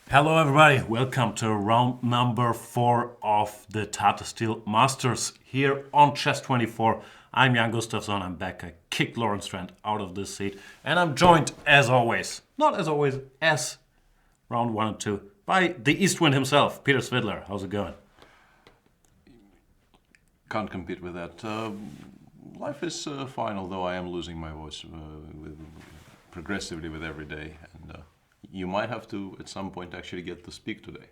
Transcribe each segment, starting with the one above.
Hello everybody, welcome to round number 4 of the Tata Steel Masters here on Chess24. I'm Jan Gustafsson, I'm back. I kicked Lawrence Strand out of this seat and I'm joined as always, not as always, as round 1 and 2, by the East Wind himself, Peter Svidler. How's it going? Can't compete with that. Life is fine, although I am losing my voice progressively with every day. And you might have to, at some point, actually get to speak today.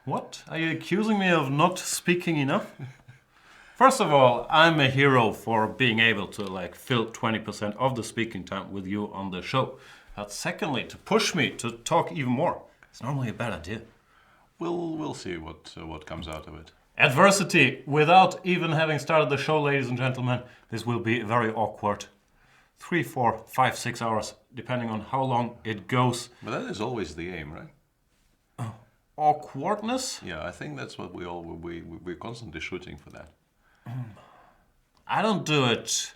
What? Are you accusing me of not speaking enough? First of all, I'm a hero for being able to fill 20% of the speaking time with you on the show. But secondly, to push me to talk even more, it's normally a bad idea. We'll see what comes out of it. Adversity, without even having started the show, ladies and gentlemen, this will be very awkward. 3, 4, 5, 6 hours, depending on how long it goes. But that is always the aim, right? Awkwardness? Yeah, I think that's what we're constantly shooting for that. I don't do it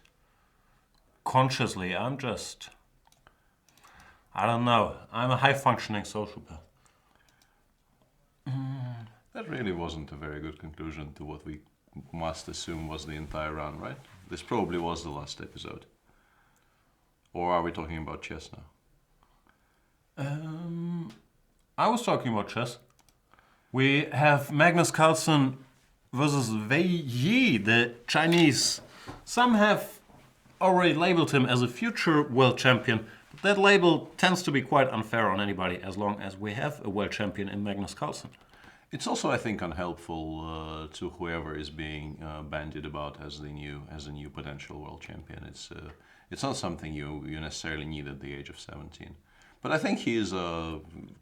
consciously. I don't know. I'm a high-functioning sociopath. That really wasn't a very good conclusion to what we must assume was the entire run, right? This probably was the last episode. Or are we talking about chess now? I was talking about chess. We have Magnus Carlsen versus Wei Yi, the Chinese. Some have already labeled him as a future world champion. But that label tends to be quite unfair on anybody as long as we have a world champion in Magnus Carlsen. It's also, I think, unhelpful to whoever is being bandied about as the new potential world champion. It's not something you necessarily need at the age of 17. But I think he is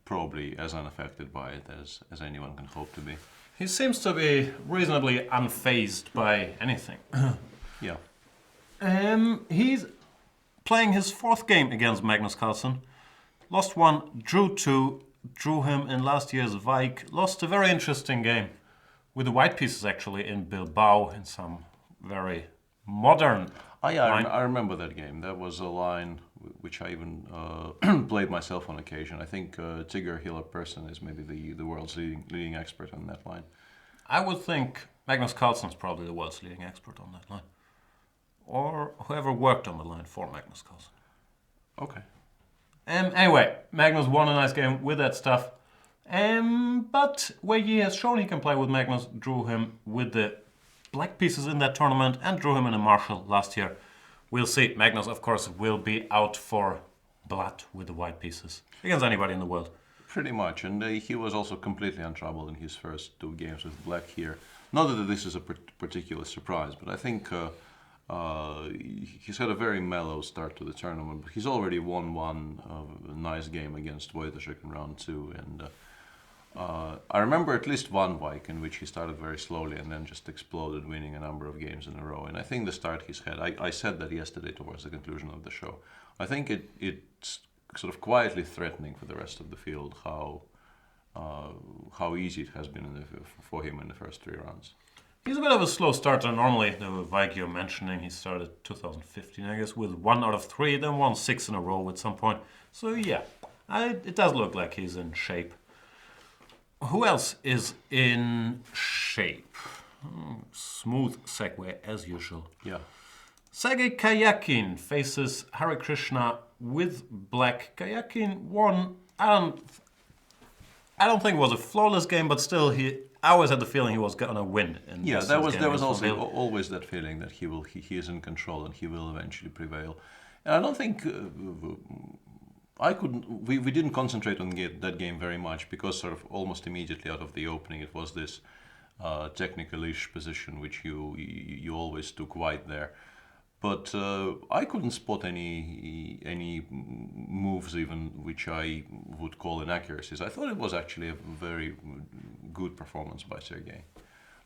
probably as unaffected by it as anyone can hope to be. He seems to be reasonably unfazed by anything. Yeah. He's playing his 4th game against Magnus Carlsen. Lost 1, drew 2, drew him in last year's Vike. Lost a very interesting game with the white pieces actually in Bilbao in some very modern line. I remember that game. That was a line which I even played myself on occasion. I think Tigger Hiller-Persson is maybe the world's leading expert on that line. I would think Magnus Carlsen is probably the world's leading expert on that line. Or whoever worked on the line for Magnus Carlsen. Okay. Anyway, Magnus won a nice game with that stuff. But Wei Yi has shown he can play with Magnus, drew him with the black pieces in that tournament and drew him in a Marshall last year. We'll see. Magnus, of course, will be out for blood with the white pieces against anybody in the world. Pretty much. And he was also completely untroubled in his first 2 games with black here. Not that this is a particular surprise, but I think he's had a very mellow start to the tournament. He's already won one nice game against Wojtaszek in round 2, and I remember at least one Vike in which he started very slowly and then just exploded, winning a number of games in a row. And I think the start he's had, I said that yesterday towards the conclusion of the show, I think it's sort of quietly threatening for the rest of the field how easy it has been for him in the first 3 rounds. He's a bit of a slow starter. Normally, the Vike you're mentioning, he started 2015, I guess, with 1 out of 3, then won 6 in a row at some point. So yeah, it does look like he's in shape. Who else is in shape? Smooth segue, as usual. Yeah. Sergei Karjakin faces Harikrishna with black. Karjakin won. I don't think it was a flawless game, but still, I always had the feeling he was gonna win. Yeah, there was also always that feeling that he is in control and he will eventually prevail. And I don't think we didn't concentrate on that game very much because sort of almost immediately out of the opening it was this technical-ish position which you always took white there. But I couldn't spot any moves even which I would call inaccuracies. I thought it was actually a very good performance by Sergei.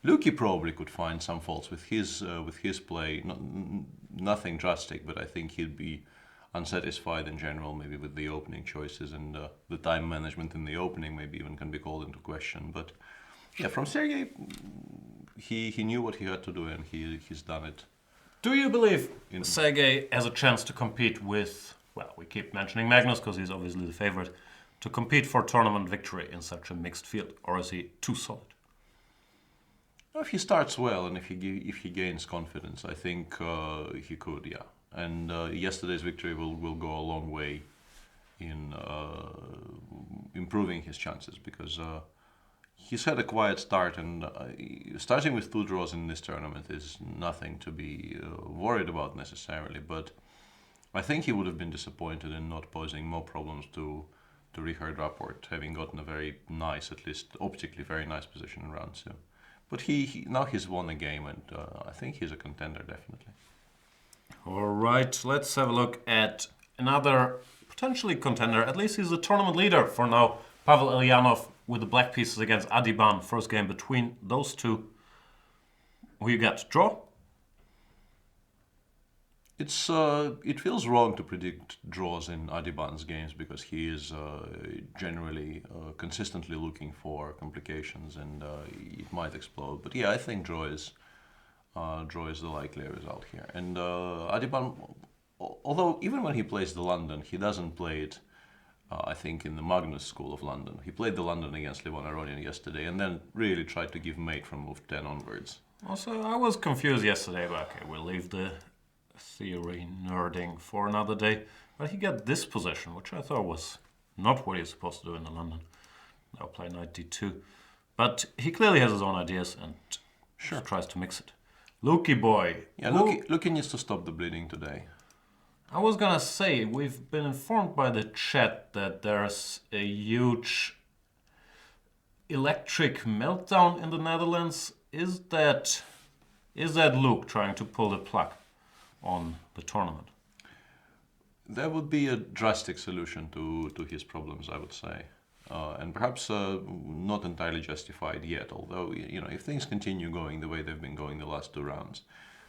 Luki probably could find some faults with his play. Nothing drastic, but I think he'd be unsatisfied in general, maybe with the opening choices and the time management in the opening. Maybe even can be called into question. But yeah, from Sergei, he knew what he had to do and he's done it. Do you believe Sergei has a chance to compete with, well, we keep mentioning Magnus because he's obviously the favorite, to compete for tournament victory in such a mixed field, or is he too solid? If he starts well and if he gains confidence, I think he could, yeah. And yesterday's victory will go a long way in improving his chances, because he's had a quiet start, and starting with 2 draws in this tournament is nothing to be worried about necessarily. But I think he would have been disappointed in not posing more problems to Richard Rapport, having gotten a very nice, at least optically very nice position in round 2. But now he's won a game, and I think he's a contender, definitely. All right, let's have a look at another potentially contender. At least he's the tournament leader for now. Pavel Elyanov with the black pieces against Adiban. First game between those two. Who you got? Draw? It feels wrong to predict draws in Adiban's games, because he is generally consistently looking for complications, and it might explode. But yeah, I think draw is the likelier result here. And Adiban, although even when he plays the London, he doesn't play it, I think, in the Magnus school of London. He played the London against Levon Aronian yesterday, and then really tried to give mate from move 10 onwards. Also, I was confused yesterday, but okay, we'll leave the theory nerding for another day. But he got this position, which I thought was not what he's supposed to do in the London. Now play knight d2. But he clearly has his own ideas and Sure. tries to mix it. Lukey boy. Yeah, Lukey needs to stop the bleeding today. I was gonna say, we've been informed by the chat that there's a huge electric meltdown in the Netherlands. Is that Luke trying to pull the plug on the tournament? That would be a drastic solution to his problems, I would say. And perhaps not entirely justified yet, although, if things continue going the way they've been going the last 2 rounds,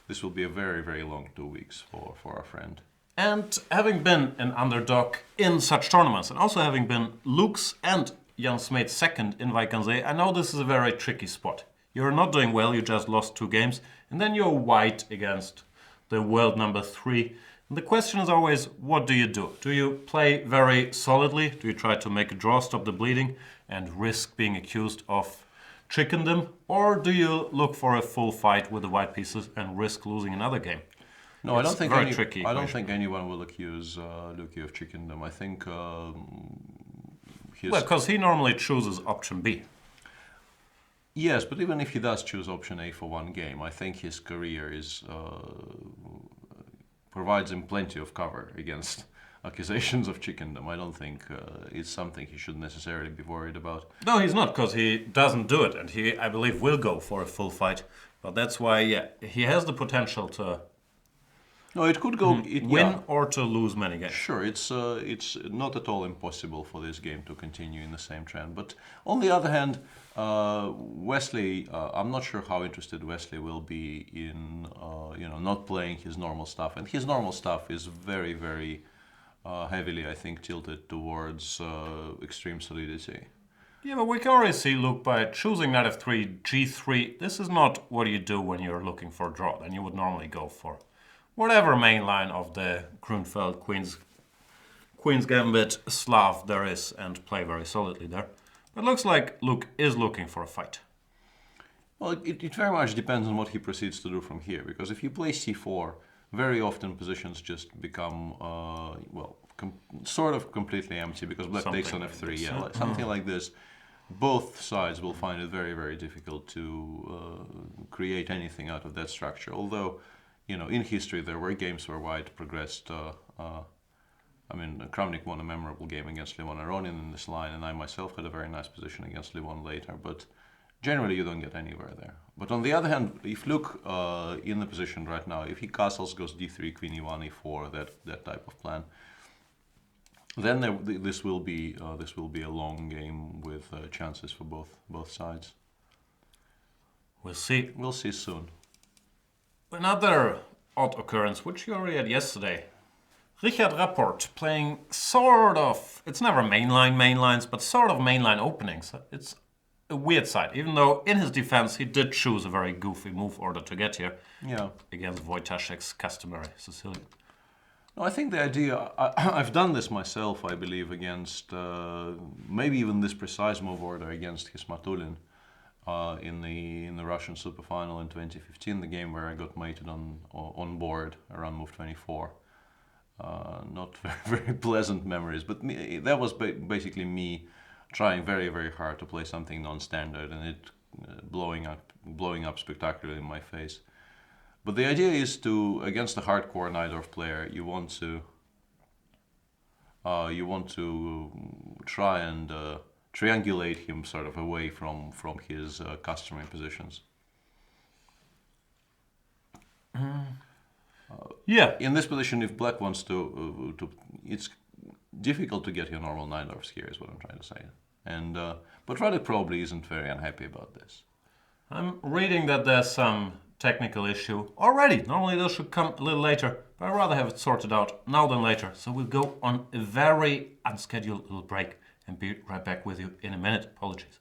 this will be a very, very long 2 weeks for our friend. And having been an underdog in such tournaments, and also having been Luke's and Jan Smeets second in Vaikanze, I know this is a very tricky spot. You're not doing well, you just lost 2 games, and then you're white against the world number 3. And the question is always, what do you do? Do you play very solidly? Do you try to make a draw, stop the bleeding, and risk being accused of chickendom? Or do you look for a full fight with the white pieces and risk losing another game? No, I don't think tricky. I don't think anyone will accuse Lukey of chickendom. I think because he normally chooses option B. Yes, but even if he does choose option A for 1 game, I think his career provides him plenty of cover against accusations of chickendom. I don't think it's something he should necessarily be worried about. No, he's not, because he doesn't do it, and he, I believe, will go for a full fight. But that's why, yeah, he has the potential to No, it could go win or to lose many games. Sure, it's not at all impossible for this game to continue in the same trend. But on the other hand, Wesley, I'm not sure how interested Wesley will be in not playing his normal stuff, and his normal stuff is very, very heavily, I think, tilted towards extreme solidity. Yeah, but we can already see Luke by choosing knight f3, g3. This is not what you do when you're looking for a draw. Then you would normally go for whatever main line of the Grunfeld Queen's Gambit Slav there is and play very solidly there. But it looks like Luke is looking for a fight. Well, it very much depends on what he proceeds to do from here, because if you play c4, very often positions just become, sort of completely empty, because black takes on f3, something like this. Both sides will find it very, very difficult to create anything out of that structure, although in history, there were games where white progressed. Kramnik won a memorable game against Levon Aronian in this line, and I myself had a very nice position against Levon later. But generally, you don't get anywhere there. But on the other hand, if Luke in the position right now, if he castles, goes d3, queen e1, e4, that type of plan, then this will be a long game with chances for both sides. We'll see. We'll see soon. Another odd occurrence, which you already had yesterday. Richard Rapport playing sort of, it's never main lines, but sort of mainline openings. It's a weird side, even though in his defense he did choose a very goofy move order to get here. Yeah. Against Wojtaszek's customary Sicilian. No, I think the idea, I've done this myself, I believe, against, maybe even this precise move order against Hismatulin in the Russian Super Final in 2015, the game where I got mated on board around move 24. Not very pleasant memories, but that was basically me trying very, very hard to play something non-standard and it blowing up spectacularly in my face. But the idea is to, against a hardcore Najdorf player, you want to try and triangulate him sort of away from his customary positions. Yeah. In this position, if Black wants to, it's difficult to get your normal Najdorfs here, is what I'm trying to say. And but Radek probably isn't very unhappy about this. I'm reading that there's some technical issue already. Normally those should come a little later, but I'd rather have it sorted out now than later. So we'll go on a very unscheduled little break and be right back with you in a minute. Apologies.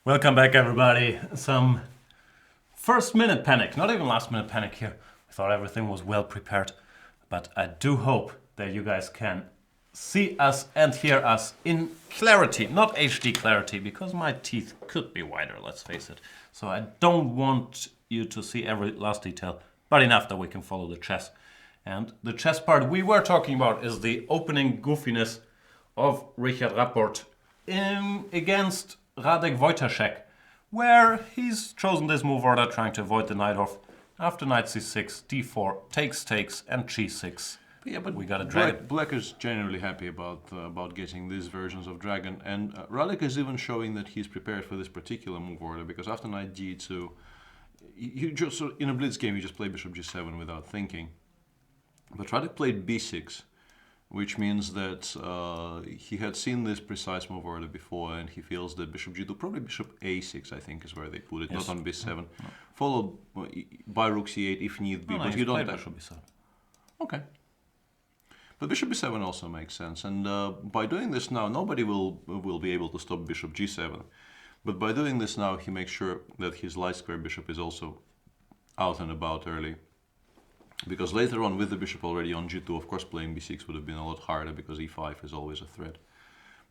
Welcome back, everybody. Some first minute panic, not even last minute panic here. I thought everything was well prepared, but I do hope that you guys can see us and hear us in clarity, not HD clarity, because my teeth could be wider, let's face it. So I don't want you to see every last detail, but enough that we can follow the chess. And the chess part we were talking about is the opening goofiness of Richard Rapport against Radek Wojtaszek, where he's chosen this move order trying to avoid the Najdorf. After knight c6, d4, takes, and g6. Yeah, but we got a dragon. Black is generally happy about getting these versions of dragon, and Radek is even showing that he's prepared for this particular move order, because after knight g2, you just in a blitz game you just play bishop g7 without thinking. But Radek played b6, which means that he had seen this precise move already before, and he feels that bishop g2, probably bishop a6, I think is where they put it, Yes. not on b7, followed by rook c8 if need be. No, But he's you don't played have. bishop b7. Okay. But bishop b7 also makes sense, and by doing this now, nobody will be able to stop bishop g7. But by doing this now, he makes sure that his light square bishop is also out and about early. Because later on, with the bishop already on g2, of course, playing b6 would have been a lot harder because e5 is always a threat.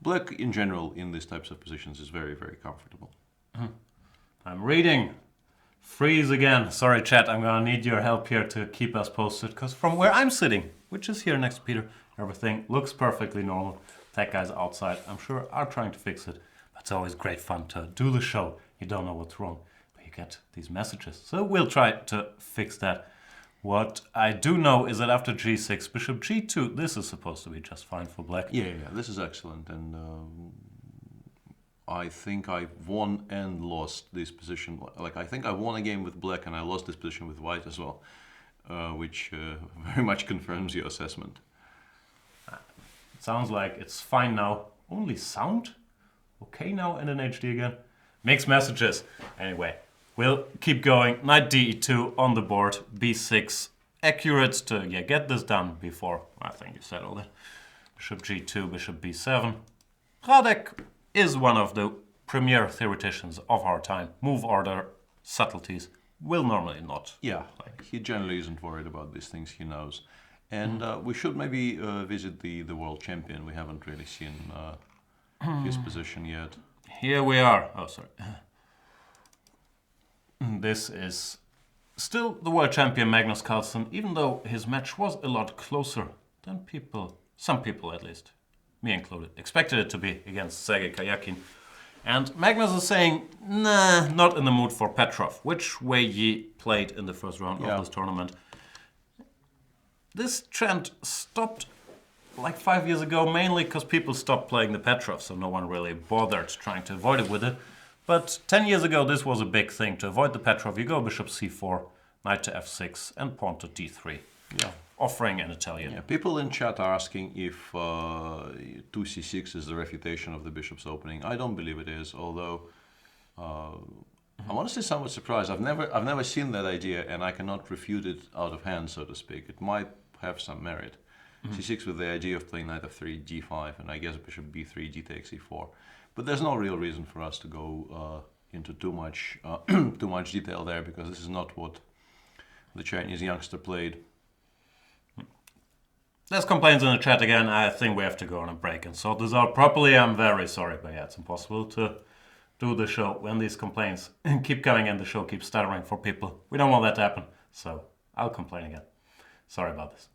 Black, in general, in these types of positions, is very, very comfortable. I'm reading. Freeze again. Sorry, chat, I'm gonna need your help here to keep us posted, because from where I'm sitting, which is here next to Peter, everything looks perfectly normal. Tech guys outside, I'm sure, are trying to fix it. But it's always great fun to do the show. You don't know what's wrong, but you get these messages. So we'll try to fix that. What I do know is that after g6, bishop g2, this is supposed to be just fine for black. Yeah, this is excellent, and I think I won and lost this position. Like, I think I won a game with black and I lost this position with white as well, which very much confirms your assessment. It sounds like it's fine now. Only sound? Okay now in an HD again. Mixed messages. Anyway, we'll keep going. Knight d2 on the board. b6. Accurate to get this done before, I think you said all that. Bishop g2, bishop b7. Radek is one of the premier theoreticians of our time. Move order subtleties will normally not. Yeah, he generally isn't worried about these things, he knows. And we should maybe visit the world champion. We haven't really seen his position yet. Here we are. Oh, sorry. This is still the world champion Magnus Carlsen, even though his match was a lot closer than some people at least, me included, expected it to be against Sergei Karjakin. And Magnus is saying, nah, not in the mood for Petrov, which Wei Yi played in the first round of this tournament. This trend stopped like 5 years ago, mainly because people stopped playing the Petrov, so no one really bothered trying to avoid it with it. But 10 years ago, this was a big thing. To avoid the Petrov, you go bishop c4, knight to f6, and pawn to d3. Yeah. Offering an Italian. Yeah, people in chat are asking if 2c6 is the refutation of the bishop's opening. I don't believe it is, although I'm honestly somewhat surprised. I've never seen that idea, and I cannot refute it out of hand, so to speak. It might have some merit. c6 with the idea of playing knight f3, g5, and I guess bishop b3, d takes e4. But there's no real reason for us to go into too much detail there, because this is not what the Chinese youngster played. There's complaints in the chat again. I think we have to go on a break and sort this out properly. I'm very sorry, but yeah, it's impossible to do the show when these complaints keep coming and the show keeps stuttering for people. We don't want that to happen, so I'll complain again. Sorry about this.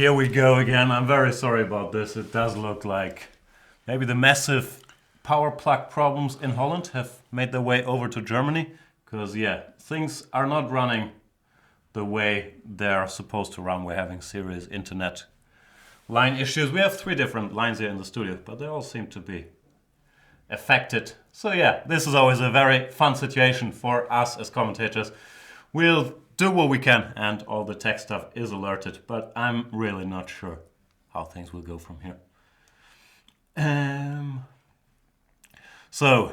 Here we go again. I'm very sorry about this. It does look like maybe the massive power plug problems in Holland have made their way over to Germany. Because, yeah, things are not running the way they're supposed to run. We're having serious internet line issues. We have 3 different lines here in the studio, but they all seem to be affected. So yeah, this is always a very fun situation for us as commentators. We'll do what we can and all the tech stuff is alerted, but I'm really not sure how things will go from here. So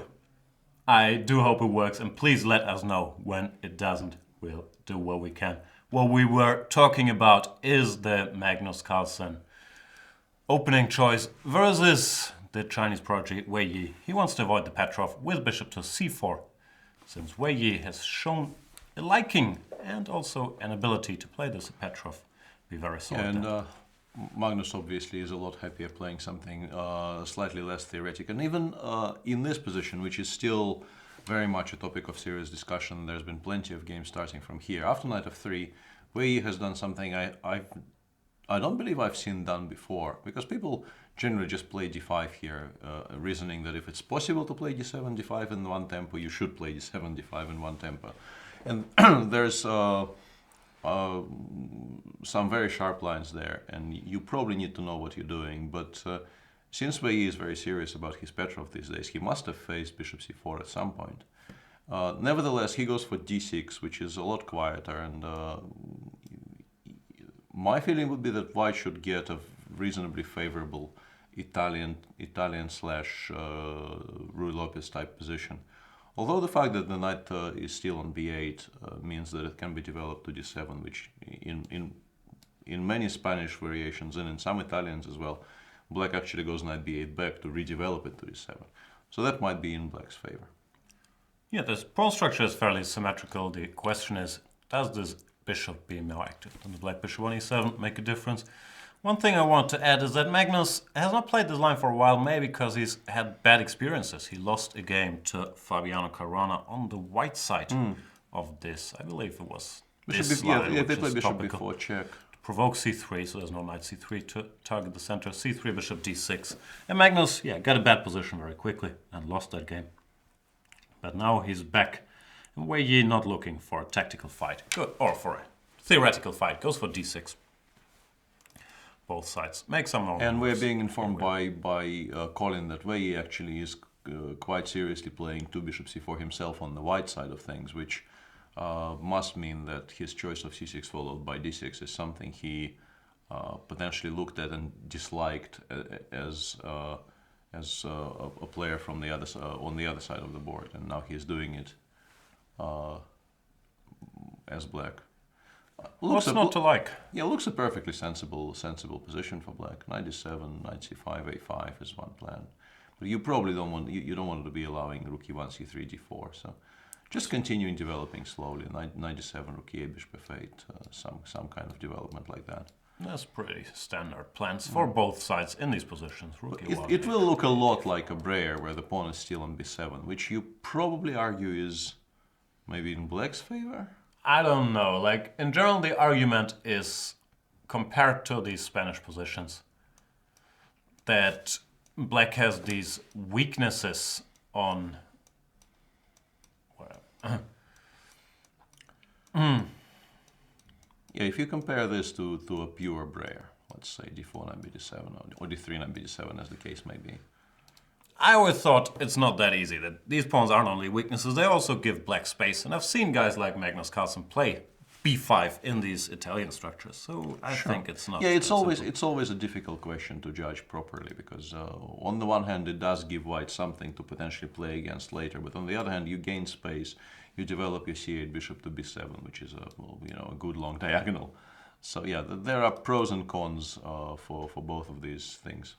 I do hope it works, and please let us know when it doesn't. We'll do what we can. What we were talking about is the Magnus Carlsen opening choice versus the Chinese project Wei Yi. He wants to avoid the Petrov with bishop to c4, since Wei Yi has shown a liking and also an ability to play this Petrov. Be very solid. And Magnus obviously is a lot happier playing something slightly less theoretic. And even in this position, which is still very much a topic of serious discussion, there's been plenty of games starting from here. After knight f3, Wei Yi has done something I don't believe I've seen done before, because people generally just play d5 here, reasoning that if it's possible to play d7, d5 in one tempo, you should play d7, d5 in one tempo. And there's some very sharp lines there, and you probably need to know what you're doing. But since Wei Yi is very serious about his Petrov these days, he must have faced bishop c4 at some point. Nevertheless, he goes for d6, which is a lot quieter, and my feeling would be that white should get a reasonably favorable Italian slash Ruy Lopez type position. Although the fact that the knight is still on b8 means that it can be developed to d7, which in many Spanish variations and in some Italians as well, black actually goes knight b8 back to redevelop it to d7. So that might be in black's favor. Yeah, this pawn structure is fairly symmetrical. The question is, does this bishop be more active? Does the black bishop on e7 make a difference? One thing I want to add is that Magnus has not played this line for a while, maybe because he's had bad experiences. He lost a game to Fabiano Caruana on the white side of this. I believe it was this line, yeah, they played bishop topical. before check. Provoke c3, so there's no knight c3 to target the center. c3, bishop d6. And Magnus, yeah, got a bad position very quickly and lost that game. But now he's back. And Wei Yi not looking for a tactical fight, or for a theoretical fight, goes for d6. Both sides make some more. And we're being informed by Colin that Wei Yi actually is quite seriously playing 2 bishop c4 himself on the white side of things, which must mean that his choice of c6 followed by d6 is something he potentially looked at and disliked as a player from the other on the other side of the board, and now he's doing it as black. What's not to like? Yeah, looks a perfectly sensible position for black. Knight d7, knight c5, a5 is one plan, but you probably don't want you don't want to be allowing rook e1, c3, d4. So just continuing developing slowly. Knight d7, rook e8, bishop f8, some kind of development like that. That's pretty standard plans for both sides in these positions. It will look a lot like a Breyer, where the pawn is still on b7, which you probably argue is maybe in black's favor. I don't know. Like, in general, the argument is, compared to these Spanish positions, that black has these weaknesses on... Yeah, if you compare this to a pure Breyer, let's say d4, knight b7, or d3, knight b7, as the case may be. I always thought it's not that easy, that these pawns aren't only weaknesses, they also give black space. And I've seen guys like Magnus Carlsen play b5 in these Italian structures, so I think it's not. Yeah, it's always a difficult question to judge properly, because on the one hand it does give white something to potentially play against later, but on the other hand you gain space, you develop your c8 bishop to b7, which is a good long diagonal. So yeah, there are pros and cons for both of these things.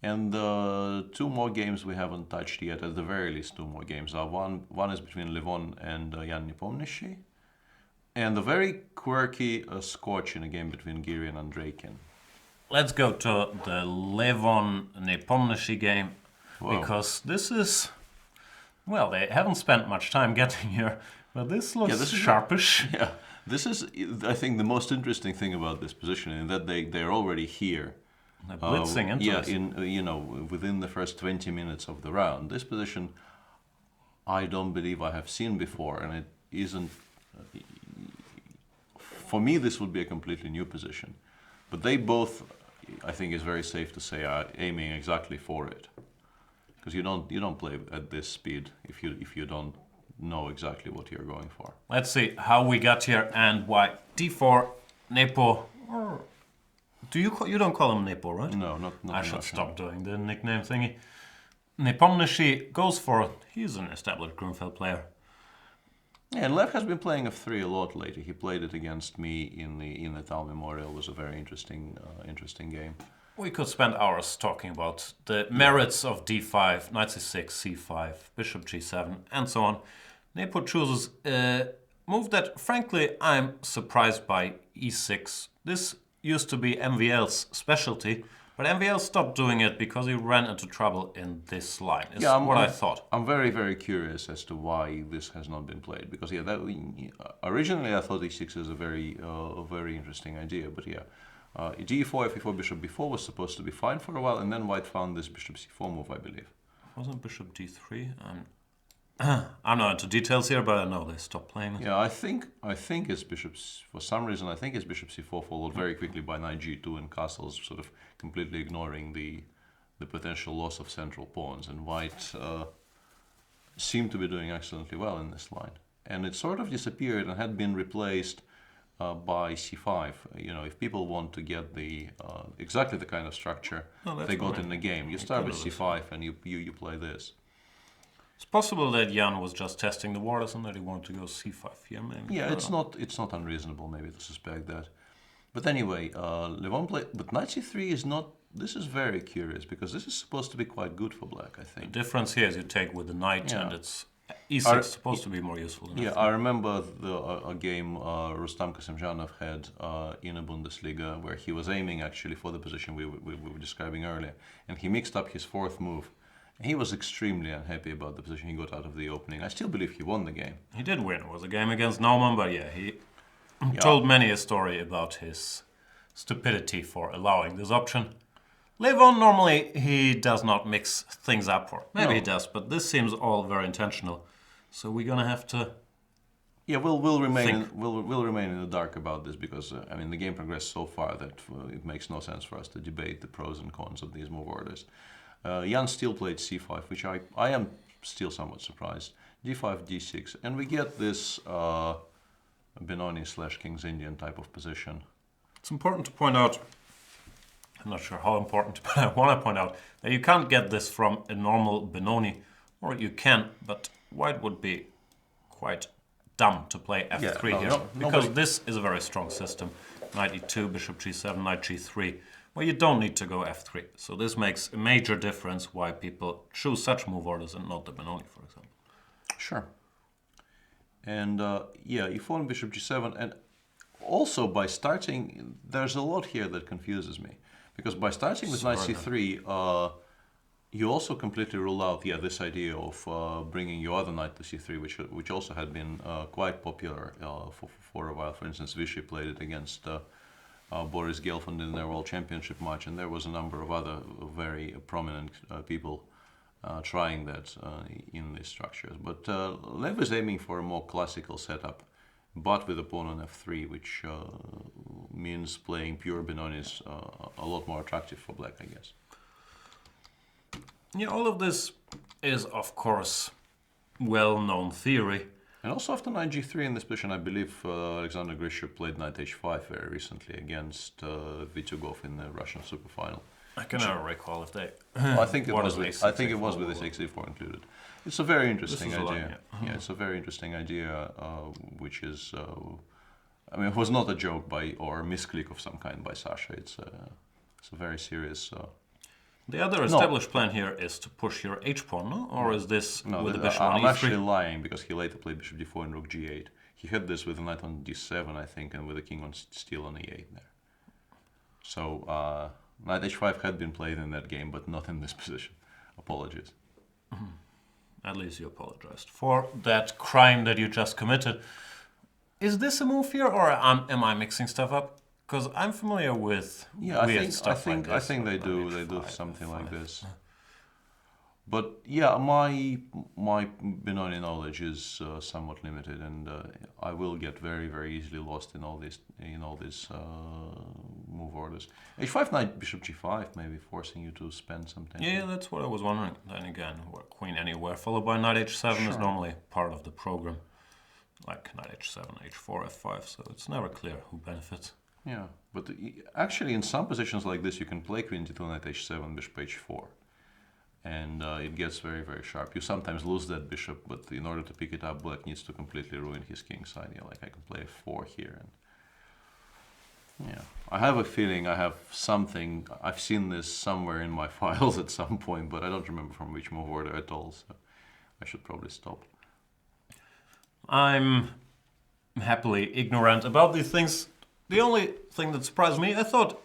And 2 more games we haven't touched yet, at the very least 2 more games. One is between Levon and Jan Nepomniachtchi, and a very quirky scotch in a game between Giri and Andreikin. Let's go to the Levon Nepomniachtchi game. Whoa. Because this is, well, they haven't spent much time getting here, but this looks sharpish. This is, I think, the most interesting thing about this position, in that they're already here. They're blitzing into Yeah, us. within the first 20 minutes of the round. This position, I don't believe I have seen before, and it isn't. For me, this would be a completely new position, but they both, I think, it's very safe to say, are aiming exactly for it, because you don't play at this speed if you don't know exactly what you're going for. Let's see how we got here and why. D4, Nepo. Or you don't call him Nepo, right? No, not I should Russian. stop doing the nickname thingy. Nepomniachtchi goes for it. He's an established Grunfeld player. Yeah, and Lev has been playing f3 a lot lately. He played it against me in the Tal Memorial. It was a very interesting game. We could spend hours talking about the merits of d5, knight c6, c5, bishop g7, and so on. Nepo chooses a move that, frankly, I'm surprised by, e6. This used to be MVL's specialty, but MVL stopped doing it because he ran into trouble in this line, is what I thought. I'm very, very curious as to why this has not been played, because originally I thought e6 is a very interesting idea, but g4, f4, bishop b4 was supposed to be fine for a while, and then white found this bishop c4 move, I believe. Wasn't bishop d3? I'm not into details here, but I know they stopped playing it. Yeah, I think it's bishops, for some reason, I think it's bishop c4 followed very quickly by knight g2, and castles sort of completely ignoring the potential loss of central pawns, and white seemed to be doing excellently well in this line. And it sort of disappeared and had been replaced by c5. If people want to get the exactly the kind of structure they got in the game, you start with c5 and you play this. It's possible that Jan was just testing the waters and that he wanted to go c5 here, maybe. Yeah, it's not unreasonable maybe to suspect that. But anyway, Levon played, but knight c3 is not. This is very curious, because this is supposed to be quite good for black, I think. The difference here is you take with the knight, and it's e6 supposed to be more useful than Yeah, f3. I remember a game Rustam Kasimzhanov had in a Bundesliga, where he was aiming actually for the position we were describing earlier, and he mixed up his fourth move. He was extremely unhappy about the position he got out of the opening. I still believe he won the game. He did win. It was a game against Naumann, but he told many a story about his stupidity for allowing this option. Levon, normally, he does not mix things up, or maybe he does, but this seems all very intentional. So we're gonna have to. Yeah, we'll remain in the dark about this, because the game progressed so far that it makes no sense for us to debate the pros and cons of these move orders. Jan still played c5, which I am still somewhat surprised. d5, d6, and we get this Benoni/King's Indian type of position. It's important to point out. I'm not sure how important, but I want to point out that you can't get this from a normal Benoni, or you can, but white would be quite dumb to play f3 here, because this is a very strong system. Knight e2, bishop g7, knight g3, where you don't need to go f3. So this makes a major difference why people choose such move orders and not the Benoni, for example. Sure. And e4 bishop g7, and also by starting, there's a lot here that confuses me. Because by starting with knight c3, you also completely rule out this idea of bringing your other knight to c3, which also had been quite popular for a while. For instance, Vichy played it against Boris Gelfand in their World Championship match, and there was a number of other very prominent people trying that in these structures. But Lev is aiming for a more classical setup, but with a pawn on f3, which means playing pure Benoni is a lot more attractive for black, I guess. Yeah, all of this is, of course, well-known theory. And also after knight g3 in this position, I believe Alexander Grishchev played knight h5 very recently against Vitugov in the Russian Super Final. I cannot recall if they. Well, I think it was with the 6e4 included. It's a very interesting idea. It's a very interesting idea, which is, it was not a joke or a misclick of some kind by Sasha. It's a very serious. The other established plan here is to push your h-pawn, no? Or is this with the bishop on e3? I'm actually lying, because he later played bishop d4 and rook g8. He had this with a knight on d7, I think, and with a king on still on e8 there. So knight h5 had been played in that game, but not in this position. Apologies. At least you apologized for that crime that you just committed. Is this a move here, or am I mixing stuff up? Because I'm familiar with Yeah, weird stuff like this. I think like they do H5, something like F5. this. But yeah, my Benoni knowledge is somewhat limited, and I will get very easily lost in all these move orders. H5 knight bishop g5, maybe forcing you to spend some tension. Yeah, that's what I was wondering. Then again, queen anywhere followed by knight h7 is Sure. normally part of the program, like knight h7, h4, f5. So it's never clear who benefits. Yeah, but actually, in some positions like this, you can play queen d2, knight h7, bishop h4. And it gets very sharp. You sometimes lose that bishop, but in order to pick it up, black needs to completely ruin his king side. Yeah, like I can play f4 here, and yeah, I have a feeling I have something. I've seen this somewhere in my files at some point, but I don't remember from which move order at all. So I should probably stop. I'm happily ignorant about these things. The only thing that surprised me, I thought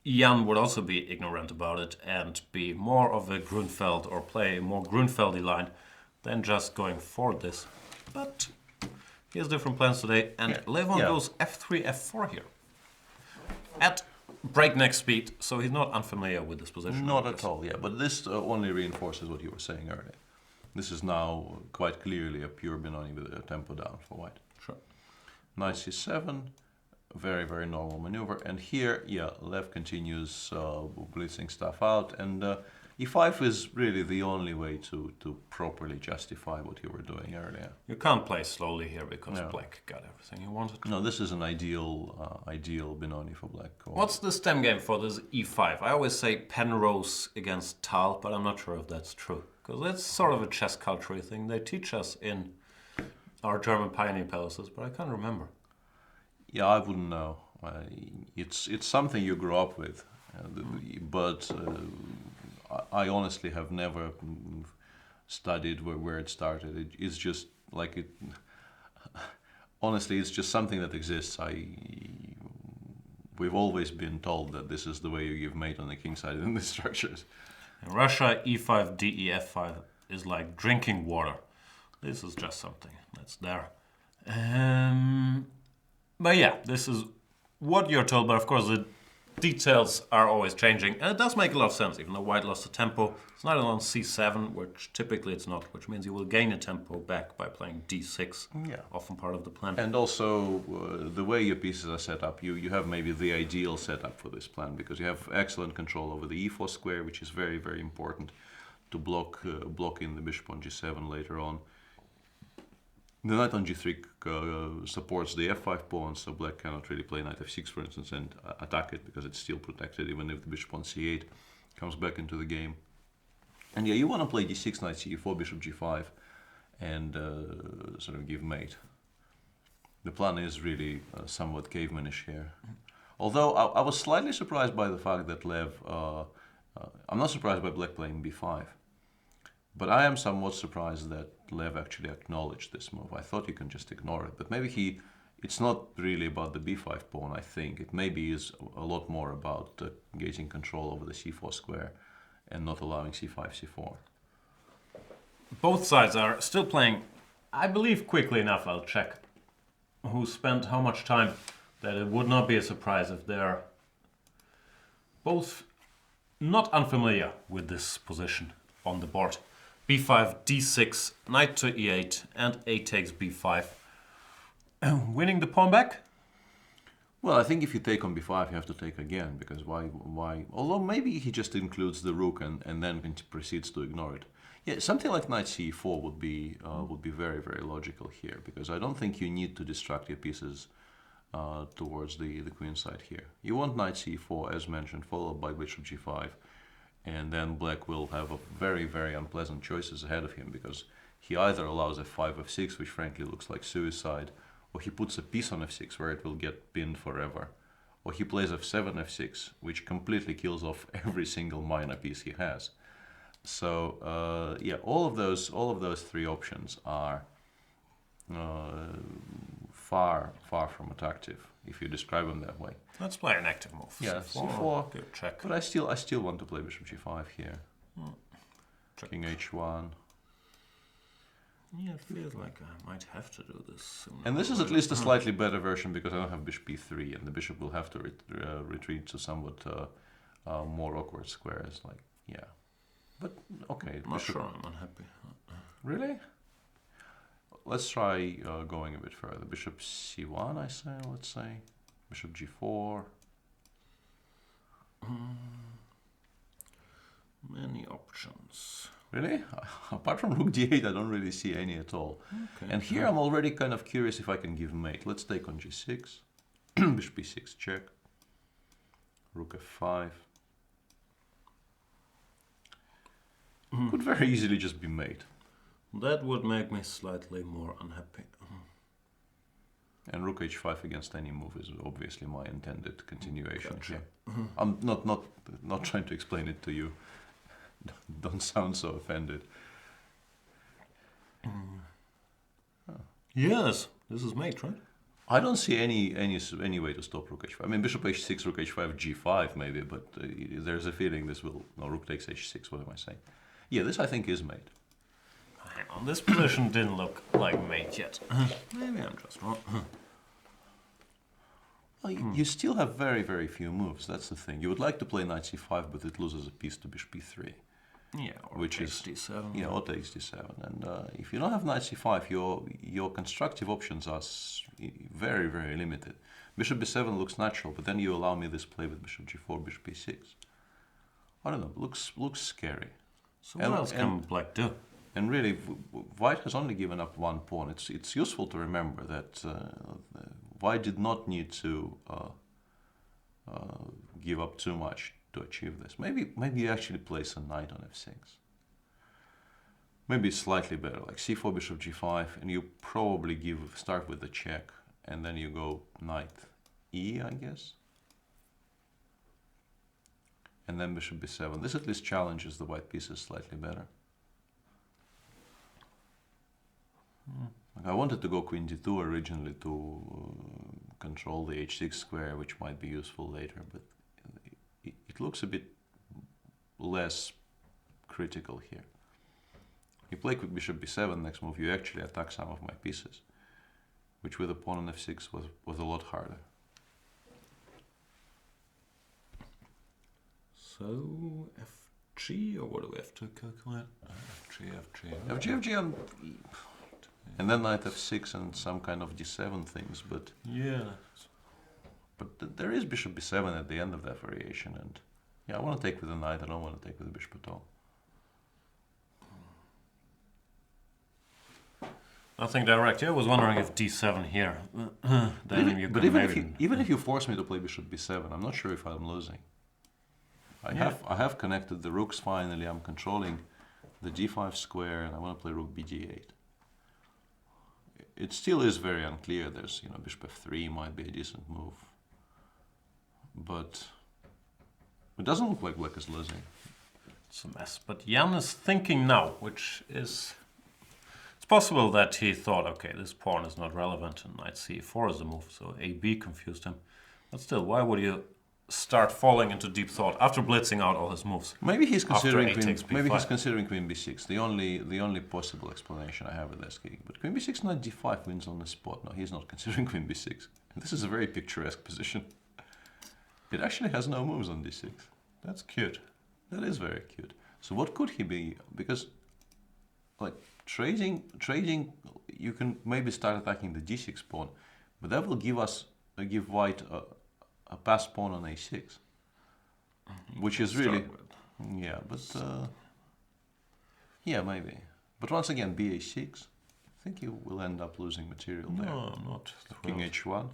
Jan would also be ignorant about it and be more of a Grunfeld or play a more Grunfeldy line than just going for this. But he has different plans today, and Levon goes f3, f4 here. At breakneck speed, so he's not unfamiliar with this position. Not at all, yeah. But this only reinforces what you were saying earlier. This is now quite clearly a pure Benoni with a tempo down for white. Sure. Knight c7. Very normal maneuver, and here, yeah, Lev continues blitzing stuff out, and e5 is really the only way to properly justify what you were doing earlier. You can't play slowly here because black got everything he wanted. No, this is an ideal Benoni for black. What's the stem game for this e5? I always say Penrose against Tal, but I'm not sure if that's true, because that's sort of a chess culture thing they teach us in our German pioneer palaces, but I can't remember. Yeah, I wouldn't know. It's something you grew up with, but I honestly have never studied where it started. It's just like it. Honestly, it's just something that exists. We've always been told that this is the way you give mate on the king side in these structures. In Russia, e5, de, f5 is like drinking water. This is just something that's there. But yeah, this is what you're told, but of course the details are always changing. And it does make a lot of sense, even though white lost the tempo. It's not on c7, which typically it's not, which means you will gain a tempo back by playing d6, often part of the plan. And also, the way your pieces are set up, you have maybe the ideal setup for this plan, because you have excellent control over the e4 square, which is very important to block in the bishop on g7 later on. The knight on g3 supports the f5 pawn, so black cannot really play knight f6, for instance, and attack it because it's still protected, even if the bishop on c8 comes back into the game. And yeah, you want to play d6, knight c4, bishop g5, and sort of give mate. The plan is really somewhat cavemanish here. Although I was slightly surprised by the fact that Lev... I'm not surprised by black playing b5. But I am somewhat surprised that Lev actually acknowledged this move. I thought you can just ignore it, but maybe it's not really about the b5 pawn, I think. It maybe is a lot more about gaining control over the c4 square and not allowing c5, c4. Both sides are still playing, I believe quickly enough, I'll check who spent how much time, that it would not be a surprise if they're both not unfamiliar with this position on the board. b5, d6, knight to e8, and a takes b5. Winning the pawn back? Well, I think if you take on b5, you have to take again, because why? Although maybe he just includes the rook and then proceeds to ignore it. Yeah, something like knight c4 would be very logical here, because I don't think you need to distract your pieces towards the queen side here. You want knight c4, as mentioned, followed by bishop g5. And then black will have a very unpleasant choices ahead of him, because he either allows f5, f6, which frankly looks like suicide, or he puts a piece on f6 where it will get pinned forever, or he plays f7, f6, which completely kills off every single minor piece he has. So yeah, all of those three options are far from attractive if you describe them that way. Let's play an active move. Yeah, c4. Good check. But I still want to play bishop g5 here. King h1. Yeah, it feels like I might have to do this soon. And this is at least a slightly better version because I don't have bishop b3, and the bishop will have to retreat to somewhat more awkward squares. Like, yeah. But, okay. Not sure I'm unhappy. Really? Let's try going a bit further. Bishop c1, I say, let's say. Bishop g4. Many options. Really? Apart from rook d8, I don't really see any at all. Okay. And here I'm already kind of curious if I can give mate. Let's take on g6. Bishop b6 check. Rook f5. Could very easily just be mate. That would make me slightly more unhappy. And rook h5 against any move is obviously my intended continuation Gotcha. here. I'm not trying to explain it to you. Don't sound so offended. Yes, this is mate, right? I don't see any way to stop rook h5. I mean, bishop h6, rook h5, g5 maybe, but there's a feeling this will... No, rook takes h6, what am I saying? Yeah, this I think is mate. Hang on, this position didn't look like mate yet. Maybe I'm just wrong. Well, you still have very, very few moves, that's the thing. You would like to play knight c5, but it loses a piece to bishop b3. Yeah, or which takes is d7. Yeah, or takes d7. And if you don't have knight c5, your constructive options are very, very limited. Bishop b7 looks natural, but then you allow me this play with bishop g4, bishop b6. I don't know, looks scary. So what else can black do? And really, white has only given up one pawn. It's useful to remember that white did not need to give up too much to achieve this. Maybe you actually place a knight on f6. Maybe it's slightly better, like c4, bishop g5, and you probably start with the check, and then you go knight e, I guess. And then bishop b7. This at least challenges the white pieces slightly better. Like I wanted to go queen d2 originally to control the h6 square, which might be useful later, but it looks a bit less critical here. You play with bishop b7, next move you actually attack some of my pieces, which with a pawn on f6 was a lot harder. So, fg, or what do we have to calculate? FG, and then knight f6 and some kind of d7 things, but yeah. But there is bishop b7 at the end of that variation, and yeah, I want to take with the knight, I don't want to take with the bishop at all. Nothing direct. Yeah, I was wondering if d7 here. Then you But can even if you force me to play bishop b7, I'm not sure if I'm losing. I have connected the rooks finally, I'm controlling the d5 square, and I want to play rook bg8. It still is very unclear. There's, bishop f3 might be a decent move. But it doesn't look like black is losing. It's a mess. But Jan is thinking now, which is... It's possible that he thought, okay, this pawn is not relevant and knight c4 is the move, so ab confused him. But still, why would you start falling into deep thought after blitzing out all his moves? Maybe he's considering queen queen b6. The only possible explanation I have with this gig. But queen b6 knight d5 wins on the spot. No, he's not considering queen b6. And this is a very picturesque position. It actually has no moves on d6. That's cute. That is very cute. So what could he be? Because like trading, you can maybe start attacking the d6 pawn, but that will give white a pass pawn on a6, which is really, yeah, but yeah, maybe. But once again, ba6, I think you will end up losing material there. No, not king h1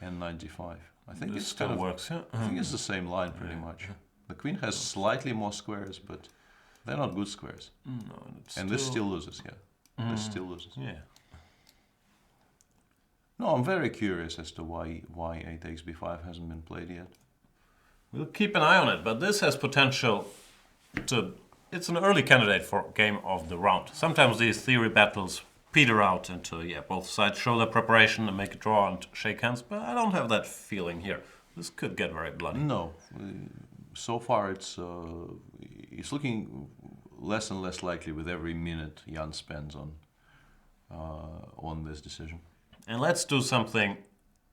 and knight d5. I think this it's still works, yeah. I think it's the same line pretty much. The queen has slightly more squares, but they're not good squares. No, and this still loses, yeah. This still loses. Yeah. No, I'm very curious as to why a takes b5 hasn't been played yet. We'll keep an eye on it, but this has potential to... It's an early candidate for game of the round. Sometimes these theory battles peter out into, yeah, both sides show their preparation and make a draw and shake hands, but I don't have that feeling here. This could get very bloody. No. So far it's looking less and less likely with every minute Jan spends on on this decision. And let's do something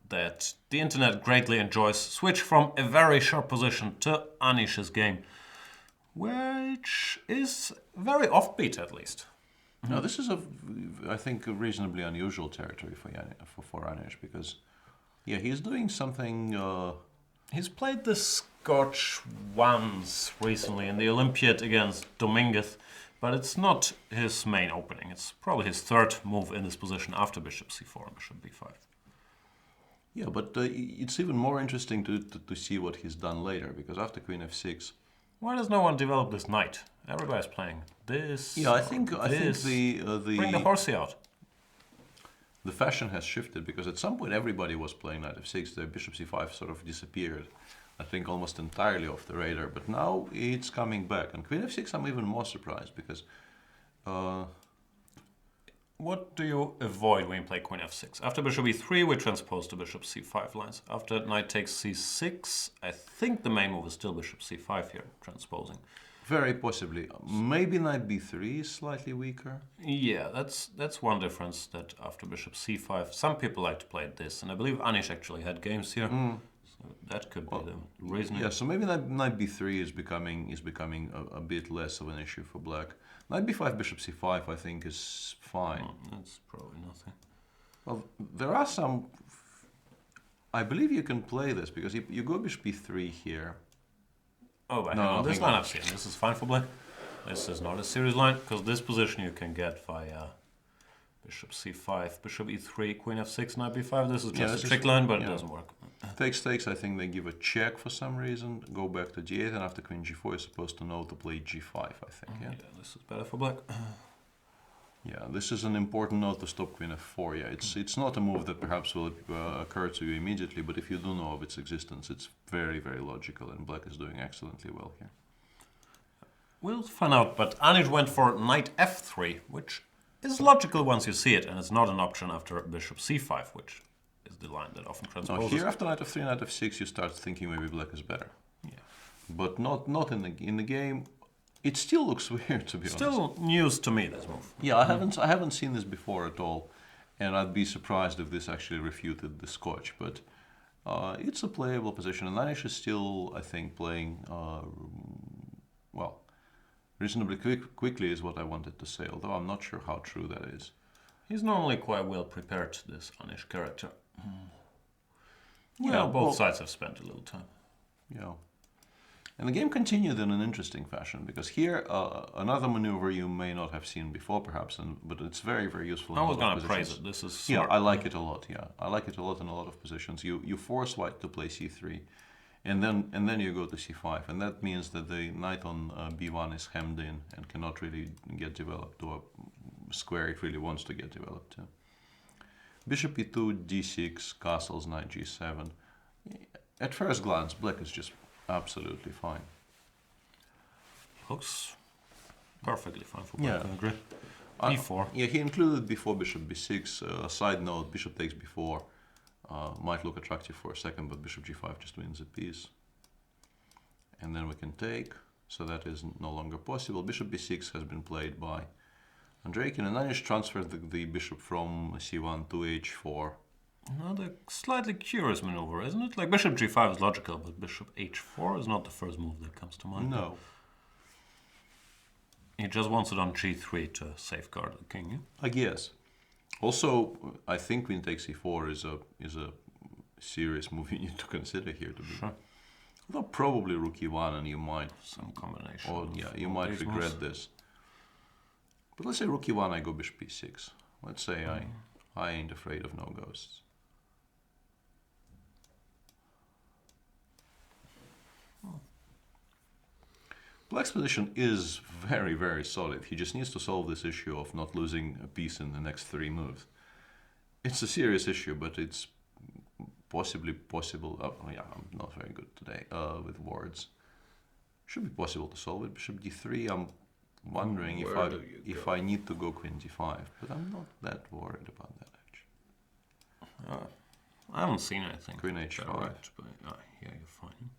that the internet greatly enjoys. Switch from a very sharp position to Anish's game, which is very offbeat at least. Now, this is I think, a reasonably unusual territory for Anish because, yeah, he's doing something. He's played the Scotch once recently in the Olympiad against Dominguez, but it's not his main opening. It's probably his third move in this position after bishop c4 and bishop b5. Yeah, but it's even more interesting to see what he's done later, because after queen f6... Why does no one develop this knight? Everybody's playing this. Yeah, I think the Bring the horsey out. The fashion has shifted, because at some point everybody was playing knight f6. The bishop c5 sort of disappeared, I think almost entirely off the radar. But now it's coming back. And queen f6, I'm even more surprised, because... what do you avoid when you play queen f6? After bishop e3, we transpose to bishop c5 lines. After knight takes c6, I think the main move is still bishop c5 here, transposing. Very possibly. Maybe knight b3 is slightly weaker. Yeah, that's one difference, that after bishop c5, some people like to play this, and I believe Anish actually had games here. So that could be the reason. Yeah, so maybe knight b3 is becoming a bit less of an issue for black. Knight b5, bishop c5, I think is fine. That's probably nothing. Well, there are some... I believe you can play this, because you go bishop b3 here. Oh, but hang on, this line I've seen. This is fine for black. This is not a serious line, because this position you can get via bishop c5, bishop e3, queen f6, knight b5. This is just a trick line, but it doesn't work. Takes, I think they give a check for some reason, go back to d8, and after queen g4 you're supposed to know to play g5, I think, yeah? Yeah, this is better for black. Yeah, this is an important note to stop queen f4, yeah. It's not a move that perhaps will occur to you immediately, but if you do know of its existence, it's very, very logical, and black is doing excellently well here. We'll find out, but Anish went for knight f3, which is logical once you see it, and it's not an option after bishop c5, which is the line that often transposes. Now here, after knight f3, knight f6, you start thinking maybe black is better. Yeah. But not in the game. It still looks weird, to be honest. Still news to me, this move. Yeah, I haven't seen this before at all, and I'd be surprised if this actually refuted the Scotch. But it's a playable position, and Anish is still, I think, playing well, reasonably quickly is what I wanted to say. Although I'm not sure how true that is. He's normally quite well prepared, this Anish character. Yeah, well, both sides have spent a little time. Yeah. And the game continued in an interesting fashion, because here, another maneuver you may not have seen before, perhaps, but it's very, very useful. I was going to praise it. This is Yeah, smart. I like it a lot. Yeah, I like it a lot in a lot of positions. You force white to play c3, and then you go to c5, and that means that the knight on b1 is hemmed in and cannot really get developed to a square it really wants to get developed to. Bishop e2, d6, castles, knight g7. At first glance, black is just absolutely fine. Looks perfectly fine for black, I agree. b4. Yeah, he included before bishop b6. Side note, bishop takes b4 might look attractive for a second, but bishop g5 just wins a piece. And then we can take, so that is no longer possible. Bishop b6 has been played by Andreikin, and Anish transferred the bishop from c1 to h4. Another slightly curious maneuver, isn't it? Like bishop g5 is logical, but bishop h4 is not the first move that comes to mind. No. He just wants it on g3 to safeguard the king. Yeah? I guess. Also, I think queen takes e4 is a serious move you need to consider here. To be sure. Although probably rook e1, and you might some combination. Or yeah, you might regret this. But let's say rook e1, I go bishop e6. Let's say I ain't afraid of no ghosts. Black's position is very, very solid. He just needs to solve this issue of not losing a piece in the next 3 moves. It's a serious issue, but it's possibly possible. Oh yeah, I'm not very good today with words. Should be possible to solve it. Bishop d3. I'm wondering if I need to go queen d5, but I'm not that worried about that actually. I haven't seen anything. Queen h5. Right, but yeah, you're fine.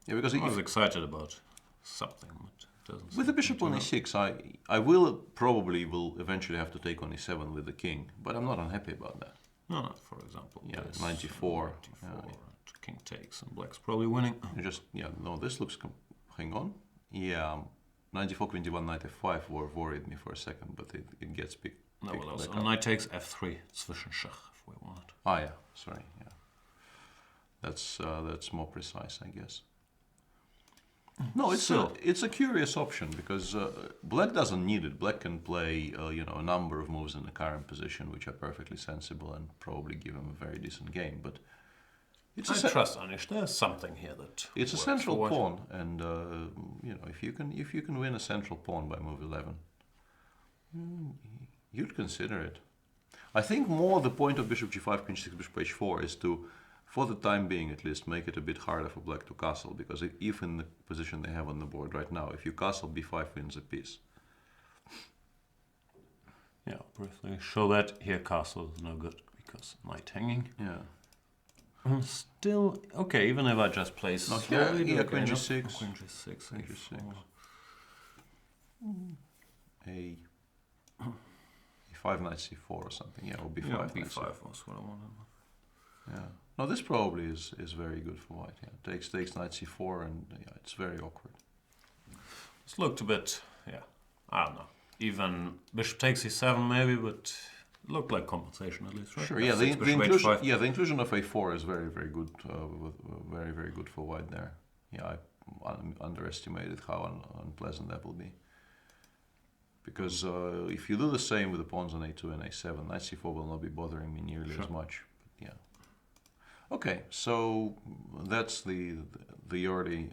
Yeah, because I was excited about something, but Doesn't With the bishop on e6, I will probably will eventually have to take on e7 with the king, but I'm not unhappy about that. No, for example, Yeah, this, 94. 94 and king takes, and black's probably winning. You just, yeah, no, this looks, hang on. Yeah, 94, queen d1, 95 worried me for a second, but it gets big. No, well, also knight takes f3, Zwischenschach, if we want. Ah, yeah, sorry, yeah. That's more precise, I guess. No, it's a curious option because black doesn't need it. Black can play a number of moves in the current position, which are perfectly sensible and probably give him a very decent game. But I trust Anish. There's something here that it's a central pawn, and if you can win a central pawn by move 11, you'd consider it. I think more the point of bishop g5, queen g6, bishop h4 is to, for the time being at least, make it a bit harder for black to castle, because if in the position they have on the board right now, if you castle, b5 wins a piece. Yeah, briefly show that here castle is no good because knight hanging. Yeah. Still okay, even if I just place slowly. Yeah, queen g6. Queen g6. Queen g6. A e5, knight c4 or something. Yeah, or b5. Yeah, b5 was what I wanted. Yeah. No, this probably is very good for white. Yeah, takes knight c4, and yeah, it's very awkward. This looked a bit, yeah, I don't know. Even bishop takes e7 maybe, but it looked like compensation at least, right? Sure. Yeah, the inclusion of a4 is very good. Very good for white there. Yeah, I underestimated how unpleasant that will be. Because if you do the same with the pawns on a2 and a7, knight c4 will not be bothering me nearly as much. But yeah. Okay, so that's the early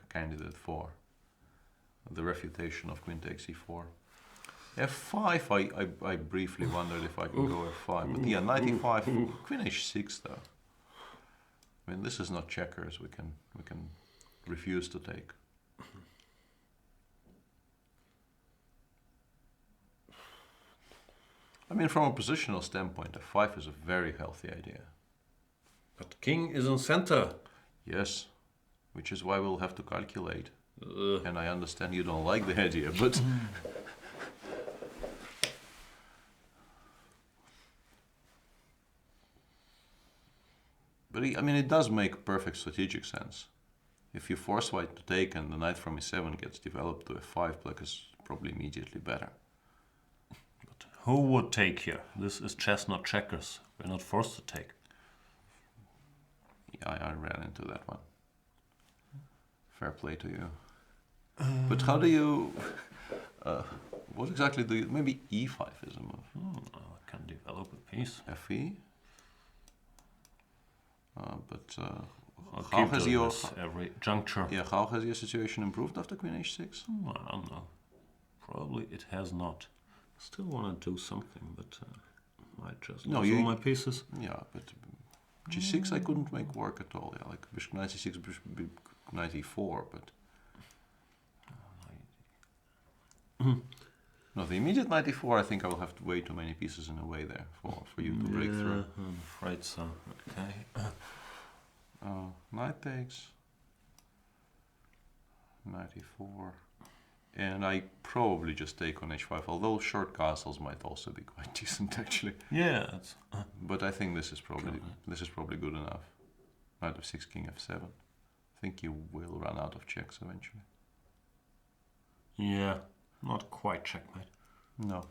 candidate for the refutation of queen takes e4. f5, I briefly wondered if I could go f5, but yeah, knight e5, queen h6 though. I mean, this is not checkers. We can refuse to take. I mean, from a positional standpoint, f5 is a very healthy idea. But king is in center. Yes, which is why we'll have to calculate. And I understand you don't like the idea, but... But I mean, it does make perfect strategic sense. If you force white to take and the knight from e7 gets developed to f5, black is probably immediately better. But who would take here? This is chess, not checkers. We're not forced to take. Yeah, I ran into that one. Fair play to you. But how do you... what exactly do you... Maybe e5 is a move. I can develop a piece. fe? But how has your... every juncture. Yeah, how has your situation improved after queen h6? I don't know. Probably it has not. Still want to do something, but I just lose all my pieces. Yeah, but g6 I couldn't make work at all. Yeah, like bishop knight c6, bishop knight e4, but... No, the immediate knight e4, I think I will have way too many pieces in a way there for you to break through. I'm afraid so. Okay. Knight takes. Knight e4. And I probably just take on h5, although short castles might also be quite decent actually. Yeah. But I think this is probably good enough. Knight f6, king f7. I think you will run out of checks eventually. Yeah. Not quite checkmate. No.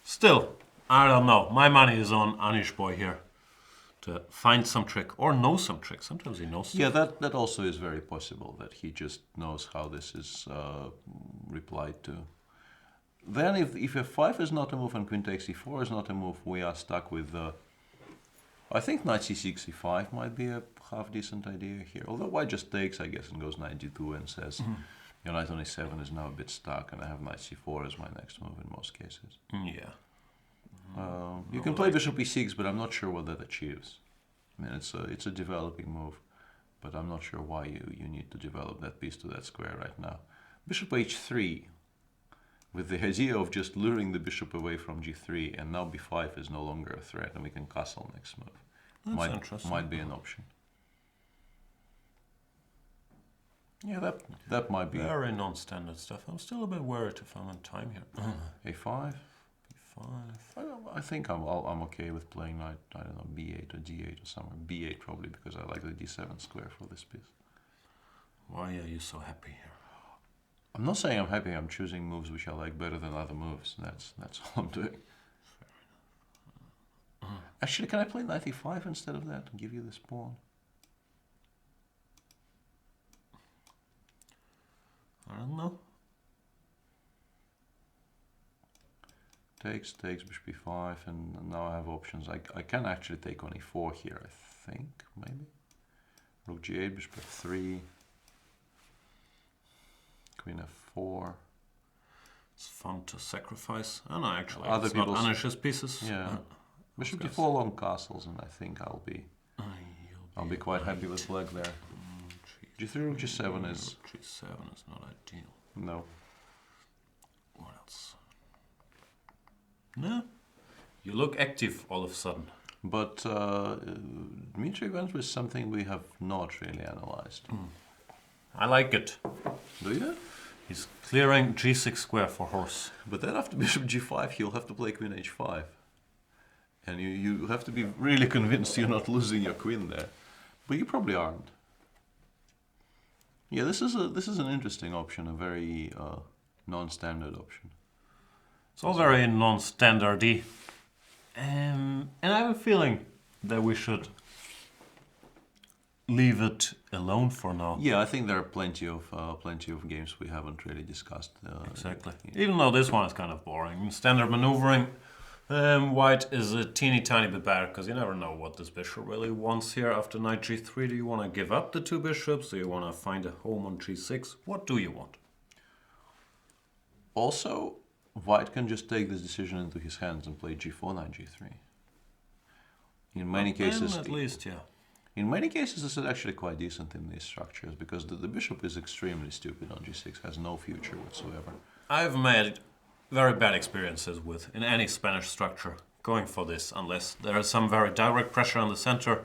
Still, I don't know. My money is on Anish boy here to find some trick or know some trick. Sometimes he knows. Yeah, that also is very possible, that he just knows how this is replied to. Then if f5 is not a move and queen takes e4 is not a move, we are stuck with... I think knight c6, e5 might be a half-decent idea here. Although white just takes, I guess, and goes knight g2 and says... Your knight on e7 is now a bit stuck, and I have knight c4 as my next move in most cases. Yeah. You can play bishop e6, but I'm not sure what that achieves. I mean, it's a developing move, but I'm not sure why you need to develop that piece to that square right now. Bishop h3, with the idea of just luring the bishop away from g3, and now b5 is no longer a threat, and we can castle next move. That's interesting. Might be an option. Yeah, that might be. Very non-standard stuff. I'm still a bit worried if I'm on time here. A5. B5. I think I'm okay with playing knight. I don't know, B8 or D8 or somewhere. B8 probably because I like the D7 square for this piece. Why are you so happy here? I'm not saying I'm happy. I'm choosing moves which I like better than other moves. That's all I'm doing. Actually, can I play knight E5 instead of that and give you this pawn? I don't know. Takes, bishop B5, and now I have options. I can actually take on E4 here, I think, maybe. Rook G8, bishop F3. Queen F4. It's fun to sacrifice. Oh no, actually, Other it's not people's- Anish's pieces. Yeah. Bishop Of course. D4 long castles, and I think I'll be quite happy with black there. G3 rook G7 is G7 is not ideal. no. What else? No. You look active all of a sudden. But Dmitry went with something we have not really analyzed. I like it. Do you? He's clearing G6 square for horse. But then after bishop G5, he'll have to play Queen H5. And you have to be really convinced you're not losing your queen there. But you probably aren't. Yeah, this is an interesting option, a very non-standard option. It's all very non-standard-y. And I have a feeling that we should leave it alone for now. Yeah, I think there are plenty of games we haven't really discussed. Exactly. Even though this one is kind of boring. Standard maneuvering. White is a teeny tiny bit better because you never know what this bishop really wants here after knight G3. Do you want to give up the two bishops? Do you want to find a home on G6? What do you want? Also, White can just take this decision into his hands and play G4, knight G3. In many cases, at least, yeah. In many cases, this is actually quite decent in these structures because the bishop is extremely stupid on G6, has no future whatsoever. I've made very bad experiences with, in any Spanish structure, going for this, unless there is some very direct pressure on the center.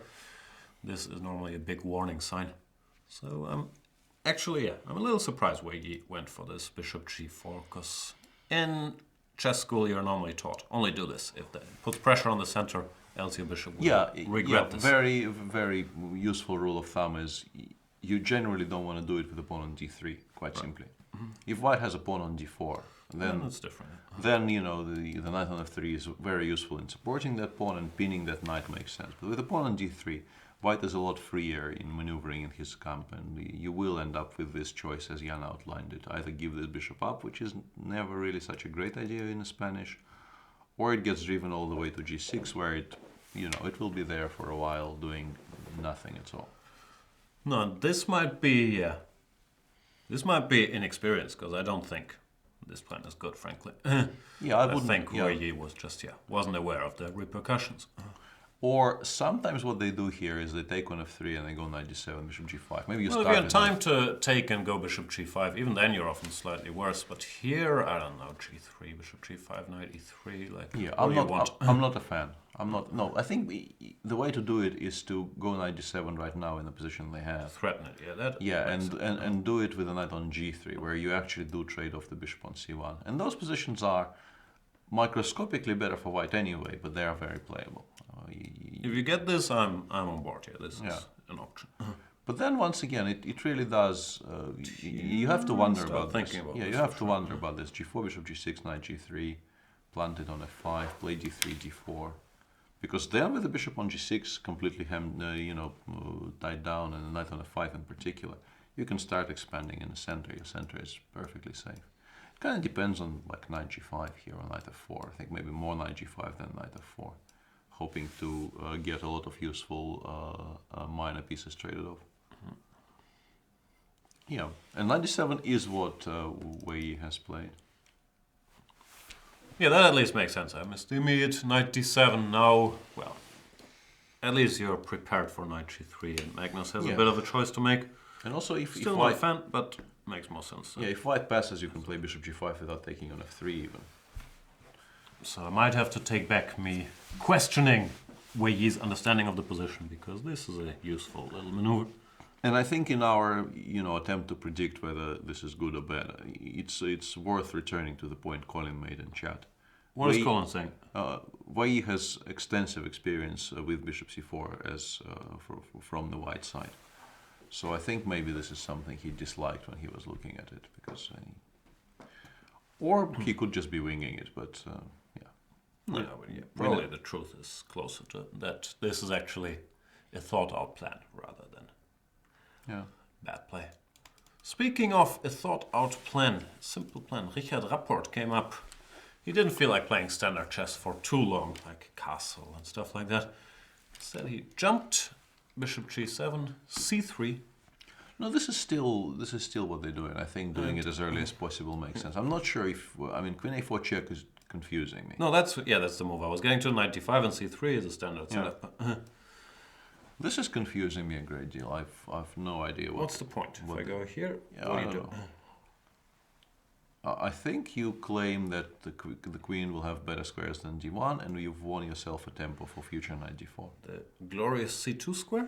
This is normally a big warning sign. So, actually, yeah, I'm a little surprised where he went for this bishop G4, because in chess school you're normally taught, only do this if it puts pressure on the center, else your bishop will regret this. Very, very useful rule of thumb is you generally don't want to do it with a pawn on D3, quite simply. If White has a pawn on D4, then it's different. Then, you know, the knight on F3 is very useful in supporting that pawn, and pinning that knight makes sense. But with a pawn on D3, White is a lot freer in maneuvering in his camp, and you will end up with this choice as Jan outlined it. Either give this bishop up, which is never really such a great idea in Spanish, or it gets driven all the way to G6, where it will be there for a while doing nothing at all. No, this might be inexperience, because I don't think this plan is good, frankly. Yeah, I think Royer was just, wasn't aware of the repercussions. Or sometimes what they do here is they take on F3 and they go knight G7, bishop G5. Maybe Well, if you had time to take and go bishop G5, even then you're often slightly worse. But here, I don't know, G3, bishop G5, knight E3, like, yeah, what I'm not a fan. No, I think the way to do it is to go knight G7 right now in the position they have. Threaten it, and do it with a knight on G3, where you actually do trade off the bishop on C1. And those positions are microscopically better for White anyway, but they are very playable. If you get this, I'm on board here. This is an option. But then once again, it really does. You have to wonder about this. You have to wonder about this. G4, bishop G6, knight G3, planted on F5, play D3, D4, because then with the bishop on G6 completely tied down, and the knight on F5 in particular, you can start expanding in the center. Your center is perfectly safe. It kind of depends on like knight G5 here or knight F4. I think maybe more knight G5 than knight F4. Hoping to get a lot of useful minor pieces traded off. Yeah, and knight d7 is what Wei has played. Yeah, that at least makes sense. I missed the immediate knight d7 now. Well, at least you're prepared for knight g3, and Magnus has a bit of a choice to make. And also, if not a fan, but makes more sense. Yeah, if White passes, you can play bishop g5 without taking on f3 even. So I might have to take back me questioning Wei's understanding of the position, because this is a useful little maneuver. And I think in our attempt to predict whether this is good or bad, it's worth returning to the point Colin made in chat. What is Colin saying? Wei has extensive experience with bishop c4 from the white side. So I think maybe this is something he disliked when he was looking at it, because or he could just be winging it, but yeah. Yeah, probably the truth is closer to that. This is actually a thought-out plan rather than bad play. Speaking of a thought-out plan, simple plan, Richard Rapport came up. He didn't feel like playing standard chess for too long, like castle and stuff like that. Instead, he jumped bishop g7, c3. No, this is still what they're doing. I think doing it as early as possible makes sense. I'm not sure if queen a4 check is confusing me. No, that's the move. I was getting to knight d5 and c3 is a standard setup. This is confusing me a great deal. I've no idea What's the point? If I go here, what do you do? I think you claim that the queen will have better squares than d1, and you've won yourself a tempo for future knight d4. The glorious c2 square?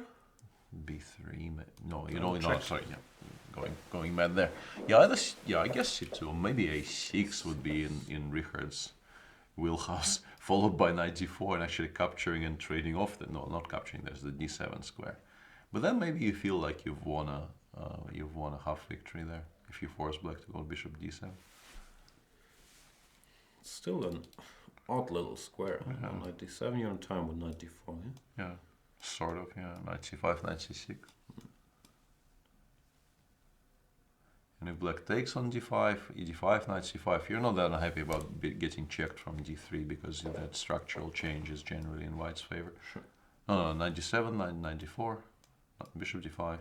b3, no, no, sorry, yeah, going mad there. Yeah, I guess c2, or maybe a6 would be in Richard's wheelhouse, followed by knight d4 and actually capturing and trading off not capturing, there's the d7 square. But then maybe you feel like you've won a half victory there if you force black to go bishop d7. Still an odd little square. Knight d7, you're in time with knight d4, yeah? Yeah, sort of, yeah. Knight c5, knight c6. And if black takes on d5, e5, knight c5, you're not that unhappy about getting checked from d3, because that structural change is generally in white's favor. Sure. No, knight d7, knight d4, bishop d5,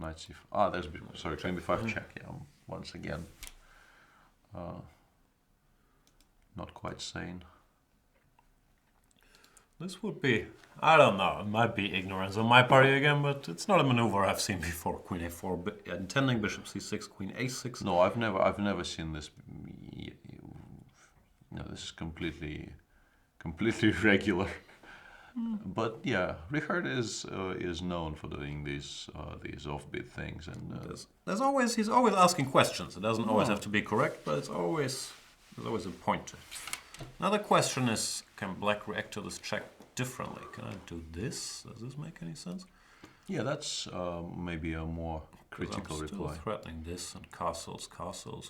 knight c5. There's sorry, queen b5 check. Yeah, once again, not quite sane. This would be, I don't know, it might be ignorance on my part again, but it's not a maneuver I've seen before. Queen a4, intending bishop c6, queen a6. No, I've never seen this. No, this is completely regular. But yeah, Richard is known for doing these offbeat things, and he's always asking questions. It doesn't always have to be correct, but there's always a point to it. Another question is, can black react to this check differently? Can I do this? Does this make any sense? Yeah, that's maybe a more critical I'm still reply. Threatening this and castles,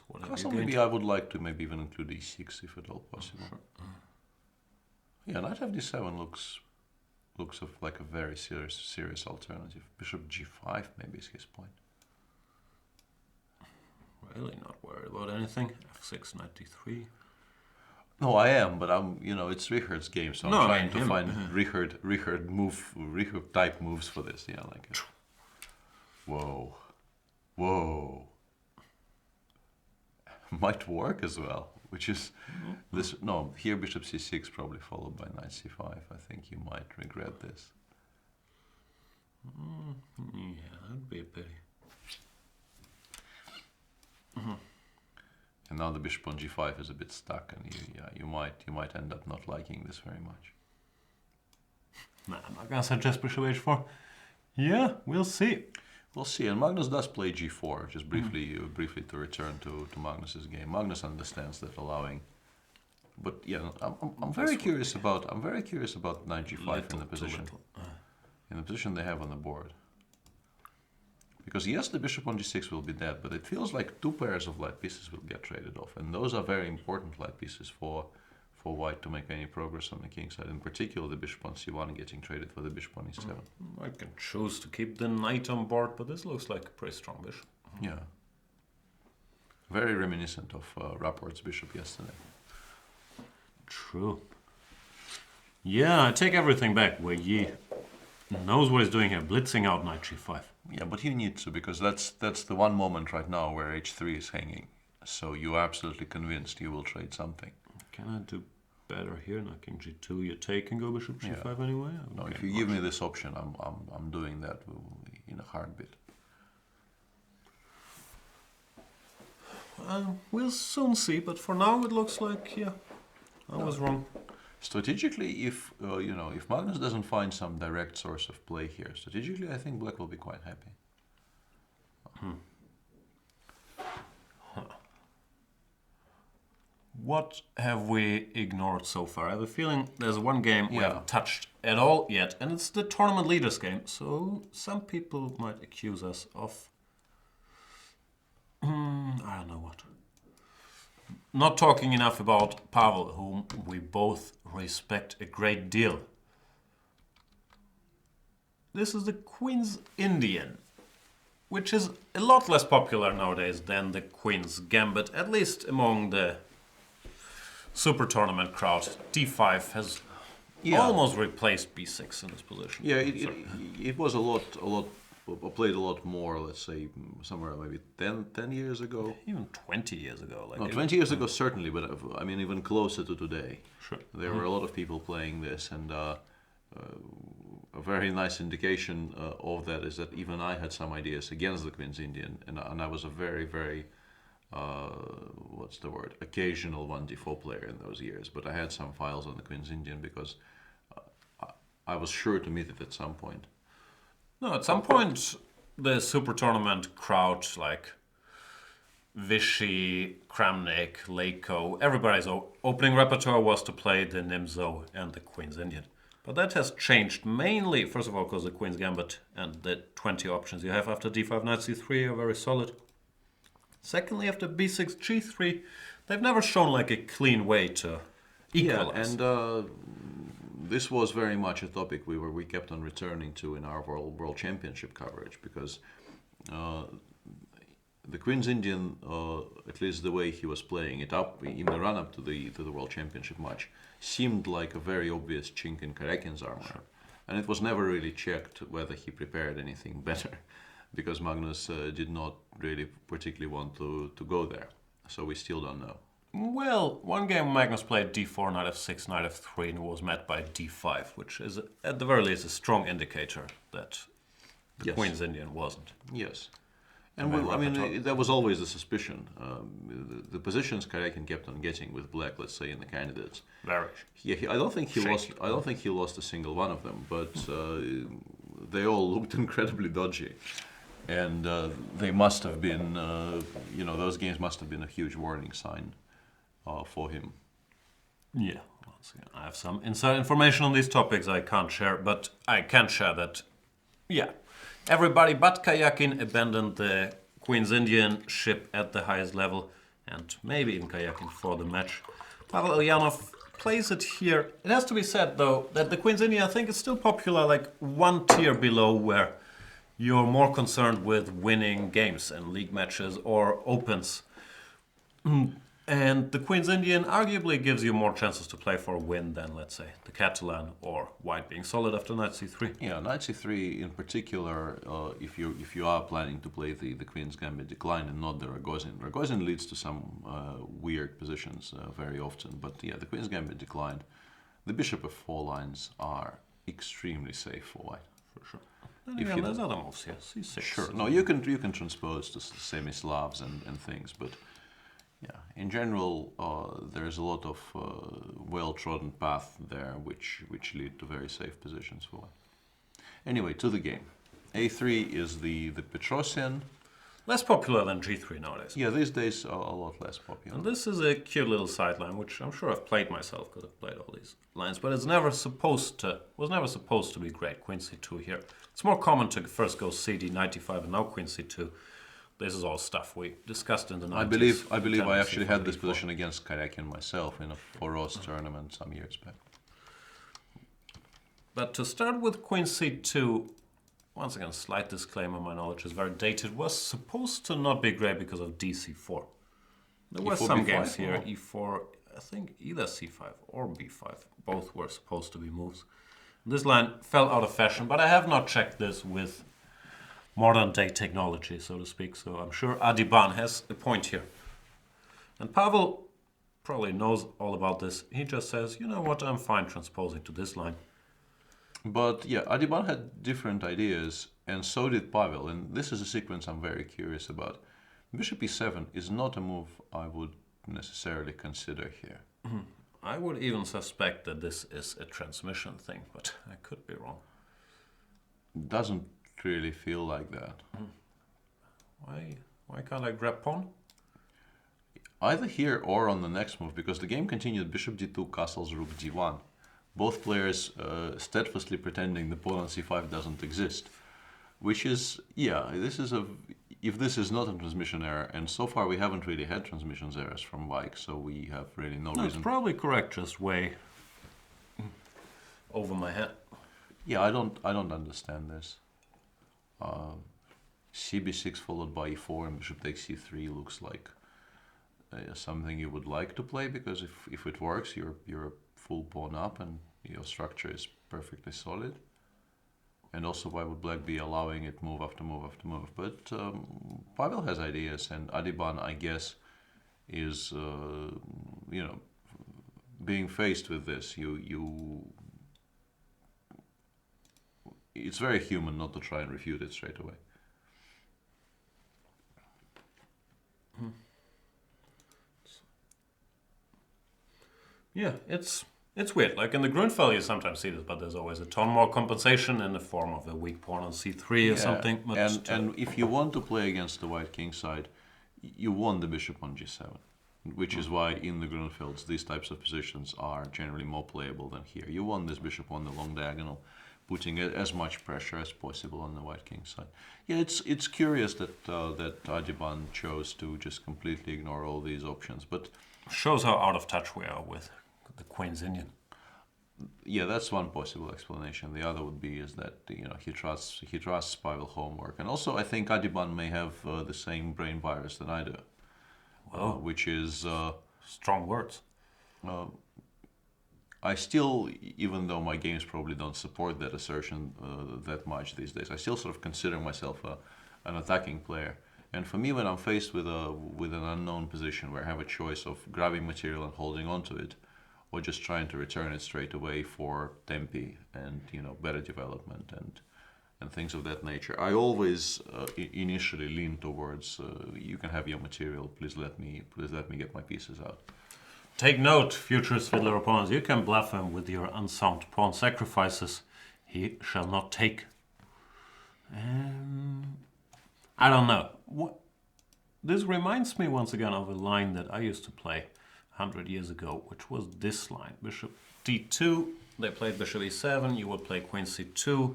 whatever. Castle, maybe I would like to maybe even include e6 if at all possible. Sure. Yeah, knight f d7 looks like a very serious alternative. Bishop g5 maybe is his point. Really not worried about anything. f6, knight d3. No, I am, but it's Richard's game, so I'm trying to find Richard type moves for this. Yeah, like whoa. Might work as well, which is this. No, here bishop c6 probably followed by knight c5. I think you might regret this. Yeah, that'd be a pity. And now the bishop on g5 is a bit stuck, and you might end up not liking this very much. Nah, I'm not gonna suggest bishop h4. Yeah, we'll see. We'll see. And Magnus does play g4. Just briefly to return to Magnus's game. Magnus understands that allowing, but yeah, I'm very curious about knight g5 in the position they have on the board. Because yes, the bishop on g6 will be dead, but it feels like two pairs of light pieces will get traded off, and those are very important light pieces for white to make any progress on the king side. In particular, the bishop on c1 getting traded for the bishop on e7. I can choose to keep the knight on board, but this looks like a pretty strong bishop. Yeah. Very reminiscent of Rapport's bishop yesterday. True. Yeah, I take everything back. Wei knows what he's doing here, blitzing out knight g5. Yeah, but you need to, because that's the one moment right now where h3 is hanging. So you're absolutely convinced you will trade something. Can I do better here? Knight king g2, you take and go bishop g5 anyway? No, if you give me this option, I'm doing that in a heartbeat. We'll soon see, but for now it looks like, yeah, I was wrong. Strategically, if Magnus doesn't find some direct source of play here, strategically I think black will be quite happy. What have we ignored so far? I have a feeling there's one game we Yeah. haven't touched at all yet, and it's the tournament leaders game. So some people might accuse us of, I don't know what. Not talking enough about Pavel, whom we both respect a great deal. This is the Queen's Indian, which is a lot less popular nowadays than the Queen's Gambit, at least among the Super Tournament crowd. D5 has almost replaced B6 in this position. Yeah, it was a lot, played a lot more, let's say, somewhere maybe 10 years ago. Even 20 years ago. Like No, 20 years ago certainly, but I mean even closer to today. Sure. There were a lot of people playing this, and a very nice indication of that is that even I had some ideas against the Queen's Indian, and I was a very, very, what's the word, occasional 1d4 player in those years, but I had some files on the Queen's Indian because I was sure to meet it at some point. No, at some point, the Super Tournament crowd, like Vichy, Kramnik, Lako, everybody's opening repertoire was to play the Nimzo and the Queen's Indian. But that has changed mainly, first of all, because the Queen's Gambit and the 20 options you have after d5, knight c3 are very solid. Secondly, after b6, g3, they've never shown like a clean way to equalize. Yeah, and this was very much a topic we kept on returning to in our World Championship coverage, because the Queen's Indian, at least the way he was playing it up in the run-up to the World Championship match, seemed like a very obvious chink in Karjakin's armor, and it was never really checked whether he prepared anything better, because Magnus did not really particularly want to go there, so we still don't know. Well, one game Magnus played d4, knight f6, knight f3, and was met by d5, which is at the very least a strong indicator that the Queen's Indian wasn't. Yes. And I mean, that was always the suspicion. The positions Karjakin kept on getting with black, let's say, in the candidates. Very. Yeah, I don't think he lost. I don't think he lost a single one of them, but they all looked incredibly dodgy, and they must have been. Those games must have been a huge warning sign for him. Yeah. Once again, I have some inside information on these topics I can't share, but I can share that. Yeah. Everybody but Karjakin abandoned the Queen's Indian ship at the highest level, and maybe even Karjakin for the match. Pavel Ulyanov plays it here. It has to be said, though, that the Queen's Indian, I think, is still popular like one tier below, where you're more concerned with winning games and league matches or opens. And the Queen's Indian arguably gives you more chances to play for a win than, let's say, the Catalan or white being solid after knight c3. Yeah, knight c3 in particular, if you are planning to play the Queen's Gambit decline and not the Rogozin. Rogozin leads to some weird positions very often, but yeah, the Queen's Gambit declined. The bishop f4 lines are extremely safe for white. For sure. And again, there's other moves here, c6. Sure, no, you can transpose to semi-Slavs and things, but yeah, in general, there's a lot of well-trodden path there, which lead to very safe positions for white. Anyway, to the game. A3 is the Petrosian. Less popular than g3 nowadays. Yeah, these days are a lot less popular. And this is a cute little sideline, which I'm sure I've played myself because I've played all these lines, but it's never supposed to be great. Queen c2 here. It's more common to first go cd, knight d5, and now queen c2. This is all stuff we discussed in the 90s. I believe I actually had this position against Karjakin myself in a Foros tournament some years back. But to start with queen c2, once again, slight disclaimer, my knowledge is very dated, was supposed to not be great because of dc4. There were some games here, e4, I think either c5 or b5. Both were supposed to be moves. This line fell out of fashion, but I have not checked this with modern day technology, so to speak, so I'm sure Adiban has a point here. And Pavel probably knows all about this. He just says, you know what, I'm fine transposing to this line. But yeah, Adiban had different ideas, and so did Pavel, and this is a sequence I'm very curious about. Bishop e7 is not a move I would necessarily consider here. I would even suspect that this is a transmission thing, but I could be wrong. Doesn't really feel like that. Why can't I grab pawn? Either here or on the next move, because the game continued bishop d2, castles, rook d1. Both players steadfastly pretending the pawn on c5 doesn't exist. Which is, if this is not a transmission error, and so far we haven't really had transmissions errors from Mike, so we have really no No, reason. it's probably correct, just way over my head. Yeah, I don't understand this. cb6 followed by e4 and bishop takes c3 looks like something you would like to play, because if it works, you're a full pawn up and your structure is perfectly solid. And also, why would black be allowing it move after move after move? But Pavel has ideas, and Adiban, I guess, is being faced with this. It's very human not to try and refute it straight away. Yeah, it's weird. Like in the Grunfeld, you sometimes see this, but there's always a ton more compensation in the form of a weak pawn on c3 or something. And if you want to play against the white king side, you want the bishop on g7, which is why in the Grunfelds these types of positions are generally more playable than here. You want this bishop on the long diagonal, putting as much pressure as possible on the white king side. Yeah, it's curious that that Adiban chose to just completely ignore all these options, but shows how out of touch we are with the Queen's Indian. Yeah, that's one possible explanation. The other would be is that he trusts Pavel homework, and also I think Adiban may have the same brain virus that I do, which is strong words. I still, even though my games probably don't support that assertion that much these days, I still sort of consider myself an attacking player. And for me, when I'm faced with an unknown position where I have a choice of grabbing material and holding onto it, or just trying to return it straight away for tempi and better development and things of that nature, I always initially lean towards you can have your material. Please let me get my pieces out. Take note, future Fiddler opponents. You can bluff him with your unsound pawn sacrifices. He shall not take. I don't know. This reminds me once again of a line that I used to play 100 years ago, which was this line. Bishop d2, they played bishop e7, you would play queen c2,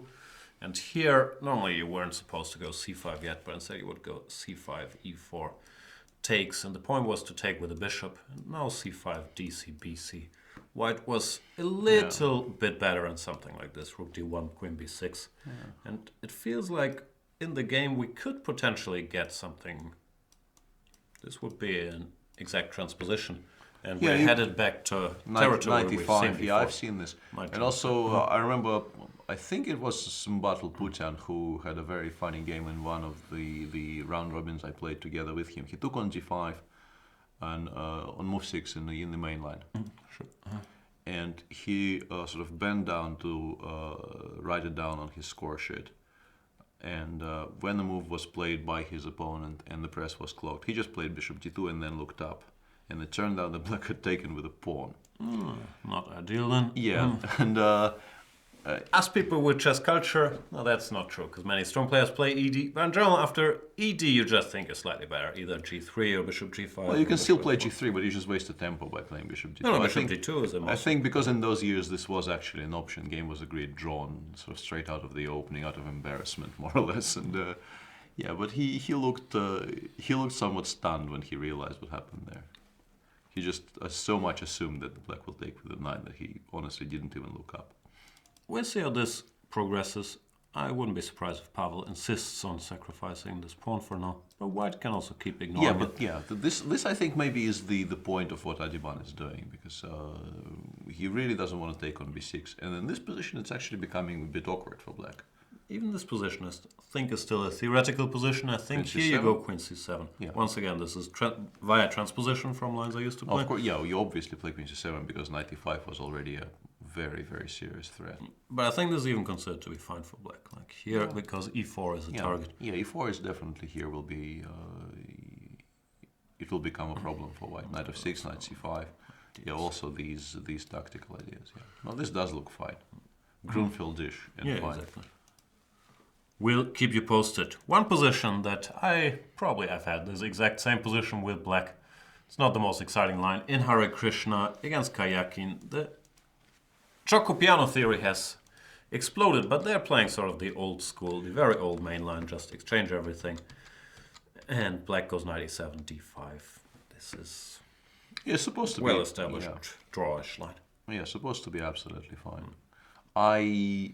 and here, normally you weren't supposed to go c5 yet, but instead you would go c5, e4, takes, and the point was to take with the bishop, and now c5, dc, bc. White was a little bit better in something like this, rook d1, queen b6, and it feels like in the game we could potentially get something. This would be an exact transposition. And we're headed back to territory 95, we've seen before. I've seen this. And also, I remember, I think it was Sumbatul Putian who had a very funny game in one of the round robins I played together with him. He took on g5 and on move 6 in the main line. Sure. And he sort of bent down to write it down on his score sheet. And when the move was played by his opponent and the press was clocked, he just played bishop g2 and then looked up. And it turned out that black had taken with a pawn. Not ideal then. Yeah, and as people with chess culture, no, that's not true, because many strong players play ed. But in general, after ed, you just think is slightly better, either g3 or bishop g5. Well, you can still play g3, but you just waste the tempo by playing bishop g2. No, bishop g2 is a must. I think because in those years this was actually an option. Game was agreed drawn, sort of straight out of the opening, out of embarrassment, more or less. And but he looked somewhat stunned when he realized what happened there. He just so much assumed that the black will take with the 9 that he honestly didn't even look up. We'll see how this progresses. I wouldn't be surprised if Pavel insists on sacrificing this pawn for now. But white can also keep ignoring it. This I think maybe is the point of what Adiban is doing, because he really doesn't want to take on b6. And in this position, it's actually becoming a bit awkward for black. Even this position, I think, is still a theoretical position. I think Queen here you C7? go queen c7. Yeah. Once again, this is via transposition from lines I used to play. Of course, you obviously play queen c7 because knight e5 was already a very, very serious threat. But I think this is even considered to be fine for black. Like here, because e4 is a target. Yeah, e4 is definitely here will be... it will become a problem for white. Knight f6, knight c5. Yeah, also these tactical ideas. Yeah. No, this does look fine. Grunfeld-ish and fine. Exactly. We'll keep you posted. One position that I've had this exact same position with black. It's not the most exciting line. In Harikrishna against Karjakin, the Choco-Piano theory has exploded, but they're playing sort of the old school, the very old main line, just exchange everything. And black goes 97 d5. This is It's supposed to be well-established drawish line. Yeah, supposed to be absolutely fine. I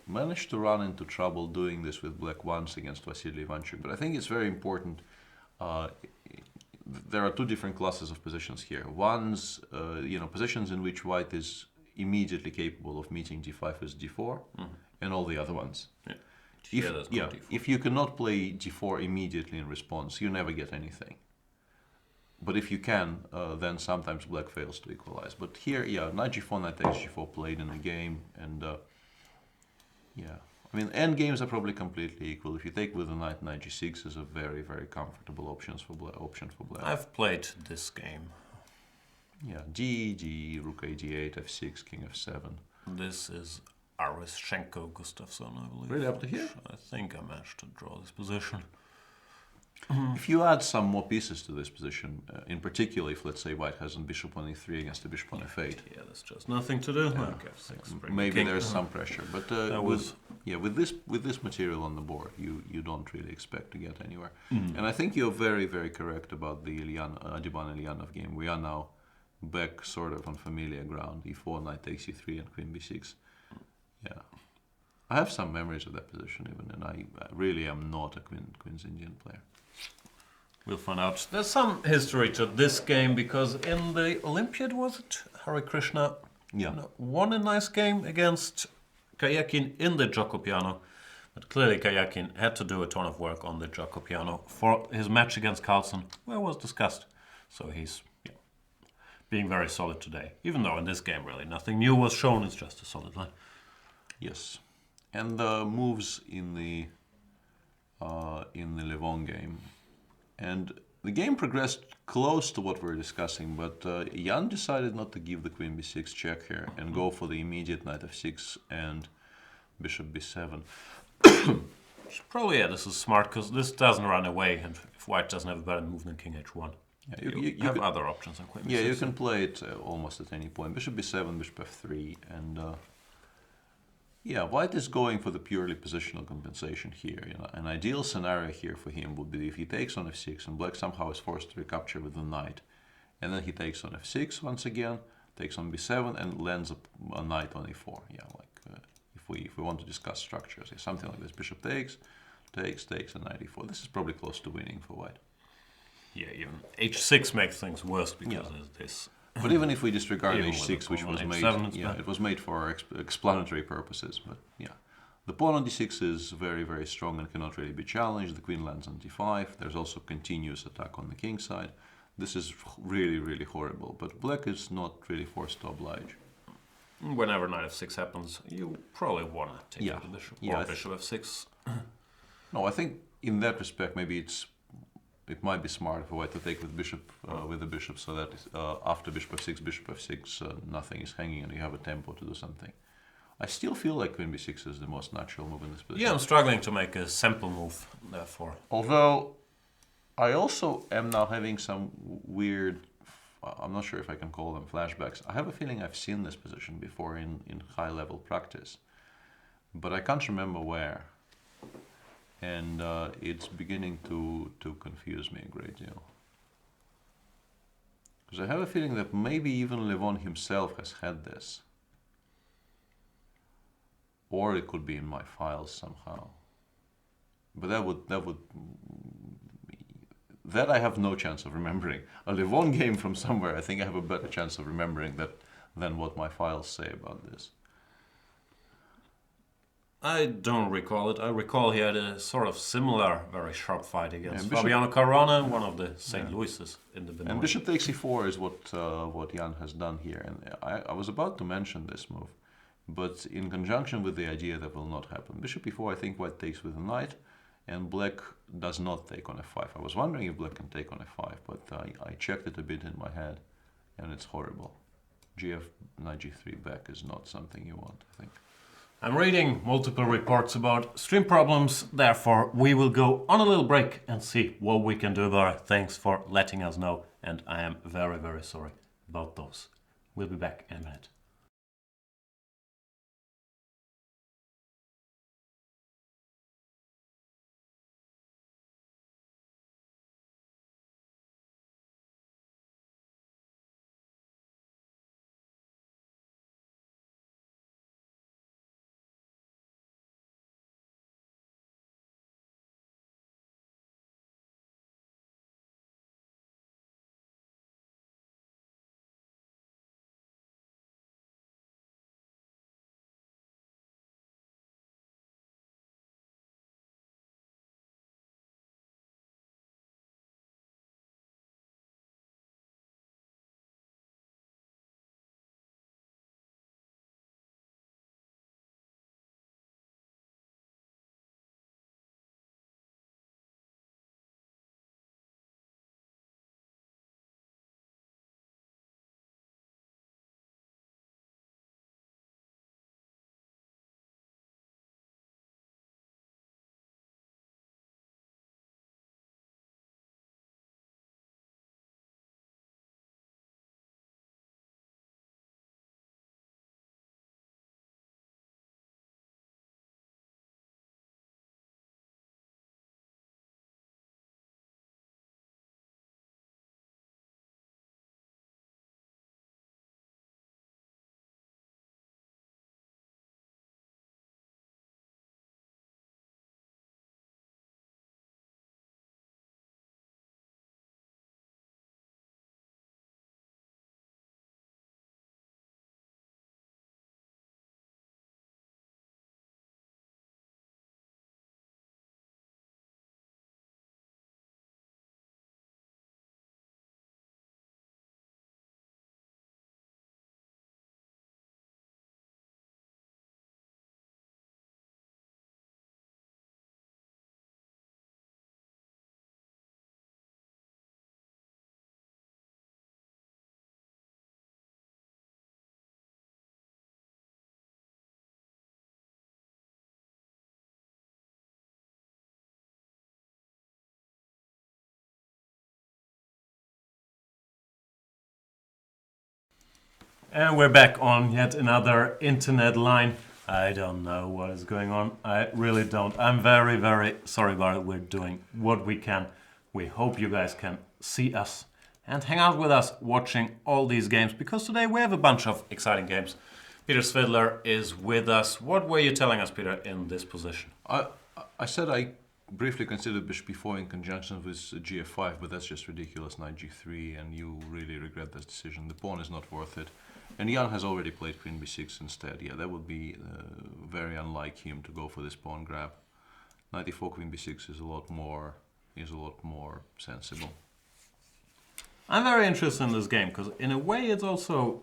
managed to run into trouble doing this with black once against Vasily Ivanchuk, but I think it's very important. There are two different classes of positions here. One's, positions in which white is immediately capable of meeting d5 as d4, and all the other ones. Yeah. If you cannot play d4 immediately in response, you never get anything. But if you can, then sometimes black fails to equalize. But here, knight g4, knight takes g4 played in the game, and I mean, endgames are probably completely equal. If you take with the knight, knight g6 is a very, very comfortable option for black. I've played this game. Yeah, g, rook a d8, f6, king f7. This is Arishenko Gustafsson, I believe. Really up to here? I think I managed to draw this position. If you add some more pieces to this position, in particular if, let's say, white has a bishop on e3 against a bishop on f8. Yeah, there's just nothing to do. Like f6, maybe there's some pressure. But with this material on the board, you don't really expect to get anywhere. And I think you're very, very correct about the Adiban Ilyanov game. We are now back sort of on familiar ground. e4, knight takes e3, and queen b6. Yeah. I have some memories of that position even, and I really am not a Queen's Indian player. We'll find out. There's some history to this game because in the Olympiad, was it? Harikrishna won a nice game against Karjakin in the Choco-Piano. But clearly Karjakin had to do a ton of work on the Choco-Piano for his match against Carlsen, where it was discussed. So he's being very solid today. Even though in this game really nothing new was shown, it's just a solid line. Yes. And the moves in the Levon game. And the game progressed close to what we were discussing, but Jan decided not to give the queen b6 check here and go for the immediate knight f6 and bishop b7. Probably, this is smart because this doesn't run away, and if white doesn't have a better move than king h1, you have other options on queen b6. Yeah, you can play it almost at any point. Bishop b7, bishop f3, and white is going for the purely positional compensation here. An ideal scenario here for him would be if he takes on f6 and black somehow is forced to recapture with the knight, and then he takes on f6 once again, takes on b7, and lands a knight on e4. If we want to discuss structures, something like this: bishop takes, and knight e4. This is probably close to winning for white. Yeah, even h6 makes things worse because there's this. But even if we disregard h6, which was made, it was made for explanatory purposes. But the pawn on d6 is very, very strong and cannot really be challenged. The queen lands on d5. There's also continuous attack on the king side. This is really, really horrible. But black is not really forced to oblige. Whenever knight f6 happens, you probably want to take the bishop or bishop f6. No, I think in that respect, maybe it might be smart for white to take with the bishop, so that after bishop f6, nothing is hanging, and you have a tempo to do something. I still feel like queen b6 is the most natural move in this position. Yeah, I'm struggling to make a simple move, therefore. Although, I also am now having some weird, I'm not sure if I can call them flashbacks. I have a feeling I've seen this position before in high-level practice, but I can't remember where. And it's beginning to confuse me a great deal. Because I have a feeling that maybe even Levon himself has had this. Or it could be in my files somehow. But that I have no chance of remembering. A Levon game from somewhere, I think I have a better chance of remembering that than what my files say about this. I don't recall it. I recall he had a sort of similar, very sharp fight against Fabiano Caruana, one of the St. Louis's in the Benoit. And bishop takes e4 is what Jan has done here. And I was about to mention this move, but in conjunction with the idea that will not happen. Bishop e4, I think white takes with a knight, and black does not take on f5. I was wondering if black can take on f5, but I checked it a bit in my head, and it's horrible. Gf, knight g3 back is not something you want, I think. I'm reading multiple reports about stream problems, therefore we will go on a little break and see what we can do about it. Thanks for letting us know, and I am very, very sorry about those. We'll be back in a minute. And we're back on yet another internet line. I don't know what is going on. I really don't. I'm very, very sorry about it. We're doing what we can. We hope you guys can see us and hang out with us watching all these games, because today we have a bunch of exciting games. Peter Svidler is with us. What were you telling us, Peter, in this position? I said I briefly considered bishop b4 in conjunction with gf5, but that's just ridiculous. Knight g3, and you really regret this decision. The pawn is not worth it. And Jan has already played queen b6 instead. Yeah, that would be very unlike him to go for this pawn grab. Knight e4, queen b6 is a lot more sensible. I'm very interested in this game because in a way it's also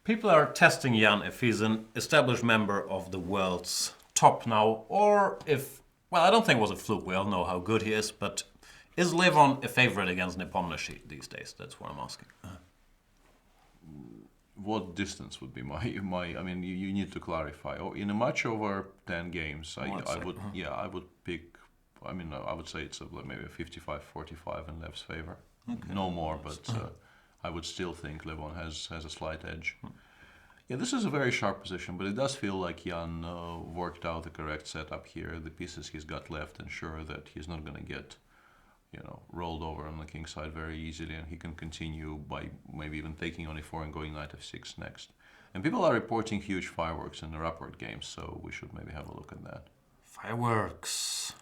people are testing Jan if he's an established member of the world's top now, or if, well, I don't think it was a fluke. We all know how good he is, but is Levon a favorite against Nepomniachtchi these days? That's what I'm asking. What distance would be my I mean, you need to clarify. In a match over 10 games, I would pick, I mean, I would say it's maybe a 55-45 in Lev's favor. Okay. No more, but I would still think Levon has a slight edge. Yeah, this is a very sharp position, but it does feel like Jan worked out the correct setup here. The pieces he's got left ensure that he's not going to get, rolled over on the king side very easily, and he can continue by maybe even taking on e4 and going knight f6 next. And people are reporting huge fireworks in the Rapport games, so we should maybe have a look at that. Fireworks.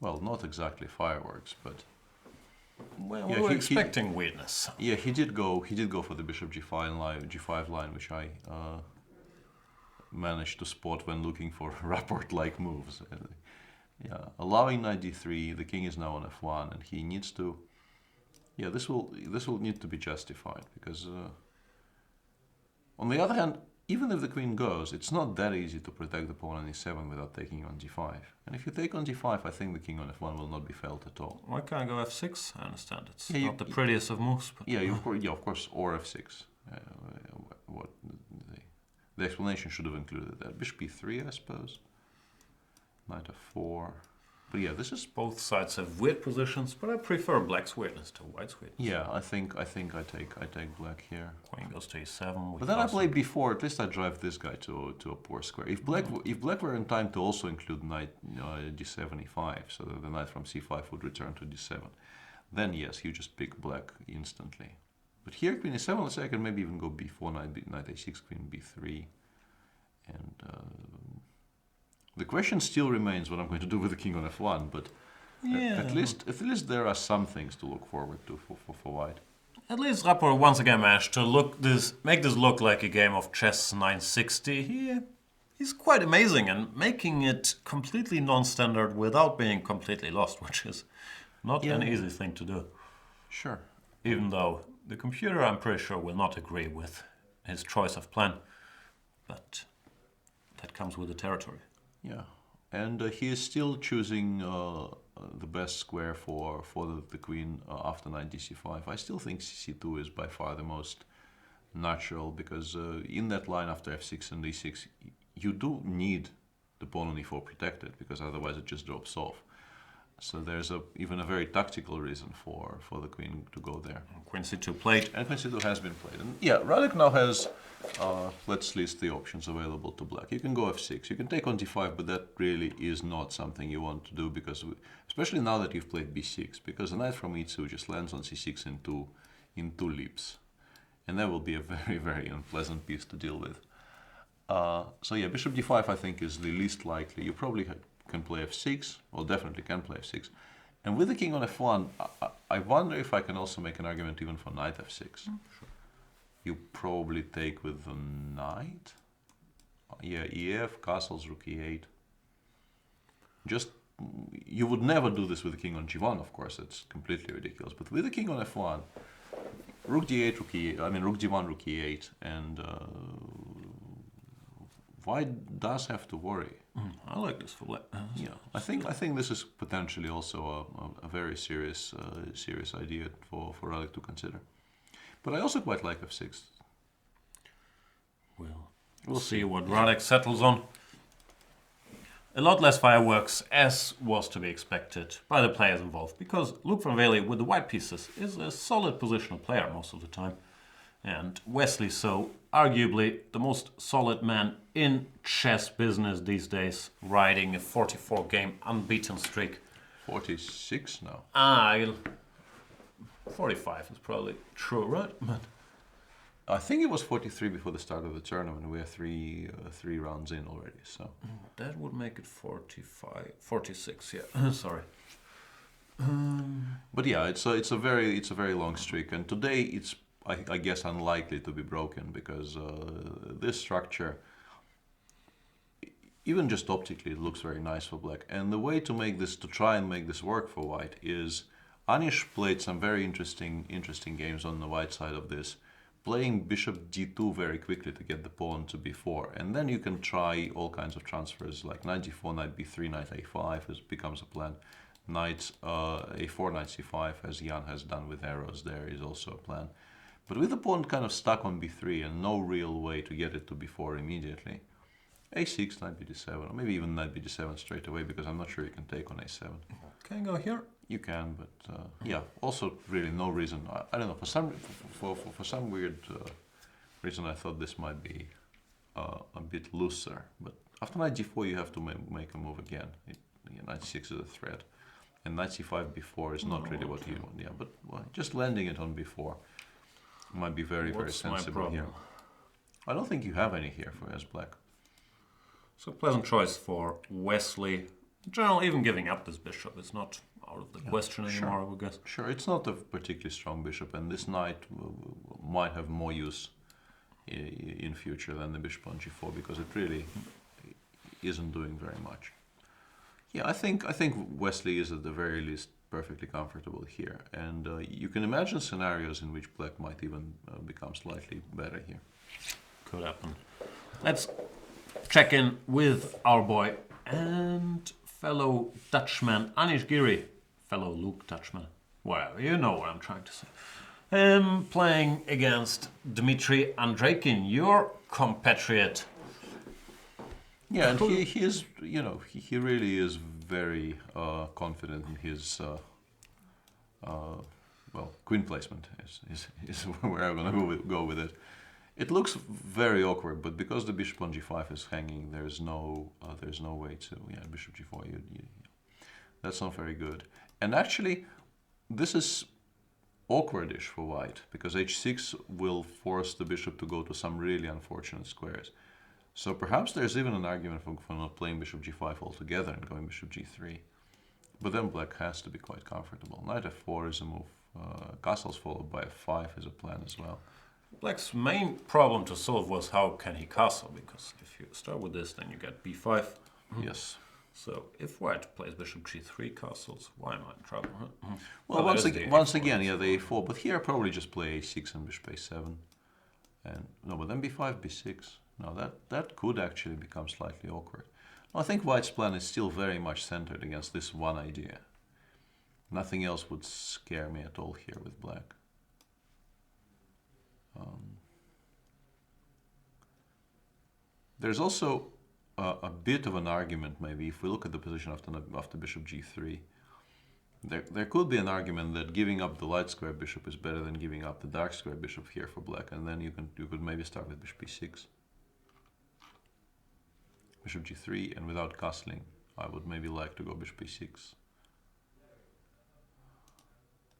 Well, not exactly fireworks, but well, we were expecting weirdness. Yeah, he did go for the bishop g5 line, which I managed to spot when looking for Rapport-like moves. Yeah, allowing knight d3, the king is now on f1, and he needs to. Yeah, this will need to be justified, because on the other hand, even if the queen goes, it's not that easy to protect the pawn on e7 without taking on d5. And if you take on d5, I think the king on f1 will not be felt at all. Why can't I go f6? I understand it's not the prettiest of moves. But yeah, of course, or f6. The explanation should have included that. Bishop e3, I suppose. Knight f4. But yeah, this is... Both sides have weird positions, but I prefer black's weirdness to white's weirdness. Yeah, I think I take black here. Queen goes to e7. But then I play b4. At least I drive this guy to a poor square. If black were in time to also include knight d7 e5, so that the knight from c5 would return to d7, then yes, you just pick black instantly. But here queen e7. Let's say I can maybe even go b4, knight a6, queen b3, and the question still remains what I'm going to do with the king on f1. But at least there are some things to look forward to for white. At least Rapport once again managed to make this look like a game of chess 960. He's quite amazing and making it completely non-standard without being completely lost, which is not an easy thing to do. Sure. Even though the computer, I'm pretty sure, will not agree with his choice of plan. But that comes with the territory. Yeah. And he is still choosing the best square for the queen after knight dc5. I still think c2 is by far the most natural, because in that line after f6 and d6, you do need the pawn on e4 protected, because otherwise it just drops off. So there's even a very tactical reason for the queen to go there. Queen c2 played. And queen c2 has been played. And yeah, Radek now has, let's list the options available to black. You can go f6, you can take on d5, but that really is not something you want to do, because especially now that you've played b6, because the knight from e2 just lands on c6 in two leaps. And that will be a very, very unpleasant piece to deal with. So yeah, bishop d5 I think is the least likely. You probably can play f6, or definitely can play f6. And with the king on f1, I wonder if I can also make an argument even for knight f6. Sure. You probably take with the knight. Yeah, ef, castles, rook e8. You would never do this with the king on g1, of course, it's completely ridiculous. But with the king on f1, rook d8, rook e8, rook d1, rook e8, and white does have to worry. I like this for black. Yeah, I think this is potentially also a very serious idea for Radek to consider. But I also quite like f6. We'll see what Radek settles on. A lot less fireworks, as was to be expected by the players involved, because Luke van Wely with the white pieces is a solid positional player most of the time. And Wesley, so arguably the most solid man in chess business these days, riding a 44-game unbeaten streak. 46 now. 45 is probably true, right? But I think it was 43 before the start of the tournament. We are three rounds in already, so that would make it 46. Yeah, sorry. But yeah, it's a very long streak, and today it's I guess unlikely to be broken, because this structure, even just optically, it looks very nice for black. And the way to try and make this work for white is Anish played some very interesting games on the white side of this, playing bishop d2 very quickly to get the pawn to b4, and then you can try all kinds of transfers like knight g4, knight b3, knight a5 becomes a plan. Knight a4, knight c5, as Jan has done with arrows, there is also a plan. But with the pawn kind of stuck on b3 and no real way to get it to b4 immediately, a6, knight bd7, or maybe even knight bd7 straight away, because I'm not sure you can take on a7. Can I go here? You can, but yeah, also really no reason. I don't know, for some weird reason I thought this might be a bit looser. But after knight g4 you have to make a move again. Knight c6 is a threat. And knight c5 b4 is not really what you want. Yeah, but just landing it on b4 might be very sensible here. I don't think you have any here for as black. So pleasant choice for Wesley. In general, even giving up this bishop is not out of the question anymore, I would guess. Sure, it's not a particularly strong bishop, and this knight might have more use in future than the bishop on g4, because it really isn't doing very much. Yeah, I think Wesley is at the very least perfectly comfortable here, and you can imagine scenarios in which black might even become slightly better here. Could happen. Let's check in with our boy and fellow Dutchman Anish Giri, fellow Luke Dutchman. Well, you know what I'm trying to say. Playing against Dmitry Andreikin, your compatriot. Yeah, and he is, he really is very confident in his, queen placement is where I'm gonna go with it. It looks very awkward, but because the bishop on g5 is hanging, there's no way to, bishop g4. That's not very good. And actually, this is awkwardish for white because h6 will force the bishop to go to some really unfortunate squares. So perhaps there's even an argument for not playing bishop g5 altogether and going bishop g3. But then black has to be quite comfortable. Knight f4 is a move. Castles followed by f5 is a plan as well. Black's main problem to solve was how can he castle, because if you start with this, then you get b5. Yes. So if white plays bishop g3 castles, why am I in trouble? Huh? Well, once again, yeah, the a4. But here I probably just play a6 and bishop a7. And no, but then b5, b6. Now that could actually become slightly awkward. I think white's plan is still very much centered against this one idea. Nothing else would scare me at all here with black. There's also a bit of an argument, maybe, if we look at the position after bishop g3. There could be an argument that giving up the light square bishop is better than giving up the dark square bishop here for black, and then you could maybe start with bishop b6. Bishop g3, and without castling, I would maybe like to go bishop b6.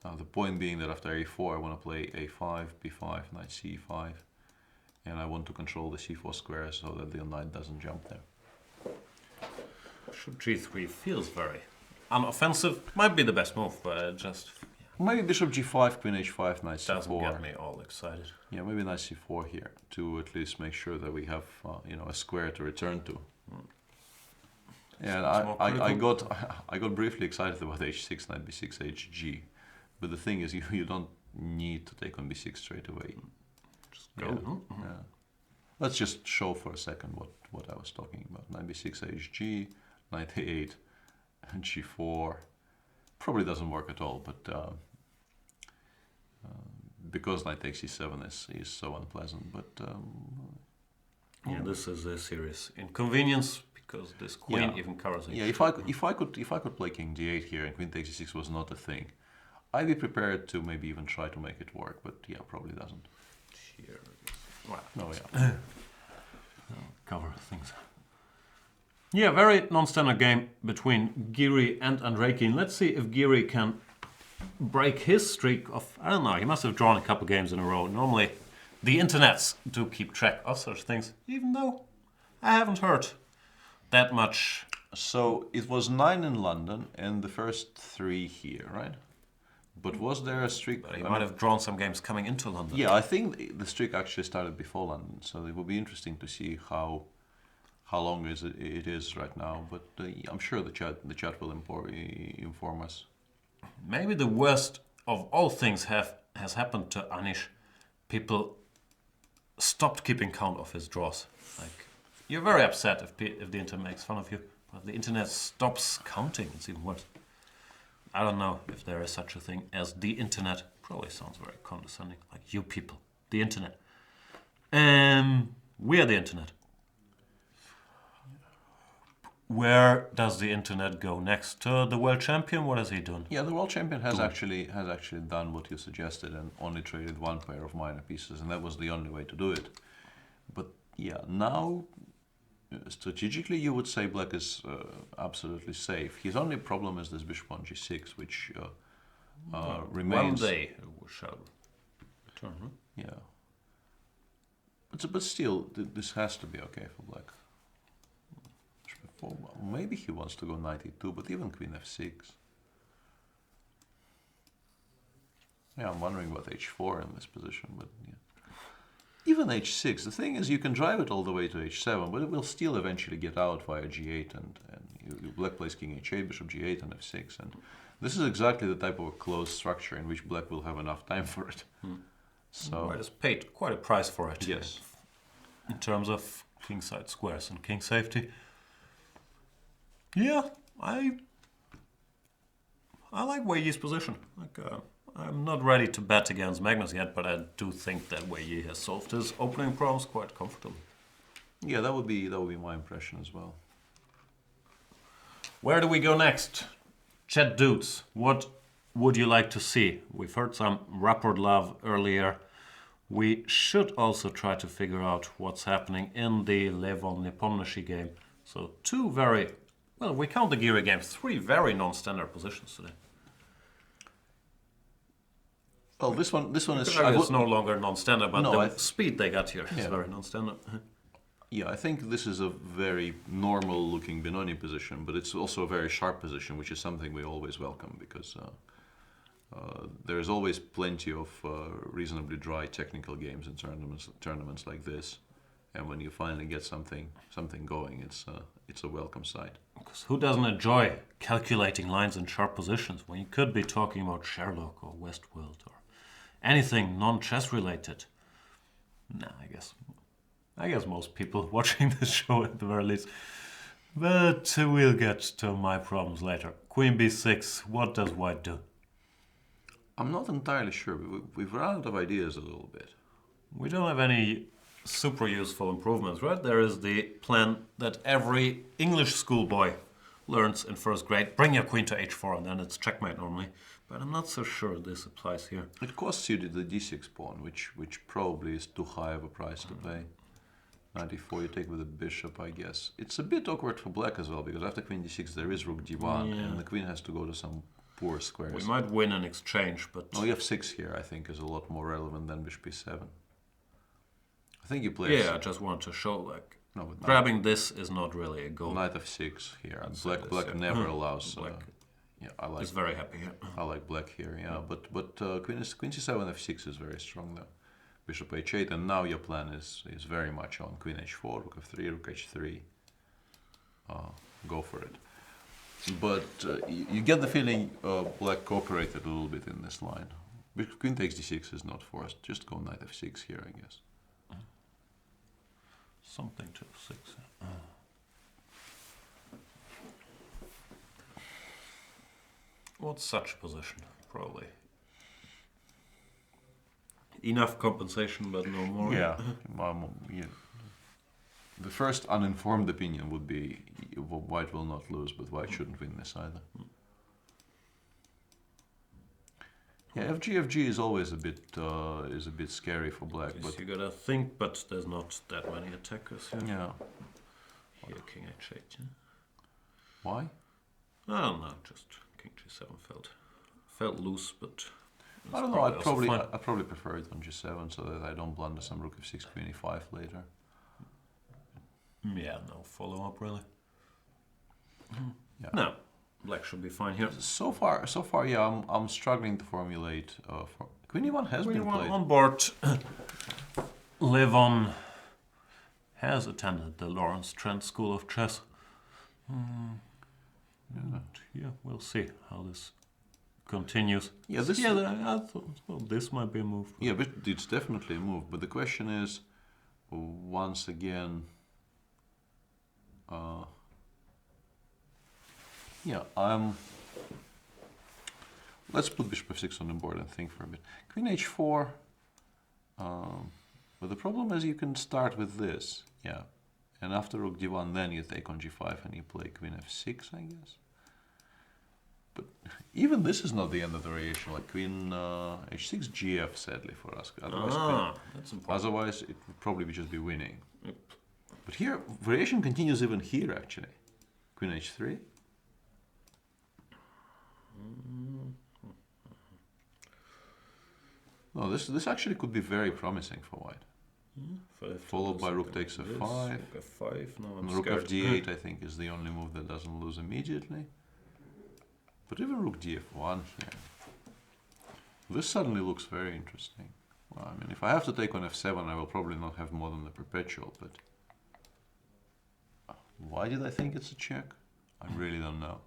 Now the point being that after a4 I want to play a5, b5, knight c5, and I want to control the c4 square so that the knight doesn't jump there. Bishop g3 feels very unoffensive. Might be the best move, but just... Yeah. Maybe bishop g5, queen h5, knight c4. Doesn't get me all excited. Yeah, maybe knight c4 here to at least make sure that we have a square to return to. Yeah, I got briefly excited about h6, knight b6, hg, but the thing is you don't need to take on b6 straight away. Just go. Yeah. Let's just show for a second what I was talking about. Knight b6, hg, knight a8, and g4. Probably doesn't work at all, but because knight takes e7 is so unpleasant. But yeah, this is a serious inconvenience because this queen even covers it. Yeah, if I could play king d8 here and queen takes e6 was not a thing, I'd be prepared to maybe even try to make it work. But yeah, probably doesn't. Here, well, no, yeah. Cover things. Yeah, very non-standard game between Giri and Andreikin. Let's see if Giri can break his streak of, I don't know, he must have drawn a couple games in a row. Normally, the internets do keep track of such things, even though I haven't heard that much. So it was 9 in London and the first 3 here, right? But was there a streak? But he might have drawn some games coming into London. Yeah, I think the streak actually started before London, so it will be interesting to see how long it is right now. But I'm sure the chat will inform us. Maybe the worst of all things has happened to Anish. People stopped keeping count of his draws. Like, you're very upset if the internet makes fun of you, but the internet stops counting. It's even worse. I don't know if there is such a thing as the internet. Probably sounds very condescending, like you people, the internet. We are the internet. Where does the internet go next? To the world champion? What has he done? Yeah, the world champion has actually done what you suggested and only traded 1 pair of minor pieces, and that was the only way to do it. But yeah, now strategically you would say black is absolutely safe. His only problem is this bishop on g6, which remains. One day we shall return. Huh? Yeah, but still, this has to be okay for black. Well, maybe he wants to go knight e2, but even queen f6. Yeah, I'm wondering about h4 in this position, but yeah. Even h6, the thing is you can drive it all the way to h7, but it will still eventually get out via g8, and you black plays king h8, bishop g8, and f6, and this is exactly the type of a closed structure in which black will have enough time for it. So White has paid quite a price for it. Yes. In terms of kingside squares and king safety. Yeah, I like Weiyi's position. Like, I'm not ready to bet against Magnus yet, but I do think that Vachier has solved his opening problems quite comfortably. Yeah, that would be my impression as well. Where do we go next? Chat dudes, what would you like to see? We've heard some Rapport-Lagrave earlier. We should also try to figure out what's happening in the Levon-Nepomniachtchi game. So two very, well, we count the Giri games, three very non-standard positions today. Well, this one is. It's no longer non-standard, but No, the speed they got here is Yeah. very non-standard. Yeah, I think this is a very normal-looking Benoni position, but it's also a very sharp position, which is something we always welcome because there is always plenty of reasonably dry technical games in tournaments like this, and when you finally get something going, it's a welcome sight. Because who doesn't enjoy calculating lines in sharp positions when you could be talking about Sherlock or Westworld or anything non-chess related? Nah, I guess most people watching this show at the very least. But we'll get to my problems later. Queen b6, what does white do? I'm not entirely sure. We've run out of ideas a little bit. We don't have any super useful improvements, right? There is the plan that every English schoolboy learns in first grade. Bring your queen to h4 and then it's checkmate normally. But I'm not so sure this applies here. It costs you the d6 pawn, which probably is too high of a price to pay. 94 you take with the bishop, I guess. It's a bit awkward for black as well, because after queen d6 there is rook d1, and the queen has to go to some poor squares. We might win an exchange, but... Oh, you have 6 here, I think, is a lot more relevant than bishop e7. I think you play... Yeah, I just want to show, like, no, but grabbing this is not really a goal. knight f6 here. Black never allows... Black yeah, I like... is very happy here. I like black here, yeah. But queen c7 f6 is very strong, though. Bishop h8, and now your plan is very much on queen h4, rook f3, rook h3. Go for it. But you get the feeling black cooperated a little bit in this line. Queen takes d6 is not forced. Just go knight f6 here, I guess. Something to 6. What's such a position? Probably enough compensation, but no more. Yeah. Yeah. The first uninformed opinion would be white will not lose, but white shouldn't win this either. Yeah, FG is always a bit scary for black. Yes, but you gotta think, but there's not that many attackers here. yeah. Here, king h8. Yeah? Why? I don't know. Just king g7 felt loose, but I don't know. I probably prefer it on g7 so that I don't blunder some rook f6, queen e5 later. Yeah, no follow up really. Yeah. No, black should be fine here. So far, yeah. I'm struggling to formulate. Queen e1 has been played. On board. Levon has attended the Lawrence Trent School of Chess. Yeah, we'll see how this continues. Yeah, this. Yeah, I thought, well, this might be a move. Yeah, but it's definitely a move. But the question is, once again. Yeah, let's put bishop f6 on the board and think for a bit. Queen h4. But the problem is you can start with this, yeah, and after rook d1, then you take on g5 and you play queen f6, I guess. But even this is not the end of the variation. Like queen h6 gf, sadly for us. Otherwise, that's important. Otherwise, it would probably just be winning. Yep. But here, variation continues even here, actually. Queen h3. No, this actually could be very promising for white. Followed by rook takes f5. Rook f5. No, I'm Rook scared. fd8, I think, is the only move that doesn't lose immediately. But even rook df1 here. This suddenly looks very interesting. Well, I mean, if I have to take on f7, I will probably not have more than the perpetual, but... Why did I think it's a check? I really don't know.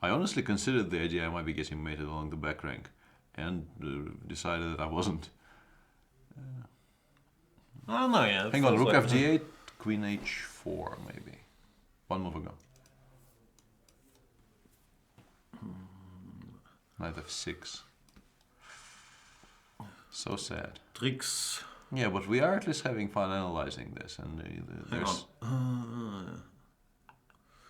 I honestly considered the idea I might be getting mated along the back rank, and decided that I wasn't. I don't know, yeah. Hang on, rook fd8, queen h4, maybe. One move ago. Knight f6. So sad. Tricks. Yeah, but we are at least having fun analyzing this, and there's.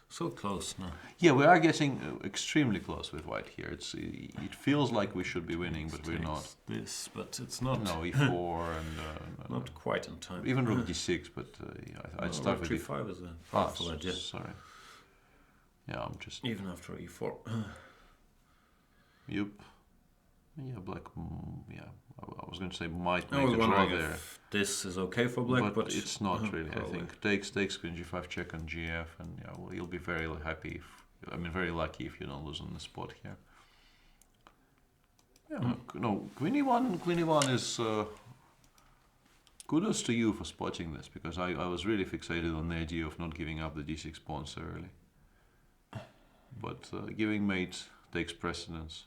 So close now. Yeah, we are getting extremely close with white here. It feels like we should be winning, but we're not. This, but it's not. No, e4 and not quite in time. even rook d6, but I'd start with e5 is a powerful idea. Sorry. Yeah, I'm just. Even after e4. Yup. Yeah, black. Yeah, I was going to say might I make was a draw wondering there. if this is okay for black, but it's not really. probably. I think takes queen g5 check on gf, and yeah, well, you'll be very happy. Very lucky if you don't lose on the spot here. Yeah, no, queen e1 is. Kudos to you for spotting this, because I was really fixated on the idea of not giving up the d6 pawn so early. But giving mate takes precedence.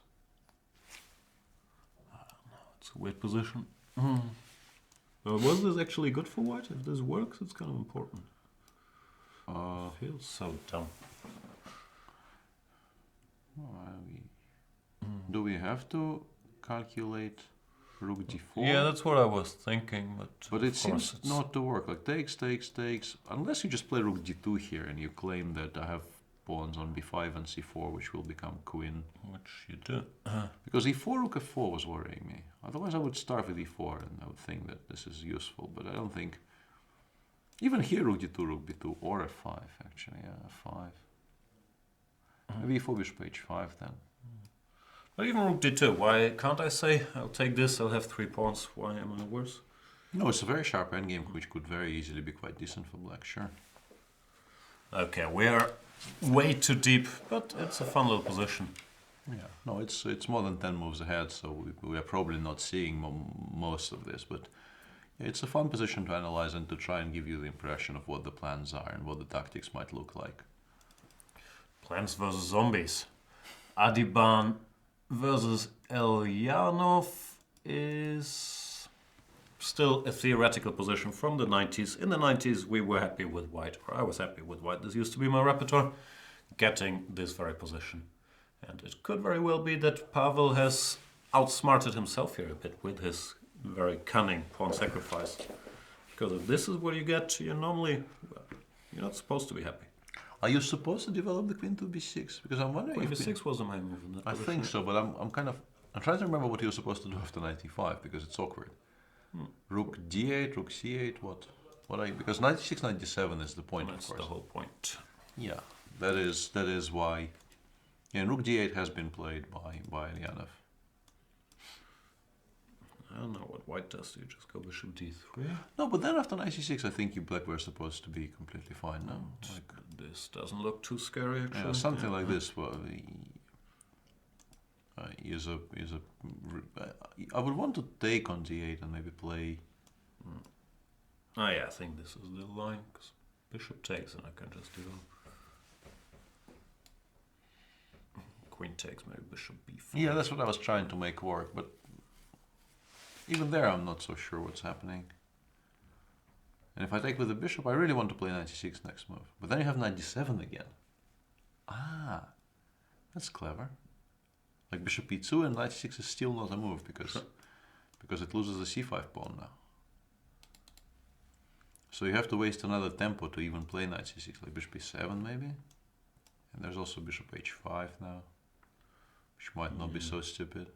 It's a weird position. Was this actually good for white? If this works, it's kind of important. Feels so dumb. Do we have to calculate rook d4? Yeah, that's what I was thinking, but it seems not to work. Like takes, unless you just play rook d2 here and you claim that I have pawns on b5 and c4, which will become queen. Which you do. Because e4 rook f4 was worrying me. Otherwise I would start with e4 and I would think that this is useful, but I don't think. Even here rook d2, rook b2, or f5 actually, yeah, f5. Maybe e4 bishop h5 then. But even rook d2, why can't I say, I'll take this, I'll have 3 pawns, why am I worse? No, it's a very sharp endgame which could very easily be quite decent for black, sure. Okay, we're way too deep, but it's a fun little position. Yeah, no, it's more than 10 moves ahead, so we are probably not seeing most of this, but yeah, it's a fun position to analyze and to try and give you the impression of what the plans are and what the tactics might look like. Plants versus zombies. Adiban versus Elyanov is still a theoretical position from the 90s. In the 90s, we were happy with white, or I was happy with white. This used to be my repertoire, getting this very position. And it could very well be that Pavel has outsmarted himself here a bit with his very cunning pawn sacrifice. Because if this is what you get, you're normally, well, you're not supposed to be happy. Are you supposed to develop the queen to b6? Because I'm wondering Queen if b6 was a main move in that I position. think so, but I'm trying to remember what you're supposed to do after 95, because it's awkward. Rook d8, rook c8, what are you? Because 96, 97 is the point, That's of course. the whole point. Yeah, that is why. Yeah, and rook d8 has been played by Elyanov. I don't know what white does. Do you just go bishop d3? No, but then after 96, I think you black were supposed to be completely fine now. Like, this doesn't look too scary, actually. yeah, something like this. Well, I would want to take on d8 and maybe play. Oh yeah, I think this is the line, because bishop takes and I can just do queen takes, maybe bishop b5. Yeah, that's what I was trying to make work, but even there I'm not so sure what's happening. And if I take with the bishop, I really want to play 96 next move. But then you have 97 again. Ah, that's clever. Like bishop e2 and 96 is still not a move because it loses the c5 pawn now. So you have to waste another tempo to even play 96, like bishop e7 maybe. And there's also bishop h5 now, which might not be so stupid.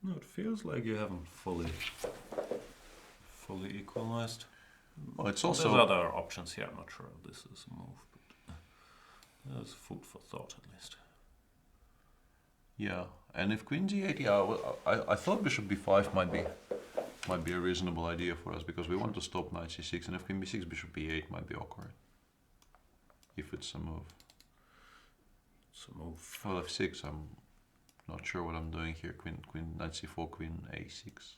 No, it feels like you haven't fully equalized. Well, it's also there's other options here. I'm not sure if this is a move, but there's food for thought at least. Yeah, and if queen g8, yeah, well, I thought bishop b5 might be a reasonable idea for us, because we want to stop knight c6, and if queen b6, bishop b8 might be awkward. If it's a move. It's a move. Well, f6, I'm not sure what I'm doing here. Queen, knight c4, queen a6.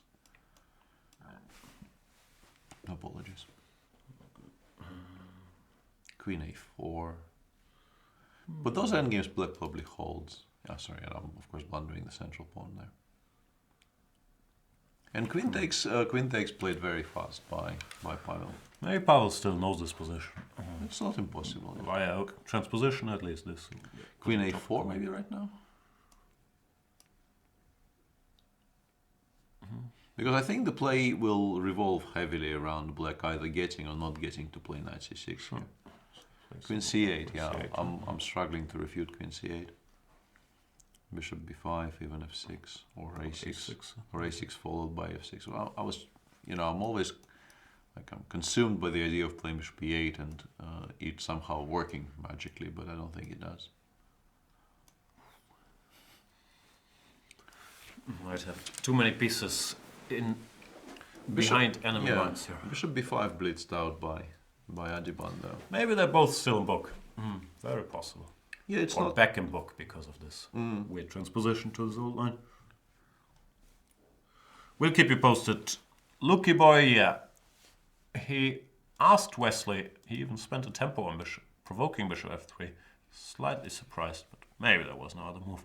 Apologies. Queen a4. But those endgames black probably holds. Yeah, sorry, I'm of course blundering the central pawn there. And queen takes played very fast by Pavel. Maybe Pavel still knows this position. It's not impossible. Yeah. Via transposition, at least this. Queen a4 maybe right now. Because I think the play will revolve heavily around black either getting or not getting to play knight c6 here. Queen c8, yeah. I'm struggling to refute queen c8. Bishop b5, even f6, or a6, or a6 followed by f6. Well, I was, I'm always I'm consumed by the idea of playing bishop e8 and it somehow working magically, but I don't think it does. Might have too many pieces in behind enemy lines here. Bishop b5 blitzed out by Adiban though. Maybe they're both still in book. Very possible. Yeah, it's or not back in book because of this weird transposition to the old line. We'll keep you posted. Lucky boy, yeah. He asked Wesley, he even spent a tempo on bishop, provoking bishop f3. Slightly surprised, but maybe there was no other move.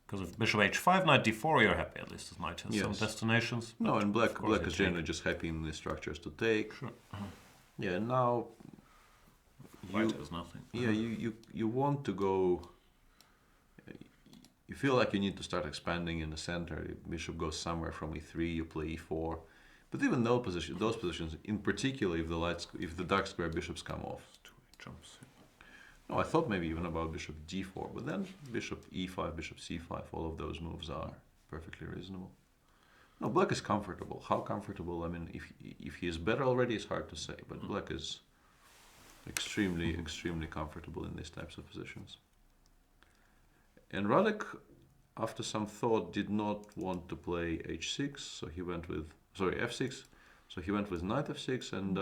Because if bishop h5, knight d4, you're happy. At least this knight has some destinations. No, and black is generally just happy in the structures to take. Sure. Yeah, now white has nothing. Yeah, you want to go. You feel like you need to start expanding in the center. Bishop goes somewhere from e3, you play e4. But even those positions, in particular, if the dark square bishops come off. Jumps. No, I thought maybe even about bishop d4, but then bishop e5, bishop c5, all of those moves are perfectly reasonable. No, black is comfortable. How comfortable? I mean, if he is better already, it's hard to say. But black is extremely comfortable in these types of positions. And Radek, after some thought, did not want to play h6, so he went with f6. So he went with knight f6, and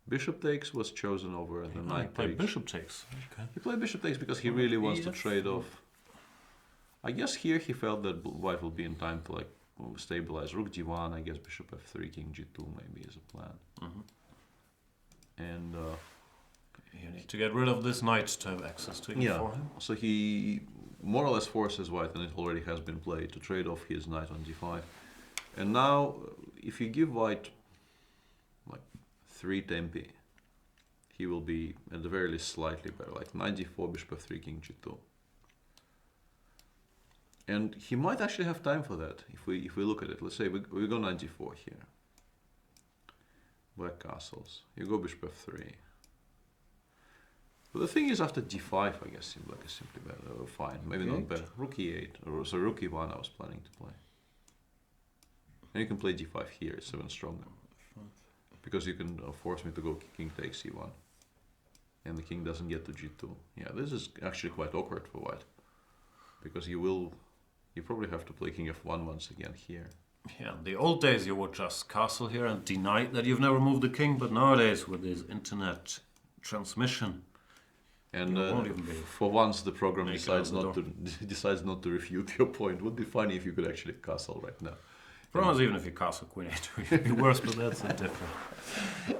bishop takes was chosen over the knight takes. Bishop takes. Okay. He played bishop takes because he really wants to trade off. I guess here he felt that white will be in time to stabilize rook d1. I guess bishop f3, king g2 maybe is a plan. And you need to get rid of this knight to have access to e4. So he more or less forces white, and it already has been played, to trade off his knight on d5. And now, if you give white 3 tempi, he will be at the very least slightly better, like knight d4, bishop f3, king g2. And he might actually have time for that if we look at it. Let's say we go knight d4 here. Black castles. You go bishop f3. But the thing is, after d5, I guess black is simply better. Fine, maybe not better. Rook e8, or so rook e1 I was planning to play. And you can play d5 here, it's even stronger. Because you can force me to go king takes e1. And the king doesn't get to g2. Yeah, this is actually quite awkward for white. Because you probably have to play king f1 once again here. Yeah, in the old days you would just castle here and deny that you've never moved the king, but nowadays with this internet transmission, and for once the program decides not to refute your point. Would be funny if you could actually castle right now. Problem is, even if you castle queen a2, it would be worse, but that's a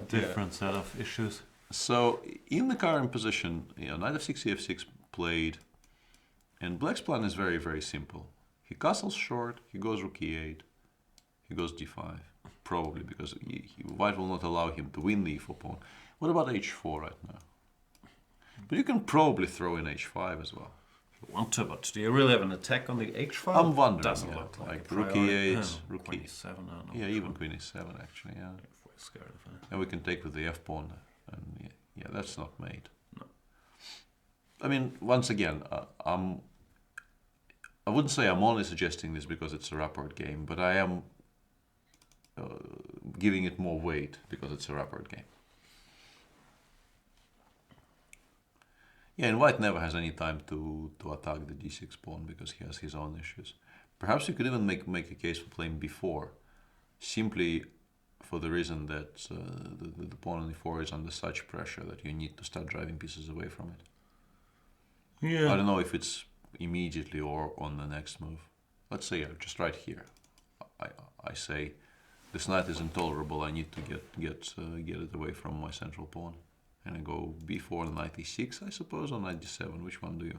different set of issues. So in the current position, knight f6, e6 played, and black's plan is very, very simple. He castles short, he goes rook e8, he goes d5, probably because white will not allow him to win the e4 pawn. What about h4 right now? But you can probably throw in h5 as well. You want to, but do you really have an attack on the h5? I'm wondering. Doesn't look like rook e8, rook queen e7. Yeah, even queen e7 actually. Yeah. If we're scared of it. And we can take with the f pawn, and yeah, that's not made. No. I mean, once again, I wouldn't say I'm only suggesting this because it's a rapport game, but I am giving it more weight because it's a rapport game. Yeah, and white never has any time to attack the d6 pawn because he has his own issues. Perhaps you could even make a case for playing b4, simply for the reason that the pawn on e4 is under such pressure that you need to start driving pieces away from it. Yeah. I don't know if it's immediately or on the next move. Let's say just right here. I say this knight is intolerable. I need to get it away from my central pawn. And I go b4 and knight e6, I suppose, or knight d7. Which one do you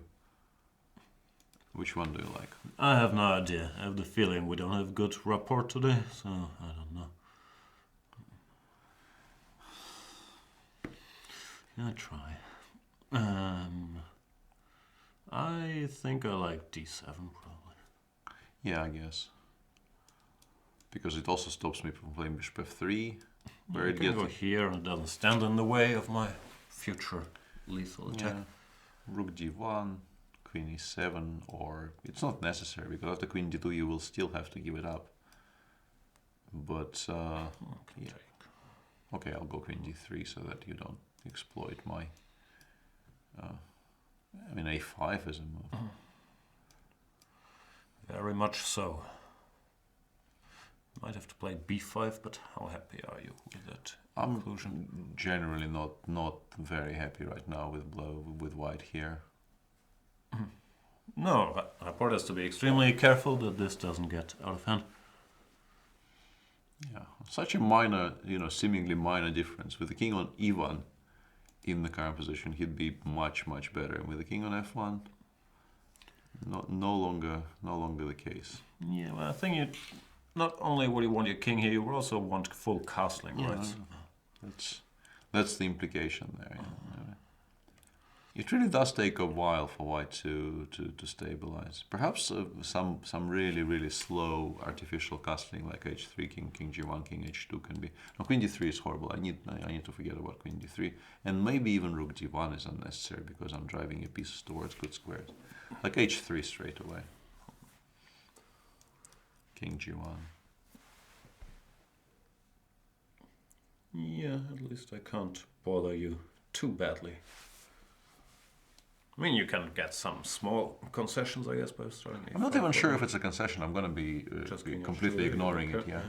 like? I have no idea. I have the feeling we don't have good rapport today, so I don't know. I try. I think I like d7 probably. Yeah, I guess. because it also stops me from playing bishop f3, where You it can gets go here and it doesn't stand in the way of my future lethal attack. rook d1, queen e7, or it's not necessary because after queen d2 you will still have to give it up. But yeah. Okay, I'll go queen d3 so that you don't exploit my. I mean, a5 is a move. Very much so. Might have to play b5, but how happy are you with that conclusion? I'm generally not very happy right now with white here. No, Rapport has to be extremely careful that this doesn't get out of hand. Yeah, such a minor, seemingly minor difference. With the king on e1 in the current position, he'd be much better. With the king on f1, no longer the case. Yeah, well, I think you not only would you want your king here, you would also want full castling, right? That's the implication there. Yeah. It really does take a while for white to stabilize. Perhaps some really slow artificial castling like h3, king g1, king h2 can be. No, queen d3 is horrible. I need to forget about queen d3, and maybe even rook d1 is unnecessary because I'm driving your pieces towards good squares. Like h3 straight away. King g1. Yeah, at least I can't bother you too badly. I mean, you can get some small concessions, I guess, by starting. I'm not even sure if it's a concession. I'm going to be completely ignoring it. Yeah.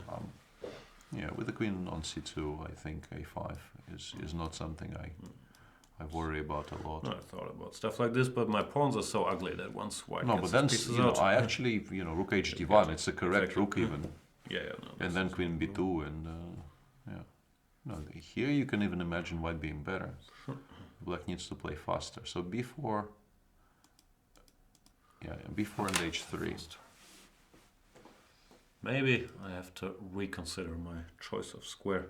Yeah. With the queen on c2, I think a5 is not something I worry about a lot. No, I thought about stuff like this, but my pawns are so ugly that once white No, gets but then his pieces out, I actually rook hd1. It's a correct exactly. rook even. Yeah. No, And then queen b2 and yeah. No, here you can even imagine white being better. Black needs to play faster. So b4. Yeah, b4 and h3. Maybe I have to reconsider my choice of square.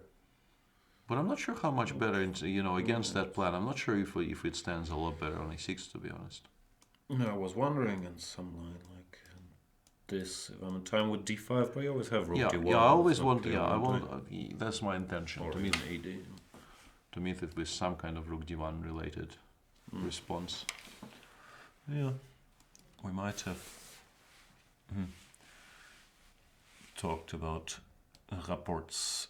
But I'm not sure how much better, against that plan. I'm not sure if it stands a lot better on e6, to be honest. No, I was wondering in some line like this, if I'm in time with d5, but I always have rook d1. Yeah, I always want. Yeah, I want. That's my intention or to meet AD. To meet it with some kind of rook d1 related response. Yeah, we might have talked about Rapport's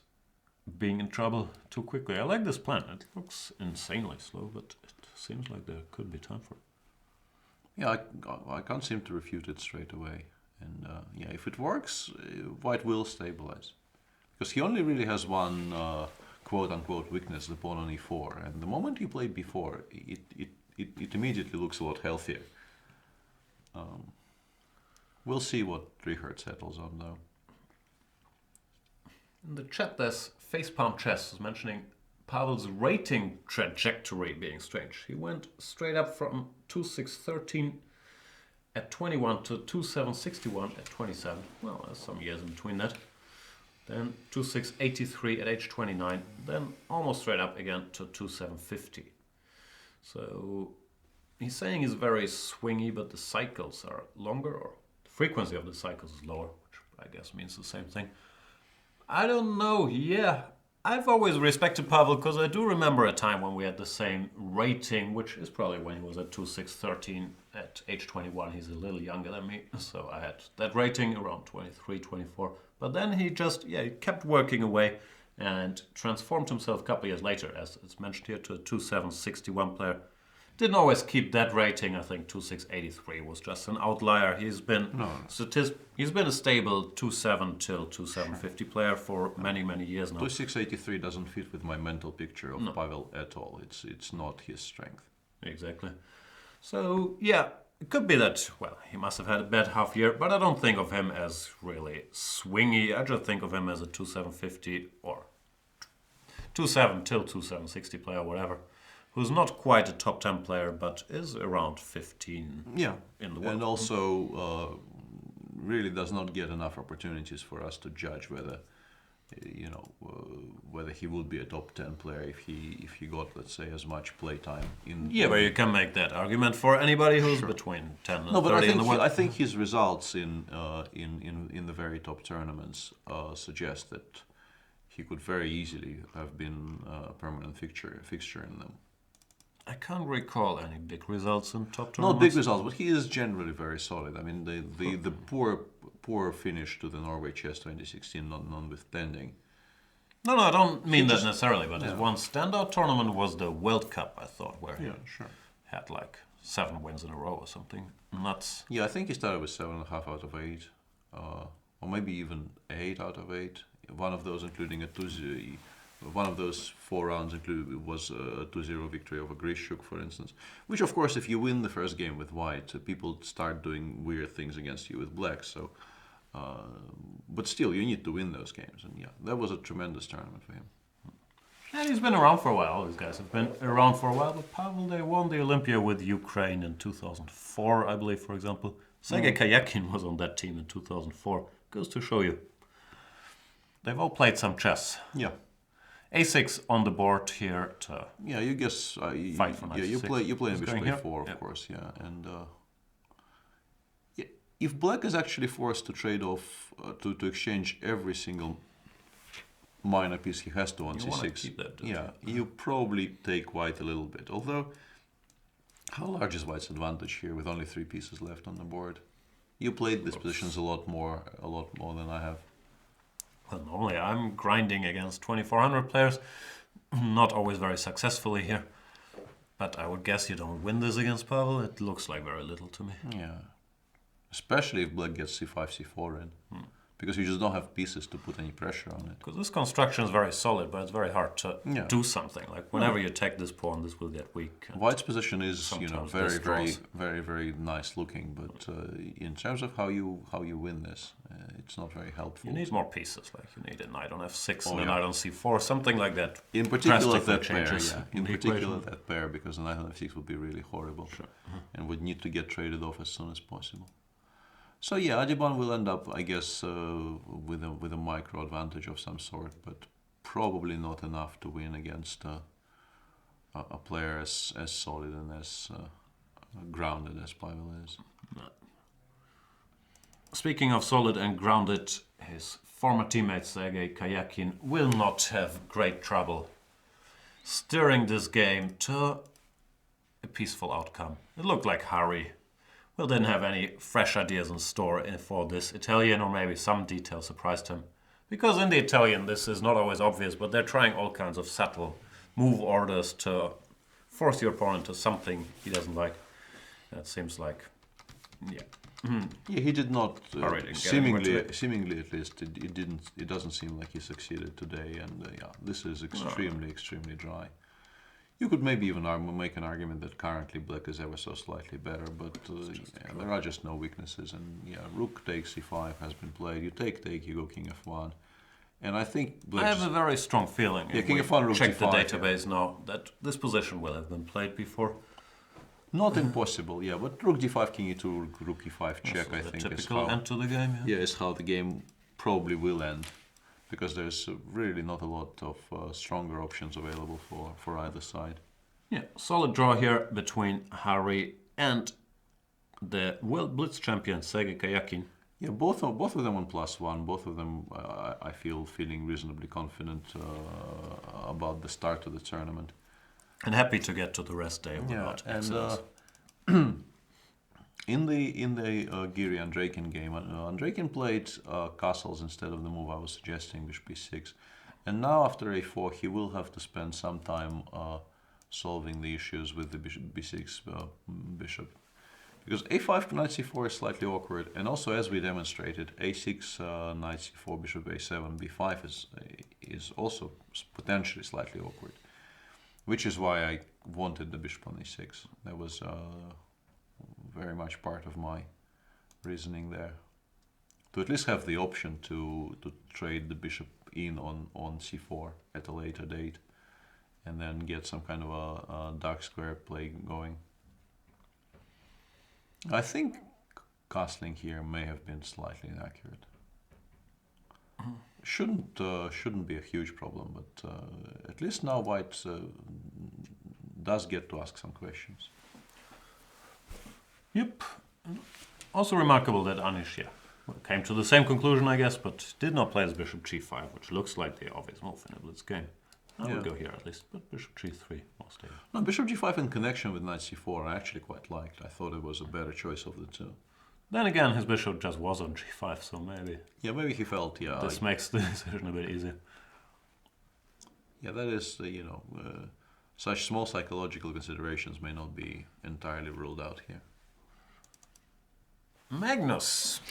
being in trouble too quickly. I like this plan. It looks insanely slow, but it seems like there could be time for it. Yeah, I can't seem to refute it straight away. And yeah, if it works, white will stabilize. Because he only really has one quote-unquote weakness, the pawn on e4. And the moment you play b4, it immediately looks a lot healthier. We'll see what Richard settles on, though. In the chat, there's Facepalm Chess is mentioning Pavel's rating trajectory being strange. He went straight up from 2.613 at 21 to 2.761 at 27. Well, there's some years in between that. Then 2.683 at age 29. Then almost straight up again to 2.750. So he's saying he's very swingy, but the cycles are longer, or the frequency of the cycles is lower, which I guess means the same thing. I don't know. Yeah, I've always respected Pavel because I do remember a time when we had the same rating, which is probably when he was at 2.613 at age 21. He's a little younger than me, so I had that rating around 23, 24. But then he just, he kept working away and transformed himself a couple of years later, as it's mentioned here, to a 2.761 player. Didn't always keep that rating. I think 2.683 was just an outlier. He's been he's been a stable 2.7 till 2.750 player for many years now. 2.683 doesn't fit with my mental picture of Pavel at all. It's not his strength. Exactly. So yeah, it could be that, well, he must have had a bad half year, but I don't think of him as really swingy. I just think of him as a 2.750 or 2.7 till 2.760 player, whatever. Who's not quite a top 10 player, but is around 15 in the world. And also really does not get enough opportunities for us to judge whether whether he would be a top 10 player if he got, let's say, as much play time in. Yeah, but you can make that argument for anybody who's Sure. between 10 and No, but 30 in the world. I think his results in the very top tournaments suggest that he could very easily have been a permanent fixture in them. I can't recall any big results in top Not tournaments. big results, but he is generally very solid. I mean, the poor finish to the Norway Chess 2016 notwithstanding. No, I don't mean that just- necessarily, but his yeah. one standout tournament was the World Cup, I thought, where he Sure. had like 7 wins in a row or something. Nuts. Yeah, I think he started with 7.5 out of 8, or maybe even 8 out of 8. One of those, including a 2-0. One of those 4 rounds was a 2-0 victory over Grishuk, for instance. Which, of course, if you win the first game with white, people start doing weird things against you with black. So, but still, you need to win those games, and yeah, that was a tremendous tournament for him. And he's been around for a while. All these guys have been around for a while. But Pavel, they won the Olympia with Ukraine in 2004, I believe, for example. Sergei Karjakin was on that team in 2004. Goes to show you. They've all played some chess. Yeah. A6 on the board here to Yeah, you guess. Fight for yeah, you 96. play in Who's bishop going here? a4, of Yeah. course. Yeah, and yeah, if black is actually forced to trade off to exchange every single minor piece he has to on You wanna c6, keep that, don't yeah, you probably take white a little bit. Although, how large is white's advantage here with only 3 pieces left on the board? You played these positions a lot more than I have. Well, normally I'm grinding against 2400 players, not always very successfully here. But I would guess you don't win this against Pavel. It looks like very little to me. Yeah, especially if black gets c5, c4 in, because you just don't have pieces to put any pressure on it. Because this construction is very solid, but it's very hard to Yeah. do something. Like whenever you take this pawn, this will get weak. And White's position is, Sometimes very, this very, draws. very, very nice looking, but in terms of how you win this, it's not very helpful. you need more pieces. Like you need a knight on f6 Oh, and a yeah. knight on c4, something like that. In particular, drastically that pair, changes yeah. the In particular, equation. that pair, because the knight on f6 would be really horrible, and would need to get traded off as soon as possible. So yeah, Adiban will end up, I guess, with a micro advantage of some sort, but probably not enough to win against a player as solid and as grounded as Pavel is. Speaking of solid and grounded, his former teammate Sergei Karjakin will not have great trouble steering this game to a peaceful outcome. It looked like Hari didn't have any fresh ideas in store for this Italian, or maybe some detail surprised him. Because in the Italian this is not always obvious, but they're trying all kinds of subtle move orders to force your opponent to something he doesn't like. That seems like, yeah. Yeah, he did not. Hari didn't get anywhere today. Seemingly, at least, it didn't. It doesn't seem like he succeeded today, and yeah, this is extremely dry. You could maybe even make an argument that currently black is ever so slightly better, but yeah, there are just no weaknesses. And yeah, rook takes c5 has been played. You take, you go king f1, and I think I black. have a very strong feeling, Yeah, if king we of1, rook check the c5, yeah. database now, that this position will have been played before. Not impossible, yeah, but rook d5, king e2, rook e5 check. So I the think is typical how. end to the game. Yeah, is how the game probably will end, because there's really not a lot of stronger options available for either side. Yeah, solid draw here between Hari and the World Blitz champion Sergei Karjakin. Yeah, both of them on +1. Both of them, I feel feeling reasonably confident about the start of the tournament. And happy to get to the rest day without accidents. In the Giri Andreikin game, Andreikin played castles instead of the move I was suggesting, bishop b6, and now after a4 he will have to spend some time solving the issues with the bishop b6 bishop, because a5 knight c4 is slightly awkward, and also as we demonstrated, a6 knight c4 bishop a7 b5 is also potentially slightly awkward, which is why I wanted the bishop on e6. That was very much part of my reasoning there, to at least have the option to trade the bishop in on c4 at a later date, and then get some kind of a dark square play going. I think castling here may have been slightly inaccurate. Shouldn't be a huge problem, but at least now white does get to ask some questions. Yep. Also remarkable that Anish came to the same conclusion, I guess, but did not play his bishop g5, which looks like the obvious move in a blitz game. I would go here at least, but bishop g3 more stable. No, bishop g5 in connection with knight c4 I actually quite liked. I thought it was a better choice of the two. Then again, his bishop just was on g5, so maybe... Yeah, maybe he felt, this makes the decision a bit easier. Yeah, that is, such small psychological considerations may not be entirely ruled out here. Magnus.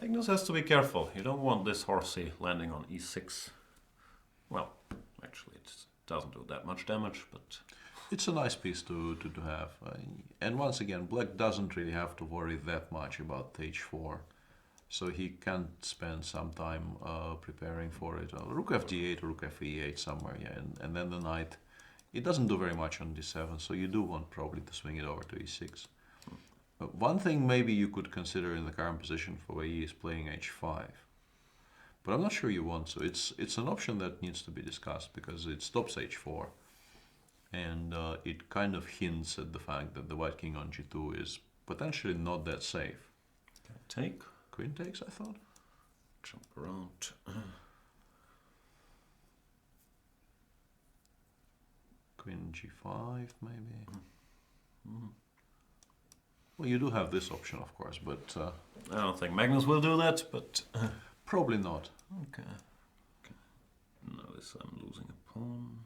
Magnus has to be careful. You don't want this horsey landing on e6. Well, actually, it doesn't do that much damage, but... It's a nice piece to have. And once again, black doesn't really have to worry that much about h4. So he can spend some time preparing for it. Rook fd8 or rook fe8 somewhere, yeah. And then the knight, it doesn't do very much on d7, so you do want probably to swing it over to e6. One thing maybe you could consider in the current position for where he is playing h5. But I'm not sure you want to. It's an option that needs to be discussed because it stops h4. And it kind of hints at the fact that the white king on g2 is potentially not that safe. Take. Queen takes, I thought. Jump around. Queen g5, maybe. Well, you do have this option, of course, but... I don't think Magnus will do that, but... probably not. Okay. Now this I'm losing a pawn.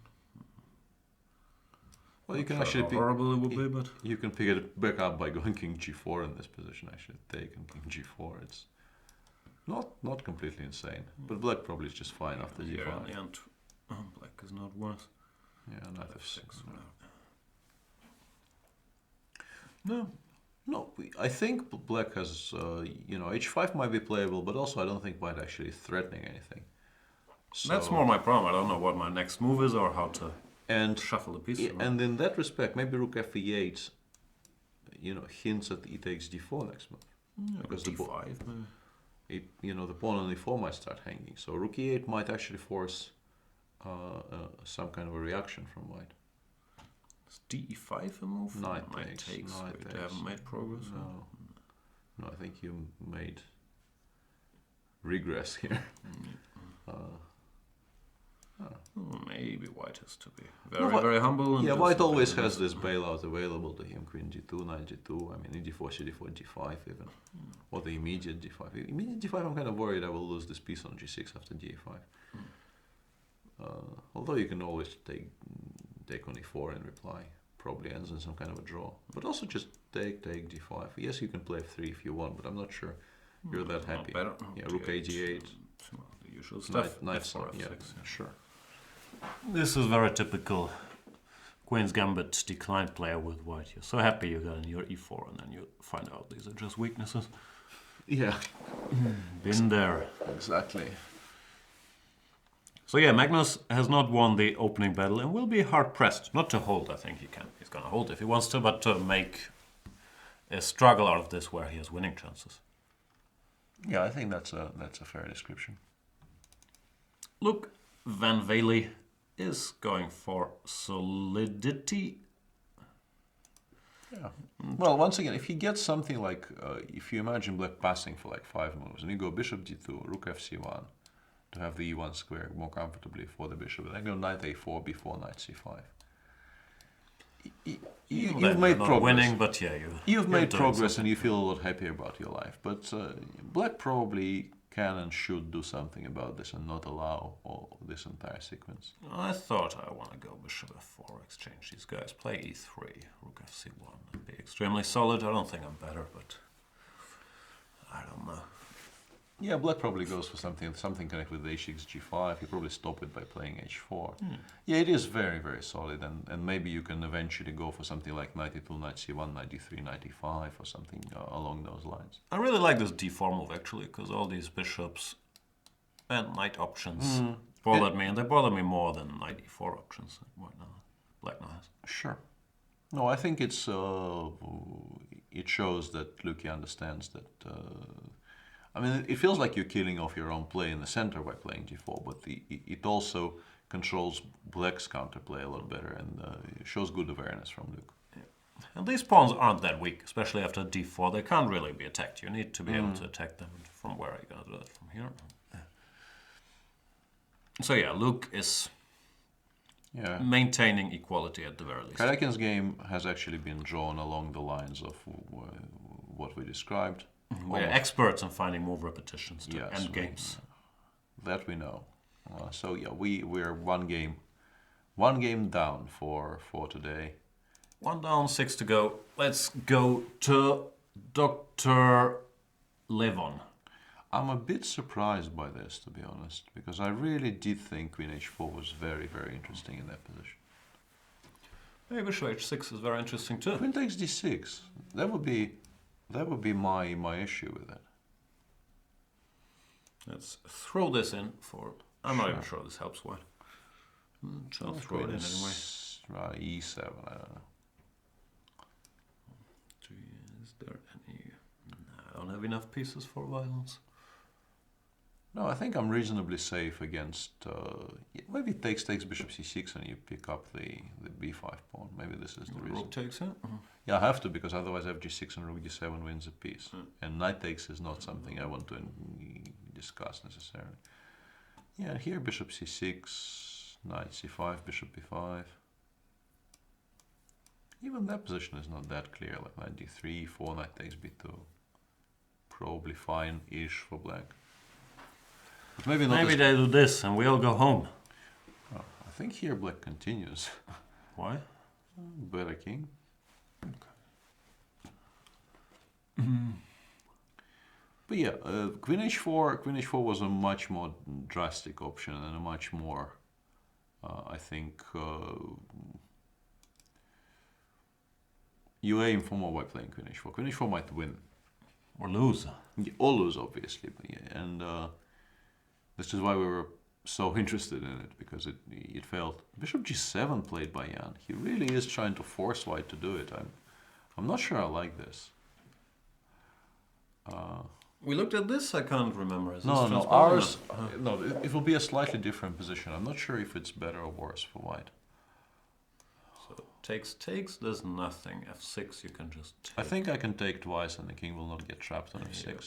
Well, you can actually pick... horrible it would be, but... You can pick it back up by going king g4 in this position, actually. Take and king g4. It's not completely insane. But black probably is just fine after g5. Yeah, in the end, black is not worse. Yeah, knight f6. No, I think black has, h5 might be playable, but also I don't think white actually is threatening anything. So, that's more my problem. I don't know what my next move is or how to shuffle the pieces. And in that respect, maybe rook fe8, hints at e takes d4 next move. Yeah, because d5, the pawn on e4 might start hanging. So rook e8 might actually force some kind of a reaction from white. Is d5 a move? Knight takes. Knight Wait, takes. I haven't made progress. No, I think you made regress here. Maybe white has to be very humble. And white always has this bailout available to him. Queen g2, knight g2, I mean e4, c4, g5 even. Or the immediate d5. Immediate d5 I'm kind of worried I will lose this piece on g6 after d5. Although you can always take on e4 in reply. Probably ends in some kind of a draw. But also just take d5. Yes, you can play f3 if you want, but I'm not sure you're that happy. Better. Yeah, rook a8. The usual stuff. Knight f4, f6. Yeah, sure. This is very typical Queen's Gambit declined player with white. You're so happy you got in your e4 and then you find out these are just weaknesses. Yeah. Been there. Exactly. So yeah, Magnus has not won the opening battle and will be hard-pressed. Not to hold, I think he can. He's going to hold if he wants to, but to make a struggle out of this where he has winning chances. Yeah, I think that's a fair description. Look, Van Vele is going for solidity. Yeah. Well, once again, if he gets something like, if you imagine black passing for like 5 moves, and you go bishop d2, rook fc1, to have the e1 square more comfortably for the bishop, and then go knight a4 before knight c5. You've made progress. Winning, but yeah, you've made progress, and you feel a lot happier about your life. But black probably can and should do something about this and not allow this entire sequence. I thought I want to go bishop f4, exchange these guys, play e3, rook fc1, and be extremely solid. I don't think I'm better, but I don't know. Yeah, black probably goes for something connected with h6, g5. You probably stop it by playing h4. Yeah, it is very, very solid, and maybe you can eventually go for something like knight e2, knight c1, knight d3, knight e5, or something along those lines. I really like this d4 move, actually, because all these bishops and knight options bothered me, and they bother me more than knight e4 options that black now has. Sure. No, I think it shows that Luki understands that I mean, it feels like you're killing off your own play in the center by playing g4, but it also controls black's counterplay a lot better and it shows good awareness from Luke. And these pawns aren't that weak, especially after d4. They can't really be attacked. You need to be able to attack them. From where are you going to do that? From here? So yeah, Luke is maintaining equality at the very least. Karjakin's game has actually been drawn along the lines of what we described. We're experts in finding move repetitions to end games. That we know. So yeah, we're one game down for today. 1 down, 6 to go. Let's go to Dr. Levon. I'm a bit surprised by this, to be honest, because I really did think Queen h4 was very, very interesting in that position. Maybe Bishop h6 is very interesting too. Queen takes d6. That would be my issue with it. Let's throw this in for. I'm not even sure this helps white. So I'll throw it in anyway. E7, I don't know. Is there any? No, I don't have enough pieces for violence. No, I think I'm reasonably safe against. Maybe it takes bishop c6 and you pick up the b5 pawn. Maybe this is the reason. Rook takes it? Yeah, I have to, because otherwise fg6 and rook d7 wins a piece. And knight takes is not something I want to discuss necessarily. Yeah, here bishop c6, knight c5, bishop b5. Even that position is not that clear, like knight d3, 4, knight takes b2. Probably fine-ish for black. But maybe not. Maybe they do this and we all go home. Oh, I think here black continues. Why? Better king. Okay. But yeah, Queen h4 was a much more drastic option and a much more, I think, you aim for more by playing Queen h4. Queen h4 might win. Or lose. Or lose, obviously. But yeah, and this is why we were so interested in it, because it failed. Bishop g7 played by Jan. He really is trying to force white to do it. I'm not sure I like this. We looked at this, I can't remember. Is No, this ours. No, it will be a slightly different position. I'm not sure if it's better or worse for white. So takes, there's nothing. f6 you can just take. I think I can take twice and the king will not get trapped on f6. Yep.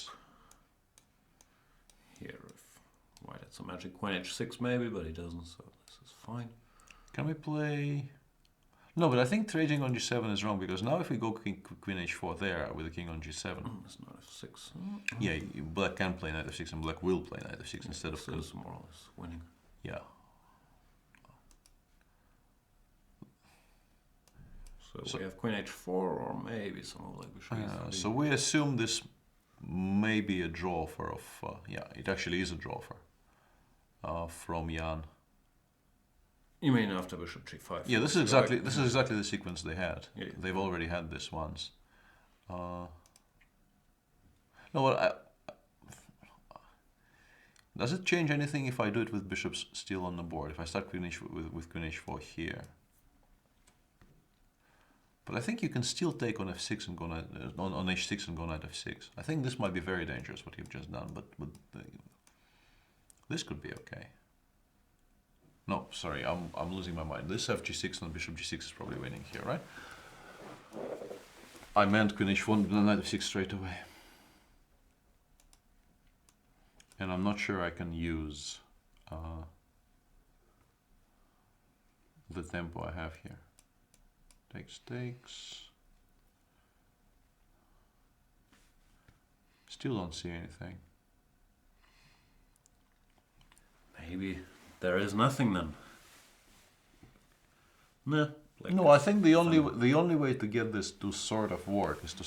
Here, if white had some magic queen h6 maybe, but he doesn't, so this is fine. Can we play... No, but I think trading on g7 is wrong, because now if we go queen h4 there with the king on g7... It's not f6. Yeah, black can play knight f6 and black will play knight f6 instead of... So it's more or less winning. Yeah. So we have queen h4 or maybe some of like bishop so we assume this may be a draw for yeah, it actually is a draw for from Jan. You mean after bishop g5? Yeah, this is exactly the sequence they had. Yeah. They've already had this once. No, well, does it change anything if I do it with bishops still on the board? If I start queen with queen h4 here? But I think you can still take on f6 and go knight, on h6 and go knight f6. I think this might be very dangerous what you've just done, but this could be okay. No, sorry, I'm losing my mind. This fg6 and bishop g6 is probably winning here, right? I meant queen h1, knight f6 straight away. And I'm not sure I can use the tempo I have here. Takes. Still don't see anything. Maybe there is nothing then. Nah. No, I think the only way to get this to sort of work is to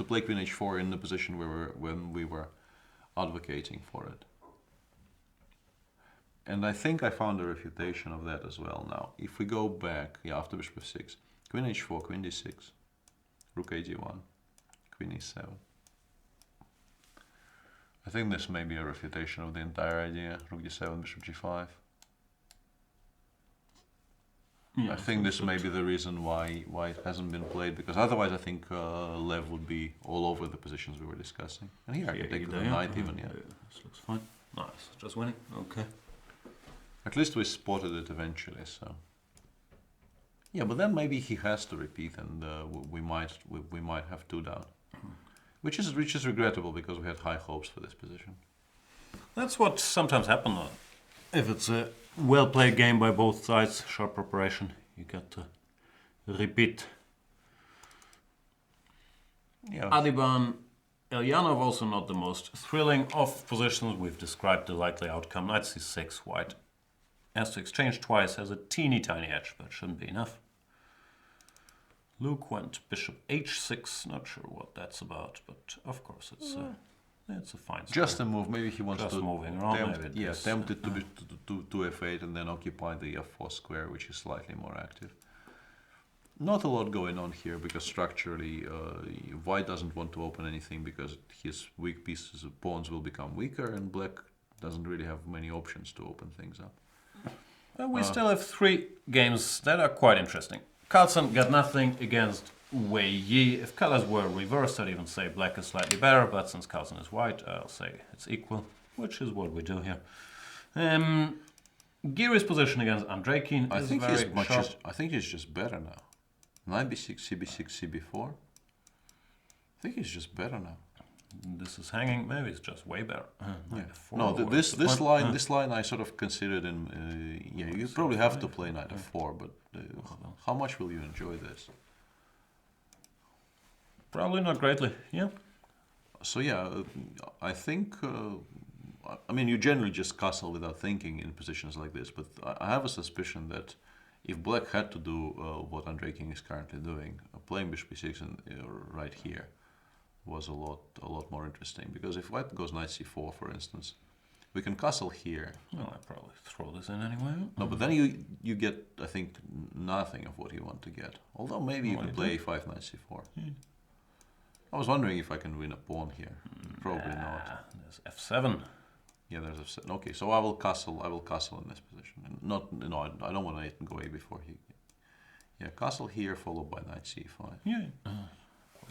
play queen h4 in the position when we were advocating for it. And I think I found a refutation of that as well now. If we go back, yeah, after bishop f6, queen h4, queen d6, rook a1, queen e7. I think this may be a refutation of the entire idea. Rook d7, bishop g5. I think this may be the reason why it hasn't been played, because otherwise I think Lev would be all over the positions we were discussing. And here I can take the knight even, yeah. This looks fine. Nice, just winning. Okay. At least we spotted it eventually, so. Yeah, but then maybe he has to repeat, and we might have two down, which is regrettable because we had high hopes for this position. That's what sometimes happens. If it's a well-played game by both sides, sharp preparation, you get to repeat. Yeah. Adiban Elyanov also not the most thrilling of positions. We've described the likely outcome. Knight c6, white has to exchange twice, has a teeny tiny edge, but shouldn't be enough. Luke went bishop h6, not sure what that's about, but of course it's a fine square. Just a move. Maybe he wants Just to moving around. tempt it to f8 and then occupy the f4 square, which is slightly more active. Not a lot going on here because structurally, white doesn't want to open anything because his weak pieces of pawns will become weaker, and black doesn't really have many options to open things up. Well, we still have 3 games that are quite interesting. Carlsen got nothing against Wei Yi. If colors were reversed, I'd even say black is slightly better, but since Carlsen is white, I'll say it's equal, which is what we do here. Giri's position against Andreikin is very sharp. I think he's just better now. Knight b6, cb6, cb4. I think he's just better now. This is hanging. Maybe it's just way better. No, this line I sort of considered in. Yeah, you probably have to play knight f4, but how much will you enjoy this? Probably not greatly. Yeah. So yeah, I think. I mean, you generally just castle without thinking in positions like this, but I have a suspicion that if black had to do what Andreikin is currently doing, playing bishop b6 and right here was a lot more interesting, because if white goes knight c4, for instance, we can castle here. Well, I probably throw this in anyway. No, but then you get, I think, nothing of what you want to get. Although maybe you can play a5 knight c4. Yeah. I was wondering if I can win a pawn here. Probably not. There's f7. Yeah, there's f7. Okay, so I will castle in this position. And not, no, I don't want to go a before he. Yeah, castle here followed by knight c5. Yeah.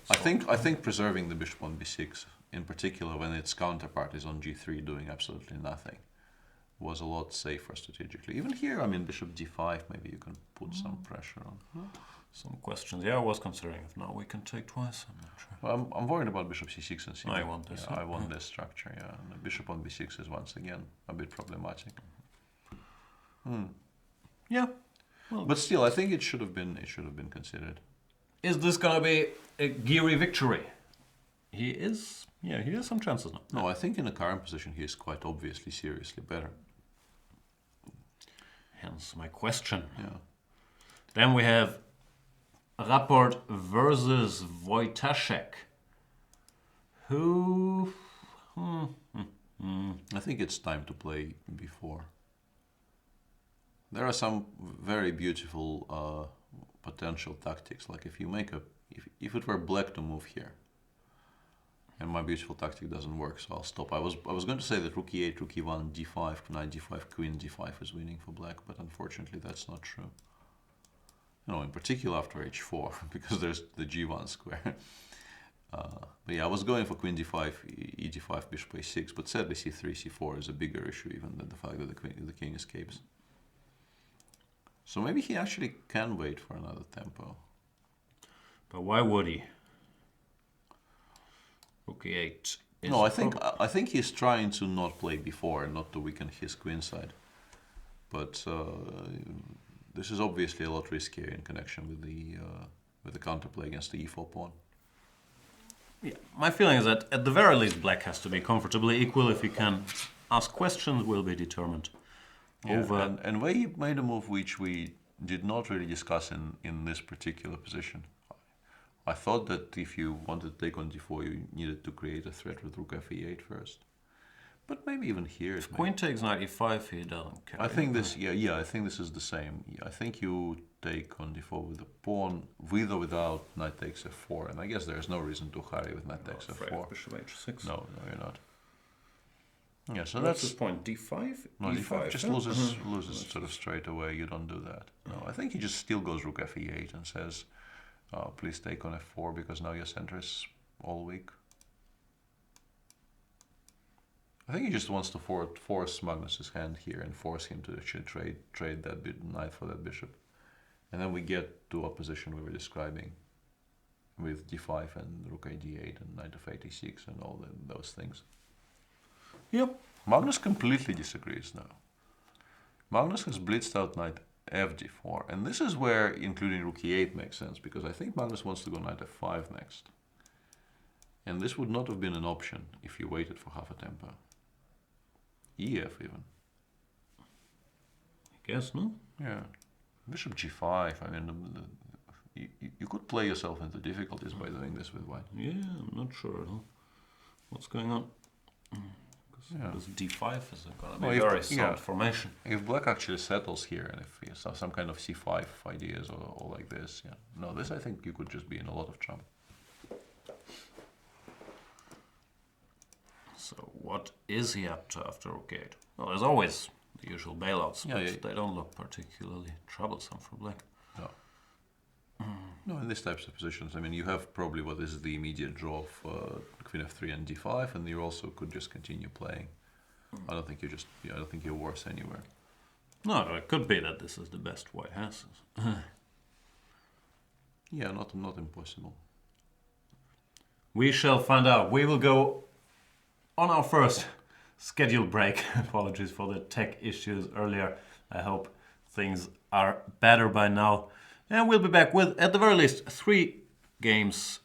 I think preserving the bishop on b6, in particular when its counterpart is on g3 doing absolutely nothing, was a lot safer strategically. Even here, I mean, bishop d5, maybe you can put some pressure on. Some questions. Yeah, I was considering if now we can take twice. I'm not sure. Well, I'm worried about bishop c6 and c8. I want this. Yeah, I want this structure, yeah. And the bishop on b6 is once again a bit problematic. Yeah. Well, but still, I think it should have been considered. Is this gonna be a Giri victory? He is. Yeah, he has some chances now. No, I think in the current position he is quite obviously seriously better. Hence my question. Yeah. Then we have Rapport versus Wojtaszek. Who? I think it's time to play b4. There are some very beautiful potential tactics. Like if you make if it were black to move here, and my beautiful tactic doesn't work, so I'll stop. I was going to say that rook e8, rook e1, d5, knight d5, queen d5 is winning for black, but unfortunately that's not true. You know, in particular after h4, because there's the g1 square. But yeah, I was going for queen d5, e d5, bishop a6, but sadly c3, c4 is a bigger issue even than the fact that the king escapes. So maybe he actually can wait for another tempo. But why would he? Rook e8. No, I think he's trying to not play b4 and not to weaken his queen side. But this is obviously a lot riskier in connection with the counterplay against the e4 pawn. Yeah, my feeling is that at the very least black has to be comfortably equal. If he can ask questions, will be determined. Yeah, and Wei made a move which we did not really discuss in this particular position. I thought that if you wanted to take on d4, you needed to create a threat with rook fe8 first. But maybe even here... If queen takes knight e5, he doesn't care. I think this, yeah, I think this is the same. I think you take on d4 with a pawn, with or without knight takes f4, and I guess there's no reason to hurry with knight takes f4. Bishop h6. No, you're not. Yeah, so What's his that's point? D5? no E5. d5 just huh? loses sort of straight away. You don't do that. No, I think he just still goes rook f8 and says, please take on f4 because now your center is all weak. I think he just wants to force Magnus's hand here and force him to actually trade that knight for that bishop. And then we get to a position we were describing with d5 and rook a d8 and knight of 86 and all those things. Yep. Magnus completely disagrees now. Magnus has blitzed out knight fd4, and this is where including rook e8 makes sense, because I think Magnus wants to go knight f5 next. And this would not have been an option if you waited for half a tempo. EF even. I guess, no? Yeah. Bishop g5, I mean, you could play yourself into difficulties by doing this with white. Yeah, I'm not sure at all. What's going on? Yeah. This d5 is going to be Well, very sound formation. If black actually settles here, and if you saw some kind of c5 ideas or like this, yeah. No, this I think you could just be in a lot of trouble. So what is he up to after rook 8? Well, there's always the usual bailouts, Yeah, but yeah. they don't look particularly troublesome for black. No. No, in these types of positions, I mean, you have probably what is the immediate draw of queen f3 and d5, and you also could just continue playing. I don't think I don't think you're worse anywhere. No, it could be that this is the best white has. Yeah, not impossible. We shall find out. We will go on our first scheduled break. Apologies for the tech issues earlier. I hope things are better by now. And we'll be back with, at the very least, 3 games.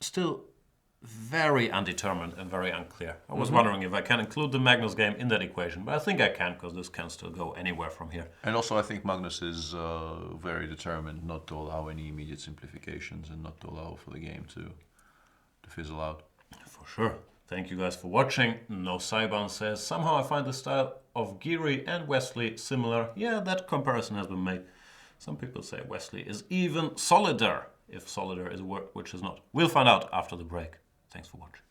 Still very undetermined and very unclear. I was wondering if I can include the Magnus game in that equation, but I think I can, because this can still go anywhere from here. And also, I think Magnus is very determined not to allow any immediate simplifications and not to allow for the game to fizzle out. For sure. Thank you guys for watching. No Saiban says, somehow I find the style of Giri and Wesley similar. Yeah, that comparison has been made. Some people say Wesley is even solider, if solider is a word which is not. We'll find out after the break. Thanks for watching.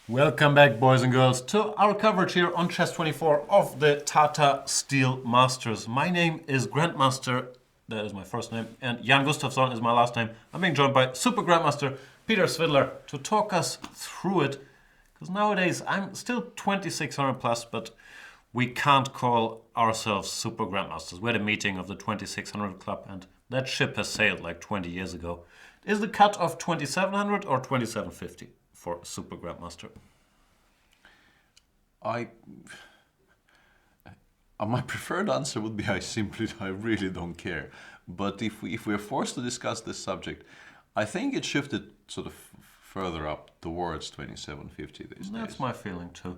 Welcome back, boys and girls, to our coverage here on Chess24 of the Tata Steel Masters. My name is Grandmaster, that is my first name, and Jan Gustafsson is my last name. I'm being joined by Super Grandmaster Peter Svidler to talk us through it. Because nowadays I'm still 2600 plus, but we can't call ourselves Super Grandmasters. We're the meeting of the 2600 club, and that ship has sailed like 20 years ago. Is the cut of 2700 or 2750 for Super Grandmaster? My preferred answer would be I really don't care. But if we're forced to discuss this subject, I think it shifted sort of further up towards 2750 these days. That's my feeling too.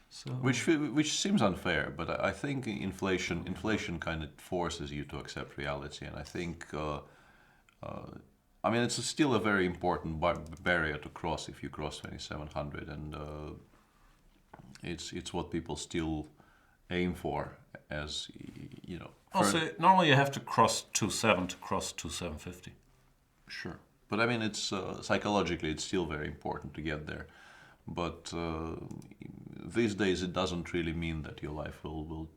So Which seems unfair, but I think inflation kind of forces you to accept reality, and I think I mean it's still a very important barrier to cross if you cross 2700, and it's what people still aim for, as you know. also, normally you have to cross 27 to cross 2750. Sure, but I mean it's psychologically it's still very important to get there. But these days it doesn't really mean that your life will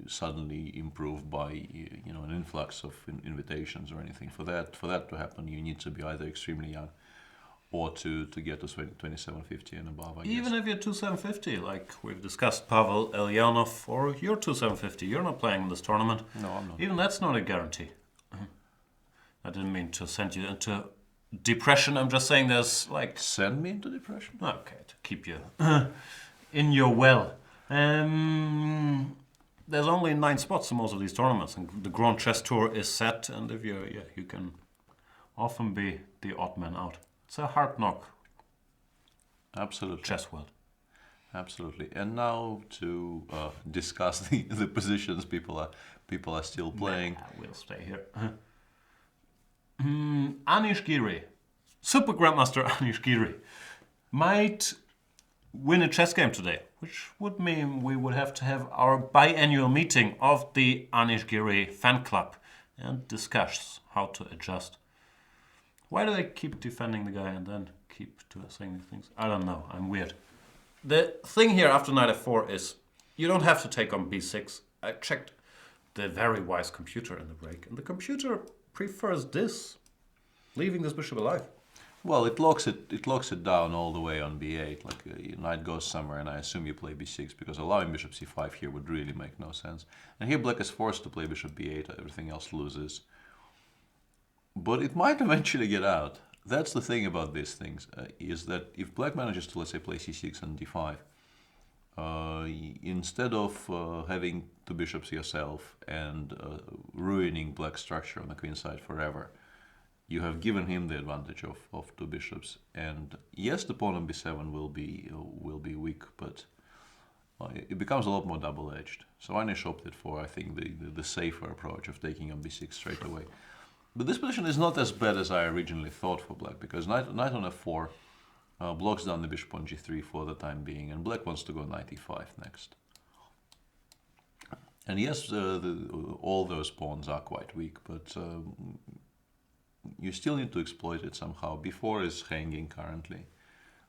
suddenly improve by an influx of invitations or anything. For that to happen, you need to be either extremely young or to get to 2750 and above, I guess. Even if you're 2750, like we've discussed, Pavel Elyanov, or you're 2750, you're not playing in this tournament. No, I'm not. Even that's not a guarantee. I didn't mean to send you into depression. I'm just saying there's like... Send me into depression? Okay, to keep you in your well. There's only 9 spots in most of these tournaments, and the Grand Chess Tour is set, and if you can often be the odd man out. It's a hard knock. Absolutely. Chess world. Absolutely. And now to discuss the positions people are still playing. Nah, we'll stay here. Anish Giri, Super Grandmaster Anish Giri, might win a chess game today, which would mean we would have to have our biannual meeting of the Anish Giri fan club and discuss how to adjust. Why do they keep defending the guy and then keep saying these things? I don't know, I'm weird. The thing here after knight f4 is you don't have to take on b6. I checked the very wise computer in the break, and the computer prefers this, leaving this bishop alive. Well, it locks it down all the way on b8. Like knight goes somewhere, and I assume you play b6 because allowing bishop c5 here would really make no sense. And here black is forced to play bishop b8. Everything else loses. But it might eventually get out. That's the thing about these things, is that if black manages to, let's say, play c6 and d5, instead of having two bishops yourself and ruining black structure on the queen side forever, you have given him the advantage of two bishops. And yes, the pawn on b7 will be weak, but it becomes a lot more double-edged. So Anish opted for, I think, the safer approach of taking on b6 straight away. But this position is not as bad as I originally thought for black, because knight on f4 blocks down the bishop on g3 for the time being, and black wants to go knight e5 next. And yes, all those pawns are quite weak, but you still need to exploit it somehow. b4 is hanging currently,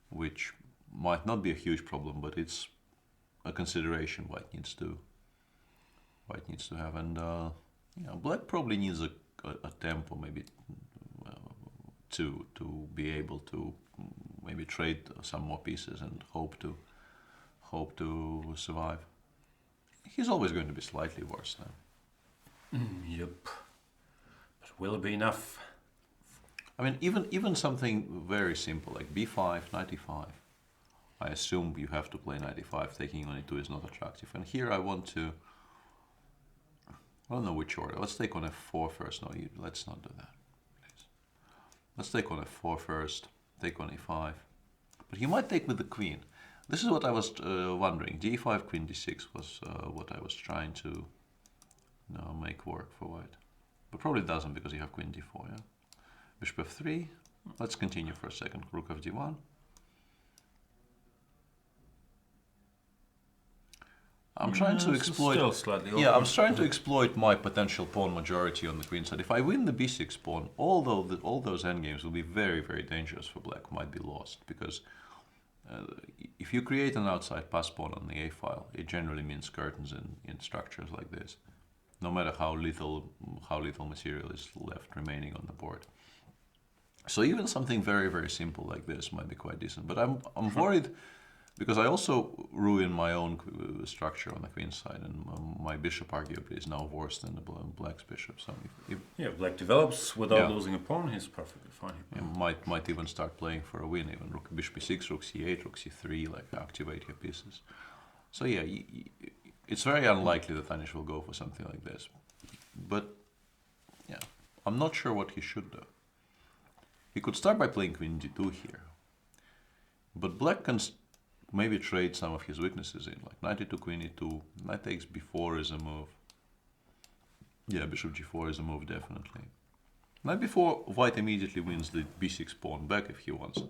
which might not be a huge problem, but it's a consideration white needs to have. And black probably needs a tempo, maybe to be able to maybe trade some more pieces and hope to survive. He's always going to be slightly worse now. Yep. But will it be enough? I mean, even something very simple like b5, knight e5. I assume you have to play knight e5. Taking on e2 is not attractive. And here I want to... I don't know which order. Let's take on f4 first. No, let's not do that, please. Let's take on f4 first. Take on e5. But he might take with the queen. This is what I was wondering. d5, queen d6 was what I was trying to make work for white. But probably doesn't because you have queen d4, yeah? Bishop f3. Let's continue for a second. Rook of d1. I'm trying to exploit. I'm trying to exploit my potential pawn majority on the queen side. If I win the b6 pawn, all those endgames will be very, very dangerous for black. Might be lost because if you create an outside pass pawn on the a file, it generally means curtains in structures like this, no matter how little material is left remaining on the board. So even something very, very simple like this might be quite decent. But I'm worried because I also ruin my own structure on the queen side, and my bishop arguably is now worse than the black's bishop. So if black develops without losing a pawn, he's perfectly fine. might even start playing for a win. Even rook bishop e6, rook c8, rook c3, like activate your pieces. So yeah, it's very unlikely that Anish will go for something like this. But yeah, I'm not sure what he should do. He could start by playing queen d2 here, but black can maybe trade some of his weaknesses in, like knight e2, queen e2, knight takes b4 is a move. Yeah, bishop g4 is a move, definitely. Knight b4, white immediately wins the b6 pawn back if he wants.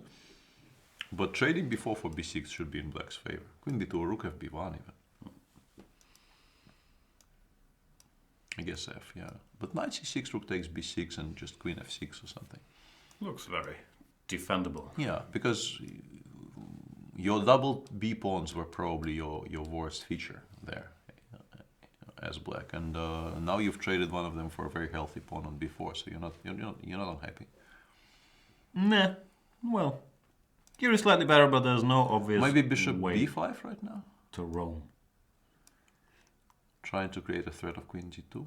But trading b4 for b6 should be in black's favor. Queen d2, rook fb1 even. I guess f, yeah. But knight c6, rook takes b6 and just queen f6 or something. Looks very defendable. Yeah, because your double b pawns were probably your worst feature there as black, and now you've traded one of them for a very healthy pawn on b4, so you're not unhappy. Nah, well, Giri is slightly better, but there's no obvious maybe bishop way b5 right now to roam. Trying to create a threat of queen g2.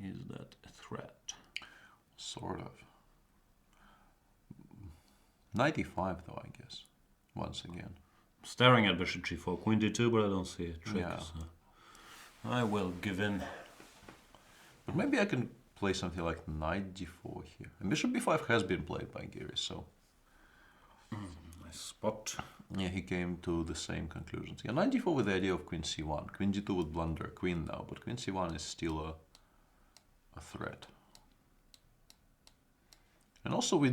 Is that a threat? Sort of. Knight e5 though, I guess, once again. Staring at bishop g4, queen d2, but I don't see a trick. Yeah. So I will give in. But maybe I can play something like knight d4 here. And bishop b5 has been played by Giri, so... Nice spot. Yeah, he came to the same conclusions. Yeah, knight d4 with the idea of queen c1. Queen d2 would blunder queen now, but queen c1 is still a threat. And also we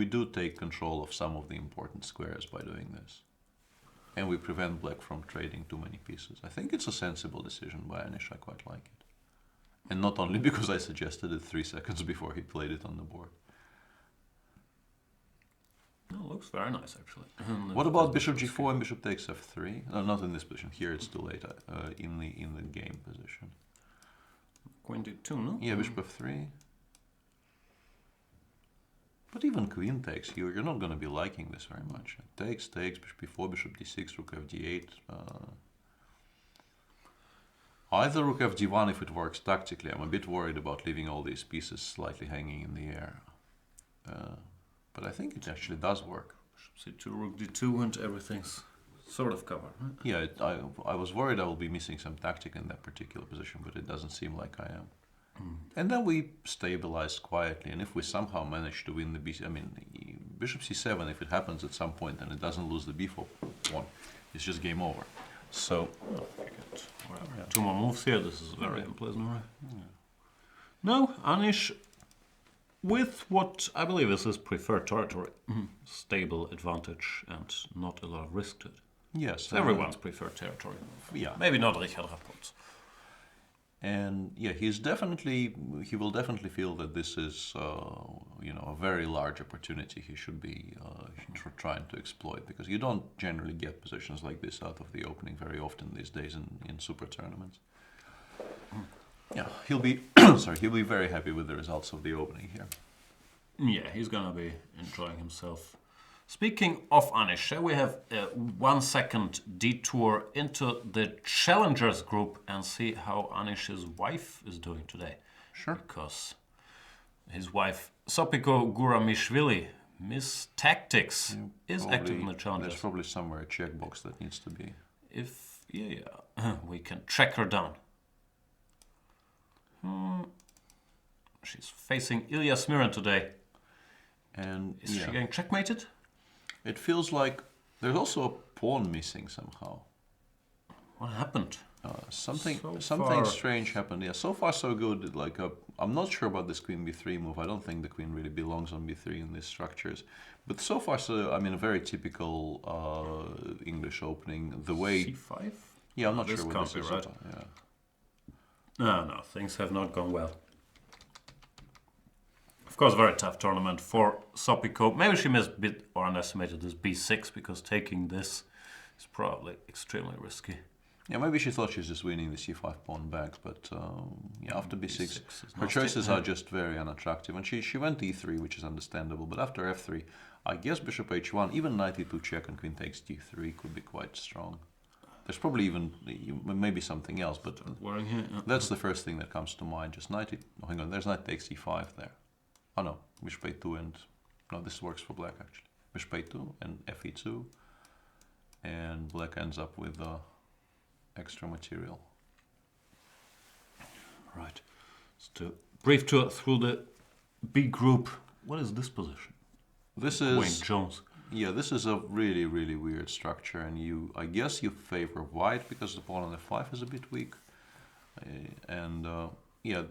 do take control of some of the important squares by doing this. And we prevent black from trading too many pieces. I think it's a sensible decision by Anish, I quite like it. And not only because I suggested it 3 seconds before he played it on the board. No, looks very nice actually. What about bishop g4 and bishop takes f3? No, not in this position. Here it's too late. In the game position. Queen d2, no? Yeah, bishop f3. But even queen takes, you're not going to be liking this very much. Takes, bishop b4, bishop d6, rook fd8. Either rook fd1 if it works tactically. I'm a bit worried about leaving all these pieces slightly hanging in the air. But I think it actually does work. Bishop c2, rook d2, and everything's sort of covered. Right? Yeah, I was worried I will be missing some tactic in that particular position, but it doesn't seem like I am. And then we stabilize quietly, and if we somehow manage to win the bishop c7, if it happens at some point and it doesn't lose the b4 pawn, it's just game over. So, yeah. 2 more moves here. This is very unpleasant, right? Yeah. No, Anish, with what I believe is his preferred territory, stable advantage and not a lot of risk to it. Yes, Everyone's preferred territory. Yeah, maybe not Richard Rapport's. And yeah, he will definitely feel that this is, a very large opportunity he should be trying to exploit, because you don't generally get positions like this out of the opening very often these days in super tournaments. Yeah, he'll be he'll be very happy with the results of the opening here. Yeah, he's gonna be enjoying himself. Speaking of Anish, we have a 1 second detour into the challengers group and see how Anish's wife is doing today. Sure. Because his wife, Sopiko Guramishvili, Miss Tactics, is active in the challengers. There's probably somewhere a checkbox that needs to be. We can track her down. She's facing Ilya Smirin today. And is she getting checkmated? It feels like there's also a pawn missing somehow. What happened? Something strange happened. Yeah, so far so good. I'm not sure about this queen b3 move. I don't think the queen really belongs on b3 in these structures. But so far so, a very typical English opening. The way c5. Yeah, I'm not sure what this is. Right. Yeah. No, things have not gone well. Of course, very tough tournament for Sopiko. Maybe she missed a bit or underestimated this b6 because taking this is probably extremely risky. Yeah, maybe she thought she's just winning the c5 pawn back, but yeah, after b6, her nasty. choices are just very unattractive. And she went e3, which is understandable, but after f3, I guess bishop h1, even knight e2 check and queen takes d3 could be quite strong. There's probably even maybe something else, but Worrying here. that's the first thing that comes to mind. Just knight. Oh, hang on, there's knight takes e5 there. Oh no, bishop a2 and no, this works for black actually. Bishop a2 and fe2, and black ends up with extra material. Right. Just a brief tour through the B group. What is this position? This Wayne is Jones. yeah, this is a really weird structure, and I guess you favor white because the pawn on f5 is a bit weak, and yeah,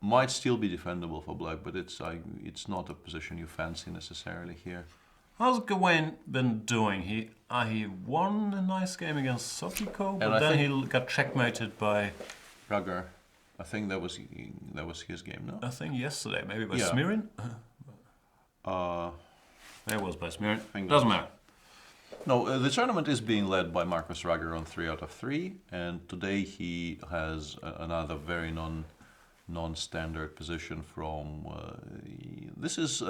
might still be defendable for black, but it's not a position you fancy necessarily here. How's Gawain been doing? He won a nice game against Sopiko, but then he got checkmated by Ragar. I think that was his game, no? I think yesterday, maybe by Yeah. Smirin. That was by Smirin. Think Doesn't matter. No, the tournament is being led by Marcus Ragar on 3 out of 3, and today he has another very non-standard position from. This is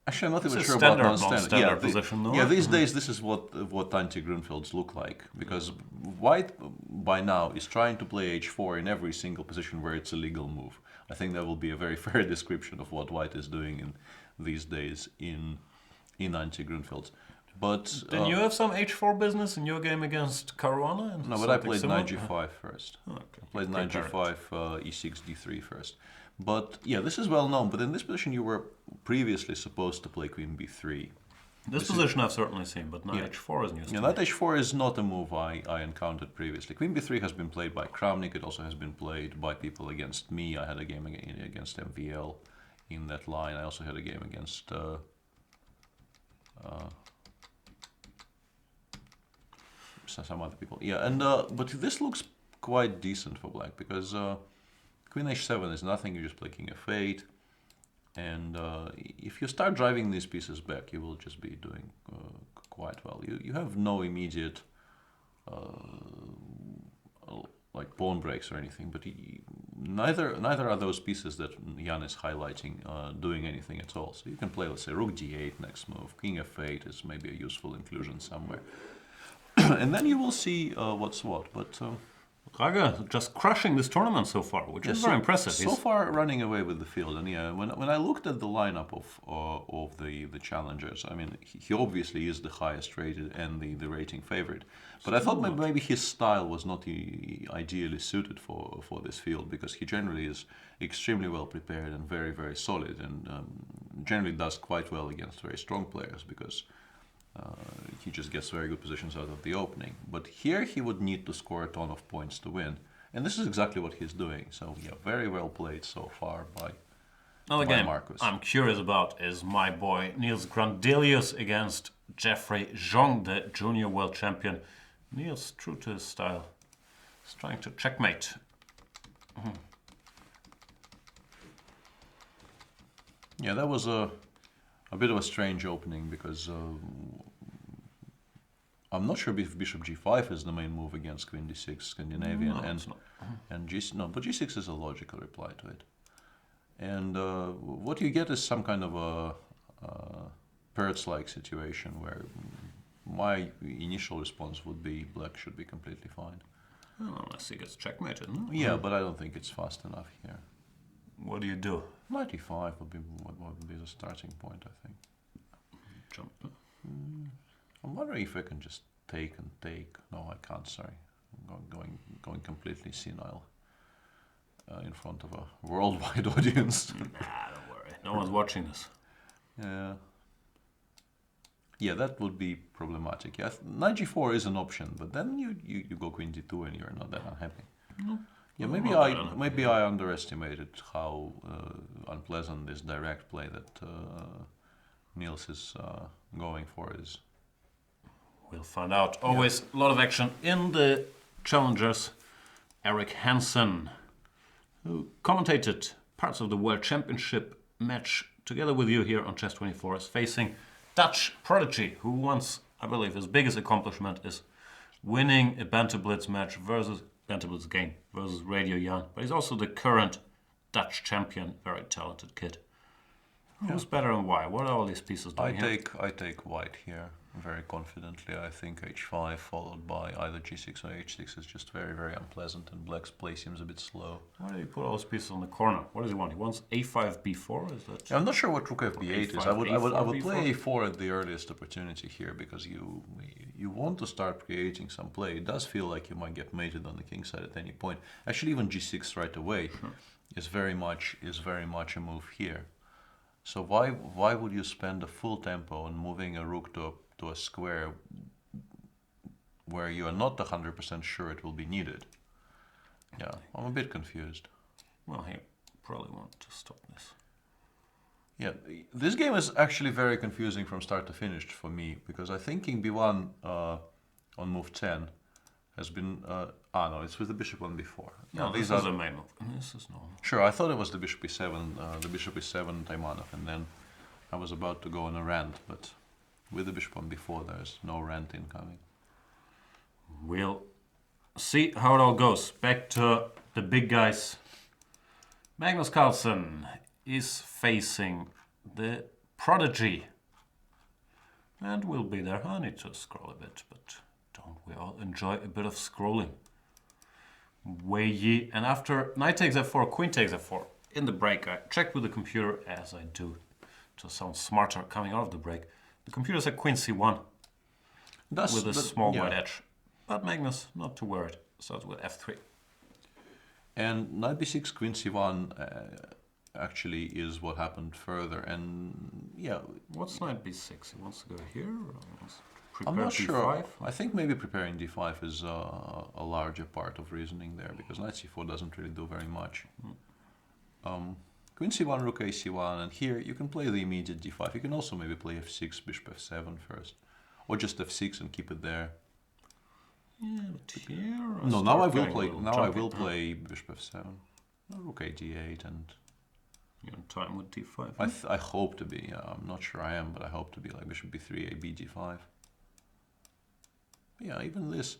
actually I'm not even sure about non-standard. Position, though. Yeah, these days this is what anti-Grunfelds look like, because white by now is trying to play h4 in every single position where it's a legal move. I think that will be a very fair description of what white is doing in these days in anti-Grunfelds. But Then you have some h4 business in your game against Caruana? no, but I played knight g5 first. Oh, okay. I played knight g5, e6, d3 first. But yeah, this is well known. But in this position, you were previously supposed to play queen b3. This position I've certainly seen, but knight h4 is news. Yeah, knight h4 is not a move I encountered previously. Queen b3 has been played by Kramnik. It also has been played by people against me. I had a game against MVL in that line. I also had a game against some other people. Yeah, and but this looks quite decent for black because queen h7 is nothing. You just play king f8, and if you start driving these pieces back, you will just be doing quite well. You have no immediate like pawn breaks or anything, but neither are those pieces that Jan is highlighting doing anything at all. So you can play, let's say, rook d8 next move. King f8 is maybe a useful inclusion somewhere. And then you will see what's what. But Raga just crushing this tournament so far, which is very impressive. So far, running away with the field. And yeah, when I looked at the lineup of the challengers, I mean, he obviously is the highest rated and the rating favorite. But I thought maybe his style was not ideally suited for this field, because he generally is extremely well prepared and very solid, and generally does quite well against very strong players, because he just gets very good positions out of the opening. But here he would need to score a ton of points to win. And this is exactly what he's doing. So yeah, very well played so far by Marcus. I'm curious about is my boy Niels Grandelius against Jeffrey Zhong, the junior world champion. Niels, true to his style, is trying to checkmate. Yeah, that was a bit of a strange opening, because I'm not sure if bishop g5 is the main move against queen d6 Scandinavian, No, it's not. and but g6 is a logical reply to it. And what you get is some kind of a Pertz-like situation where my initial response would be black should be completely fine. Well, unless he gets checkmated. No? Yeah, but I don't think it's fast enough here. What do you do? Knight e5 would be the starting point, I think. Jump. I'm wondering if I can just take and take. No, I can't. Sorry, I'm going completely senile in front of a worldwide audience. Nah, don't worry. No one's watching this. Yeah. Yeah, that would be problematic. Yeah, knight g4 is an option, but then you go queen d2 and you're not that unhappy. No. Yeah, maybe I underestimated how unpleasant this direct play that Niels is going for is. We'll find out. Always a lot of action in the challengers. Eric Hansen, who commentated parts of the World Championship match together with you here on Chess24 is facing Dutch prodigy, who once, I believe, his biggest accomplishment is winning a Bantam Blitz match versus Bantam Blitz game versus Radio Jan. But he's also the current Dutch champion, very talented kid. Who's better and why? What are all these pieces doing here? I take white here very confidently. I think h5 followed by either g6 or h6 is just very, very unpleasant, and black's play seems a bit slow. Why do you put all those pieces on the corner? What does he want? He wants a5, b4? Is that? I'm not sure what rook fb8 is. I would B4? play a4 at the earliest opportunity here, because you want to start creating some play. It does feel like you might get mated on the king side at any point. Actually, even g6 right away is very much a move here. So why would you spend a full tempo on moving a rook to a square where you are not 100% sure it will be needed? Yeah, I'm a bit confused. Well, he probably wants to stop this. Yeah, this game is actually very confusing from start to finish for me, because I think king b1 on move 10 has been... no, it's with the bishop on b4. No, this is a main move. This is normal. Sure, I thought it was the bishop e7 Taimanov, and then I was about to go on a rant, but with the bishop on b4 there's no rant incoming. We'll see how it all goes. Back to the big guys. Magnus Carlsen is facing the prodigy. And we'll be there. I need to scroll a bit, but don't we all enjoy a bit of scrolling? Wei, and after knight takes f4, queen takes f4. In the break, I checked with the computer, as I do, to sound smarter coming out of the break. The computer said queen c1 with a small white edge. But Magnus, not too worried, starts with f3. And knight b6, queen c1 actually is what happened further. And yeah. What's knight b6? He wants to go here? Or I'm not d5? sure. I think maybe preparing d5 is a larger part of reasoning there, because knight c4 doesn't really do very much. Queen c1, rook a c1, and here you can play the immediate d5. You can also maybe play f6, bishop f7 first, or just f6 and keep it there. Yeah, but here no, now I will play. Now I will play bishop f7, rook a d8, and you're on time with d5. I hope to be. I'm not sure I am, but I hope to be like bishop b3, a b d5. Yeah, even this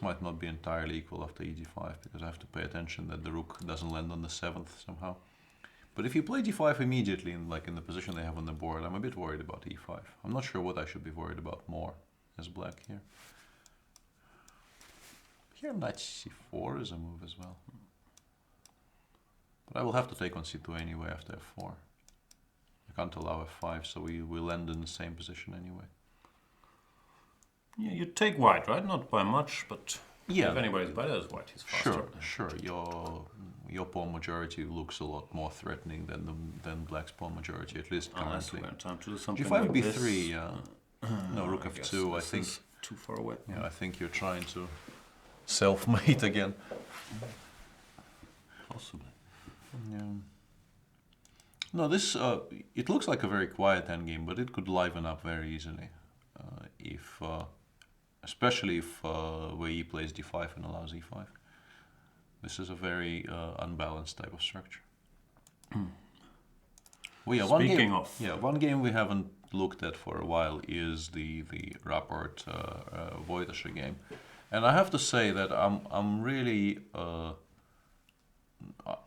might not be entirely equal after e5, because I have to pay attention that the rook doesn't land on the 7th somehow. But if you play d5 immediately, in the position they have on the board, I'm a bit worried about e5. I'm not sure what I should be worried about more as black here. Here knight c4 is a move as well. But I will have to take on c2 anyway after f4. I can't allow f5, so we will end in the same position anyway. Yeah, you take white, right? Not by much, but yeah, if anybody's better as white, he's faster. Sure. Your pawn majority looks a lot more threatening than black's pawn majority, at least currently. Unless we're in time to do something g5, like b3, this. no, rook f2, I think. Too far away. Yeah, I think you're trying to self-mate again. Possibly. Yeah. No, this it looks like a very quiet endgame, but it could liven up very easily especially if Wei plays d5 and allows e5. This is a very unbalanced type of structure. Well, yeah, one game we haven't looked at for a while is the Rapport-Vachier-Lagrave game, and I have to say that I'm really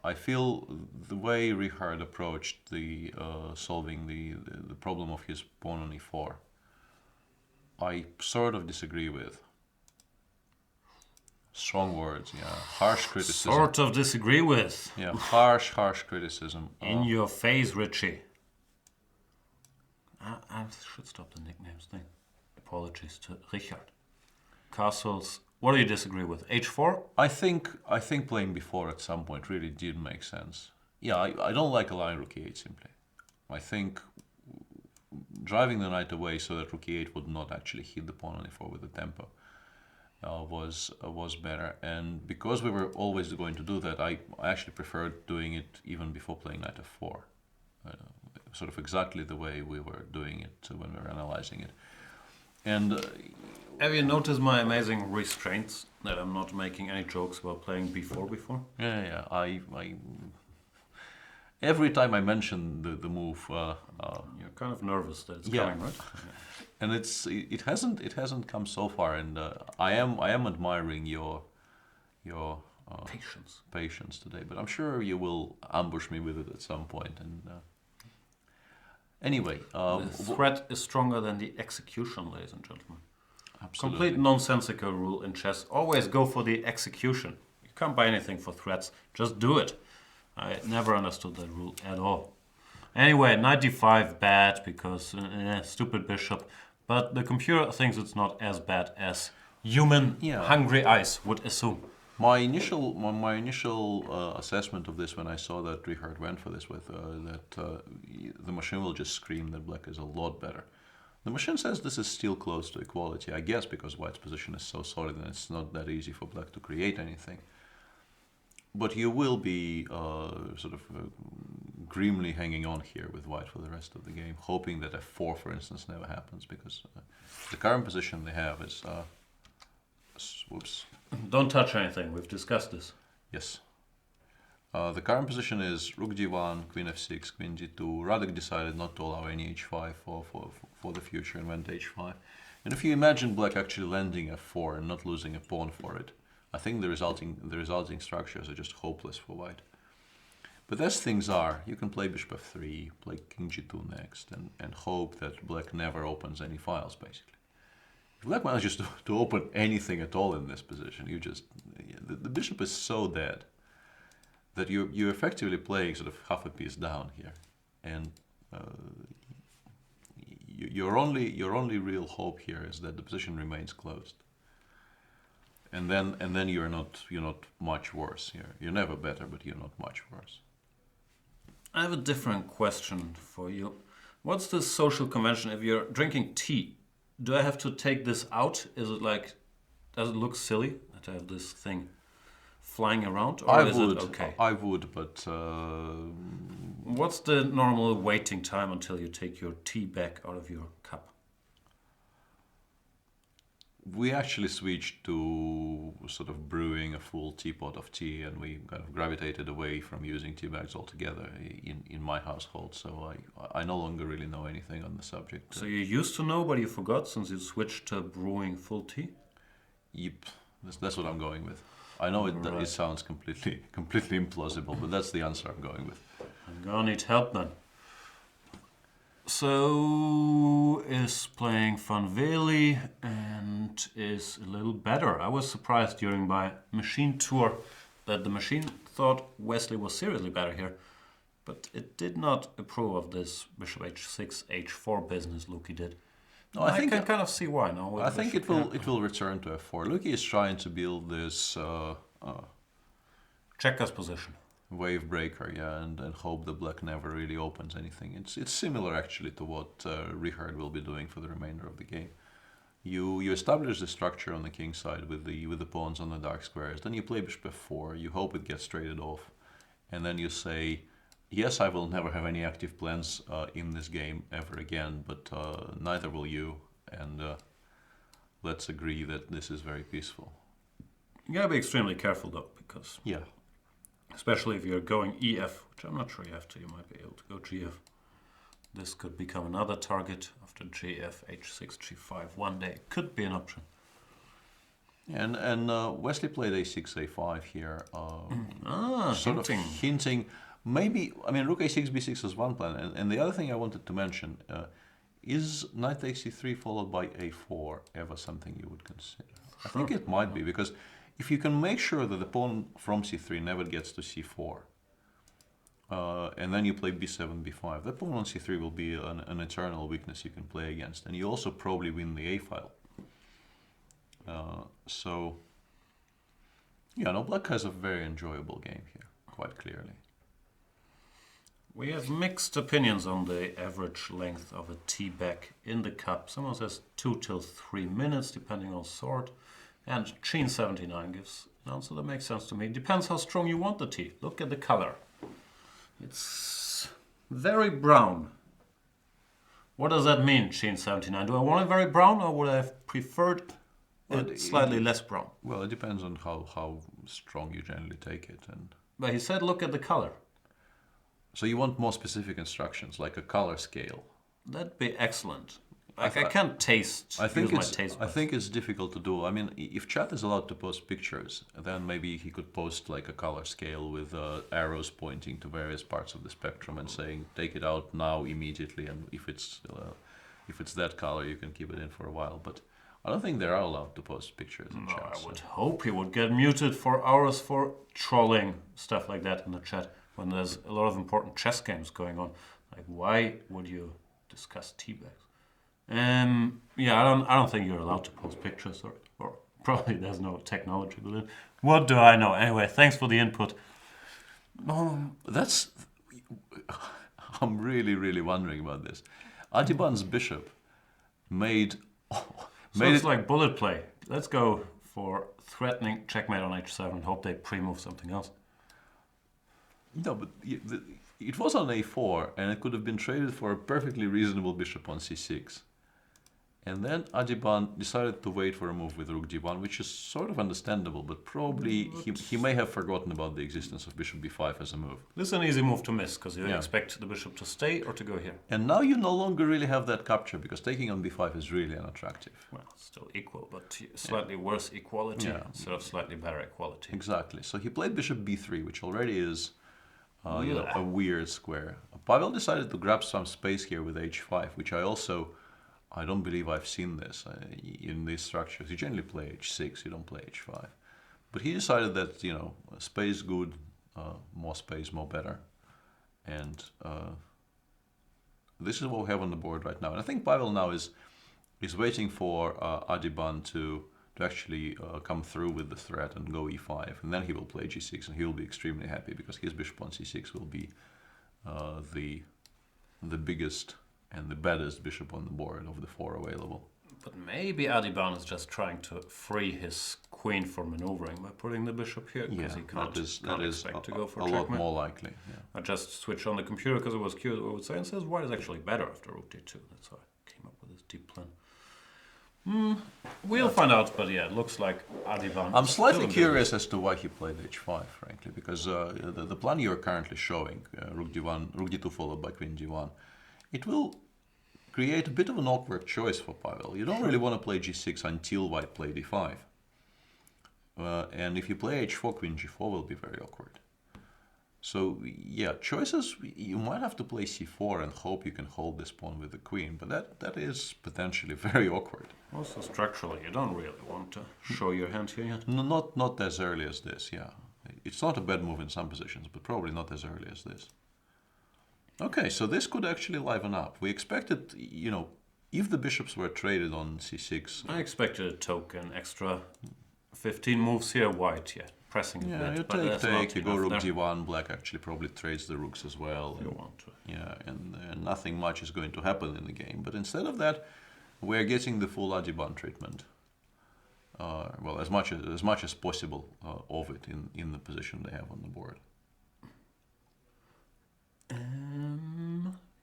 I feel the way Richard approached the solving the problem of his pawn on e4, I sort of disagree with. Strong words, yeah. Harsh criticism. Sort of disagree with. Yeah, harsh criticism. In your face, Richie. I should stop the nicknames thing. Apologies to Richard. Castles. What do you disagree with? h4? I think playing b4 at some point really did make sense. Yeah, I don't like allowing rook e8 simply. I think driving the knight away so that rook e8 would not actually hit the pawn on e4 with the tempo was better. And because we were always going to do that, I actually preferred doing it even before playing knight f4. Sort of exactly the way we were doing it when we were analyzing it. And have you noticed my amazing restraints, that I'm not making any jokes about playing b4 before? Yeah. every time I mention the move, You're kind of nervous that it's yeah. coming, right? And it hasn't come so far, and I am admiring your Patience. patience today. But I'm sure you will ambush me with it at some point. And anyway, The threat is stronger than the execution, ladies and gentlemen. absolutely. Complete nonsensical rule in chess. Always go for the execution. You can't buy anything for threats. Just do it. I never understood that rule at all. Anyway, knight d5 bad because stupid bishop. But the computer thinks it's not as bad as human hungry eyes would assume. My initial assessment of this when I saw that Richard went for this with the machine will just scream that black is a lot better. The machine says this is still close to equality, I guess, because white's position is so solid and it's not that easy for black to create anything. But you will be grimly hanging on here with white for the rest of the game, hoping that f4, for instance, never happens, because the current position they have is... whoops. Don't touch anything. We've discussed this. Yes. The current position is rook d1, queen f6, queen d2. Radek decided not to allow any h5 for the future and went h5. And if you imagine black actually landing f4 and not losing a pawn for it, I think the resulting structures are just hopeless for white. But as things are, you can play bishop f3, play king g2 next, and hope that black never opens any files, basically. If black manages to open anything at all in this position, the bishop is so dead that you're effectively playing sort of half a piece down here, and your only real hope here is that the position remains closed. And then you're not much worse here. You're never better, but you're not much worse. I have a different question for you. What's the social convention if you're drinking tea? Do I have to take this out? Is it like, does it look silly that I have this thing flying around, or is it okay? I would, but what's the normal waiting time until you take your tea back out of your cup? We actually switched to sort of brewing a full teapot of tea, and we kind of gravitated away from using tea bags altogether in my household. So I no longer really know anything on the subject. So you used to know, but you forgot since you switched to brewing full tea? Yep, that's what I'm going with. I know it sounds completely implausible, but that's the answer I'm going with. I'm gonna need help then. So is playing Fanveli and is a little better. I was surprised during my machine tour that the machine thought Wesley was seriously better here, but it did not approve of this bishop h6, h4 business Luki did. No, I can kind of see why now. I think it will return to f4. Luki is trying to build this checkers position. Wave breaker, and hope the black never really opens anything. It's similar actually to what Richard will be doing for the remainder of the game. You establish the structure on the king side with the pawns on the dark squares. Then you play bishop f4. You hope it gets traded off, and then you say, yes, I will never have any active plans in this game ever again, but neither will you. And let's agree that this is very peaceful. You gotta be extremely careful though, because especially if you're going EF, which I'm not sure you have to, you might be able to go GF. This could become another target after GF, H6, G5 one day. Could be an option. And Wesley played A6, A5 here. Sort hinting. Of hinting. Maybe, I mean, Rook A6, B6 is one plan. And the other thing I wanted to mention, is Knight takes C3 followed by A4 ever something you would consider? Sure. I think it might be, because if you can make sure that the pawn from C3 never gets to C4, and then you play B7, B5, that pawn on C3 will be an eternal weakness you can play against, and you also probably win the A file. So, black has a very enjoyable game here, quite clearly. We have mixed opinions on the average length of a tea bag in the cup. Someone says 2 till 3 minutes, depending on sort. And Sheen 79 gives an answer that makes sense to me. Depends how strong you want the tea. Look at the color. It's very brown. What does that mean, Sheen 79? Do I want it very brown, or would I have preferred it slightly less brown? Well, it depends on how strong you generally take it. But he said look at the color. So you want more specific instructions, like a color scale. That'd be excellent. Like I can't taste. Use my taste I buds. think it's difficult to do. I mean, if chat is allowed to post pictures, then maybe he could post like a color scale with arrows pointing to various parts of the spectrum and saying, "Take it out now, immediately." And if it's that color, you can keep it in for a while. But I don't think they are allowed to post pictures in No, chat. I So. would hope he would get muted for hours for trolling stuff like that in the chat when there's a lot of important chess games going on. Like, why would you discuss teabags? Yeah, I don't think you're allowed to post pictures, or probably there's no technology with it. What do I know? Anyway, thanks for the input. That's. I'm really, really wondering about this. Adiban's bishop made. So it's like bullet play. Let's go for threatening checkmate on h7 and hope they pre-move something else. No, but it was on a4, and it could have been traded for a perfectly reasonable bishop on c6. And then Adiban decided to wait for a move with rook d1, which is sort of understandable, but probably he may have forgotten about the existence of bishop b5 as a move. This is an easy move to miss, because you Yeah. expect the bishop to stay or to go here. And now you no longer really have that capture, because taking on b5 is really unattractive. Well, it's still equal, but slightly worse equality Yeah. instead of slightly better equality. Exactly. So he played bishop b3, which already is Yeah. a weird square. Pavel decided to grab some space here with h5, which I don't believe I've seen this in these structures. You generally play h6, you don't play h5. But he decided that, space good, more space, more better. And this is what we have on the board right now. And I think Pavel now is waiting for Adiban to actually come through with the threat and go e5. And then he will play g6, and he will be extremely happy because his bishop on c6 will be the biggest and the baddest bishop on the board of the 4 available. But maybe Adiban is just trying to free his queen for maneuvering by putting the bishop here, because he can't expect to go for a checkmate. lot more likely. Yeah. I just switched on the computer because it was curious what it would say, and says white is actually better after rook d2. That's how I came up with this deep plan. We'll find out, but yeah, it looks like Adiban. I'm is slightly still in curious as to why he played h5, frankly, because the plan you're currently showing, rook d1, rook d2 followed by queen d1, it will create a bit of an awkward choice for Pavel. You don't really want to play g6 until white play d5. And if you play h4, queen g4 will be very awkward. So yeah, choices, you might have to play c4 and hope you can hold this pawn with the queen, but that is potentially very awkward. Also structurally, you don't really want to show your hand here yet. No, not as early as this, yeah. It's not a bad move in some positions, but probably not as early as this. Okay, so this could actually liven up. We expected, if the bishops were traded on c6... I expected a token, extra 15 moves here, white, yeah. Pressing a Yeah, bit, you but that's take, not you go enough rook there. d1, black actually probably trades the rooks as well. You And, want to. yeah, and nothing much is going to happen in the game. But instead of that, we're getting the full Adiban treatment. Well, as much as possible of it in the position they have on the board.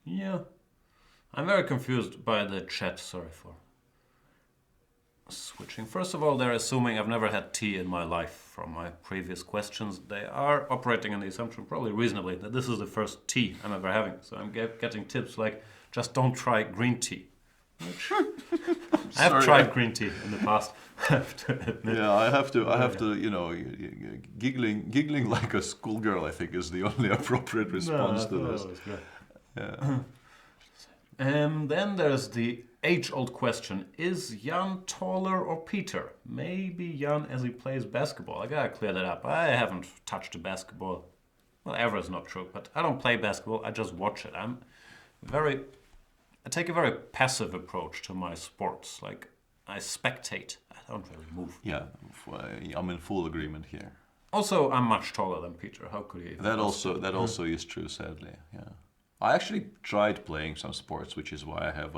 Yeah. I'm very confused by the chat, sorry for switching. First of all, they're assuming I've never had tea in my life from my previous questions. They are operating on the assumption, probably reasonably, that this is the first tea I'm ever having. So I'm getting tips like, just don't try green tea. Which I've tried green tea in the past. I have to admit. Yeah, I have to, giggling like a schoolgirl, I think, is the only appropriate response to this. Yeah. Then there's the age-old question: is Jan taller or Peter? Maybe Jan as he plays basketball. I gotta clear that up. I haven't touched a basketball. Well, ever is not true, but I don't play basketball. I just watch it. I take a very passive approach to my sports. Like, I spectate. I don't really move. Yeah, I'm in full agreement here. Also, I'm much taller than Peter. How could he? That also is true, sadly. Yeah, I actually tried playing some sports, which is why I have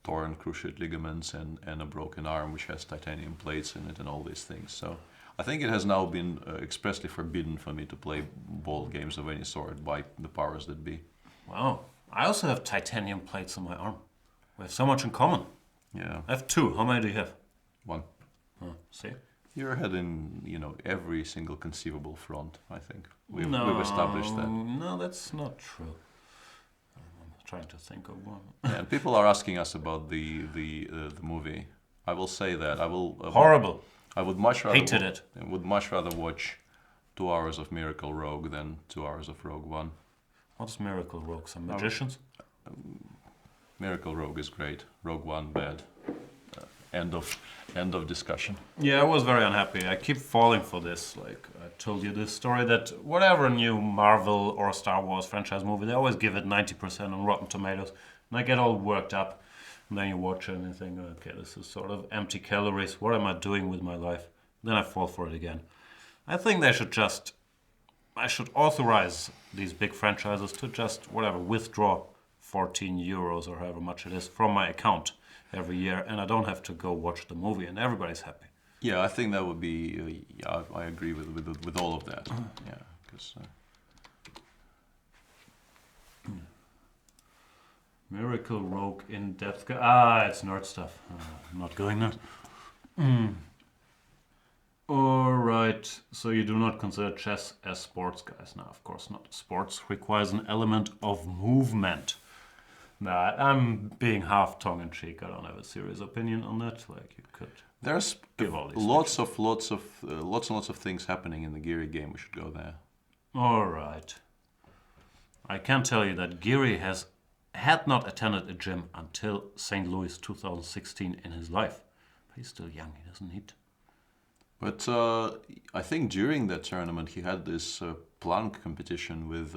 torn cruciate ligaments and a broken arm, which has titanium plates in it and all these things. So I think it has now been expressly forbidden for me to play ball games of any sort by the powers that be. Wow. I also have titanium plates on my arm. We have so much in common. Yeah. I have 2. How many do you have? 1. Oh, see? You're ahead in, every single conceivable front, I think. We've established that. No, that's not true. I'm trying to think of one. Yeah, and people are asking us about the movie. I will say that Horrible. I would much rather Hated it. I would much rather watch 2 hours of Miracle Rogue than 2 hours of Rogue One. What's Miracle Rogue? Some magicians? Miracle Rogue is great. Rogue One bad. End of discussion. Yeah, I was very unhappy. I keep falling for this. Like I told you this story that whatever new Marvel or Star Wars franchise movie, they always give it 90% on Rotten Tomatoes. And I get all worked up. And then you watch it and you think, okay, this is sort of empty calories. What am I doing with my life? Then I fall for it again. I think I should authorize these big franchises to just, withdraw 14 euros or however much it is from my account every year, and I don't have to go watch the movie, and everybody's happy. Yeah, I think that would be. I agree with all of that. Yeah, because. Miracle Rogue in-depth. It's nerd stuff. I'm not going there. All right. So you do not consider chess as sports, guys? No, of course not. Sports requires an element of movement. Nah, I'm being half tongue-in-cheek. I don't have a serious opinion on that. Like you could. There's give all these lots and lots of things happening in the Giri game. We should go there. All right. I can tell you that Giri had not attended a gym until St. Louis 2016 in his life. But he's still young. He doesn't need to. But I think during that tournament he had this plank competition with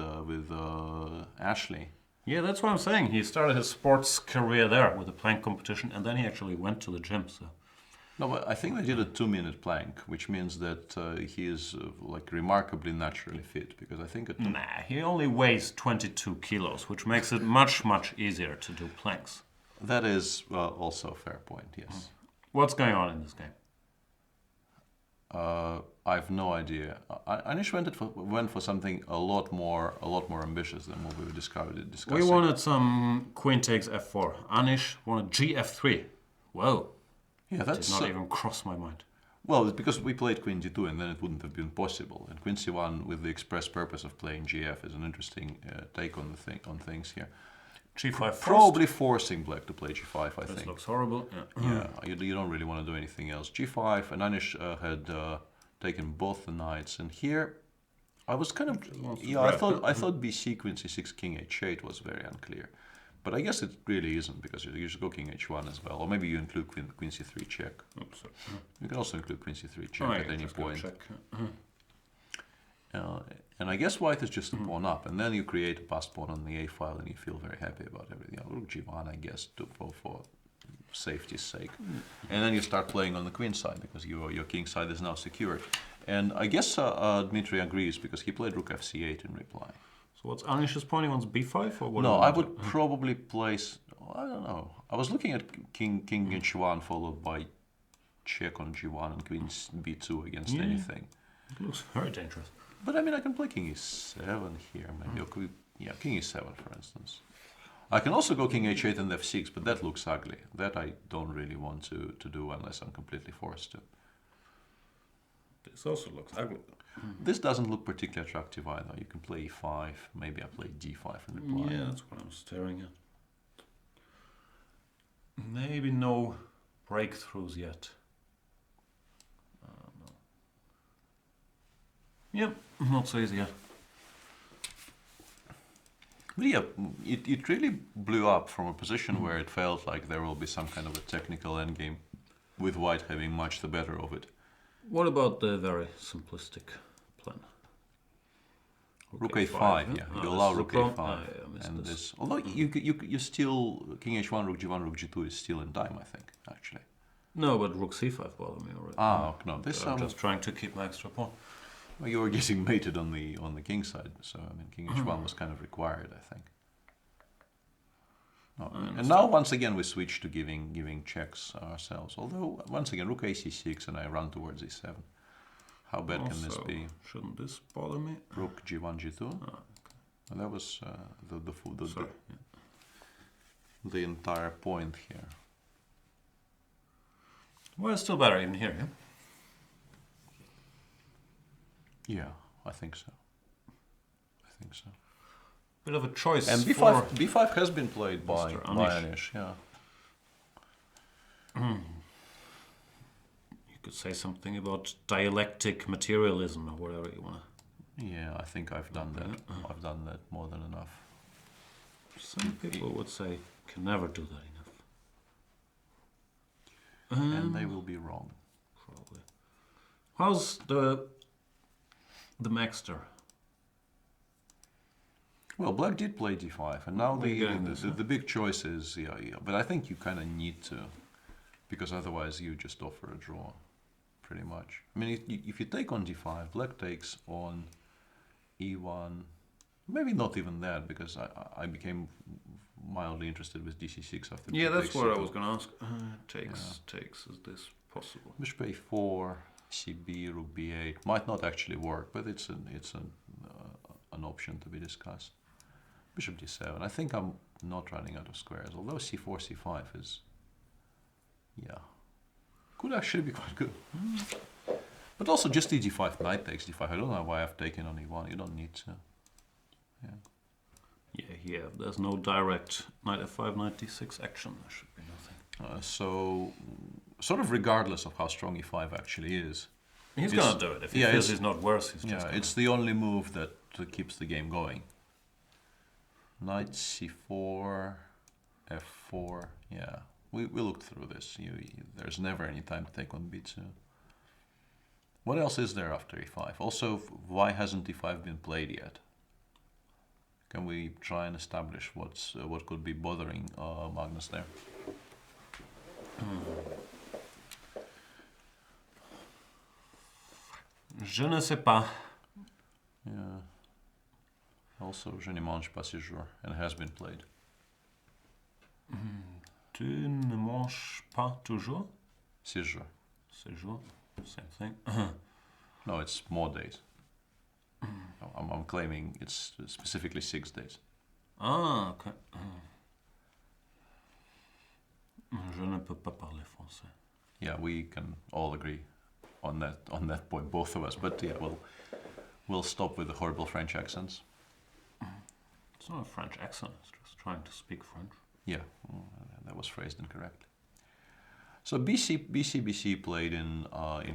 Ashley. Yeah, that's what I'm saying. He started his sports career there with a plank competition, and then he actually went to the gym. So. No, but I think they did a 2-minute plank, which means that he is remarkably naturally fit. Because I think he only weighs 22 kilos, which makes it much easier to do planks. That is also a fair point. Yes. What's going on in this game? I have no idea. Anish went for something a lot more ambitious than what we were discussing. We wanted some queen takes f4. Anish wanted gf3. Whoa. Yeah, that did not even cross my mind. Well, it's because we played queen g2 and then it wouldn't have been possible. And queen c1 with the express purpose of playing gf is an interesting take on things here. G5 first. Probably forcing black to play g5, I think. This looks horrible. Yeah, you don't really want to do anything else. g5, and Anish had taken both the knights, and here I was kind of I thought bc queen c6 king h8 was very unclear, but I guess it really isn't because you just go king h1 as well, or maybe you include queen c3 check. Oops. You can also include queen c3 check at any point. And I guess white is just a pawn up, and then you create a passed pawn on the a file, and you feel very happy about everything. Rook g1, I guess, for safety's sake. And then you start playing on the queen side because your king side is now secured. And I guess Dmitry agrees because he played rook fc8 in reply. So what's Anish's point? He wants b5 or what? No, I would probably place. I don't know. I was looking at king h1 followed by check on g1 and queen b2 against anything. It looks very dangerous. But I mean, I can play king e7 here, maybe. King e7, for instance. I can also go king h8 and f6, but that looks ugly. That I don't really want to do unless I'm completely forced to. This also looks ugly. This doesn't look particularly attractive either. You can play e5, maybe I play d5 in reply. Yeah, that's what I'm staring at. Maybe no breakthroughs yet. No. Yep, not so easy yet. But yeah, it really blew up from a position where it felt like there will be some kind of a technical endgame, with white having much the better of it. What about the very simplistic plan? Rook a5, yeah. You allow rook a5. And this. Although you still, king h1, rook g1, rook g2 is still in time, I think, actually. No, but rook c5 bothered me already. No, this I'm just trying to keep my extra pawn. Well, you were getting mated on the king side, so I mean, king h1 was kind of required, I think. And now once again we switch to giving checks ourselves. Although once again rook a c6 and I run towards e7. How bad can this be? Shouldn't this bother me? Rook g1 g2. Okay. And that was the entire point here. Well, it's still better even here, yeah? Yeah, I think so. I think so. Bit of a choice. And for B5 has been played by Mr. Anish. Anish, yeah. You could say something about dialectic materialism or whatever you want to. Yeah, I think I've done that. I've done that more than enough. Some people would say can never do that enough. And they will be wrong. Probably. How's the Maxter? Well, black did play d5, and now We're getting this, the big choice is, yeah. But I think you kind of need to, because otherwise you just offer a draw, pretty much. I mean, if you take on d5, black takes on e1, maybe not even that, because I became mildly interested with dc6 after. Yeah, that's takes what I c2. was going to ask. Takes. Is this possible? Bishop a4, cb, rook b8 might not actually work, but it's an option to be discussed. Bishop d7. I think I'm not running out of squares, although c4, c5 is, yeah, could actually be quite good. But also just d5, knight takes d5. I don't know why I've taken on e1. You don't need to. Yeah. There's no direct knight f5, knight d6 action. There should be nothing. So, sort of regardless of how strong e5 actually is. He's gonna do it. If he feels he's not worse, he's just. Yeah, it's the only move that keeps the game going. Knight c4, f4. Yeah, we looked through this. There's never any time to take on b2. What else is there after e5? Also, why hasn't e5 been played yet? Can we try and establish what could be bothering Magnus there? Je ne sais pas. Yeah. Also, je ne mange pas ce jour, and has been played. Tu ne manges pas toujours? Ce jour. Ce jour. Same thing. No, it's more days. I'm claiming it's specifically 6 days. Ah, okay. Je ne peux pas parler français. Yeah, we can all agree on that point, both of us. But yeah, we'll stop with the horrible French accents. It's not a French accent. It's just trying to speak French. Yeah, that was phrased incorrectly. So BC played in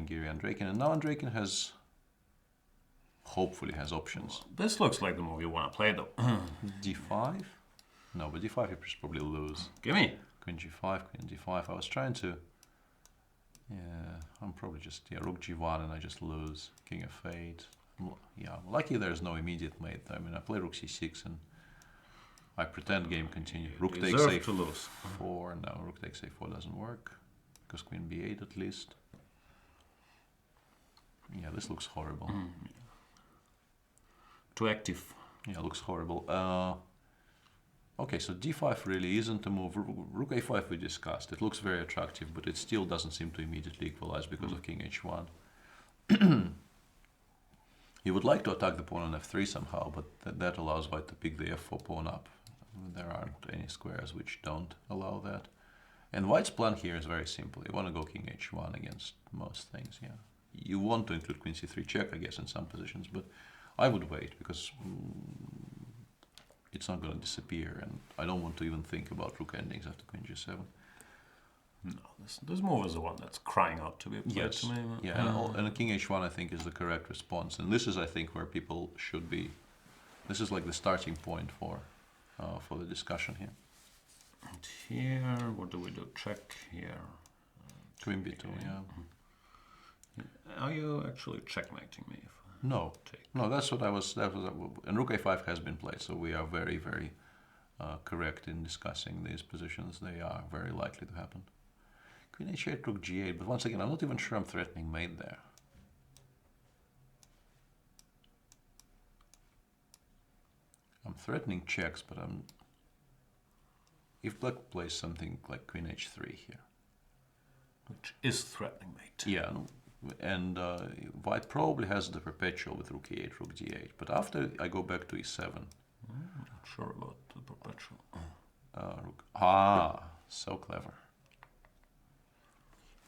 Giri Andreikin, and now Andreikin hopefully has options. This looks like the move you want to play, though. D5? No, but D5 you probably lose. Gimme. Queen G5, Queen D5. I was trying to. Yeah, I'm probably just Rook G1 and I just lose. King F8. Yeah, lucky there's no immediate mate. I mean, I play Rook C6 and I pretend game continue. Rook takes A4. To lose. No, Rook takes A4 doesn't work because Queen B8 at least. Yeah, this looks horrible. Too active. Yeah, looks horrible. Okay, so D5 really isn't a move. Rook A5 we discussed. It looks very attractive, but it still doesn't seem to immediately equalize because of King H1. You would like to attack the pawn on F3 somehow, but that allows White to pick the F4 pawn up. There aren't any squares which don't allow that. And White's plan here is very simple. You want to go King H1 against most things, yeah. You want to include Queen C3 check, I guess, in some positions, but I would wait because it's not going to disappear, and I don't want to even think about rook endings after Queen G7. No, this move is the one that's crying out to be played to me. Yeah, and a King H1 I think is the correct response, and this is I think where people should be. This is like the starting point for the discussion here. And here, what do we do? Check here. Queen B2, yeah. Are you actually checkmating me? No, no, that's what I was. And Rook A5 has been played, so we are very, very correct in discussing these positions. They are very likely to happen. Queen H8, Rook G8, but once again, I'm not even sure I'm threatening mate there. I'm threatening checks, but if Black plays something like Queen H3 here, which is threatening mate. Yeah. And White probably has the perpetual with Rook E8, Rook D8. But after I go back to E7... not sure about the perpetual. so clever.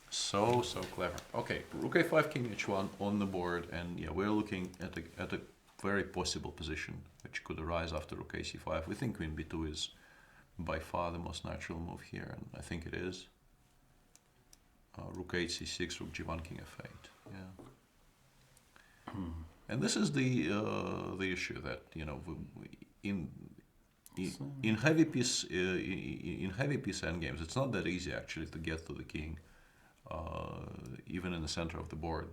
So clever. Okay, rook a5, king h1 on the board, and yeah, we're looking at a very possible position which could arise after rook ac5. We think queen b2 is by far the most natural move here, and I think it is. Rook h c6, rook g1, king f8. Yeah. And this is the issue that, you know, in heavy piece endgames, it's not that easy actually to get to the king, even in the center of the board,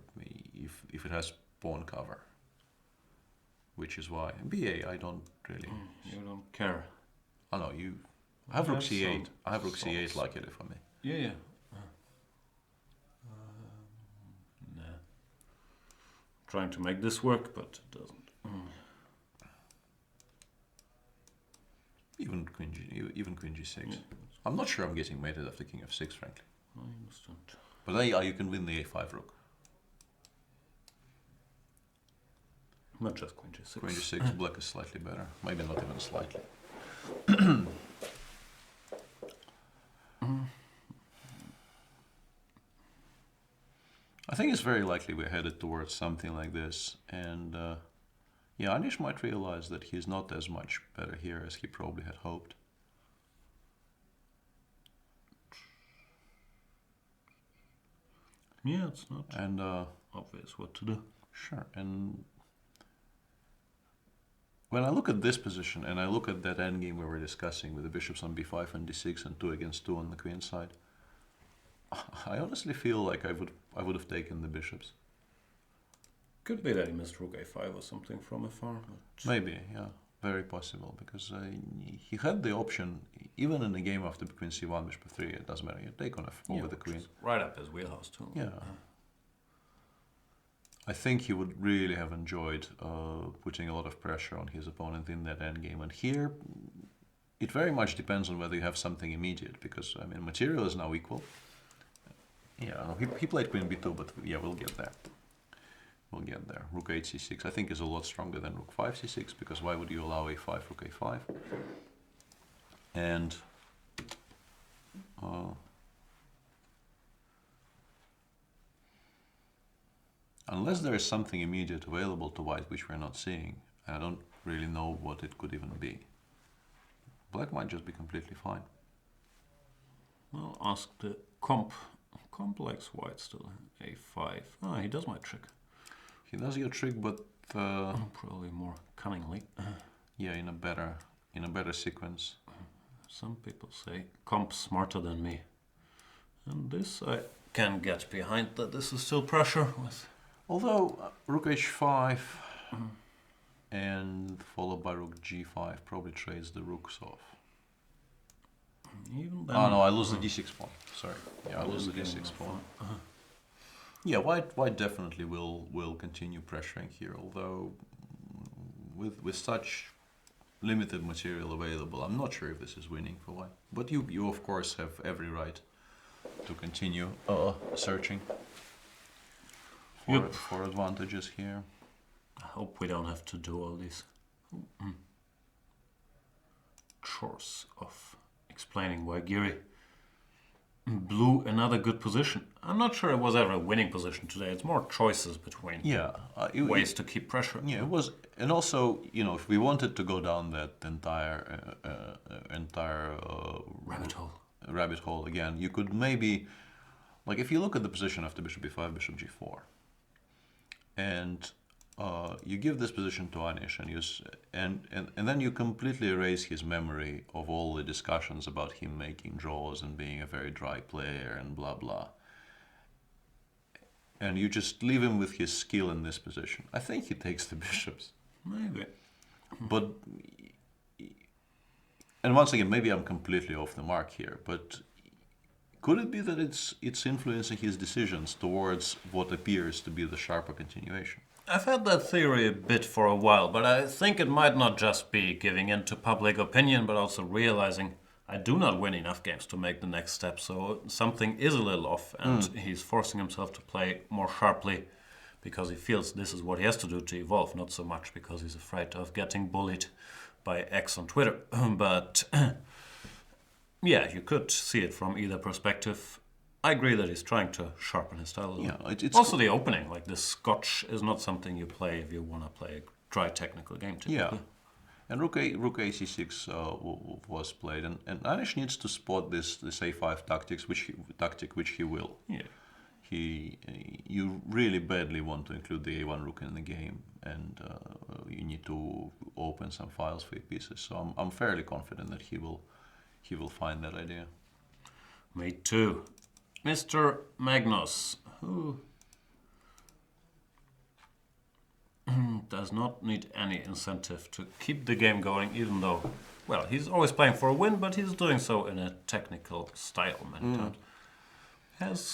if it has pawn cover. Which is why ba, I don't really. You don't care. Oh no, you. I have rook c8. I have rook c8 luckily for me. Yeah. Nah. Trying to make this work, but it doesn't. Even queen g6. Yeah. I'm not sure I'm getting mated after king f6, frankly. I understand. But then you can win the a5 rook. Not just queen g6. Queen g6, black is slightly better. Maybe not even slightly. I think it's very likely we're headed towards something like this, and yeah, Anish might realize that he's not as much better here as he probably had hoped. Yeah, it's not obvious what to do. Sure, and when I look at this position and I look at that endgame we were discussing with the bishops on b5 and d6 and 2 against 2 on the queen side, I honestly feel like I would have taken the bishops. Could be that he missed rook a5 or something from afar. But maybe, yeah, very possible, because he had the option, even in the game after queen c1, bishop 3, it doesn't matter, you take on over the queen. Right up his wheelhouse too. Yeah. I think he would really have enjoyed putting a lot of pressure on his opponent in that endgame. And here, it very much depends on whether you have something immediate, because, I mean, material is now equal. Yeah, he played queen b2, but yeah, we'll get there. We'll get there. Rook 8 c6, I think, is a lot stronger than rook 5 c6, because why would you allow a5, rook a5? And unless there is something immediate available to white which we're not seeing, I don't really know what it could even be. Black might just be completely fine. Well, ask the comp. Comp likes white still. a5. Ah, he does my trick. He does your trick, but probably more cunningly. Yeah, in a better sequence. Some people say comp's smarter than me, and this I can get behind. That this is still pressure with. Although rook h5 and followed by rook g5 probably trades the rooks off. Even then, oh no, I lose the d6 pawn. Sorry, yeah, I lose the d6 pawn. Yeah, white definitely will continue pressuring here. Although with such limited material available, I'm not sure if this is winning for white. But you of course have every right to continue searching for advantages here. I hope we don't have to do all these chores of explaining why Giri blew another good position. I'm not sure it was ever a winning position today. It's more choices between ways to keep pressure. Yeah, it was, and also, you know, if we wanted to go down that entire rabbit hole again, you could maybe, like, if you look at the position after bishop b5, bishop g4, and you give this position to Anish, and then you completely erase his memory of all the discussions about him making draws and being a very dry player and blah blah. And you just leave him with his skill in this position. I think he takes the bishops. Maybe. But, and once again, maybe I'm completely off the mark here, but could it be that it's influencing his decisions towards what appears to be the sharper continuation? I've had that theory a bit for a while, but I think it might not just be giving in to public opinion, but also realizing I do not win enough games to make the next step, so something is a little off, and he's forcing himself to play more sharply because he feels this is what he has to do to evolve, not so much because he's afraid of getting bullied by X on Twitter. But yeah, you could see it from either perspective. I agree that he's trying to sharpen his style a little. Yeah, it's also the opening, like the Scotch, is not something you play if you want to play a dry technical game. Typically. yeah. And rook ac6 was played, and Anish needs to spot this a5 tactic, which he will. Yeah. You really badly want to include the a1 rook in the game, and you need to open some files for your pieces. So I'm fairly confident that he will find that idea. Me too. Mr. Magnus, who does not need any incentive to keep the game going, even though, well, he's always playing for a win, but he's doing so in a technical style many times.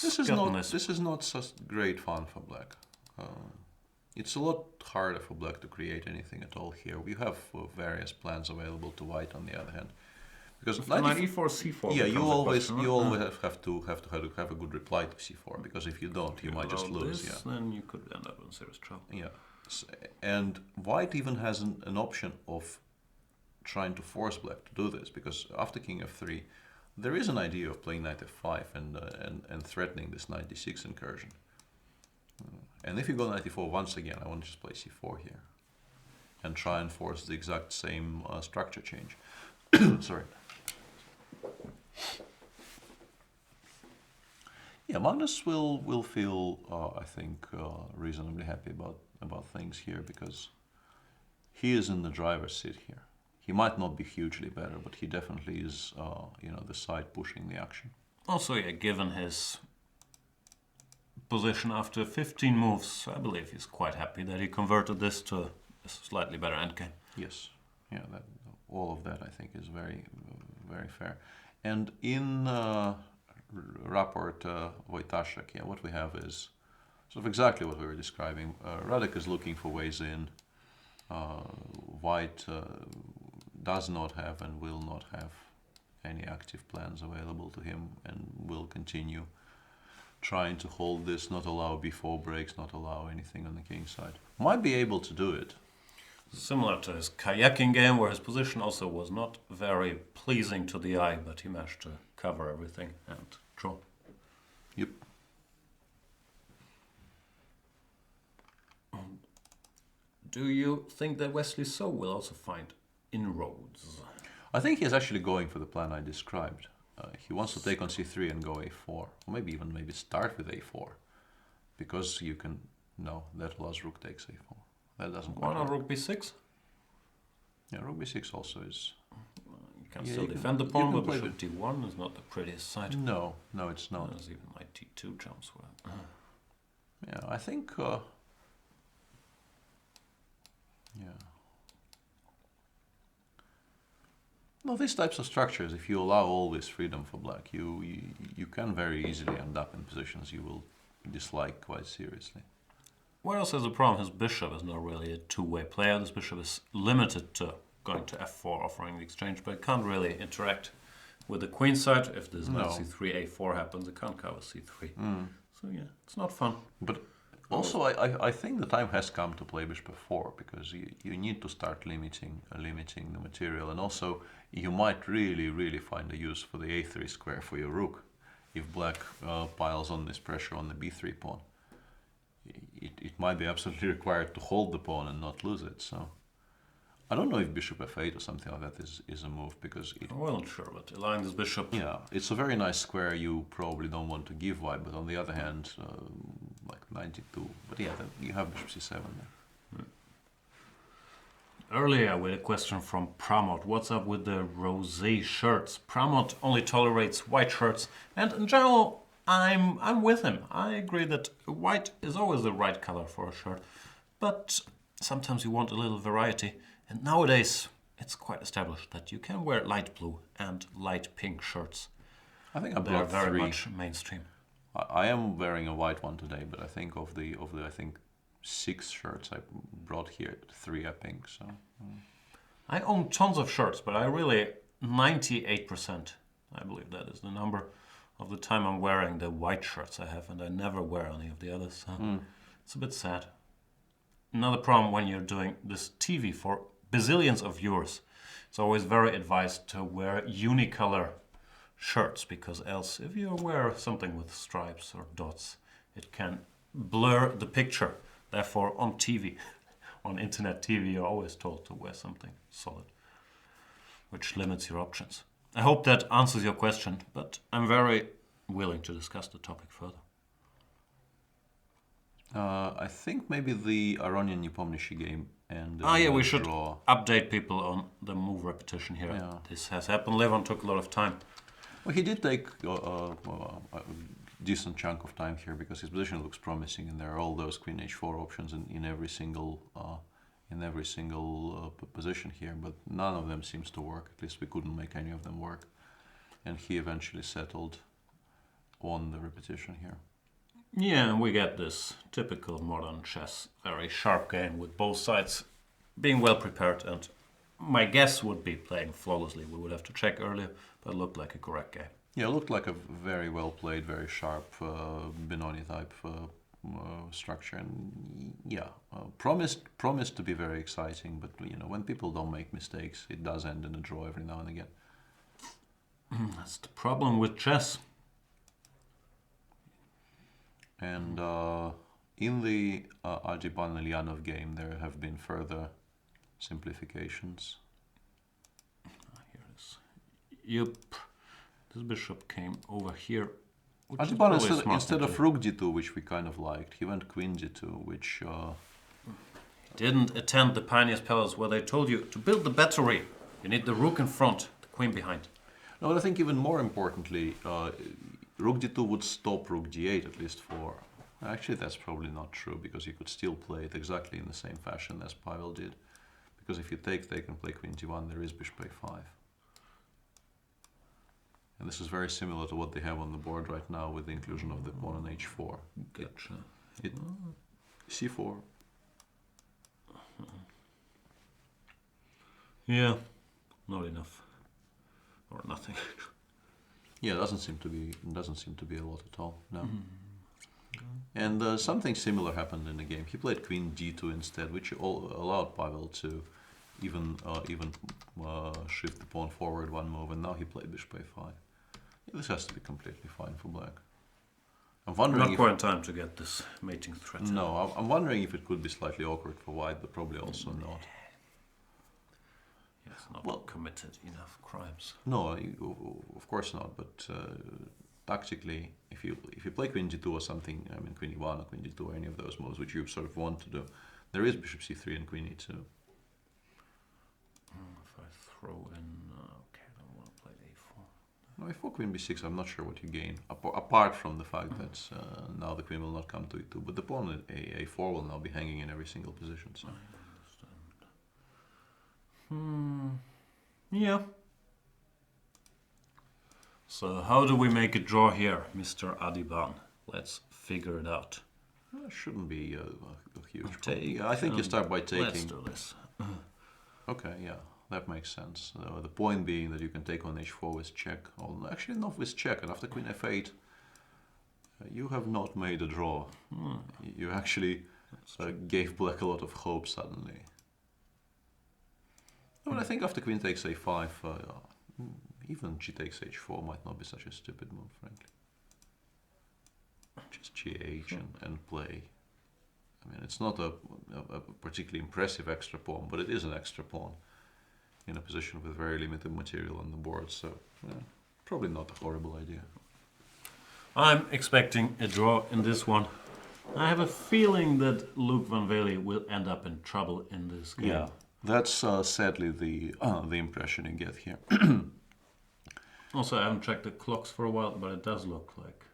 This is not such great fun for black. It's a lot harder for black to create anything at all here. We have various plans available to white on the other hand. Because knight e4, c4. Yeah, you always have to have a good reply to c4, because if you don't, you might just lose. This, then you could end up in serious trouble. Yeah, and white even has an option of trying to force black to do this, because after king f3, there is an idea of playing knight f5 and threatening this knight d6 incursion. And if you go knight e4 once again, I want to just play c4 here and try and force the exact same structure change. Sorry. Yeah, Magnus will feel, I think, reasonably happy about things here, because he is in the driver's seat here. He might not be hugely better, but he definitely is, the side pushing the action. Also, yeah, given his position after 15 moves, I believe he's quite happy that he converted this to a slightly better endgame. Yes, yeah, all of that I think is very, very fair. And in Rapport-Vachier-Lagrave, yeah, what we have is sort of exactly what we were describing. Radek is looking for ways in. White does not have and will not have any active plans available to him, and will continue trying to hold this, not allow b4 breaks, not allow anything on the king side. Might be able to do it. Similar to his Karjakin game, where his position also was not very pleasing to the eye, but he managed to cover everything and draw. Yep. Do you think that Wesley So will also find inroads? I think he's actually going for the plan I described. He wants to take on c3 and go a4, or maybe start with a4, because you can. No, that allows rook takes a4. That doesn't quite Why not work. rook b6? Yeah, rook b6 also is. You can still defend the pawn, but bishop d1 is not the prettiest side. No, it's not. There's even like d2 jumps. Yeah, I think. Yeah. No, these types of structures, if you allow all this freedom for black, you can very easily end up in positions you will dislike quite seriously. What else is the problem? His bishop is not really a two-way player. This bishop is limited to going to f4, offering the exchange, but it can't really interact with the queen side. If this knight c3, a4 happens, it can't cover c3. So yeah, it's not fun. But also, I think the time has come to play bishop f4, because you need to start limiting the material, and also you might really find a use for the a3 square for your rook if black piles on this pressure on the b3 pawn. It might be absolutely required to hold the pawn and not lose it. So I don't know if bishop f8 or something like that is a move, because I wasn't sure, but allowing this bishop. Yeah, it's a very nice square you probably don't want to give white, but on the other hand, like 92. But yeah, then you have bishop c7 there. Earlier with a question from Pramod, what's up with the rosé shirts? Pramod only tolerates white shirts, and in general, I'm with him. I agree that white is always the right color for a shirt, but sometimes you want a little variety, and nowadays it's quite established that you can wear light blue and light pink shirts. I think I They're brought very three. much mainstream. I am wearing a white one today, but I think of the I think 6 shirts I brought here, 3 are pink. So I own tons of shirts, but I really 98%, I believe that is the number, of the time I'm wearing the white shirts I have, and I never wear any of the others. So it's a bit sad. Another problem when you're doing this TV for bazillions of viewers, it's always very advised to wear unicolor shirts, because else if you wear something with stripes or dots, it can blur the picture. Therefore, on TV, on internet TV, you're always told to wear something solid, which limits your options. I hope that answers your question, but I'm very willing to discuss the topic further. I think maybe the Aronian Nepomniachtchi game and We should draw. update people on the move repetition here. Yeah. This has happened. Levon took a lot of time. Well, he did take a decent chunk of time here because his position looks promising, and there are all those Queen H4 options in every single position here, but none of them seems to work. At least we couldn't make any of them work, and he eventually settled on the repetition here. Yeah, and we get this typical modern chess, very sharp game with both sides being well prepared, and my guess would be playing flawlessly. We would have to check earlier, but it looked like a correct game. Yeah, it looked like a very well played, very sharp Benoni type structure, and promised to be very exciting. But when people don't make mistakes, it does end in a draw every now and again. That's the problem with chess. And in the Arjiban Ilyanov game, there have been further simplifications. Here it is. Yep. This bishop came over here. Arjiban, instead of rook d2, which we kind of liked, he went queen d2, which... Didn't attend the Pioneer's Palace where they told you to build the battery. You need the rook in front, the queen behind. No, but I think even more importantly, rook d2 would stop rook d8 at least for... Actually, that's probably not true, because you could still play it exactly in the same fashion as Pavel did. Because if you take, they can play queen d1, there is bishop a5. And this is very similar to what they have on the board right now with the inclusion of the pawn on h4. Gotcha. C4. Yeah, not enough. Or nothing. Yeah, it doesn't seem to be a lot at all. No. And something similar happened in the game. He played queen d2 instead, which allowed Pavel to even shift the pawn forward one move, and now he played bishop a5. Yeah, this has to be completely fine for black. I'm wondering Not quite time to get this mating threat. No, I'm wondering if it could be slightly awkward for white, but probably also not. Yes, not committed enough crimes. No, of course not. But tactically, if you play queen g2 or something, I mean queen e1 or queen d2 or any of those moves which you sort of want to do, there is bishop c3 and queen e2. If I throw in, okay, I don't want to play a4. No, a4 queen b6, I'm not sure what you gain apart from the fact that now the queen will not come to e2, but the pawn at a4 will now be hanging in every single position. So. I understand. Yeah. So how do we make a draw here, Mr. Adiban? Let's figure it out. Well, it shouldn't be a huge Take, problem. Yeah, I think you start by taking... Let's do this. Okay, yeah, that makes sense. The point being that you can take on h4 with check. Or actually not with check, and after queen f8, you have not made a draw. You actually gave black a lot of hope suddenly. But I think after queen takes a5, even g takes h4 might not be such a stupid move, frankly. Just gh and play. I mean, it's not a particularly impressive extra pawn, but it is an extra pawn in a position with very limited material on the board, so probably not a horrible idea. I'm expecting a draw in this one. I have a feeling that Luke Van Velde will end up in trouble in this game. Yeah, that's sadly the impression you get here. Also, I haven't checked the clocks for a while, but it does look like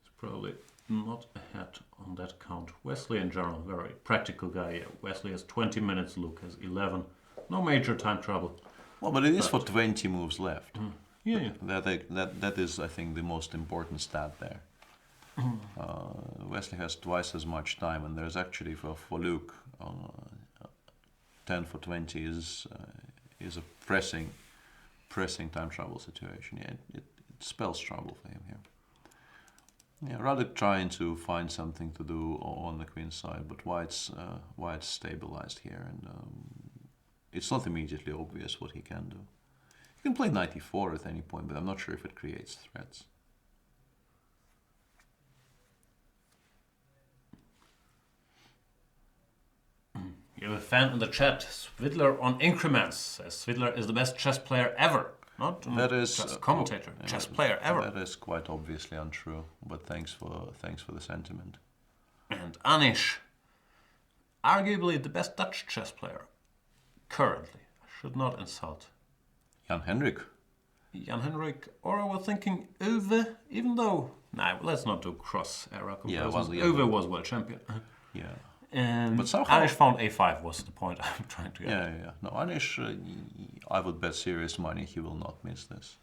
it's probably not ahead on that count. Wesley in general, very practical guy. Yeah, Wesley has 20 minutes, Luke has 11. No major time trouble. Well, but it is for 20 moves left. Yeah. That is, I think, the most important stat there. Wesley has twice as much time, and there's actually for Luke, 10 for 20 is a pressing time trouble situation. Yeah, it spells trouble for him here. Yeah, rather trying to find something to do on the queen side, but White's stabilized here, and it's not immediately obvious what he can do. You can play knight e4 at any point, but I'm not sure if it creates threats. You have a fan in the chat, Svidler on increments, says Svidler is the best chess player ever. Not That is just commentator, chess player ever. That is quite obviously untrue, but thanks for the sentiment. And Anish, arguably the best Dutch chess player currently. I should not insult Jan Hendrik. Jan Henrik, or I was thinking Uwe, even though... Nah, let's not do cross-era comparisons. Uwe was world champion. Yeah. But somehow... Anish found a5 was the point I'm trying to get. Yeah. No, Anish, I would bet serious money he will not miss this.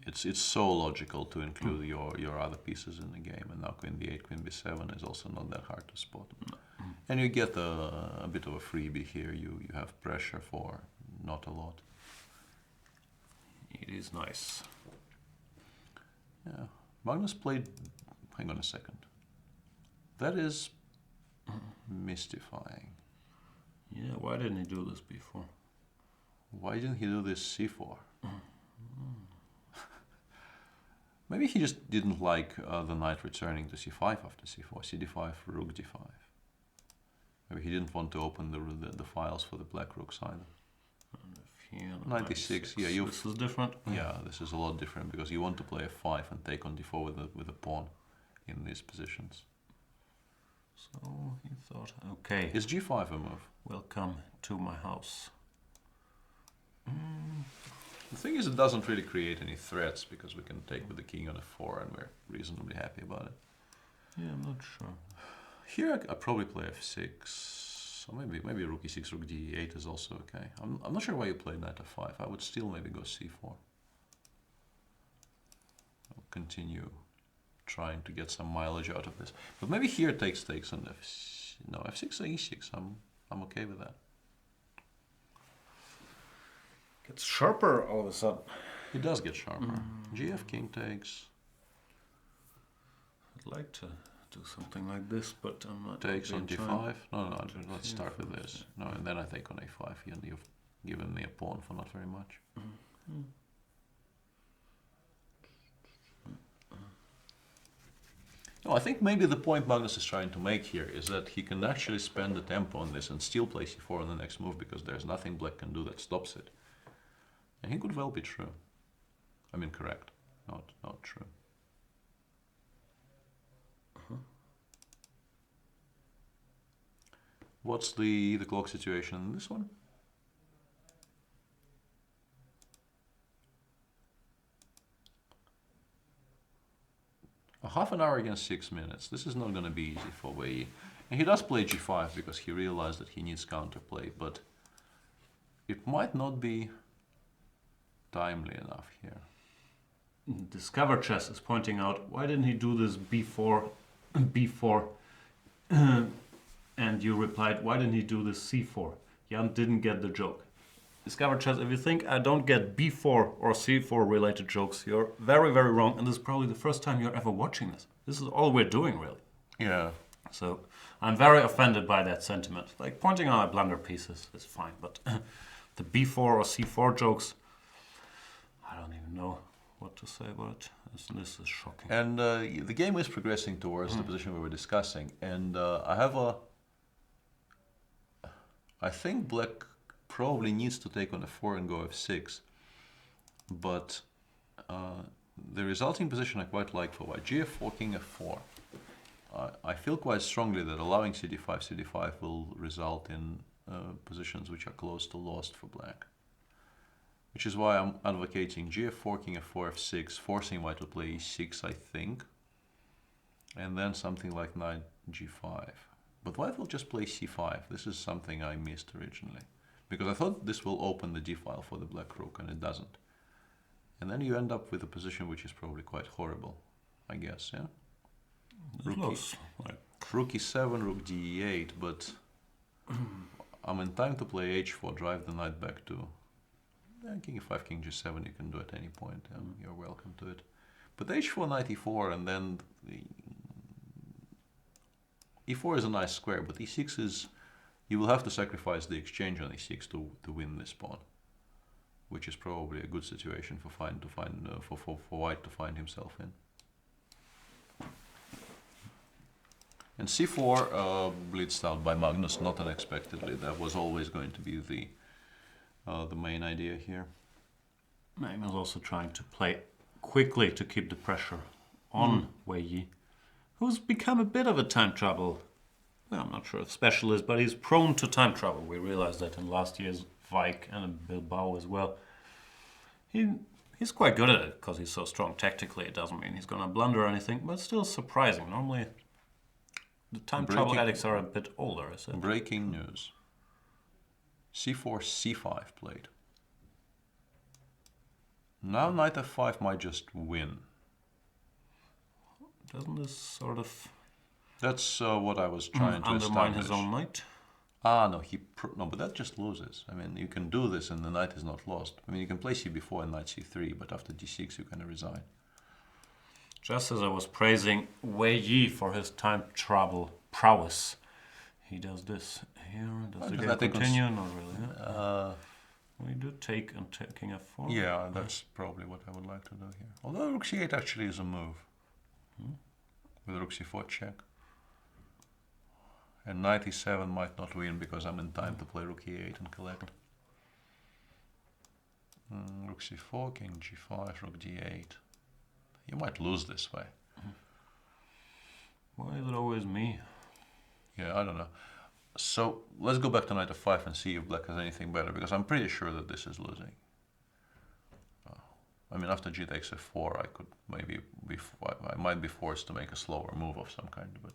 It's so logical to include your other pieces in the game, and now queen b8, queen b7 is also not that hard to spot. And you get a bit of a freebie here. You have pressure for not a lot. It is nice. Yeah. Magnus played... Hang on a second. That is mystifying. Yeah, why didn't he do this before? Why didn't he do this c4? Maybe he just didn't like the knight returning to c5 after c4, cd5, rook d5. Maybe he didn't want to open the files for the black rooks either. 96, yeah. This is different? Yeah, this is a lot different because you want to play f5 and take on d4 with a pawn in these positions. So he thought, okay. Is g5 a move? Welcome to my house. The thing is, it doesn't really create any threats because we can take with the king on f4 and we're reasonably happy about it. Yeah, I'm not sure. Here I probably play f6. Or maybe rook e6, rook d8 is also okay. I'm not sure why you played knight f5. I would still maybe go c4. I'll continue trying to get some mileage out of this. But maybe here takes on f6 or e6. I'm okay with that. Gets sharper all of a sudden. It does get sharper. Gf king takes. I'd like to do something like this, but I'm not. Takes on d5. No, let's start with this. No, and then I take on a5. And you've given me a pawn for not very much. No, I think maybe the point Magnus is trying to make here is that he can actually spend the tempo on this and still play c4 on the next move because there's nothing black can do that stops it. And he could well be true. I mean, correct, not true. What's the clock situation in this one? A half an hour against 6 minutes. This is not going to be easy for Wei. And he does play g5 because he realized that he needs counterplay, but it might not be timely enough here. Discover Chess is pointing out, why didn't he do this before? And you replied, why didn't he do this c4? Jan didn't get the joke. Discover Chess, if you think I don't get b4 or c4 related jokes, you're very, very wrong. And this is probably the first time you're ever watching this. This is all we're doing, really. Yeah. So I'm very offended by that sentiment. Like pointing out my blunder pieces is fine, but the b4 or c4 jokes, I don't even know what to say about it. This is shocking. And the game is progressing towards the position we were discussing. And I think black probably needs to take on f4 and go f6. But the resulting position I quite like for white. Gf4, king f4. I feel quite strongly that allowing cd5 will result in positions which are close to lost for black. Which is why I'm advocating gf4, king f4, f6, forcing white to play e6, I think. And then something like knight g5. But white will just play c5. This is something I missed originally. Because I thought this will open the d-file for the black rook, and it doesn't. And then you end up with a position which is probably quite horrible, I guess, yeah? Rook e7, rook d8, but I'm in time to play h4, drive the knight back to king e5, king g7, you can do at any point, you're welcome to it. But h4, knight e4, and then e4 is a nice square, but e6 is, you will have to sacrifice the exchange on e6 to win this pawn. which is probably a good situation for white to find himself in. And c4 blitzed out by Magnus, not unexpectedly. That was always going to be the main idea here. Magnus also trying to play quickly to keep the pressure on Wei Yi, who's become a bit of a time travel. Well, I'm not sure if specialist, but he's prone to time travel. We realized that in last year's Vike and in Bilbao as well. He's quite good at it because he's so strong tactically. It doesn't mean he's going to blunder or anything, but still surprising. Normally, the time travel addicts are a bit older, is it? Breaking news. c4, c5 played. Now knight f5 might just win. Doesn't this sort of... That's what I was trying to undermine establish. his own knight? No, no, but that just loses. I mean, you can do this and the knight is not lost. I mean, you can play c4 and knight c3, but after d6 you can resign. Just as I was praising Wei Yi for his time travel prowess, he does this here. Does the game continue? Not really. Yeah. We do take and king f4. Yeah, that's probably what I would like to do here. Although rook c8 actually is a move. With rook c4 check. And knight e7 might not win because I'm in time to play rook e8 and collect. Rook c4, king g5, rook d8. You might lose this way. Why is it always me? Yeah, I don't know. So let's go back to knight f5 and see if black has anything better, because I'm pretty sure that this is losing. I mean, after g takes f4, I could maybe I might be forced to make a slower move of some kind, but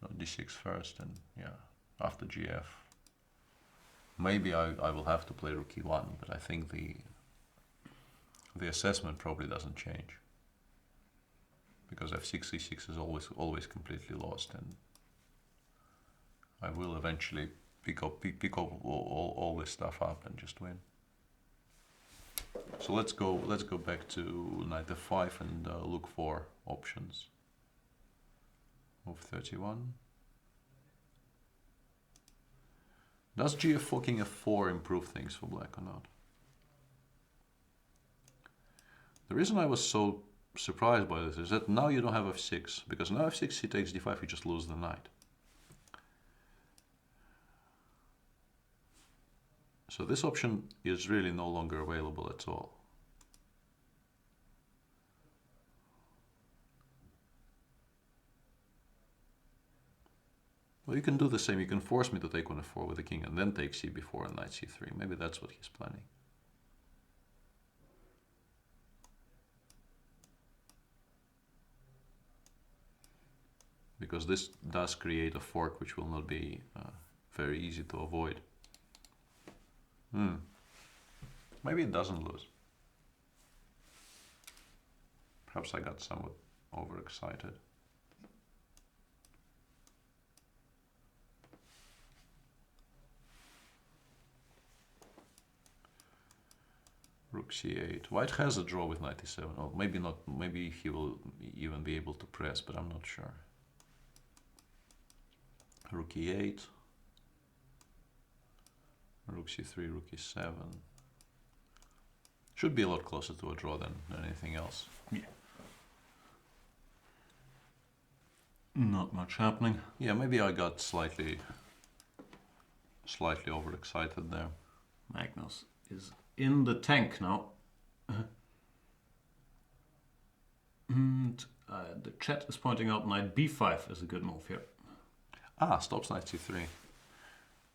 no, d6 first, and yeah, after gf. Maybe I will have to play rook e1, but I think the assessment probably doesn't change, because f6 e6 is always completely lost, and I will eventually pick up all this stuff up and just win. So let's go back to knight f5 and look for options. Move 31. Does gf4 king f4 improve things for black or not? The reason I was so surprised by this is that now you don't have f6, because now f6 he takes d5, you just lose the knight. So this option is really no longer available at all. Well, you can do the same. You can force me to take on f4 with the king and then take c before and knight c3. Maybe that's what he's planning. Because this does create a fork which will not be very easy to avoid. Maybe it doesn't lose. Perhaps I got somewhat overexcited. Rook c8. White has a draw with knight e7. Or maybe not. Maybe he will even be able to press, but I'm not sure. Rook e8. Rook c3, rook e7. Should be a lot closer to a draw than anything else. Yeah. Not much happening. Yeah, maybe I got slightly overexcited there. Magnus is in the tank now. And the chat is pointing out knight b5 is a good move here. Ah, stops knight c3.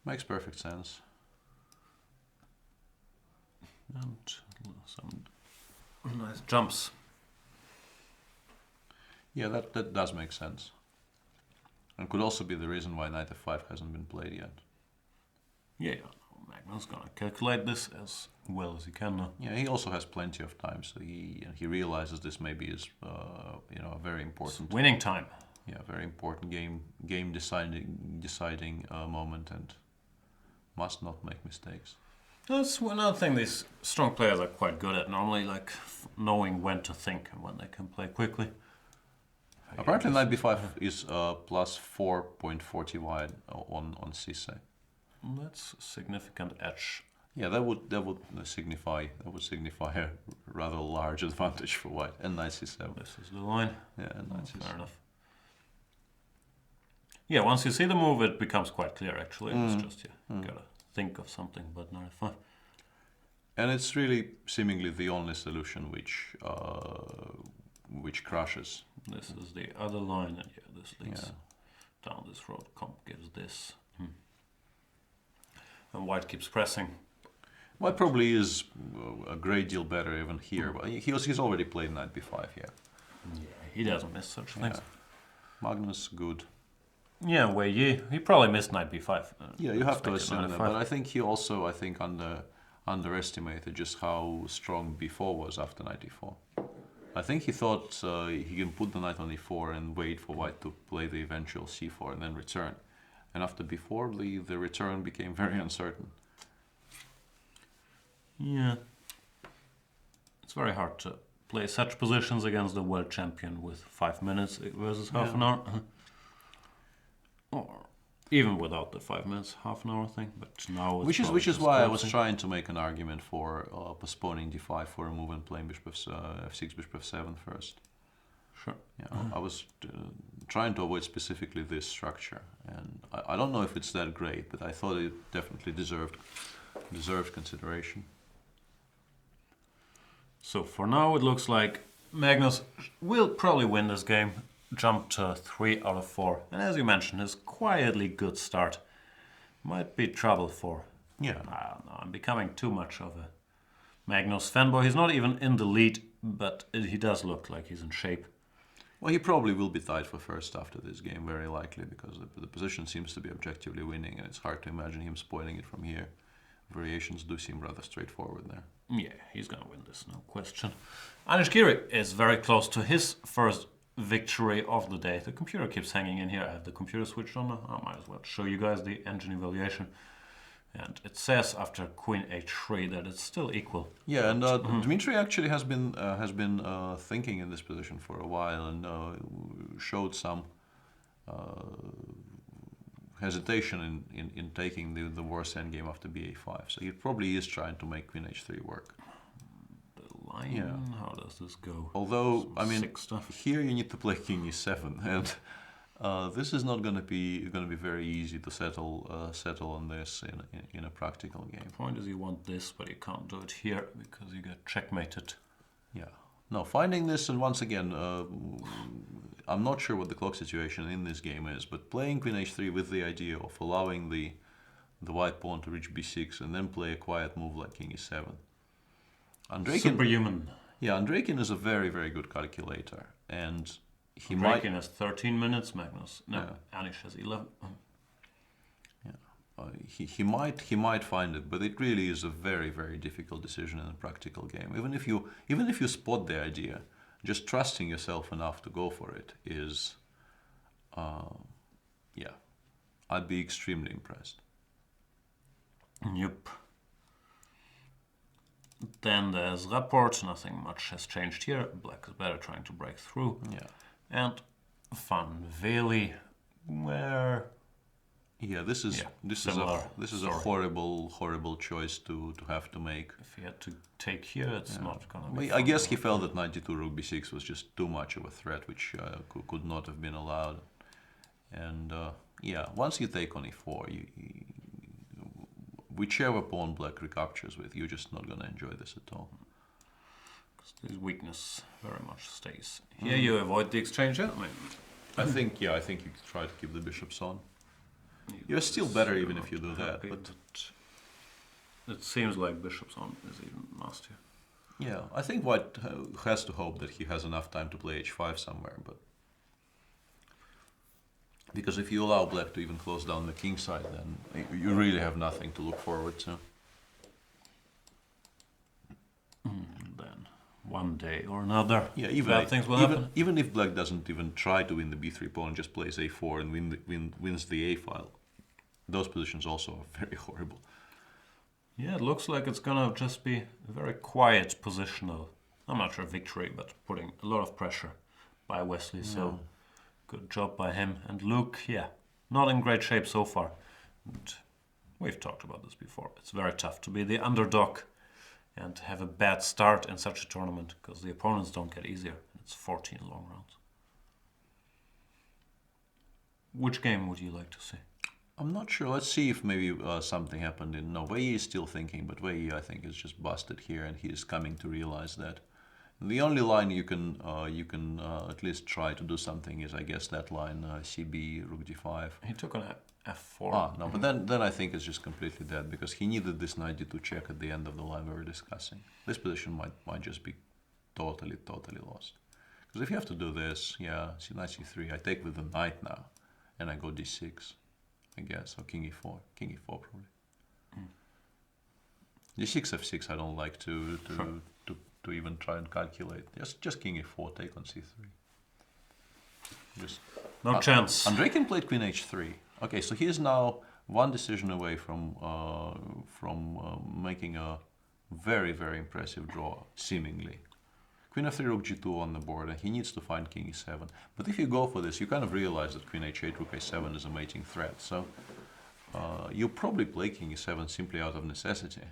Makes perfect sense. And some nice jumps. Yeah, that does make sense. And could also be the reason why knight f5 hasn't been played yet. Yeah, Magnus gonna calculate this as well as he can now. Yeah, he also has plenty of time, so he realizes this maybe is a very important It's winning time. Yeah, very important game deciding moment, and must not make mistakes. That's another thing these strong players are quite good at. Normally, like knowing when to think and when they can play quickly. Apparently, knight b5 is plus 4.40 wide on c6. That's a significant edge. Yeah, that would signify a rather large advantage for white. And knight c7. This is the line. Yeah, and knight c7. Fair enough. Yeah, once you see the move, it becomes quite clear, actually. It's just, you gotta think of something, but knight f5. And it's really seemingly the only solution which crushes. This is the other line, and yeah, this leads down this road. Comp gives this. And white keeps pressing. White probably is a great deal better even here, but he's already played knight b5 here. Yeah, he doesn't miss such things. Magnus, good. Yeah, Wei Yi, he probably missed knight b5. Yeah, you have to Expected assume knight that, f5. but I think he also, underestimated just how strong b4 was after knight e4. I think he thought he can put the knight on e4 and wait for white to play the eventual c4 and then return. And after b4, the return became very uncertain. Yeah. It's very hard to play such positions against the world champion with 5 minutes versus half an hour. Or even without the 5 minutes, half an hour thing. But now it's Which is why I was closing. trying to make an argument for postponing d5 for a move and playing bishop f6, bishop f7 first. Sure. Yeah, I was trying to avoid specifically this structure, and I don't know if it's that great, but I thought it definitely deserved consideration. So for now it looks like Magnus will probably win this game. Jump to 3 out of 4. And as you mentioned, his quietly good start might be trouble for... Yeah. I don't know, I'm becoming too much of a Magnus fanboy. He's not even in the lead, but he does look like he's in shape. Well, he probably will be tied for first after this game, very likely, because the position seems to be objectively winning, and it's hard to imagine him spoiling it from here. Variations do seem rather straightforward there. Yeah, he's gonna win this, no question. Giri is very close to his first victory of the day. The computer keeps hanging in here. I have the computer switched on. I might as well show you guys the engine evaluation. And it says after queen h3 that it's still equal. Yeah, and Dmitry actually has been thinking in this position for a while and showed some hesitation in taking the worst endgame after ba5. So he probably is trying to make queen h3 work. The line, how does this go? Although, Some I mean, sick stuff. here you need to play king e7, and this is not going to be very easy to settle on this in a practical game. The point is you want this, but you can't do it here because you get checkmated. Yeah. No, finding this, and once again, I'm not sure what the clock situation in this game is, but playing queen h3 with the idea of allowing the white pawn to reach b6 and then play a quiet move like king e7. Andreikin, Superhuman. yeah, Andreikin is a very, very good calculator, and he Andreikin has 13 minutes, Magnus. No, Yeah. Anish has 11. he might find it, but it really is a very, very difficult decision in a practical game. Even if you spot the idea, just trusting yourself enough to go for it is, yeah, I'd be extremely impressed. Yep. Then there's Rapport. Nothing much has changed here. Black is better, trying to break through. Yeah. And Van Veli, where Yeah, this is similar a horrible choice to have to make. if he had to take here, it's not gonna be. I fun. guess he felt that 92 rook b6 was just too much of a threat, which could not have been allowed. And yeah, once you take on e4, whichever pawn black recaptures with, you're just not gonna enjoy this at all. His weakness very much stays. Here you avoid the exchange. I mean, I think you could try to keep the bishops on. You're still better even if you do that, but it seems like bishops on is even nastier. yeah, I think white has to hope that he has enough time to play h5 somewhere, but because if you allow black to even close down the king side, then you really have nothing to look forward to. Then one day or another, Yeah, even bad things will happen. even if black doesn't even try to win the b3 pawn, just plays a4 and wins the a file, those positions also are very horrible. Yeah, it looks like it's gonna just be a very quiet positional. I'm not sure victory, but putting a lot of pressure by Wesley. So good job by him. And Luke, yeah, not in great shape so far. And We've talked about this before. It's very tough to be the underdog and have a bad start in such a tournament because the opponents don't get easier. It's 14 long rounds. Which game would you like to see? I'm not sure. Let's see if maybe something happened in... No, Wei is still thinking, but Wei, I think, is just busted here, and he is coming to realize that. The only line you can at least try to do something is, I guess, that line CB Rook D5. He took an F4. Ah, no, but then I think it's just completely dead because he needed this knight D2 check at the end of the line we were discussing. This position might just be totally lost. Because if you have to do this, yeah, see knight C3, I take with the knight now, and I go D6, I guess, or King E4, King E4 probably. D6 F6 I don't like to even try and calculate. Just King E4, take on C3. Just no chance. Andreikin played Queen H3. Okay, so he is now one decision away from making a very impressive draw, seemingly. Queen F3, Rook G2 on the board, and he needs to find King E7. But if you go for this, you kind of realize that Queen H8, Rook A7 is a mating threat. So you probably play King E7 simply out of necessity.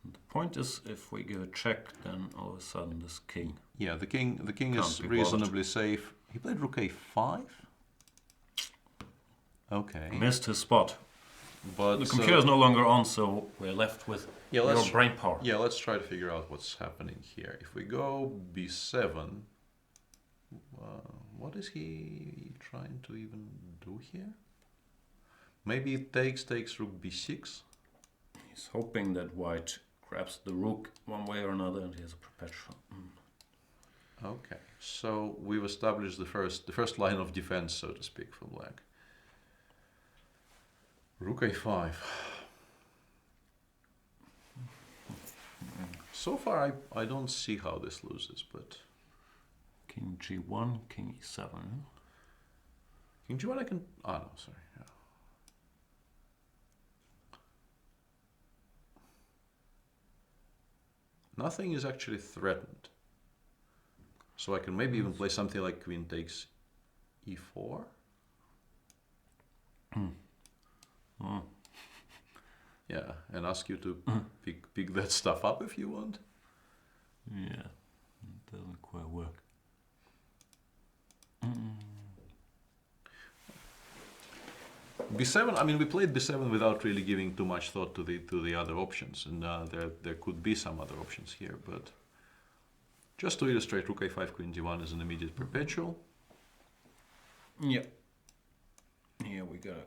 The point is, if we give a check, then all of a sudden this king. Yeah, the king is reasonably safe. He played Rook A5. Okay. Missed his spot. But the computer is no longer on, so we're left with your brain power. Yeah, let's try to figure out what's happening here. If we go B7, what is he trying to even do here? Maybe it takes Rook B6. He's hoping that white grabs the rook one way or another, and he has a perpetual. Okay, so we've established the first line of defense, so to speak, for black. Rook A5. So far, I don't see how this loses, but... King G1, King E7. King G1 I can... Ah, no, sorry. Yeah. Nothing is actually threatened. So I can maybe even play something like Queen takes E4. Yeah, and ask you to pick that stuff up if you want. Yeah, it doesn't quite work. B7. I mean, we played B7 without really giving too much thought to the other options, and there could be some other options here. But just to illustrate, Rook A5, Queen D1 is an immediate perpetual. Yeah. Yeah, we gotta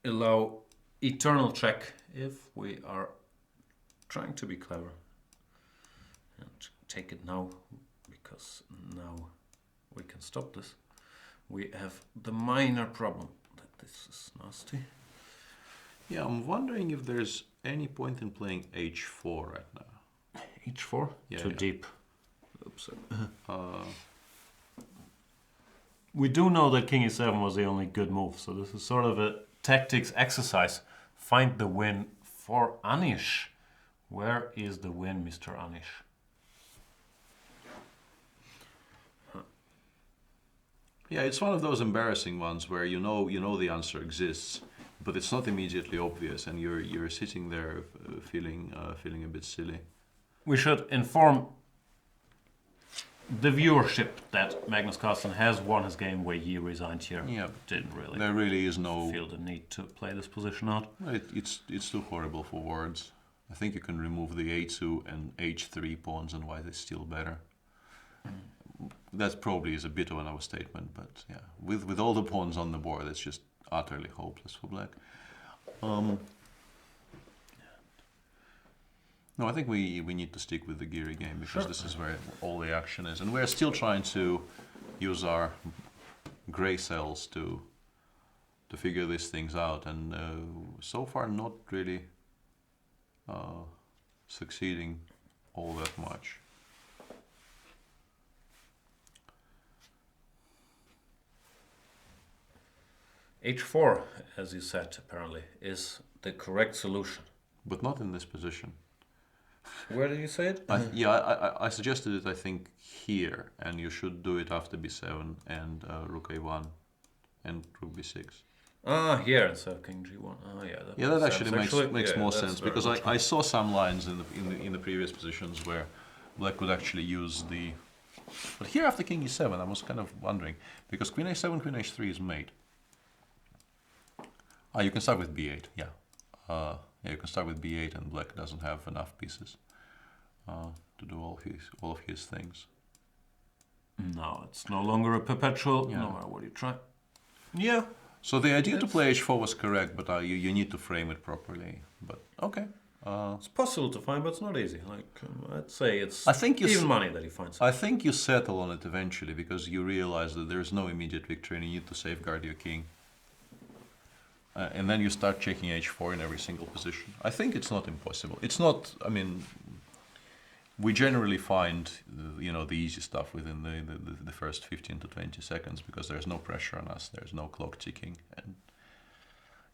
allow eternal check if we are trying to be clever, and take it now, because now we can stop this. We have the minor problem that this is nasty. Yeah, I'm wondering if there's any point in playing H4 right now. H4? Yeah, Too yeah. deep. Oops. We do know that King E7 was the only good move, so this is sort of a tactics exercise. Find the win for Anish. Where is the win, Mr. Anish? Yeah, it's one of those embarrassing ones where you know the answer exists, but it's not immediately obvious, and you're sitting there feeling a bit silly. We should inform the viewership that Magnus Carlsen has won his game where he resigned here. Yeah, didn't really. There really is no feel the need to play this position out. It's too horrible for words. I think you can remove the A2 and H3 pawns, and white is still better. That probably is a bit of an overstatement, but yeah, with all the pawns on the board, it's just utterly hopeless for black. No, I think we need to stick with the Giri game, because this is where all the action is, and we're still trying to use our gray cells to figure these things out, and so far not really succeeding all that much. H4, as you said, apparently, is the correct solution. But not in this position. Where did you say it? I suggested it, I think, here, and you should do it after B7 and Rook A1 and Rook B6. Ah, here instead of king g1. Oh, yeah. That Yeah, that makes actually sense. makes more that's sense very because logical. I saw some lines in the previous positions where black could actually use the. But here after king e7, I was kind of wondering because queen a7, queen h3 is mate. Ah, you can start with b8. Yeah, yeah, you can start with b8, and black doesn't have enough pieces to do all of his things. No, it's no longer a perpetual, Yeah. no matter what you try. Yeah. So the idea to play h4 was correct, but you need to frame it properly. But okay. It's possible to find, but it's not easy. Like, I'd say it's I think even money that he finds. I think you settle on it eventually because you realize that there's no immediate victory and you need to safeguard your king. And then you start checking h4 in every single position. I think it's not impossible. It's not, I mean, we generally find, the easy stuff within the first 15 to 20 seconds because there's no pressure on us, there's no clock ticking. And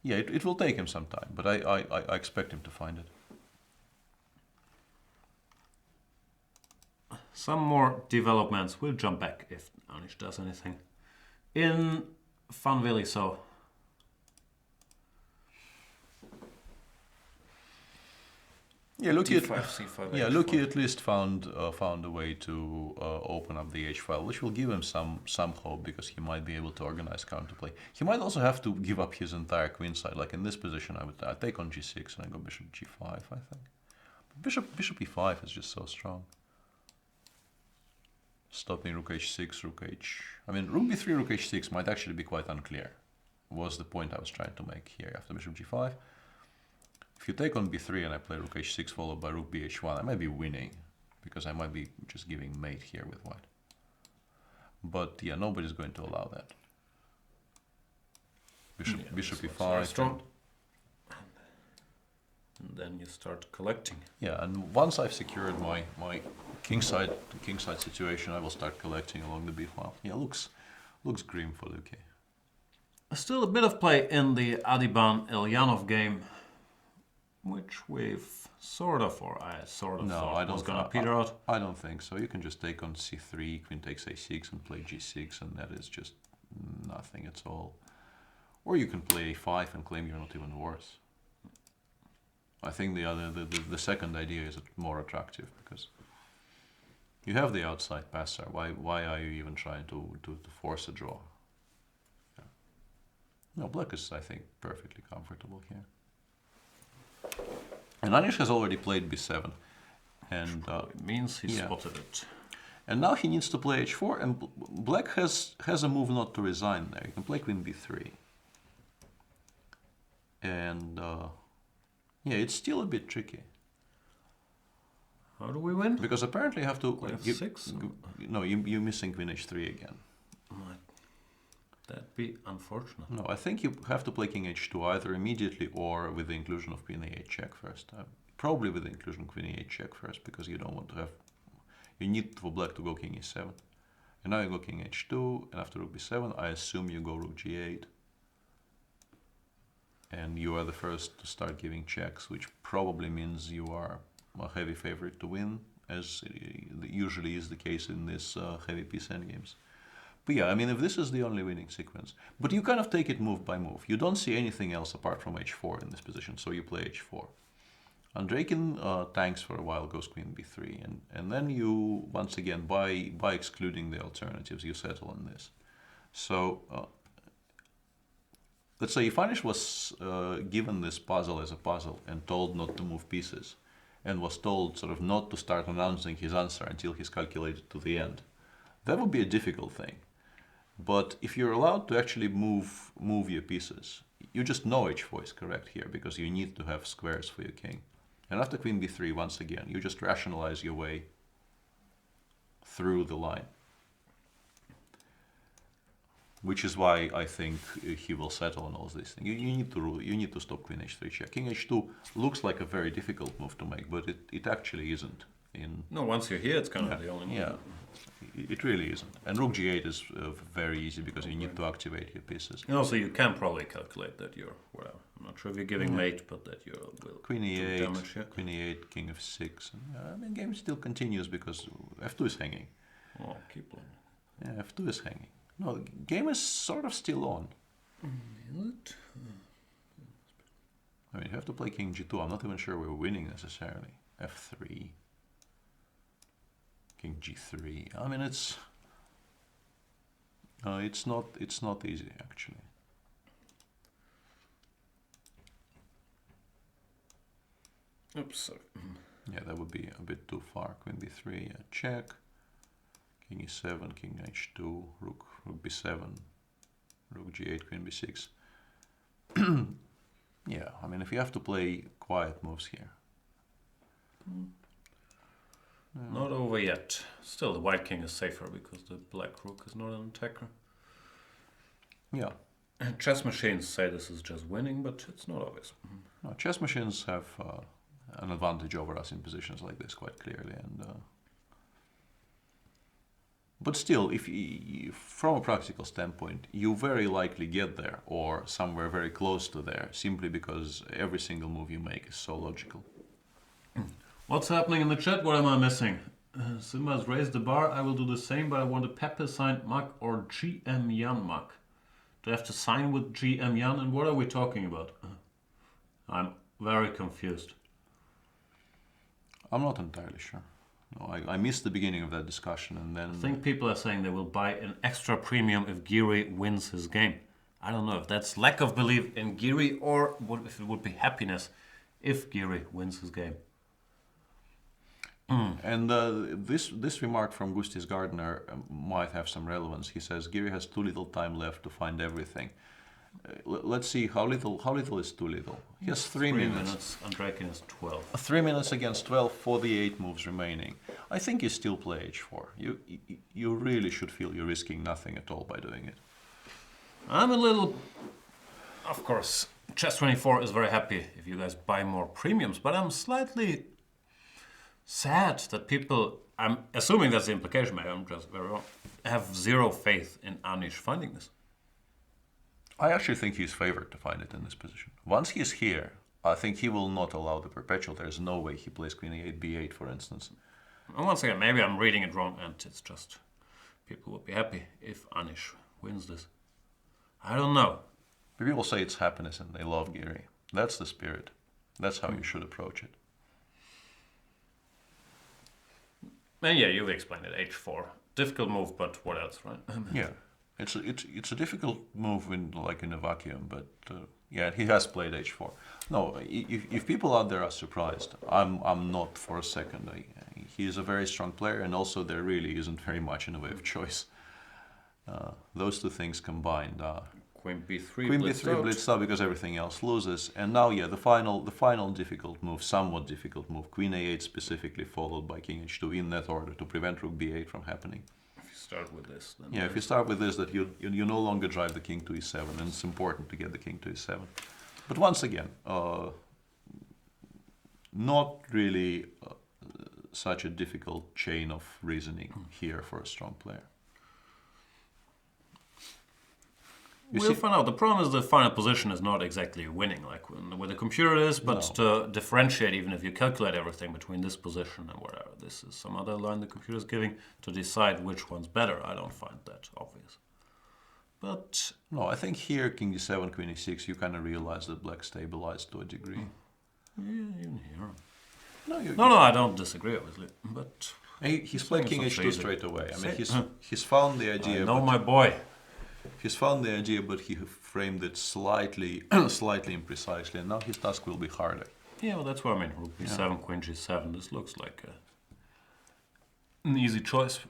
yeah, it will take him some time, but I expect him to find it. Some more developments. We'll jump back if Anish does anything. In Funville, so. Yeah, Luki D5, C5, yeah, H4. Luki at least found a way to open up the h file, which will give him some hope because he might be able to organize counterplay. He might also have to give up his entire queen side. Like in this position, I'd take on g6 and I go bishop g5. I think bishop e5 is just so strong. Stopping rook h6, rook h. I mean, rook b3, rook h6 might actually be quite unclear. Was the point I was trying to make here after bishop g5. If you take on b3 and I play rook h6 followed by rook bh1, I might be winning because I might be just giving mate here with white. But yeah, nobody's going to allow that. Bishop e5. Strong. And then you start collecting. Yeah, and once I've secured my kingside situation, I will start collecting along the b file. Yeah, looks grim for Luki. Still a bit of play in the Adiban Ilyanov game, which we've sort of thought was gonna peter out. I don't think so. You can just take on c3, queen takes a6 and play g6, and that is just nothing at all. Or you can play a5 and claim you're not even worse. I think the second idea is more attractive because you have the outside passer. Why are you even trying to force a draw? Yeah. No, black is, I think, perfectly comfortable here. And Anish has already played b7, and it means he spotted it. And now he needs to play h4, and black has a move not to resign there. You can play queen b3, and yeah, it's still a bit tricky. How do we win? Because apparently you have to f6. No, you're missing queen h3 again. Might that be unfortunate? No, I think you have to play king h2 either immediately or with the inclusion of queen a8 check first. Probably with the inclusion of queen a8 check first because you don't want to have. You need for black to go king e7. And now you go king h2, and after rook b7, I assume you go rook g8. And you are the first to start giving checks, which probably means you are a heavy favorite to win, as usually is the case in this heavy piece endgames. But yeah, I mean, if this is the only winning sequence, but you kind of take it move by move. You don't see anything else apart from h4 in this position, so you play h4. Andreikin tanks for a while, goes queen b3, and then you, once again, by excluding the alternatives, you settle on this. So let's say if Anish was given this puzzle as a puzzle and told not to move pieces, and was told sort of not to start announcing his answer until he's calculated to the end, that would be a difficult thing. But if you're allowed to actually move your pieces, you just know h4 is correct here because you need to have squares for your king. And after queen b3, once again, you just rationalize your way through the line. Which is why I think he will settle on all these things. You need to stop queen h3 check. King h2 looks like a very difficult move to make, but it actually isn't. No, once you're here, it's kind of the only move. Yeah, it really isn't. And rook g8 is very easy because you need to activate your pieces. And also, you can probably calculate that you're, well, I'm not sure if you're giving mate, but that you will queen e8, do damage, yeah. queen e8, king f6. And, I mean, game still continues because f2 is hanging. Oh, keep playing. Yeah, f2 is hanging. No, the game is sort of still on. Is it? mean, you have to play king g2. I'm not even sure we're winning necessarily. f3. King g3. I mean, it's not easy actually. Oops, sorry. Yeah, that would be a bit too far. Queen b3, yeah, check. King e7, king h2, rook b7, rook g8, queen b6. Yeah, I mean, if you have to play quiet moves here. Not over yet. Still, the white king is safer because the black rook is not an attacker. Yeah. Chess machines say this is just winning, but it's not obvious. No, chess machines have an advantage over us in positions like this quite clearly, and but still, if from a practical standpoint, you very likely get there or somewhere very close to there, simply because every single move you make is so logical. What's happening in the chat? What am I missing? Simba's raised the bar. I will do the same, but I want a Pepe signed mug or GM Yan mug. Do I have to sign with GM Yan? And what are we talking about? I'm very confused. I'm not entirely sure. No, I missed the beginning of that discussion, and then I think people are saying they will buy an extra premium if Giri wins his game. I don't know if that's lack of belief in Giri or if it would be happiness if Giri wins his game. And this remark from Gustis Gardner might have some relevance. He says Giri has too little time left to find everything. Let's see how little is too little. He has 3 minutes. Andreikin is 12. 3 minutes against 12 for the 8 moves remaining. I think you still play h4. You really should feel you're risking nothing at all by doing it. I'm a little... Of course, Chess24 is very happy if you guys buy more premiums, but I'm slightly sad that people, I'm assuming that's the implication, maybe I'm just very wrong, have zero faith in Anish finding this. I actually think he's favored to find it in this position. Once he's here, I think he will not allow the perpetual. There's no way he plays queen e8, b8, for instance. And once again, maybe I'm reading it wrong and it's just people would be happy if Anish wins this. I don't know. People say it's happiness and they love Giri. That's the spirit. That's how you should approach it. And yeah, you've explained it, h4. Difficult move, but what else, right? Yeah. It's a difficult move in a vacuum, but yeah, he has played h4. No, if people out there are surprised, I'm not for a second. He is a very strong player, and also there really isn't very much in the way of choice. Those two things combined. Queen b3 Queen b3 blitzed out because everything else loses, and now yeah, the final difficult move, somewhat difficult move, queen a8 specifically, followed by king h2 in that order to prevent rook b8 from happening. Start with this. Then yeah, if you start with this, that you no longer drive the king to e7, and it's important to get the king to e7. But once again, not really such a difficult chain of reasoning here for a strong player. We'll find out. The problem is the final position is not exactly winning like with the computer it is, but to differentiate, even if you calculate everything between this position and whatever, this is some other line the computer is giving to decide which one's better. I don't find that obvious. But no, I think here king d7, queen e6, you kind of realize that black stabilized to a degree. Yeah, even here. No, I don't disagree, obviously. But he's played king h2 straight away. I mean, he's found the idea. I know my boy. He's found the idea, but he framed it slightly imprecisely, and now his task will be harder. Yeah, well, that's what I mean. Rook b7, queen g7. This looks like an easy choice,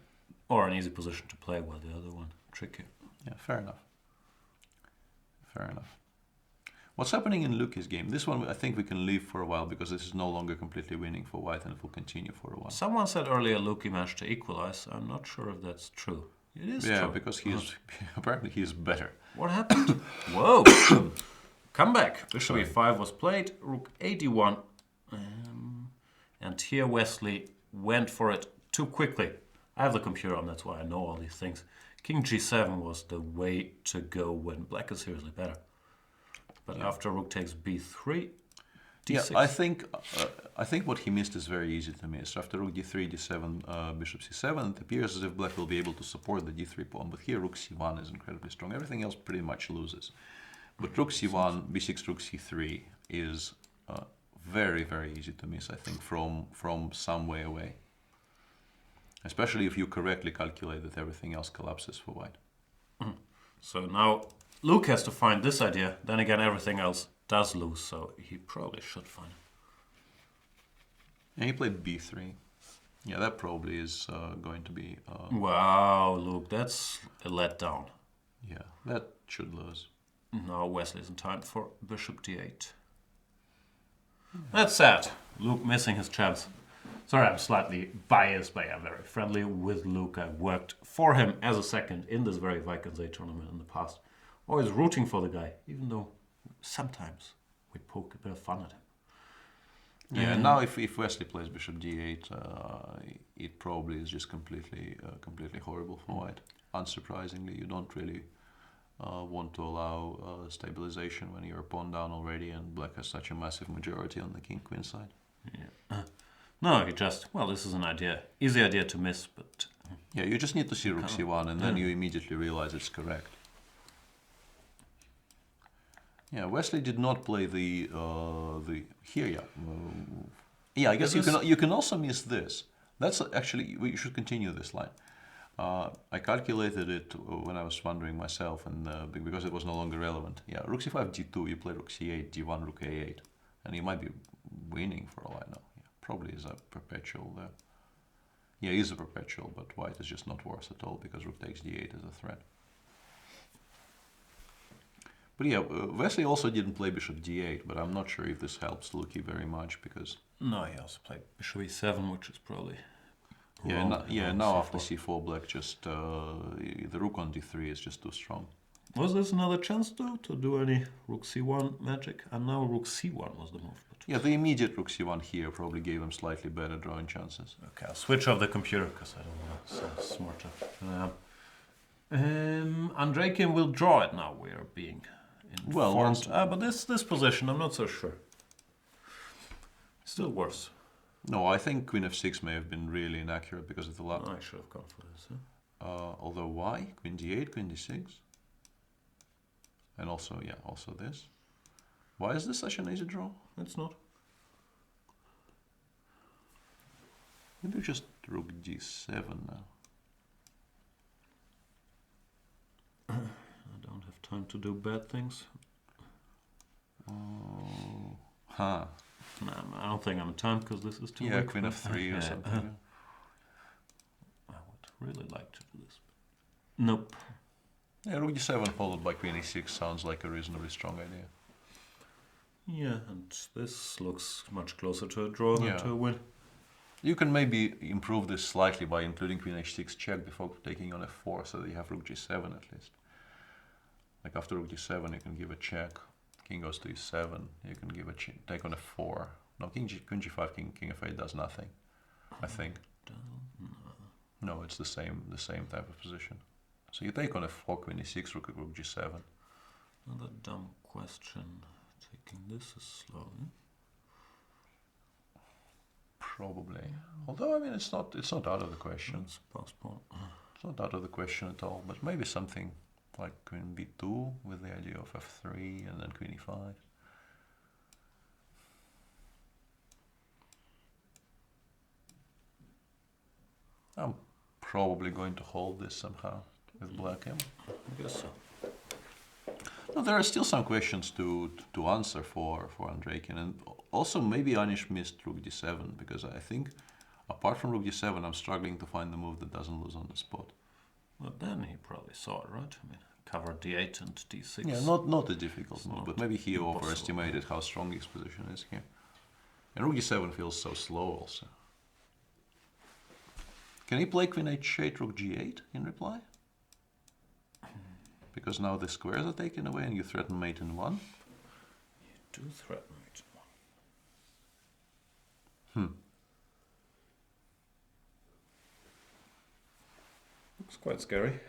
or an easy position to play, while the other one tricky. Yeah, fair enough. Fair enough. What's happening in Luki's game? This one I think we can leave for a while because this is no longer completely winning for white, and it will continue for a while. Someone said earlier Luki managed to equalize. I'm not sure if that's true. It is true. Yeah, because he's apparently he's better. What happened? Whoa! Come back. Bishop e5 was played. Rook a1. And here Wesley went for it too quickly. I have the computer on, that's why I know all these things. King g7 was the way to go when black is seriously better. But after rook takes b3, d6. Yeah, I think what he missed is very easy to miss. After rook d3, d7, bishop c7, it appears as if black will be able to support the d3 pawn, but here rook c1 is incredibly strong. Everything else pretty much loses. But rook c1, b6, rook c3, is very, very easy to miss, I think, from some way away. Especially if you correctly calculate that everything else collapses for white. So now Luke has to find this idea. Then again, everything else does lose, so he probably should find it. And he played b3. Yeah, that probably is going to be... Wow, Luke, that's a letdown. Yeah, that should lose. Now Wesley's in time for bishop d8. That's sad. Luke missing his chance. Sorry, I'm slightly biased, but I'm very friendly with Luke. I worked for him as a second in this very Vikings A tournament in the past. Always rooting for the guy, even though sometimes we poke a bit of fun at him. Yeah, and now if Wesley plays bishop d8, it probably is just completely horrible for white. Unsurprisingly, you don't really want to allow stabilization when you're pawn down already, and black has such a massive majority on the king-queen side. Yeah. No, he just, well, this is an idea. Easy idea to miss, but... Yeah, you just need to see rook c1, and then you immediately realize it's correct. Yeah, Wesley did not play the here. Yeah, yeah. I guess you can also miss this. That's actually, you should continue this line. I calculated it when I was wondering myself, and because it was no longer relevant. Yeah, rook c5, d2. You play rook c8, d1, rook a8, and you might be winning for a while now. Yeah, probably is a perpetual there. Yeah, he's a perpetual, but white is just not worse at all because rook takes d8 is a threat. But yeah, Wesley also didn't play bishop d8, but I'm not sure if this helps Luki very much because... No, he also played bishop e7, which is probably... Yeah, now after c4 black just... the rook on d3 is just too strong. Was this another chance though to do any rook c1 magic? And now rook c1 was the move. But... Yeah, the immediate rook c1 here probably gave him slightly better drawing chances. Okay, I'll switch off the computer because I don't want to sound smarter than I am. Andreikin will draw it now. We are being... Well, but this position, I'm not so sure. Still worse. No, I think queen f6 may have been really inaccurate because of the lap. I should have gone for this. Huh? Although why? Queen d8, queen d6, and also also this. Why is this such an easy draw? It's not. Maybe just rook d7 now. I don't have time to do bad things. Oh, huh. No, I don't think I'm in time because this is too weak. weak. Queen f3 or something. I would really like to do this. Nope. Yeah, rook d7 followed by queen e6 sounds like a reasonably strong idea. Yeah, and this looks much closer to a draw than to a win. You can maybe improve this slightly by including queen h6 check before taking on f4, so that you have rook g7 at least. Like after rook g7, you can give a check. King goes to e7. You can give a take on f4. No, queen g5, king f8 does nothing. I think. No, it's the same type of position. So you take on f4, queen e6, rook g7. Another dumb question. Taking this is slow. Probably. Although I mean, it's not out of the question. Let's postpone. It's not out of the question at all. But maybe something like queen b2 with the idea of f3 and then queen e5. I'm probably going to hold this somehow with black. I guess so. No, there are still some questions to answer for Andreikin, and also maybe Anish missed rook d7 because I think apart from rook d7 I'm struggling to find the move that doesn't lose on the spot. Well, then he probably saw it, right? I mean, cover d8 and d6. Yeah, not a difficult move, but maybe he overestimated how strong his position is here. And rook d7 feels so slow also. Can he play queen h8, rook g8 in reply? Because now the squares are taken away and you threaten mate in one. You do threaten mate in one. Looks quite scary.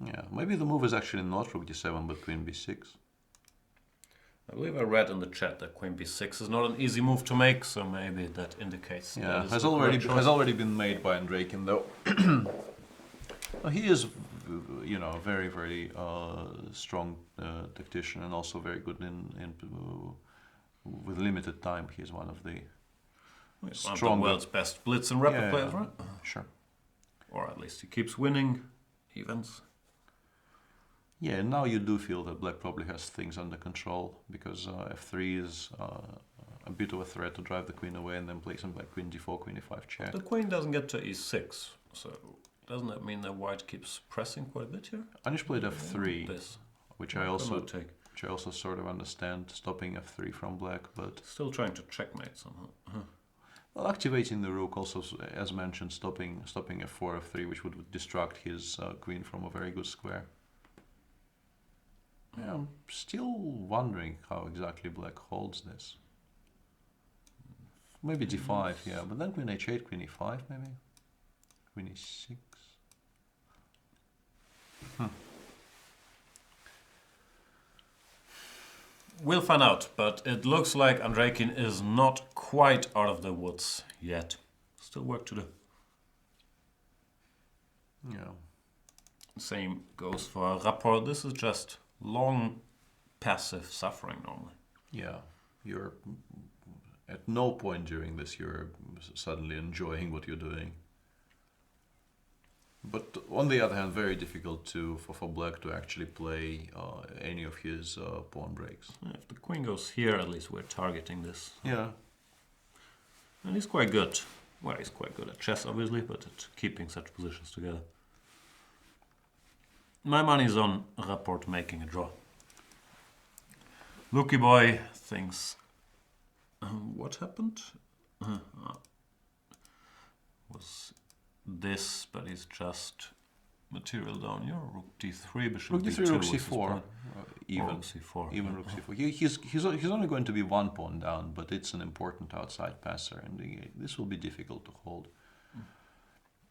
Yeah, maybe the move is actually not rook d7 but queen b6. I believe I read in the chat that queen b6 is not an easy move to make, so maybe that indicates. Yeah, has already been made by Andreikin though. He is you know, very, very strong tactician, and also very good in with limited time. He's one of the One of the stronger. world's best blitz and rapid Yeah, players, yeah. right? Sure. Or at least he keeps winning events. Yeah, now you do feel that Black probably has things under control, because f3 is a bit of a threat to drive the queen away and then play some like queen d4, queen e5 check. The queen doesn't get to e6, so doesn't that mean that white keeps pressing quite a bit here? Anish played f3, This. which No, I also take. which I also sort of understand, stopping f3 from Black, but Still trying to checkmate somehow. well, activating the rook also, as mentioned, stopping f4, f3, which would distract his queen from a very good square. Yeah, I'm still wondering how exactly Black holds this. Maybe d5, yeah, but then queen h8, queen e5, maybe? Queen e6. We'll find out, but it looks like Andreikin is not quite out of the woods yet. Still work to do. Yeah. Same goes for Rapport. This is just long passive suffering normally. Yeah, you're at no point during this you're suddenly enjoying what you're doing. But on the other hand, very difficult for Black to actually play any of his pawn breaks. If the queen goes here, at least we're targeting this. Yeah. And he's quite good. Well, he's quite good at chess, obviously, but at keeping such positions together. My money's on Rapport making a draw. Lucky boy thinks... what happened? Was this, but he's just material down here. Rook d3, bishop Rook d2. d3, rook was his c4. plan. Even. Rook c4. Even rook c4. He's only going to be one pawn down, but it's an important outside passer, and this will be difficult to hold.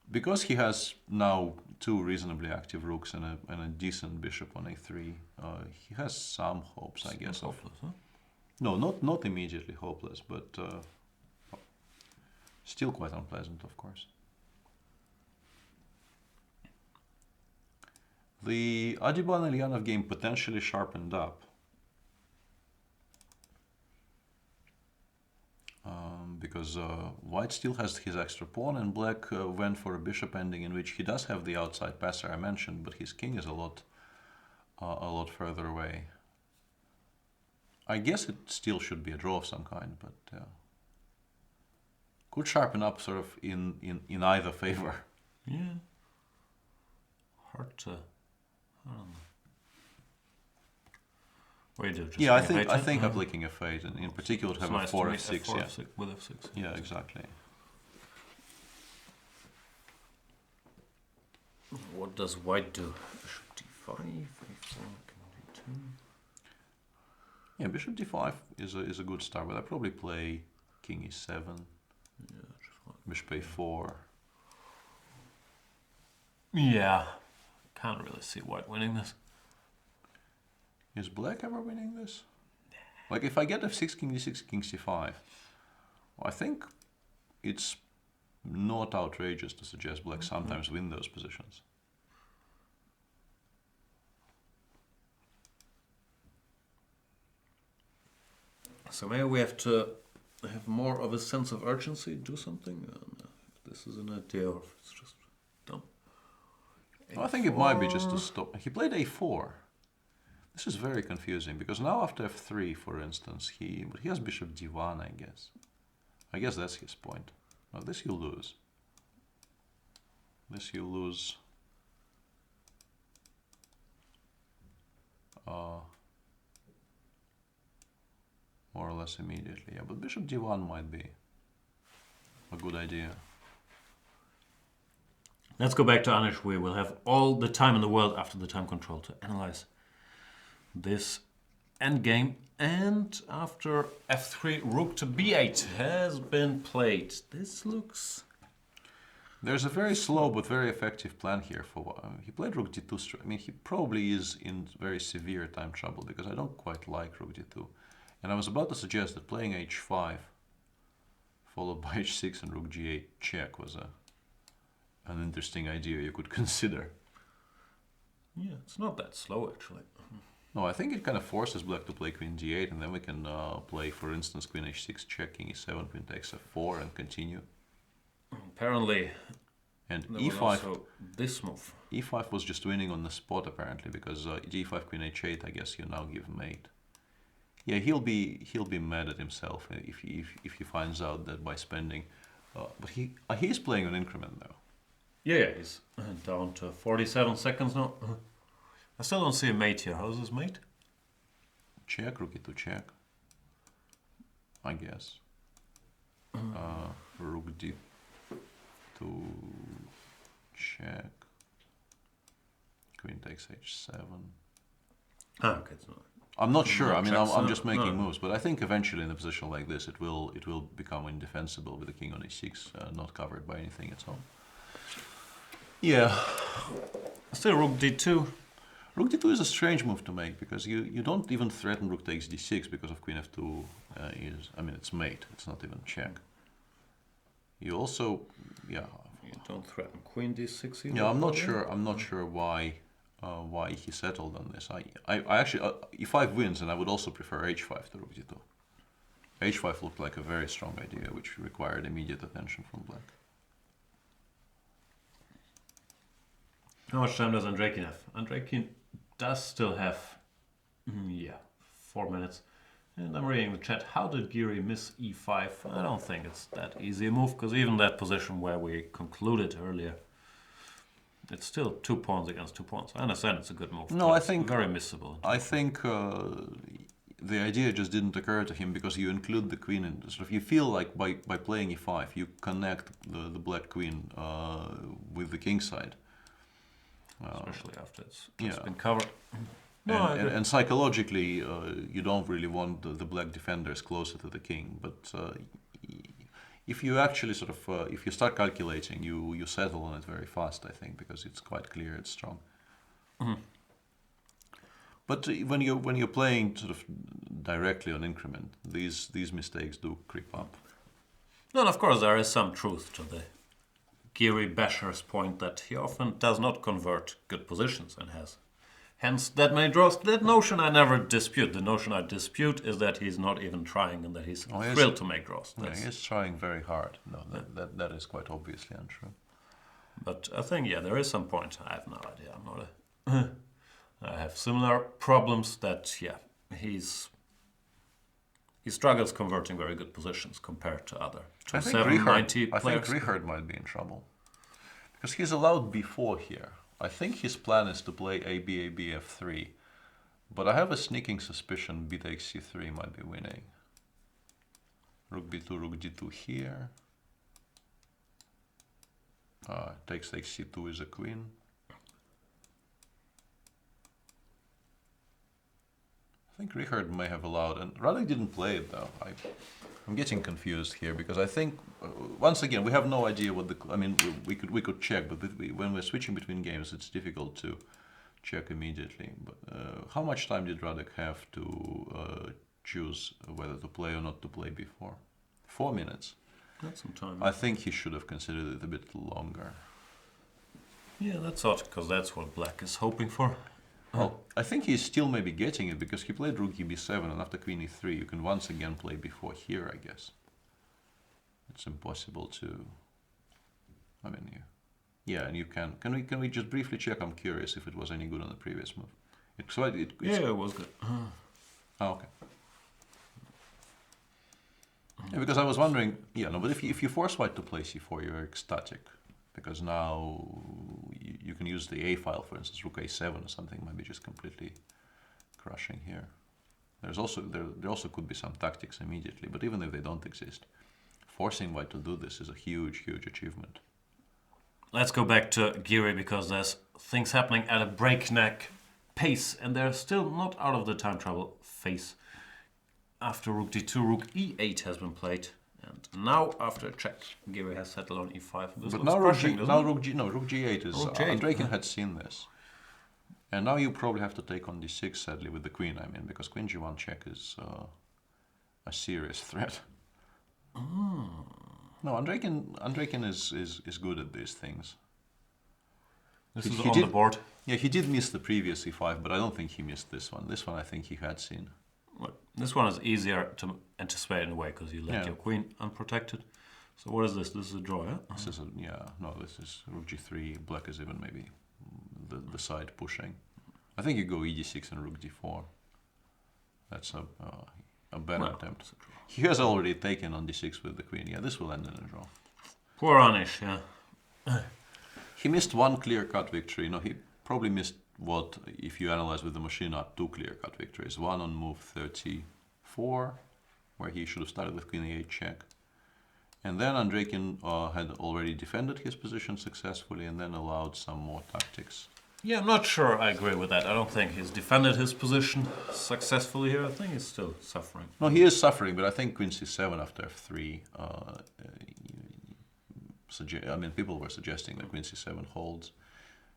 Because he has now two reasonably active rooks and a decent bishop on a3, he has some hopes, I guess. Hopeless, huh? No, not immediately hopeless, but still quite unpleasant, of course. The Adiban Elyanov game potentially sharpened up. Because White still has his extra pawn, and Black went for a bishop ending in which he does have the outside passer I mentioned, but his king is a lot further away. I guess it still should be a draw of some kind, but could sharpen up sort of in either favor. Yeah. Hard to... I don't know. What do you do? Just Yeah, I play think a I'm licking a fate, and in particular to have a 4 f6. F4 Yeah, F6 with f6. yeah, exactly. What does White do? Bishop d5, a4, king d2. Yeah, bishop d5 is a good start, but I probably play king e7, Yeah, just like... bishop a4. Yeah. Can't really see White winning this. Is Black ever winning this? Like, if I get f6, king d6, king c5, I think it's not outrageous to suggest Black sometimes win those positions. So maybe we have to have more of a sense of urgency, do something. If this is an idea, or if it's just dumb. I think it might be just to stop. He played a4. This is very confusing, because now after f3, for instance, he has bishop d1, I guess. I guess that's his point. Now this you lose. This you lose. More or less immediately. Yeah, but bishop d1 might be a good idea. Let's go back to Anish. We will have all the time in the world after the time control to analyze this endgame. And after f3, rook to b8 has been played. This looks... There's a very slow but very effective plan here for he played rook d2. I mean, he probably is in very severe time trouble, because I don't quite like rook d2. And I was about to suggest that playing h5 followed by h6 and rook g8 check was an interesting idea you could consider. Yeah, it's not that slow actually. No, I think it kind of forces black to play queen d8, and then we can play, for instance, queen h6, check, king e7, queen takes f4, and continue. Apparently, And there was e5, also this move. e5 was just winning on the spot apparently, because d5, queen h8, I guess you now give mate. Yeah, he'll be mad at himself if he finds out that by spending, but he's playing an increment now. Yeah, he's down to 47 seconds now. I still don't see a mate here. How's this mate? Check, rook e2 check. I guess. Rook d2 check. Queen takes h7. Ah, okay, it's not. I'm not sure. No I mean, checks, I'm just making no. moves, but I think eventually in a position like this, it will become indefensible with the king on e6, not covered by anything at all. Yeah. Still rook d2. Rook d2 is a strange move to make because you don't even threaten rook takes d6 because of queen f2 is, I mean, it's mate. It's not even check. You also, yeah. You don't threaten queen d6 either. Yeah, I'm not sure. I'm not sure why he settled on this. I actually, e5 wins, and I would also prefer h5 to rook d2. h5 looked like a very strong idea, which required immediate attention from black. How much time does Andreikin have? Andreikin does still have, 4 minutes. And I'm reading the chat. How did Giri miss e5? I don't think it's that easy a move, because even that position where we concluded earlier, it's still 2 pawns against 2 pawns. I understand it's a good move. No, but I it's think very missable. I think the idea just didn't occur to him because you include the queen in. Sort of, you feel like by playing e5, you connect the black queen with the king side. Especially after it's yeah. been covered. No, And psychologically, you don't really want the black defenders closer to the king. But if you actually sort of, if you start calculating, you settle on it very fast, I think, because it's quite clear it's strong. Mm-hmm. But when you're playing sort of directly on increment, these mistakes do creep up. No, and of course there is some truth to the Giri basher's point that he often does not convert good positions and has hence that many draws. That notion I never dispute. The notion I dispute is that he's not even trying and that he's thrilled to make draws. Yeah, he's trying very hard. No, that is quite obviously untrue. But I think, yeah, there is some point. I have no idea. I'm not a... I have similar problems that, yeah, he struggles converting very good positions compared to other 270 players. I think Richard might be in trouble. Because he's allowed b4 here. I think his plan is to play AB, AB, f3. But I have a sneaking suspicion b takes c3 might be winning. Rook b2, rook d2 here. Takes c2 is a queen. I think Richard may have allowed, and Radek didn't play it though. I'm getting confused here because I think once again we have no idea what the. I mean, we could check, but when we're switching between games, it's difficult to check immediately. But how much time did Radek have to choose whether to play or not to play before? 4 minutes. That's some time. I think he should have considered it a bit longer. Yeah, that's odd because that's what Black is hoping for. Well, I think he's still maybe getting it because he played rook b7 and after queen e3 you can once again play before here, I guess. It's impossible to... I mean, yeah, and you can... Can we just briefly check? I'm curious if it was any good on the previous move. Yeah, it was good. Oh, okay. Yeah, because I was wondering, yeah, no, but if you force white to play c4, you're ecstatic. Because now you can use the A file, for instance, rook a7 or something, maybe just completely crushing here. There also could be some tactics immediately, but even if they don't exist, forcing white to do this is a huge, huge achievement. Let's go back to Giri because there's things happening at a breakneck pace, and they're still not out of the time travel phase. After rook d2, rook e8 has been played. And now, after a check, Giri has settled on e5. But now rook g8 is... Andreikin had seen this. And now you probably have to take on d6, sadly, with the queen, I mean, because queen g1 check is a serious threat. No, Andreikin is good at these things. This He- is he on did- the board. Yeah, he did miss the previous e5, but I don't think he missed this one. This one I think he had seen. Well, this one is easier to anticipate in a way because you let Yeah. your queen unprotected. So what is this? This is a draw, yeah? This is this is rook g3. Black is even maybe the side pushing. I think you go e d6 and rook d4. That's a better Well, attempt. it's a draw. He has already taken on d6 with the queen. Yeah, this will end in a draw. Poor Anish, yeah. He missed one clear-cut victory. No, he probably missed what, if you analyze with the machine, are two clear-cut victories. One on move 34, where he should have started with queen e8 check. And then Andreikin had already defended his position successfully and then allowed some more tactics. Yeah, I'm not sure I agree with that. I don't think he's defended his position successfully here. I think he's still suffering. No, he is suffering, but I think queen c7 after f3. I mean, people were suggesting that queen c7 holds.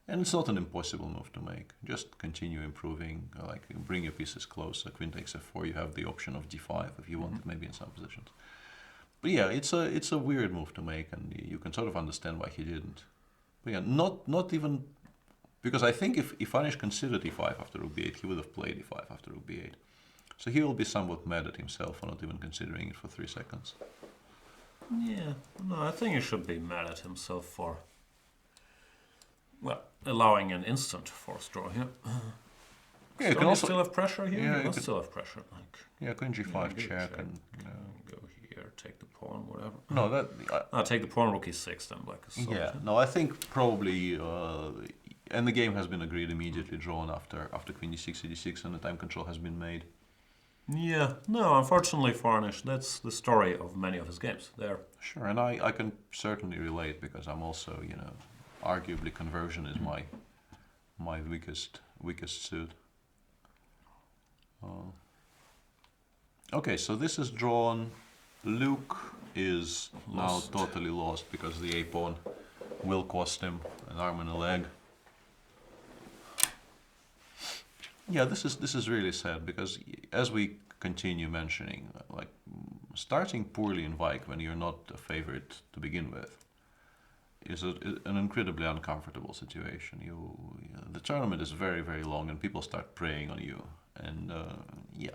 And it's not an impossible move to make. Just continue improving, like bring your pieces closer. Queen takes f4, you have the option of d5 if you want it, maybe in some positions. But yeah, it's a weird move to make, and you can sort of understand why he didn't. But yeah, not even, because I think if Anish considered e5 after rook b8, he would have played e5 after rook b8. So he will be somewhat mad at himself for not even considering it for 3 seconds. Yeah, no, I think he should be mad at himself for, well, allowing an instant forced draw here. Yeah, you can Don't also still have pressure here? yeah, you you must could- still have pressure. Like, yeah, queen g5 good check and go here, take the pawn, whatever. no, that I'll take the pawn, rook e6, then black is solved. yeah, no, I think probably and the game has been agreed immediately drawn after queen d6 e6 and the time control has been made. Yeah, no, unfortunately for Anish, that's the story of many of his games. There. Sure, and I can certainly relate because I'm also, arguably conversion is my weakest suit. Okay, so this is drawn. Luke is Lost. now totally lost because the a-pawn will cost him an arm and a leg. Yeah, this is really sad because as we continue mentioning, like starting poorly in Vike when you're not a favorite to begin with is an incredibly uncomfortable situation. The tournament is very, very long and people start preying on you, and yeah,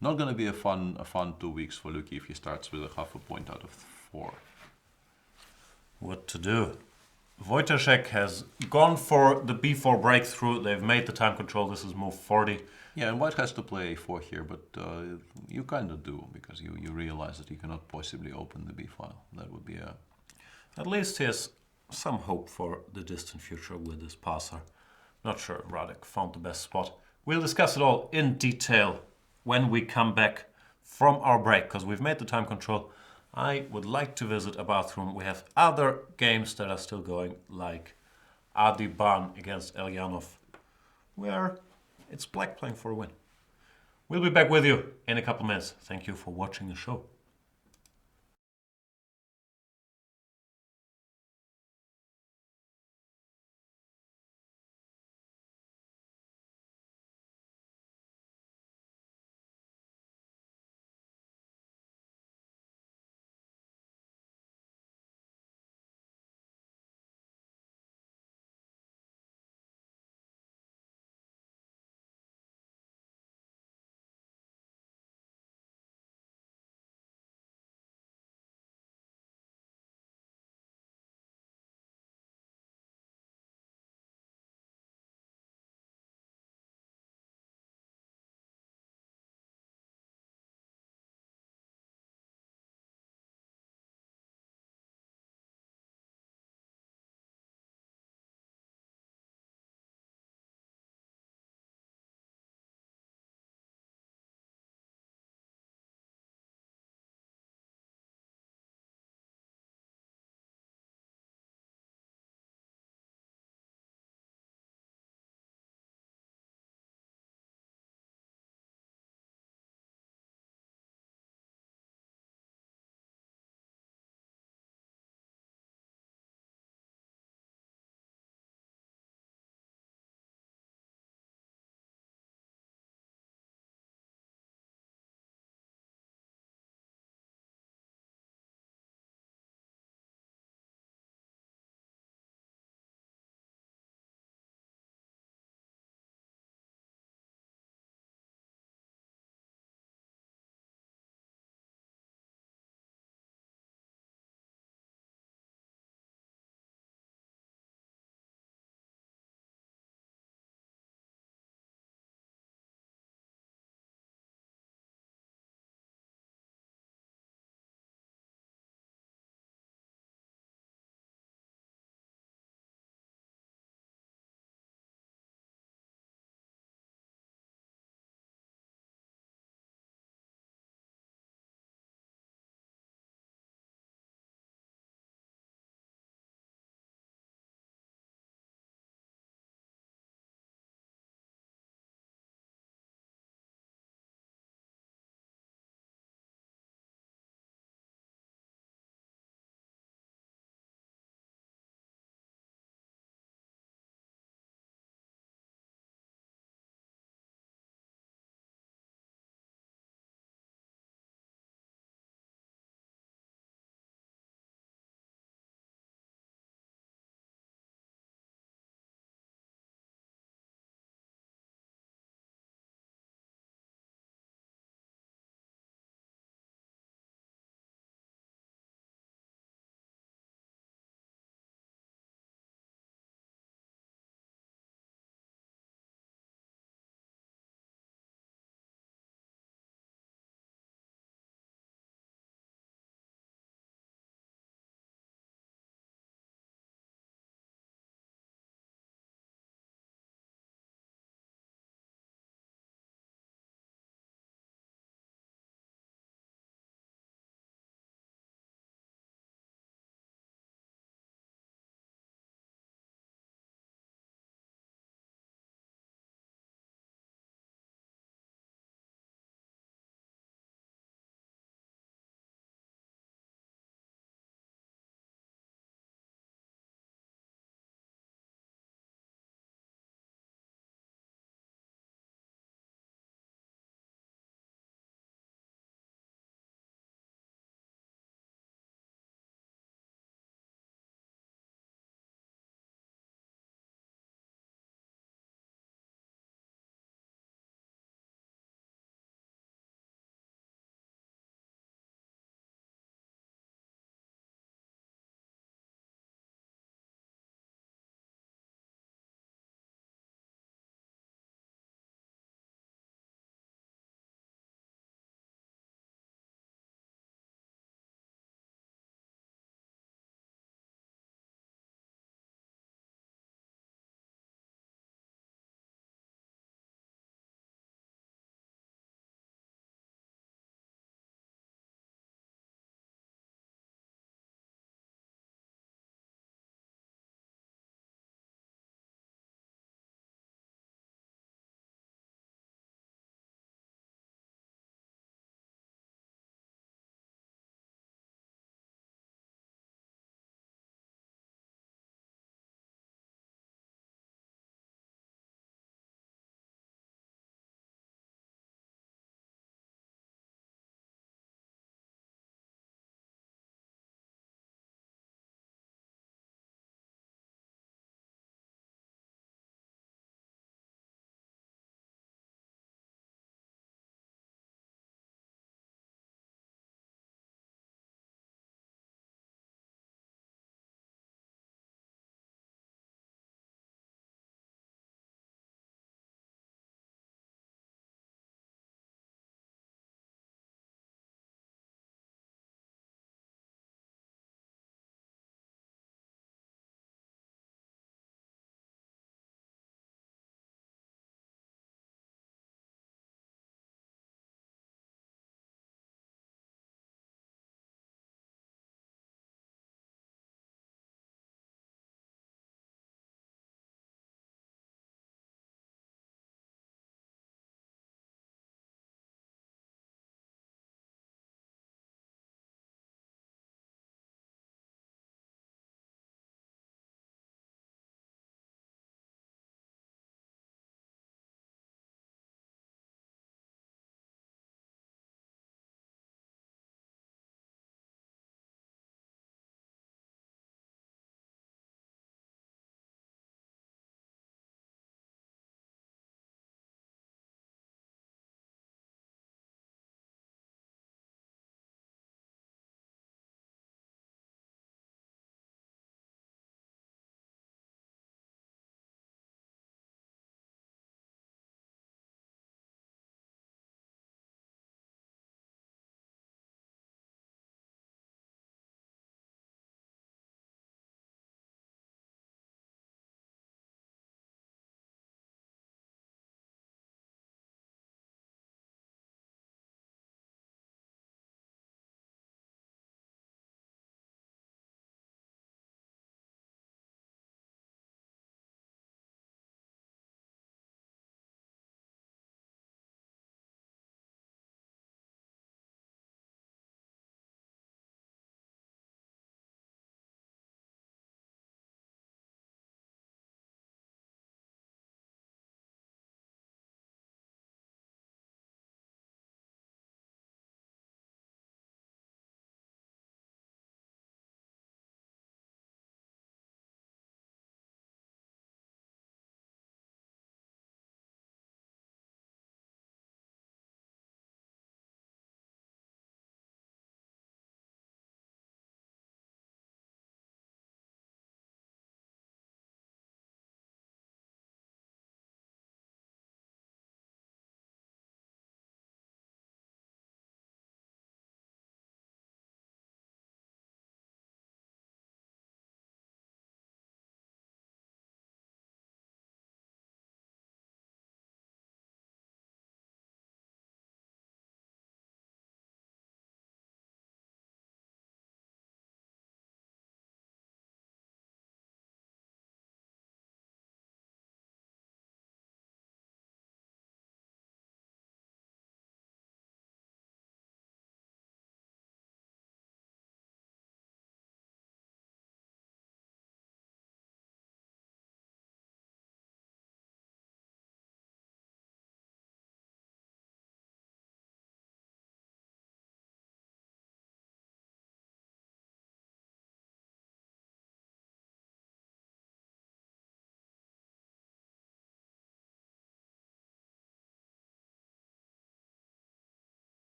not going to be a fun 2 weeks for Luki if he starts with a half a point out of 4. What to do? Wojciech has gone for the b4 breakthrough. They've made the time control. This is move 40. Yeah, and White has to play a4 here, but you kind of do because you realize that you cannot possibly open the b file. That would be a... At least he has some hope for the distant future with this passer. Not sure Radek found the best spot. We'll discuss it all in detail when we come back from our break, because we've made the time control. I would like to visit a bathroom. We have other games that are still going, like Adi Ban against Elyanov, where it's black playing for a win. We'll be back with you in a couple minutes. Thank you for watching the show.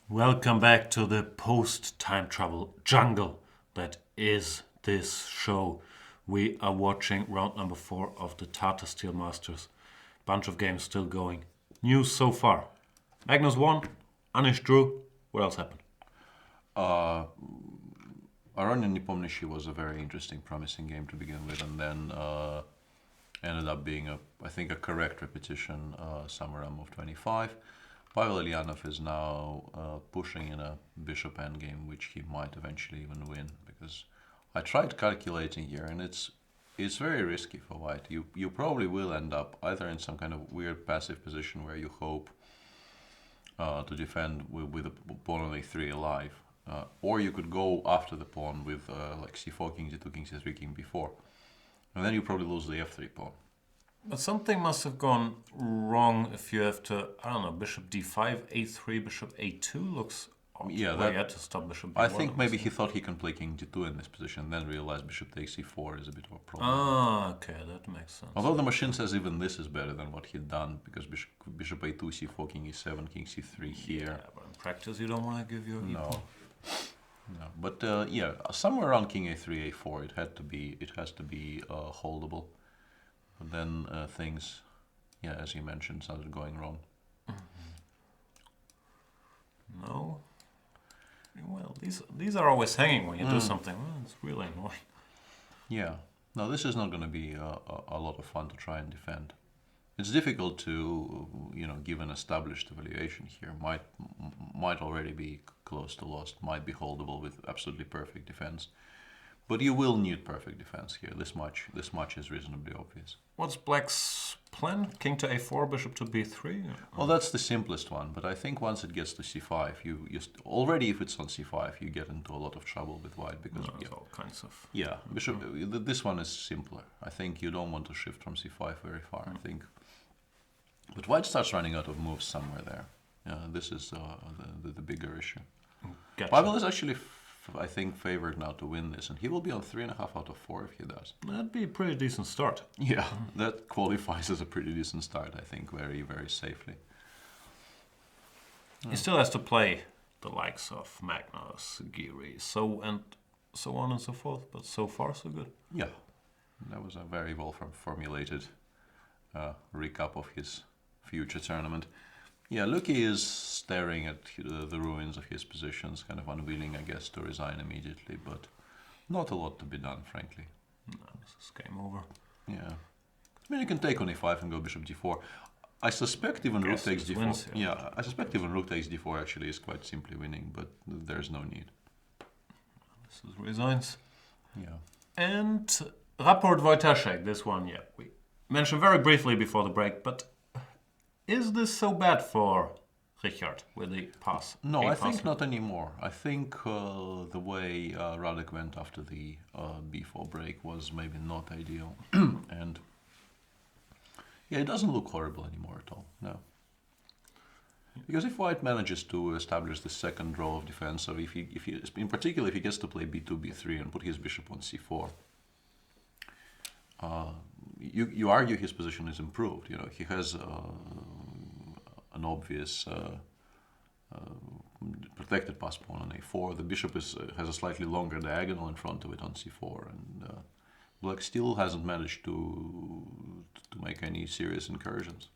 Welcome back to the post-time travel jungle that is this show. We are watching round number 4 of the Tata Steel Masters. Bunch of games still going. News so far. Magnus won, Anish drew. What else happened? Aronia Nepomniachtchi was a very interesting, promising game to begin with, and then ended up being, I think, a correct repetition somewhere around move 25. Pavel Ilyanov is now pushing in a bishop endgame, which he might eventually even win, because I tried calculating here, and it's very risky for white. You probably will end up either in some kind of weird passive position where you hope to defend with a pawn on a3 alive, or you could go after the pawn with like c4, king c2, king c3, king b4, and then you probably lose the f3 pawn. But something must have gone wrong if you have to, I don't know, bishop d5, a3, bishop a2 looks odd. Yeah, Why you had to stop bishop b1. I think maybe he thought he can play king d2 in this position, then realized bishop takes c4 is a bit of a problem. Ah, okay, that makes sense. Although the machine says even this is better than what he'd done, because bishop a2, c4, king e7, king c3 here. Yeah, but in practice you don't want to give your No. No, but yeah, somewhere around king a3, a4, it has to be holdable. But then things, yeah, as you mentioned, started going wrong. No. Well, these are always hanging when you do something. Well, it's really annoying. Yeah. No, this is not going to be a lot of fun to try and defend. It's difficult to, give an established evaluation here. Might already be close to lost, might be holdable with absolutely perfect defense. But you will need perfect defense here. This much is reasonably obvious. What's black's plan? King to a4, bishop to b3? Well, that's the simplest one, but I think once it gets to c5, already if it's on c5, you get into a lot of trouble with white, because There's all kinds of... yeah, bishop. This one is simpler. I think you don't want to shift from c5 very far. I think, but white starts running out of moves somewhere there. This is the bigger issue. Gotcha. Pavel is actually, I think, favored now to win this, and he will be on 3.5 out of 4 if he does. That'd be a pretty decent start. Yeah, that qualifies as a pretty decent start, I think, very, very safely. He still has to play the likes of Magnus, Giri, so on and so forth, but so far so good. Yeah, that was a very well formulated recap of his future tournament. Yeah, Luki is staring at the ruins of his positions, kind of unwilling, I guess, to resign immediately, but not a lot to be done, frankly. No, this is game over. Yeah. I mean, you can take on e5 and go bishop d4. I suspect even rook takes d4. Wins, yeah, I suspect even rook takes d4 actually is quite simply winning, but there's no need. This is resigns. Yeah. And Rapport-Vachier-Lagrave, this one, yeah, we mentioned very briefly before the break, but is this so bad for Richard with the pass? No, I think not anymore. I think the way Radek went after the b4 break was maybe not ideal. And yeah, it doesn't look horrible anymore at all, no. Because if white manages to establish the second row of defense, so if he, in particular, if he gets to play b2, b3 and put his bishop on c4, you argue his position is improved. He has an obvious protected pass pawn on a4. The bishop has a slightly longer diagonal in front of it on c4, and black still hasn't managed to make any serious incursions.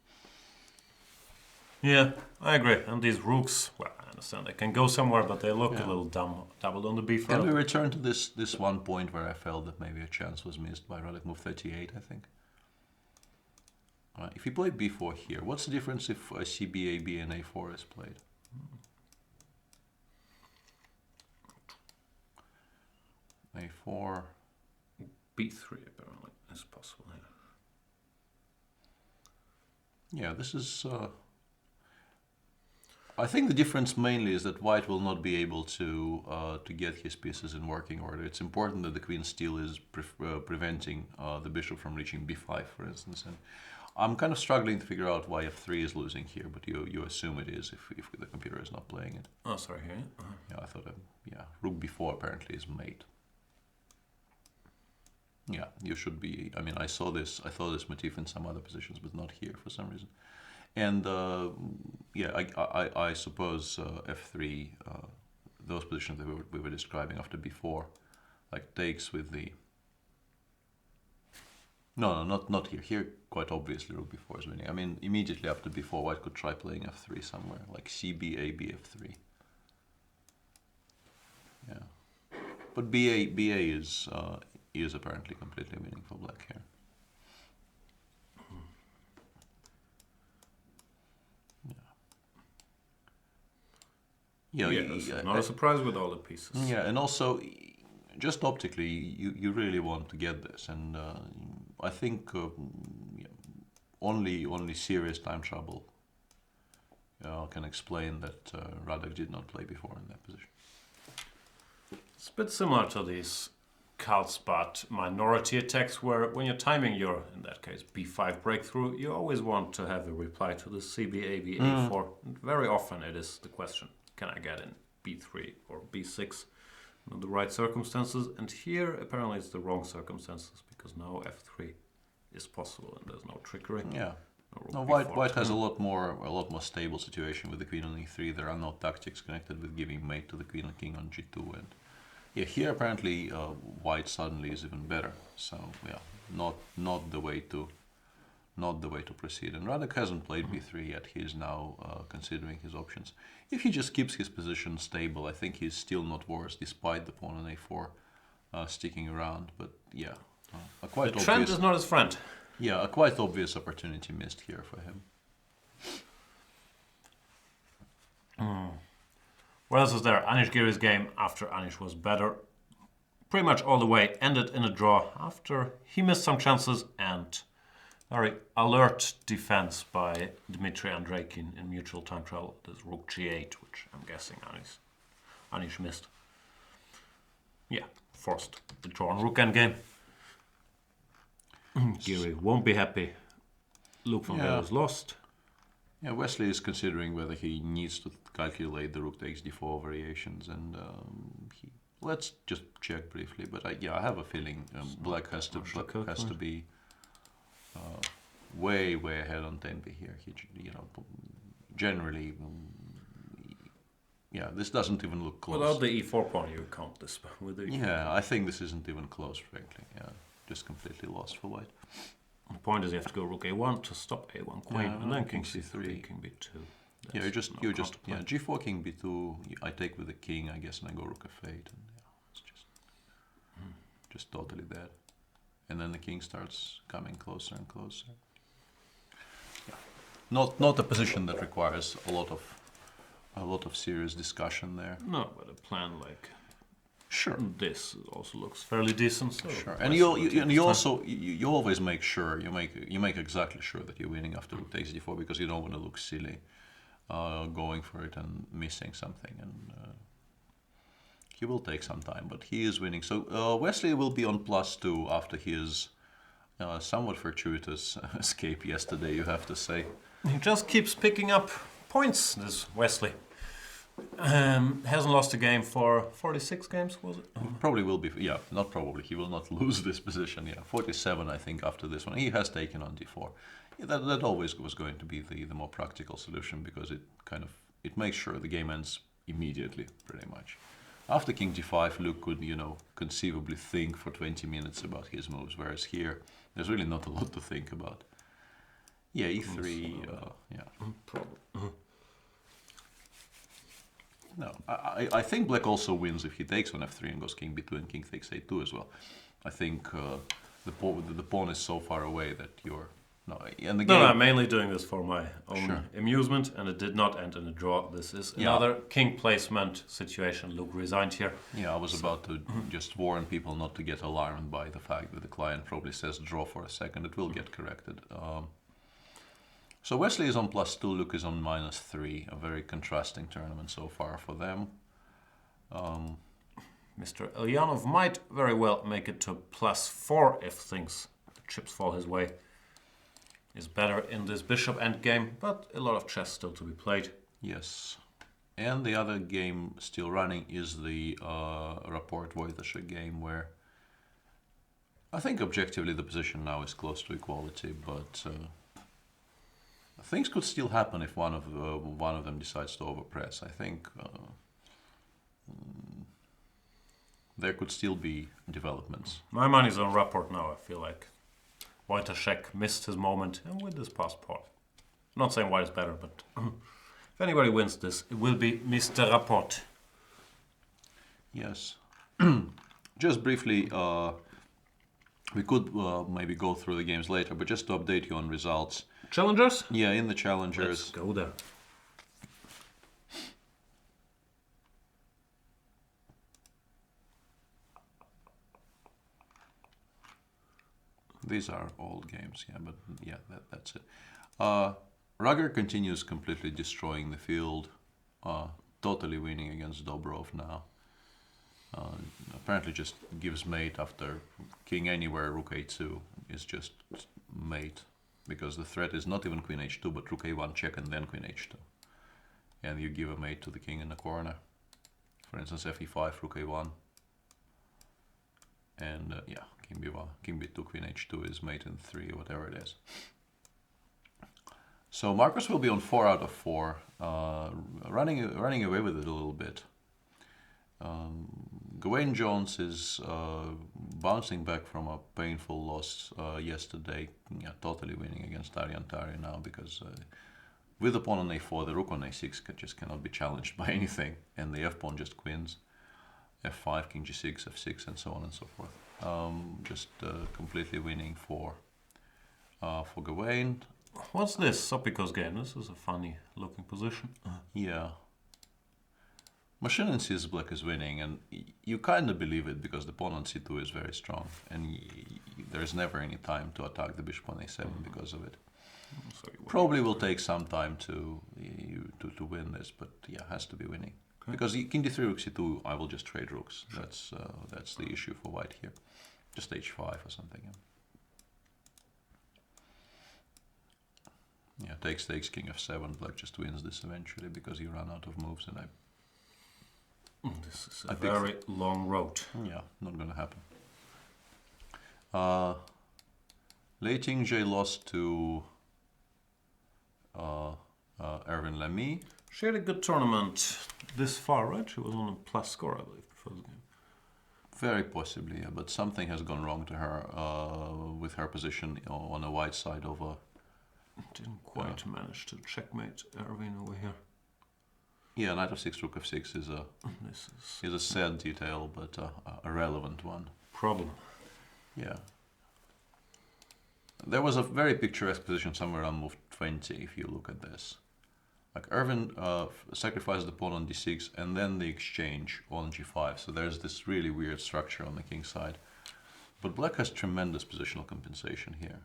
Yeah, I agree. And these rooks, well, I understand they can go somewhere, but they look a little dumb, doubled on the b file. Can we return to this one point where I felt that maybe a chance was missed by Radek move 38, I think? If you play b4 here, what's the difference if cb, ab, and a4 is played? a4... b3 apparently is possible here. Yeah, this is... I think the difference mainly is that white will not be able to get his pieces in working order. It's important that the queen still is preventing the bishop from reaching b5, for instance. And I'm kind of struggling to figure out why f3 is losing here, but you assume it is if the computer is not playing it. Oh, sorry, here. Yeah, I thought, rook b4 apparently is mate. Yeah, you should be. I mean, I saw this motif in some other positions, but not here for some reason. And yeah, I suppose f3, those positions that we were describing after b4, like takes with the... No, not here. Here, quite obviously, rook b4 is winning. I mean, immediately after b4, white could try playing f3 somewhere, like cb, a, b, f3. Yeah, but ba is apparently completely winning for black here. Yeah, it's not a surprise with all the pieces. Yeah, and also, just optically, you really want to get this, and I think yeah, only serious time trouble can explain that Radek did not play before in that position. It's a bit similar to these Karlsbad minority attacks where when you're timing your, in that case, b5 breakthrough, you always want to have a reply to the cb, ab, a4. And very often it is the question, can I get in b3 or b6 in the right circumstances? And here apparently it's the wrong circumstances because now f3 is possible and there's no trickery. Yeah. No, white has a lot more stable situation with the queen on e3. There are no tactics connected with giving mate to the queen and king on g2, and yeah, here apparently white suddenly is even better. So yeah, not the way to proceed. And Radek hasn't played b3 yet. He is now considering his options. If he just keeps his position stable, I think he's still not worse, despite the pawn on a4 sticking around. But yeah, a quite the trend is not his friend. Yeah, a quite obvious opportunity missed here for him. What else is there? Anish Giri's game after Anish was better. Pretty much all the way ended in a draw after he missed some chances and very alert defense by Dmitry Andreikin in mutual time trial. There's rook g8, which I'm guessing Anish missed. Yeah, forced the draw on rook endgame. Giri won't be happy. Luke van Beer is lost. Yeah, Wesley is considering whether he needs to calculate the rook takes d4 variations, and let's just check briefly. But I have a feeling black has to be way ahead on tempi here. He, generally, yeah, this doesn't even look close. Without the e4 pawn, you count this with the. Yeah, I think this isn't even close, frankly. Yeah, just completely lost for white. The point is you have to go rook a1 to stop a1 queen, and then king c3, king b2. Yeah, you just g4, king b2. I take with the king, I guess, and I go rook f8, and yeah, it's just totally dead. And then the king starts coming closer and closer. Yeah. Not a position that requires a lot of serious discussion there. No, but a plan like sure this also looks fairly decent. So sure, and you always make sure you make exactly sure that you're winning after rook takes d4 because you don't want to look silly going for it and missing something. And he will take some time, but he is winning. So Wesley will be on +2 after his somewhat fortuitous escape yesterday, you have to say. He just keeps picking up points, this Wesley. Hasn't lost a game for 46 games, was it? Probably will be, yeah, not probably. He will not lose this position, yeah. 47, I think, after this one. He has taken on d4. Yeah, that always was going to be the more practical solution because it makes sure the game ends immediately, pretty much. After king g5, Luke could, conceivably think for 20 minutes about his moves, whereas here, there's really not a lot to think about. Yeah, e3, yeah. Probably. No, I think black also wins if he takes on f3 and goes king b2 and king takes a2 as well. I think the pawn is so far away that you're... No, and the game... No, I'm mainly doing this for my own amusement, and it did not end in a draw. This is another king placement situation. Luke resigned here. Yeah, I was about to just warn people not to get alarmed by the fact that the client probably says draw for a second. It will get corrected. So Wesley is on +2, Luke is on -3. A very contrasting tournament so far for them. Mr. Elyanov might very well make it to +4 if things, the chips fall his way. Is better in this bishop endgame, but a lot of chess still to be played. Yes. And the other game still running is the Rapport-Vachier-Lagrave game, where I think objectively the position now is close to equality, but things could still happen if one of them decides to overpress. I think there could still be developments. My money's on Rapport now. I feel like Wojciech missed his moment and with this passport. Not saying White is better, but if anybody wins this, it will be Mr. Rapport. Yes. Just briefly, we could maybe go through the games later, but just to update you on results. Challengers? Yeah, in the challengers. Let's go there. These are old games, yeah, but yeah, that's it. Rugger continues completely destroying the field, totally winning against Dobrov now. Apparently just gives mate after king anywhere, rook a2 is just mate, because the threat is not even queen h2, but rook a1 check and then queen h2. And you give a mate to the king in the corner. For instance, fe5, rook a1. And yeah, king b1, king b2, queen h2 is mate in 3, or whatever it is. So Marcus will be on 4 out of 4, running away with it a little bit. Gawain Jones is bouncing back from a painful loss yesterday, yeah, totally winning against Aryan Tari now, because with the pawn on a4, the rook on a6 just cannot be challenged by anything, and the f-pawn just queens. f5, king g6, f6, and so on and so forth. Just completely winning for Gawain. What's this? Sopiko's game. This is a funny looking position. Yeah. Machine sees black is winning, and you kind of believe it because the pawn on c2 is very strong, and there is never any time to attack the bishop on a7 because of it. So Probably will take some time to win this, but yeah, has to be winning. Okay. Because king d3, rook c2, I will just trade rooks. Sure. That's the issue for white here. Just h5 or something. Yeah, takes king f7. Black just wins this eventually because you run out of moves, and this is a very long road. Yeah, not gonna happen. Lei Tingzhe lost to Erwin Lamy. She had a good tournament this far, right? She was on a plus score, I believe, before the game. Very possibly, yeah, but something has gone wrong to her with her position on the white side of a... Didn't quite manage to checkmate Erwin over here. Yeah, knight of 6, rook f6 is a sad detail, but a relevant one. Problem. Yeah. There was a very picturesque position somewhere on move 20, if you look at this. Like Erwin sacrificed the pawn on d6 and then the exchange on g5. So there's this really weird structure on the king side. But black has tremendous positional compensation here.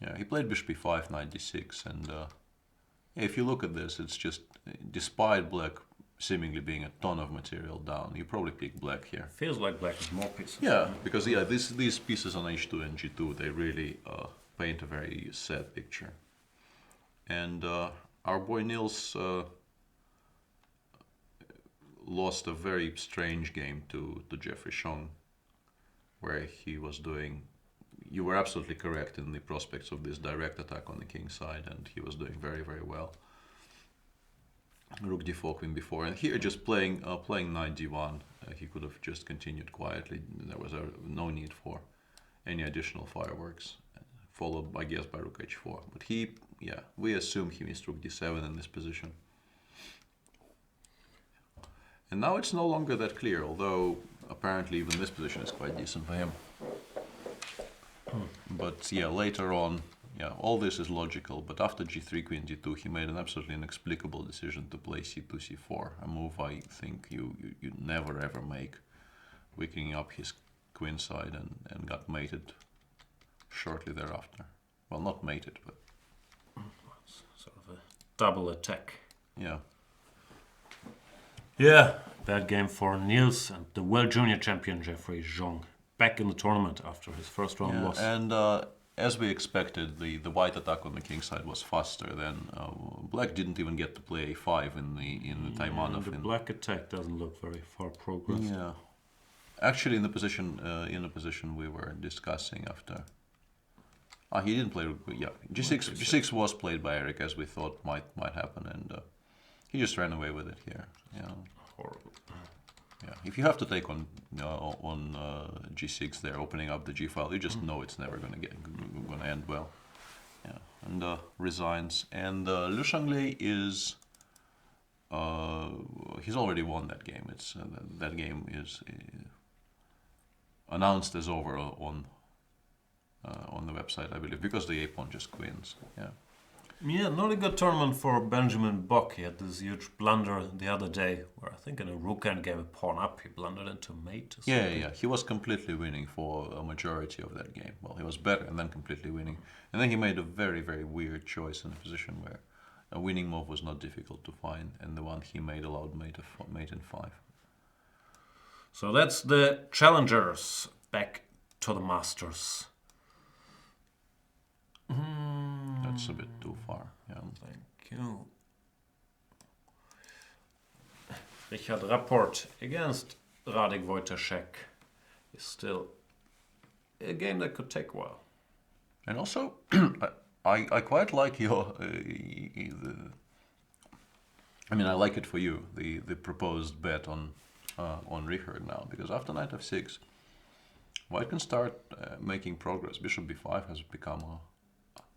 Yeah, he played bishop e5, knight d6, and if you look at this, it's just, despite black seemingly being a ton of material down, you probably pick black here. Feels like black is more pieces. Yeah, because yeah, these pieces on h2 and g2, they really paint a very sad picture. And our boy Niels lost a very strange game to Jeffrey Shong, where he was doing... You were absolutely correct in the prospects of this direct attack on the king side, and he was doing very, very well. Rook d4, queen b4, and here just playing knight d1. He could have just continued quietly. There was no need for any additional fireworks, followed, I guess, by rook h4. But we assume he missed rook d7 in this position. And now it's no longer that clear, although apparently even this position is quite decent for him. But yeah, later on, yeah, all this is logical, but after g3, queen d2, he made an absolutely inexplicable decision to play c2, c4, a move I think you never ever make, weakening up his queen side, and got mated shortly thereafter. Well, not mated, but... It's sort of a double attack. Yeah. Yeah, bad game for Niels and the World Junior Champion Jeffrey Zhong. Back in the tournament after his first round loss. And as we expected, the white attack on the king side was faster. Then black didn't even get to play a5 in the Taimanov. The black attack doesn't look very far progressed. Yeah, actually, in the position we were discussing He didn't play. Yeah, G6 was played by Eric, as we thought might happen, and he just ran away with it here. Yeah. Horrible. Yeah. If you have to take on G6 there, opening up the G file, you just know it's never gonna end well. Yeah. And resigns. And Liu Shanglei is. He's already won that game. It's that game is announced as over on the website, I believe, because the A-pawn just queens. Yeah. Yeah, not a good tournament for Benjamin Bock. He had this huge blunder the other day, where I think in a rook endgame, a pawn up, he blundered into mate. Or something. Yeah. He was completely winning for a majority of that game. Well, he was better and then completely winning. And then he made a very, very weird choice in a position where a winning move was not difficult to find, and the one he made allowed mate in 5. So that's the challengers. Back to the masters. That's a bit too far. Yeah. Thank you. Richard Rapport against Radek Wojtaszek is still a game that could take a while. And also, I quite like your. I mean, I like it for you, the proposed bet on Richard now, because after knight f6, White can start making progress. Bishop b5 has become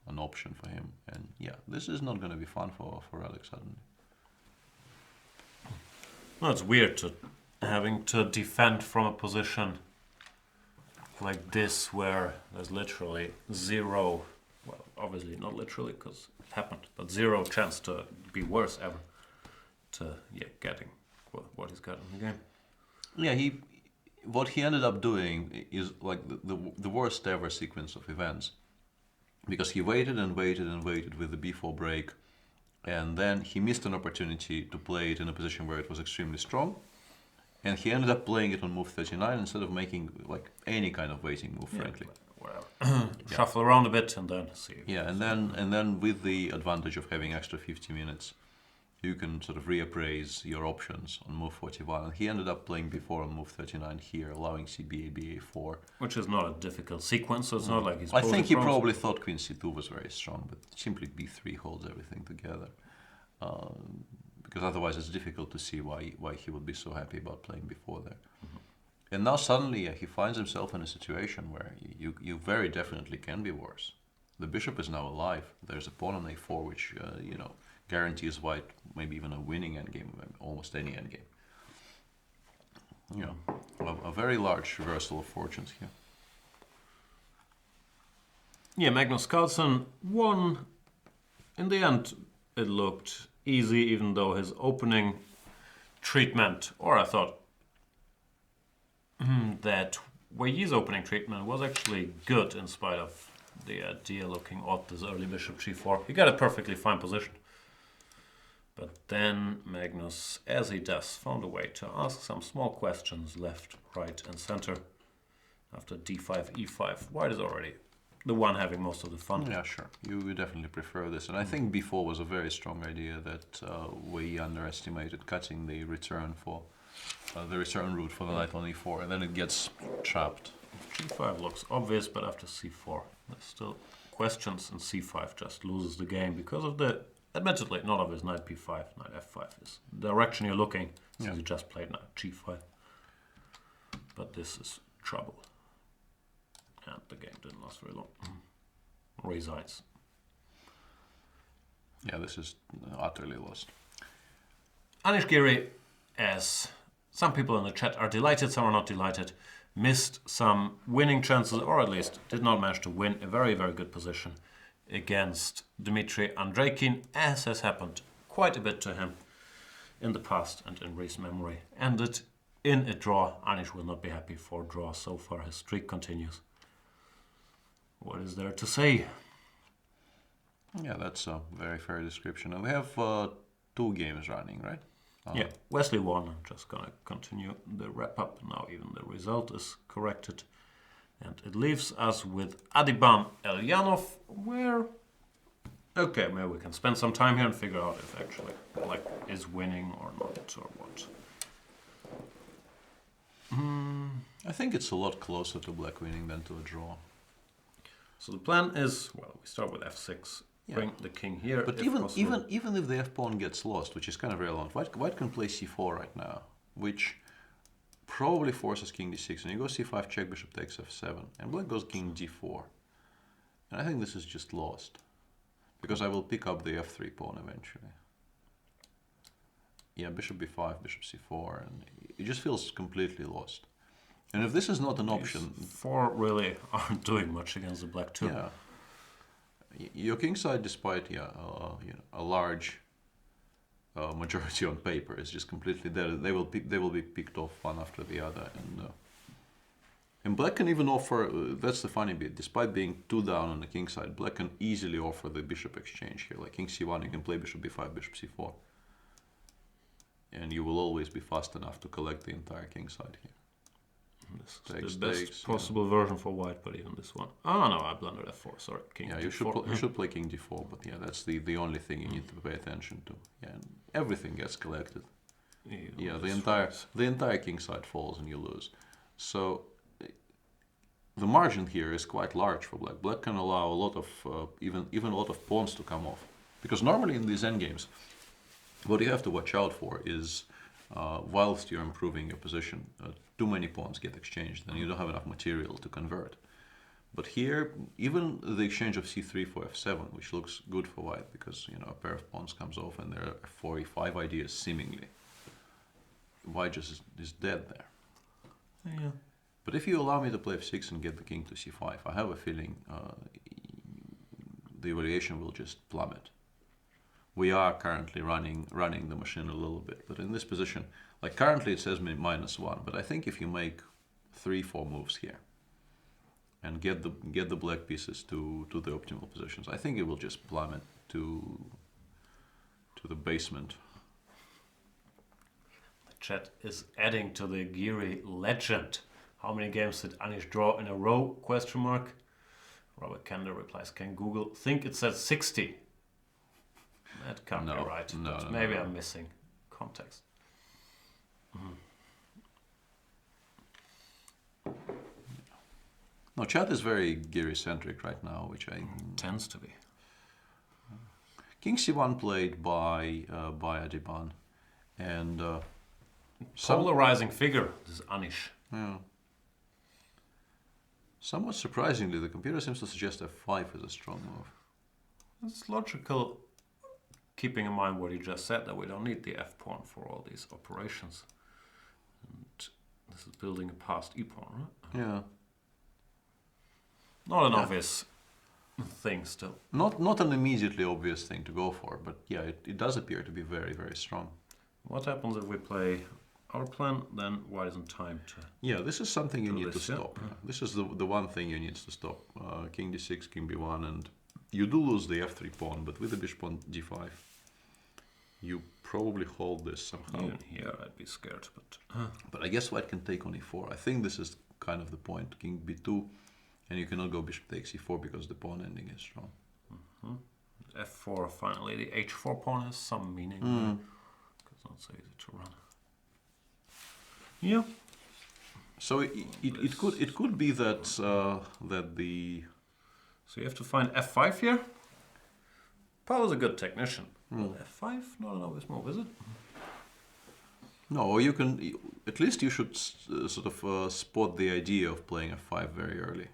an option for him, and yeah, this is not going to be fun for Alex suddenly. Well, it's weird to having to defend from a position like this where there's literally zero, well, obviously not literally because it happened, but zero chance to be worse ever to getting what he's got in the game. Yeah, what he ended up doing is like the worst ever sequence of events, because he waited and waited and waited with the b4 break, and then he missed an opportunity to play it in a position where it was extremely strong, and he ended up playing it on move 39 instead of making like any kind of waiting move, frankly. Whatever. Shuffle around a bit and then see. Yeah, and then with the advantage of having extra 50 minutes, you can sort of reappraise your options on move 41. And he ended up playing b4 on move 39 here, allowing cba, ba4. Which is not a difficult sequence, so it's not like he's... I think he probably thought queen c2 was very strong, but simply b3 holds everything together. Because otherwise it's difficult to see why he would be so happy about playing b4 there. Mm-hmm. And now suddenly he finds himself in a situation where you very definitely can be worse. The bishop is now alive. There's a pawn on a4, which, guarantees White maybe even a winning endgame, almost any endgame. A very large reversal of fortunes here. Yeah, Magnus Carlsen won. In the end, it looked easy, even though his opening treatment, or I thought that Weyi's opening treatment was actually good in spite of the idea looking odd, this early bishop g4. He got a perfectly fine position. But then Magnus, as he does, found a way to ask some small questions left, right and center. After d5, e5, White is already the one having most of the fun. Yeah, sure. You definitely prefer this. And I think b4 was a very strong idea that we underestimated, cutting the return for the return route for the knight on e4, and then it gets trapped. g5 looks obvious, but after c4, there's still questions, and c5 just loses the game because of the... Admittedly, not obvious knight b5, knight f5 is the direction you're looking, since you just played knight g5. But this is trouble. And the game didn't last very long. Resigns. Yeah, this is utterly lost. Anish Giri, as some people in the chat are delighted, some are not delighted, missed some winning chances, or at least did not manage to win a very, very good position against Dmitry Andreikin, as has happened quite a bit to him in the past and in recent memory. Ended in a draw. Anish will not be happy for a draw so far. His streak continues. What is there to say? Yeah, that's a very fair description. And we have 2 games running, right? Yeah, Wesley won. I'm just going to continue the wrap-up. Now even the result is corrected. And it leaves us with Adiban Elyanov, where... Okay, maybe we can spend some time here and figure out if actually Black is winning or not, or what. I think it's a lot closer to Black winning than to a draw. So the plan is, well, we start with f6, bring the king here. But even if the f pawn gets lost, which is kind of relevant, white can play c4 right now, which probably forces king d6, and you go c5 check, bishop takes f7, and black goes king d4. And I think this is just lost, because I will pick up the f3 pawn eventually. Yeah, bishop b5, bishop c4, and it just feels completely lost. And if this is not an option... These four really aren't doing much against the black two. Yeah. Your king side, despite a large majority on paper, is just completely dead. They will be picked off one after the other, and black can even offer. That's the funny bit. Despite being 2 down on the king side, black can easily offer the bishop exchange here. Like king c1, you can play bishop b5, bishop c4, and you will always be fast enough to collect the entire king side here. This is the best possible version for white, but even this one. Oh no, I blundered f4. Sorry, king yeah, d4. you should play king d4, but yeah, that's the only thing you need to pay attention to. Yeah, and everything gets collected. Yeah, the entire king side falls and you lose. So the margin here is quite large for black. Black can allow a lot of even a lot of pawns to come off, because normally in these endgames, what you have to watch out for is whilst you're improving your position, too many pawns get exchanged and you don't have enough material to convert. But here, even the exchange of c3 for f7, which looks good for white, because a pair of pawns comes off and there are 4 e5 ideas seemingly. White just is dead there. Yeah. But if you allow me to play f6 and get the king to c5, I have a feeling the evaluation will just plummet. We are currently running the machine a little bit, but in this position, like currently it says -1, but I think if you make 3-4 moves here and get the black pieces to the optimal positions, I think it will just plummet to the basement. The chat is adding to the Giri legend. How many games did Anish draw in a row? Question mark. Robert Kender replies, can Google think it says 60? That can't be right. No, maybe I'm missing context. No, chat is very Giri-centric right now, which I tends to be. King c1 played by Adiban, and polarizing figure. This is Anish. Yeah. Somewhat surprisingly, the computer seems to suggest f5 is a strong move. It's logical, keeping in mind what you just said, that we don't need the f-pawn for all these operations. And this is building a past e-pawn, right? Yeah. Not an obvious thing still. Not an immediately obvious thing to go for, but yeah, it does appear to be very, very strong. What happens if we play our plan? Then white is in time to... Yeah, this is something you need to stop. Yeah. This is the one thing you need to stop. King d6, king b1, and you do lose the f3 pawn, but with the bishop on d5, you probably hold this somehow. Even here I'd be scared, but... But I guess white can take on e4. I think this is kind of the point. King b2, and you cannot go bishop takes e4 because the pawn ending is strong. f4 finally. The h4 pawn has some meaning. It's not so easy to run. Yeah. So it could be that that the... So you have to find f5 here. Paolo's a good technician. But f5, not an obvious move, is it? No, or you can... At least you should sort of spot the idea of playing f5 very early.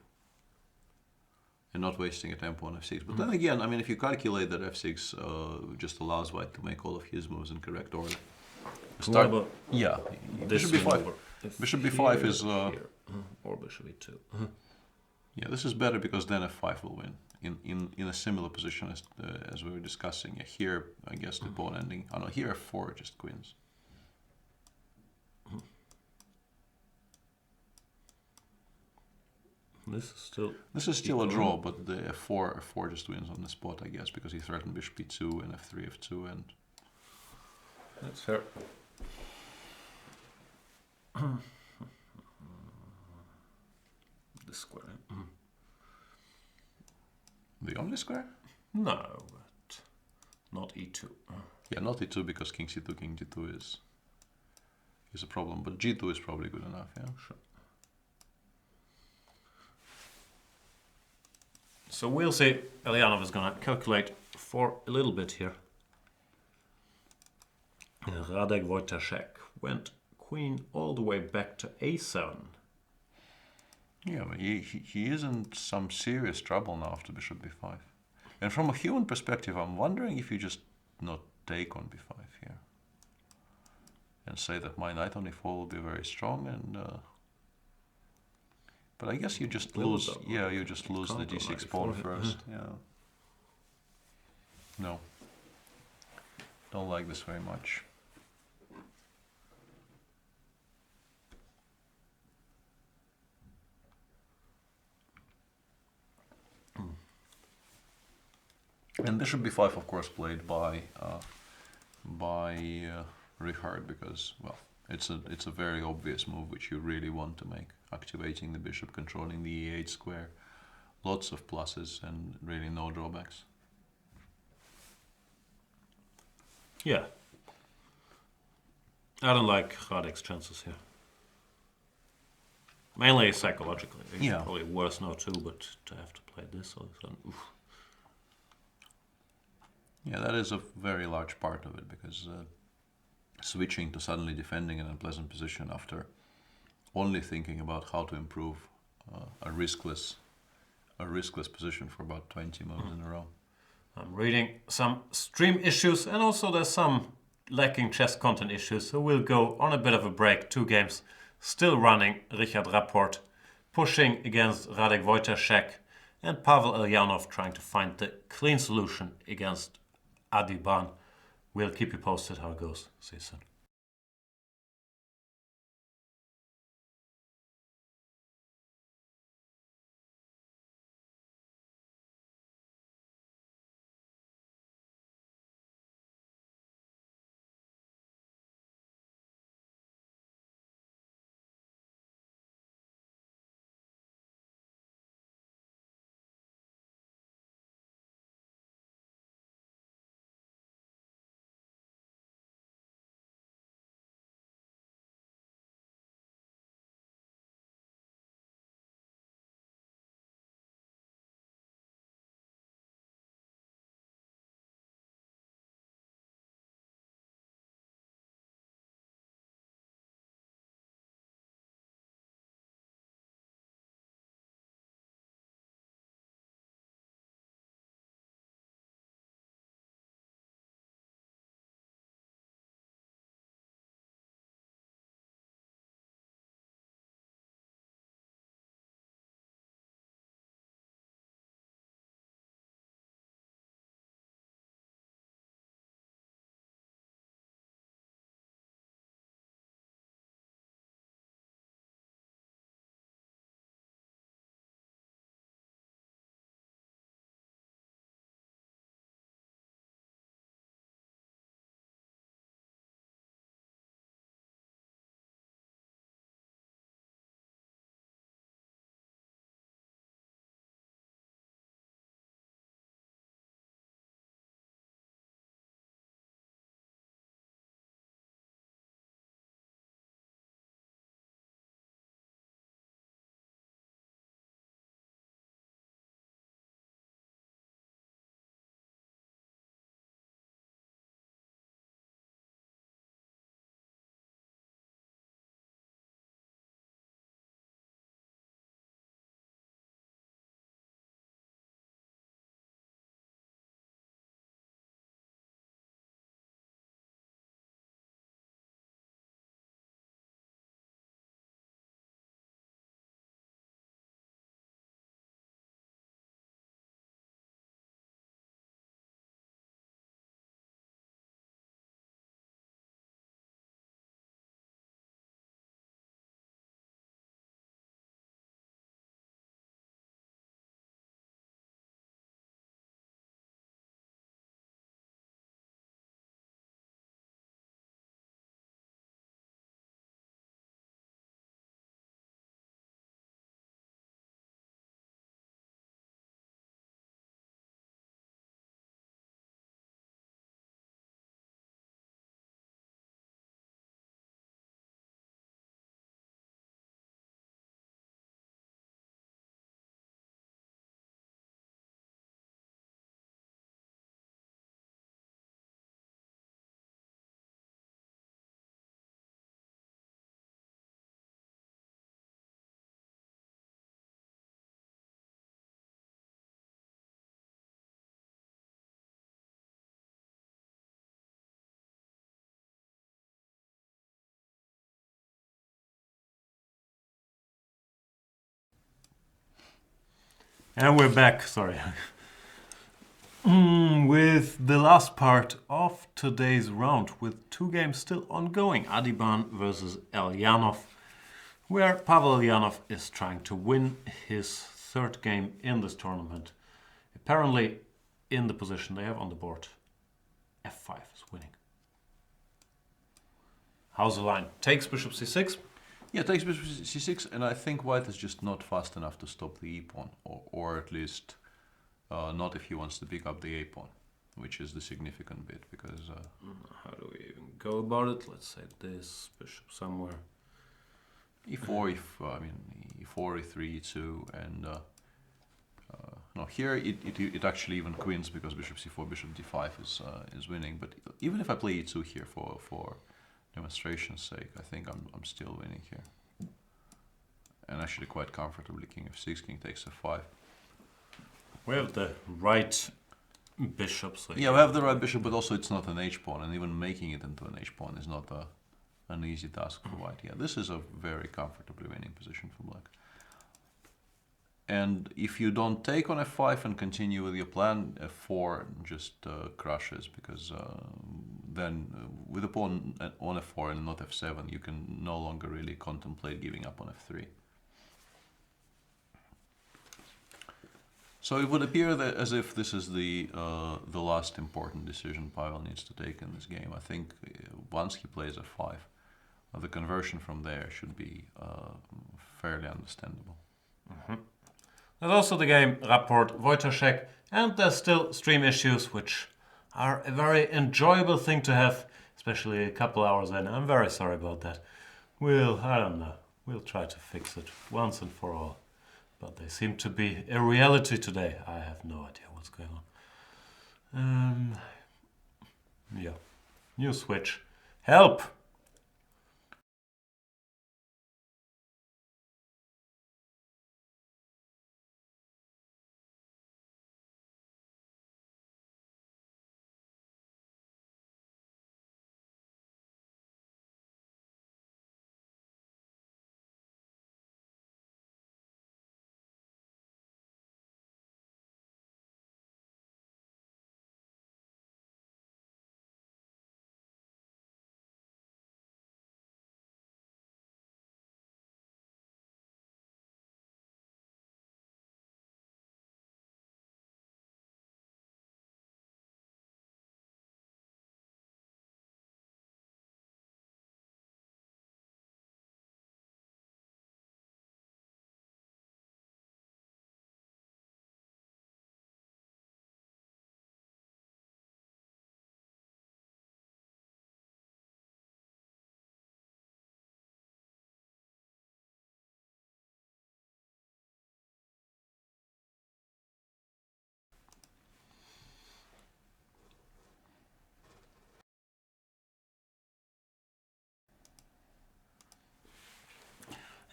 And not wasting a tempo on f6. But then again, I mean, if you calculate that f6 just allows white to make all of his moves in correct order. What about Bishop b5. Bishop b5 is... here. Or bishop e2. Yeah, this is better because then f5 will win. In a similar position as we were discussing. Yeah, here, I guess the pawn ending... Oh no, here f4 just queens. This is still a draw, but the f4 just wins on the spot, I guess, because he threatened bishop e2 and f3 f2 and... That's fair. The square. The only square? No, but not e2. Yeah, not e2 because king c2, king g2 is a problem, but g2 is probably good enough, yeah? Sure. So we'll see. Elyanov is gonna calculate for a little bit here. Radek Wojtaszek went queen all the way back to a7. Yeah, but he is in some serious trouble now after bishop b5. And from a human perspective, I'm wondering if you just not take on b5 here. And say that my knight on e4 will be very strong, and but I guess you just lose. Yeah, you just lose the d6 pawn first. Yeah. No. Don't like this very much. And bishop b5, of course, played by Richard, because, well, it's a very obvious move which you really want to make. Activating the bishop, controlling the e8 square, lots of pluses and really no drawbacks. Yeah. I don't like Radek's chances here. Mainly psychologically. It's probably worse now too, but to have to play this all of a sudden, oof. Yeah, that is a very large part of it, because switching to suddenly defending an unpleasant position after only thinking about how to improve a riskless position for about 20 moves in a row. I'm reading some stream issues, and also there's some lacking chess content issues, so we'll go on a bit of a break. 2 games still running. Richard Rapport pushing against Radek Wojtaszek, and Pavel Elyanov trying to find the clean solution against Adi Ban. We'll keep you posted how it goes. See you soon. And we're back, sorry. With the last part of today's round, with two games still ongoing, Adiban versus Elyanov, where Pavel Elyanov is trying to win his third game in this tournament. Apparently, in the position they have on the board, f5 is winning. How's the line? Takes bishop c6. Yeah, takes bishop c6, and I think white is just not fast enough to stop the e-pawn, or at least not if he wants to pick up the a-pawn, which is the significant bit, because... How do we even go about it? Let's say this, bishop somewhere. e4, e4, e3, e2, and... no, here it actually even queens because bishop c4, bishop d5 is winning, but even if I play e2 here for demonstration's sake, I think I'm still winning here. And actually quite comfortably, king f6, king takes f5. We have the right bishop. So yeah, we have the right bishop, but also it's not an h-pawn, and even making it into an h-pawn is not an easy task for white. Yeah, this is a very comfortably winning position for black. And if you don't take on f5 and continue with your plan, f4 just crushes, because then with a pawn on f4 and not f7, you can no longer really contemplate giving up on f3. So it would appear that as if this is the last important decision Pavel needs to take in this game. I think once he plays f5, the conversion from there should be fairly understandable. There's also the game Rapport-Vachier-Lagrave, and there's still stream issues, which are a very enjoyable thing to have, especially a couple hours in. I'm very sorry about that. I don't know, we'll try to fix it once and for all. But they seem to be a reality today. I have no idea what's going on. Yeah, new switch. Help!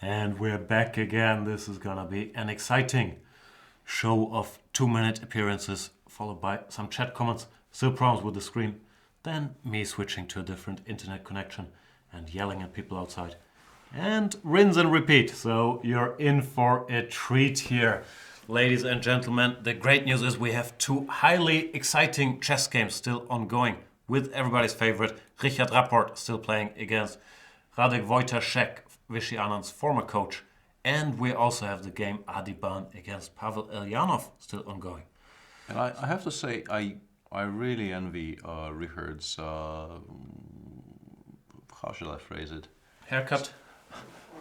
And we're back again. This is gonna be an exciting show of 2-minute appearances, followed by some chat comments, still problems with the screen, then me switching to a different internet connection and yelling at people outside. And rinse and repeat, so you're in for a treat here. Ladies and gentlemen, the great news is we have two highly exciting chess games still ongoing, with everybody's favorite, Richard Rapport, still playing against Radek Wojtaszek, Vishy Anand's former coach. And we also have the game Adiban against Pavel Elyanov still ongoing. And I have to say, I really envy Richard's, how shall I phrase it? Haircut.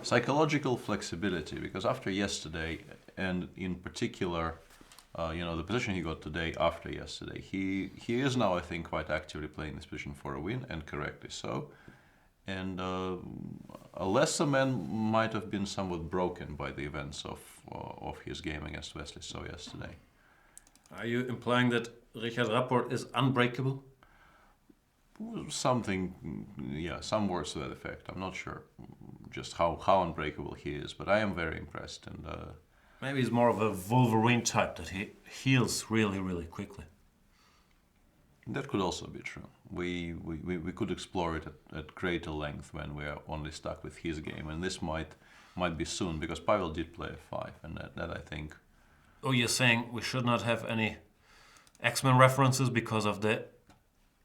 Psychological flexibility, because after yesterday, and in particular, the position he got today after yesterday, he is now, I think, quite actively playing this position for a win, and correctly so. And a lesser man might have been somewhat broken by the events of his game against Wesley So yesterday. Are you implying that Richard Rapport is unbreakable? Something, yeah, some words to that effect. I'm not sure just how unbreakable he is, but I am very impressed. And maybe he's more of a Wolverine type, that he heals really, really quickly. That could also be true. We could explore it at greater length when we are only stuck with his game, and this might be soon, because Pavel did play f5, and that I think Oh, you're saying we should not have any X-Men references because of the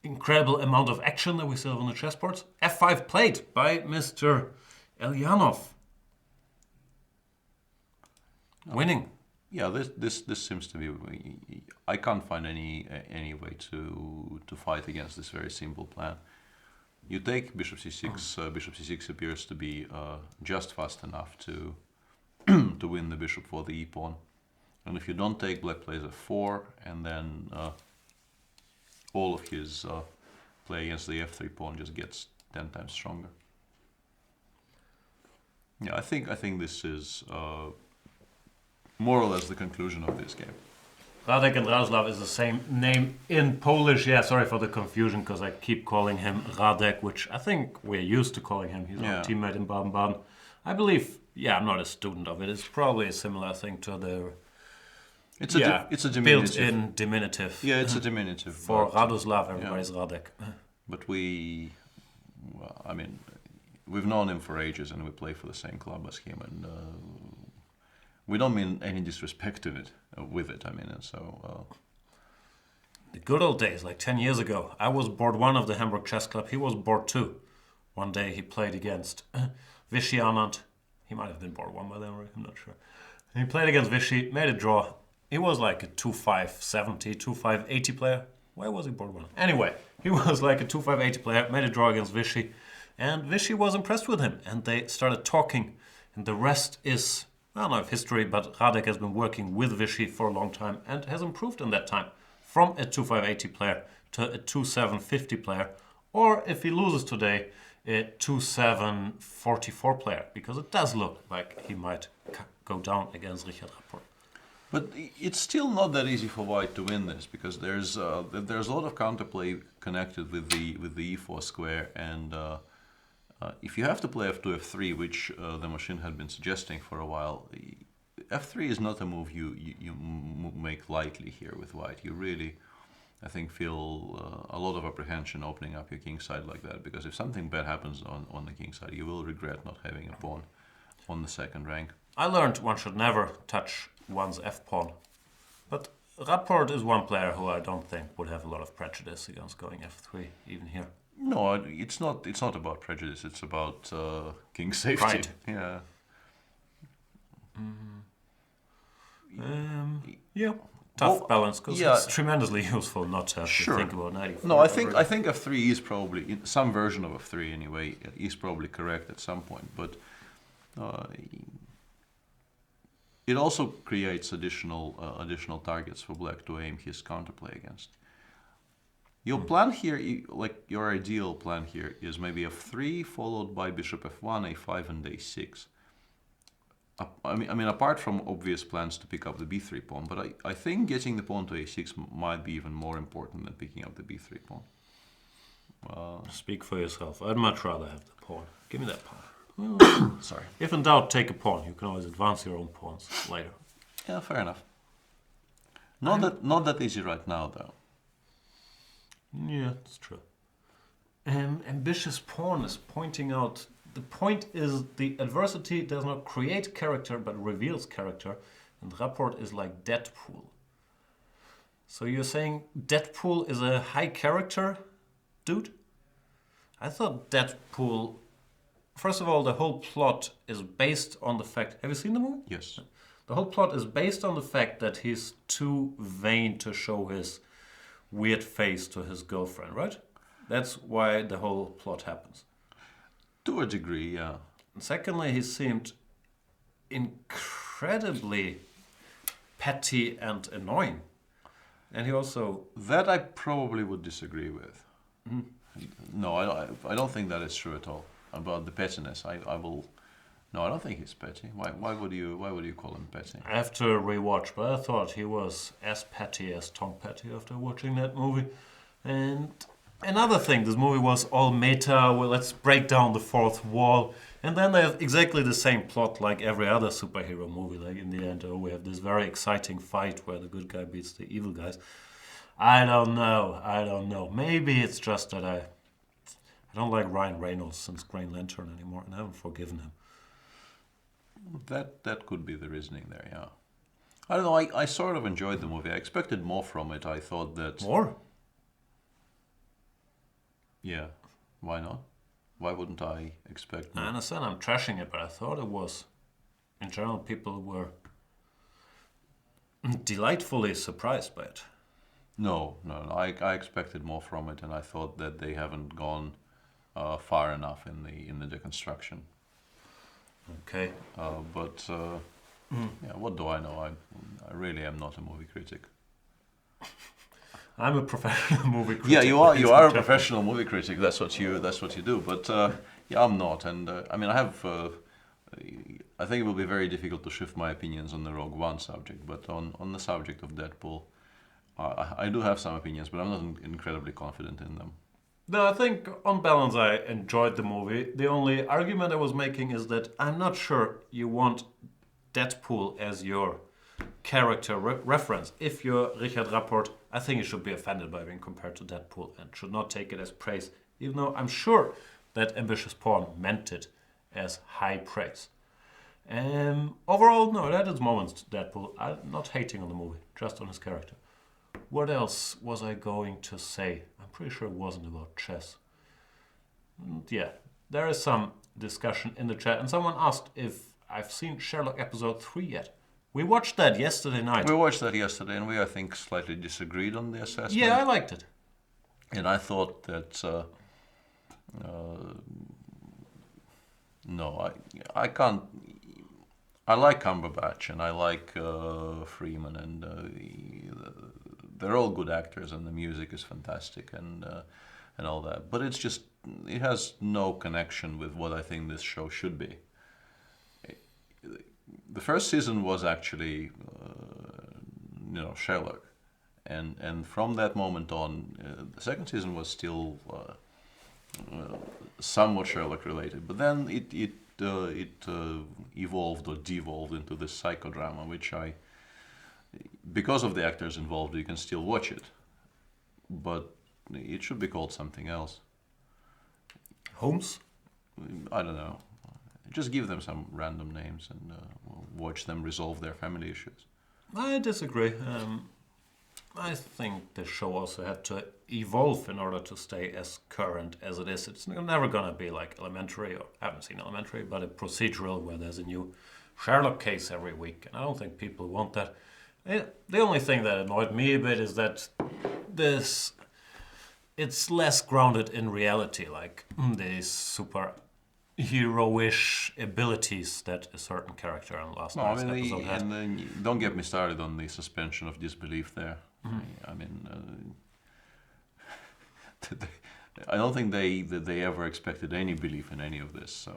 incredible amount of action that we still have on the chessboards? F5 played by Mr. Elyanov. Winning. Yeah, this seems to be. I can't find any way to fight against this very simple plan. You take bishop c6. Bishop c6 appears to be just fast enough to to win the bishop for the e pawn. And if you don't take, black plays f4, and then all of his play against the f3 pawn just gets 10 times stronger. Yeah, I think this is more or less the conclusion of this game. Radek and Radoslav is the same name in Polish. Yeah, sorry for the confusion because I keep calling him Radek, which I think we're used to calling him. He's our teammate in Baden-Baden. I believe, yeah, I'm not a student of it. It's probably a similar thing to the it's a diminutive. Built-in diminutive. Yeah, it's a diminutive. For Radoslav, everybody's Radek. But well, I mean, we've known him for ages and we play for the same club as him, and we don't mean any disrespect in it, with it, I mean, and so... The good old days, like 10 years ago, I was board 1 of the Hamburg Chess Club, he was board 2. One day he played against Vichy Anand. He might have been board 1 by then, I'm not sure. And he played against Vichy, made a draw. He was like a 2-5-70, 2-5-80 player. Why was he board 1? Anyway, he was like a 2-5-80 player, made a draw against Vichy. And Vichy was impressed with him, and they started talking. And the rest is... I don't know if history, but Radek has been working with Vichy for a long time and has improved in that time from a 2-5-80 player to a 2-7-50 player, or if he loses today, a 2-7-44 player, because it does look like he might go down against Richard Rapport. But it's still not that easy for white to win this, because there's a lot of counterplay connected with the e4 square, and if you have to play f2, f3, which the machine had been suggesting for a while, f3 is not a move you make lightly here with white. You really, I think, feel a lot of apprehension opening up your king side like that, because if something bad happens on the king side, you will regret not having a pawn on the second rank. I learned one should never touch one's f-pawn, but Rapport is one player who I don't think would have a lot of prejudice against going f3, even here. No, it's not about prejudice. It's about king safety. Right. Yeah. Yeah. Tough balance, because yeah. it's tremendously useful not to have Sure. to think about 94. No, I think f3 is probably, some version of f3 anyway, is probably correct at some point. But it also creates additional targets for black to aim his counterplay against. Your plan here, like your ideal plan here, is maybe f3 followed by bishop f1, a5, and a6. I mean, apart from obvious plans to pick up the b3 pawn, but I think getting the pawn to a6 might be even more important than picking up the b3 pawn. Speak for yourself. I'd much rather have the pawn. Give me that pawn. Sorry. If in doubt, take a pawn. You can always advance your own pawns later. Yeah, fair enough. Not that easy right now, though. Yeah, that's true. Ambitious Pawn is pointing out, the point is the adversity does not create character but reveals character, and Rapport is like Deadpool. So you're saying Deadpool is a high character dude? I thought Deadpool, first of all, the whole plot is based on the fact, have you seen the movie? Yes. The whole plot is based on the fact that he's too vain to show his weird face to his girlfriend, right? That's why the whole plot happens. To a degree, yeah. And secondly, he seemed incredibly petty and annoying. And he also... That I probably would disagree with. No, I don't think that is true at all. About the pettiness, I will... No, I don't think he's petty. Why would you call him petty? I have to rewatch, but I thought he was as petty as Tom Petty after watching that movie. And another thing, this movie was all meta, well, let's break down the fourth wall. And then they have exactly the same plot like every other superhero movie. Like in the end, we have this very exciting fight where the good guy beats the evil guys. I don't know. Maybe it's just that I don't like Ryan Reynolds since Green Lantern anymore, and I haven't forgiven him. That could be the reasoning there, yeah. I don't know. I sort of enjoyed the movie. I expected more from it. I thought that. More? Yeah, why not? Why wouldn't I expect I more? understand I'm trashing it, but I thought it was. In general, people were delightfully surprised by it. No, no, no. I expected more from it, and I thought that they haven't gone far enough in the deconstruction. Okay. But yeah, what do I know? I really am not a movie critic. I'm a professional movie critic. Yeah, you are. ladies You and are a gentlemen. professional movie critic. That's what you do. But yeah, I'm not. And I mean, I have. I think it will be very difficult to shift my opinions on the Rogue One subject. But on the subject of Deadpool, I do have some opinions, but I'm not incredibly confident in them. No, I think on balance I enjoyed the movie. The only argument I was making is that I'm not sure you want Deadpool as your character reference. If you're Richard Rapport, I think you should be offended by being compared to Deadpool and should not take it as praise, even though I'm sure that Ambitious Porn meant it as high praise. Overall, no, it had its moments, Deadpool. I'm not hating on the movie, just on his character. What else was I going to say? I'm pretty sure it wasn't about chess. Yeah, there is some discussion in the chat, and someone asked if I've seen Sherlock episode 3 yet. We watched that yesterday night. We watched that yesterday, and we I think slightly disagreed on the assessment. Yeah, I liked it. And I thought that no, I can't. I like Cumberbatch and I like Freeman, and they're all good actors, and the music is fantastic, and all that. But it's just it has no connection with what I think this show should be. The first season was actually Sherlock, and from that moment on, the second season was still somewhat Sherlock related, but then it evolved or devolved into this psychodrama, which because of the actors involved, you can still watch it, but it should be called something else. Holmes? I don't know. Just give them some random names and watch them resolve their family issues. I disagree. I think the show also had to evolve in order to stay as current as it is. It's never going to be like Elementary, or I haven't seen Elementary, but a procedural where there's a new Sherlock case every week. And I don't think people want that. The only thing that annoyed me a bit is that it's less grounded in reality, like these super heroish abilities that a certain character in last No, I night's mean, episode had. and then don't get me started on the suspension of disbelief there. I mean, I don't think they ever expected any belief in any of this. So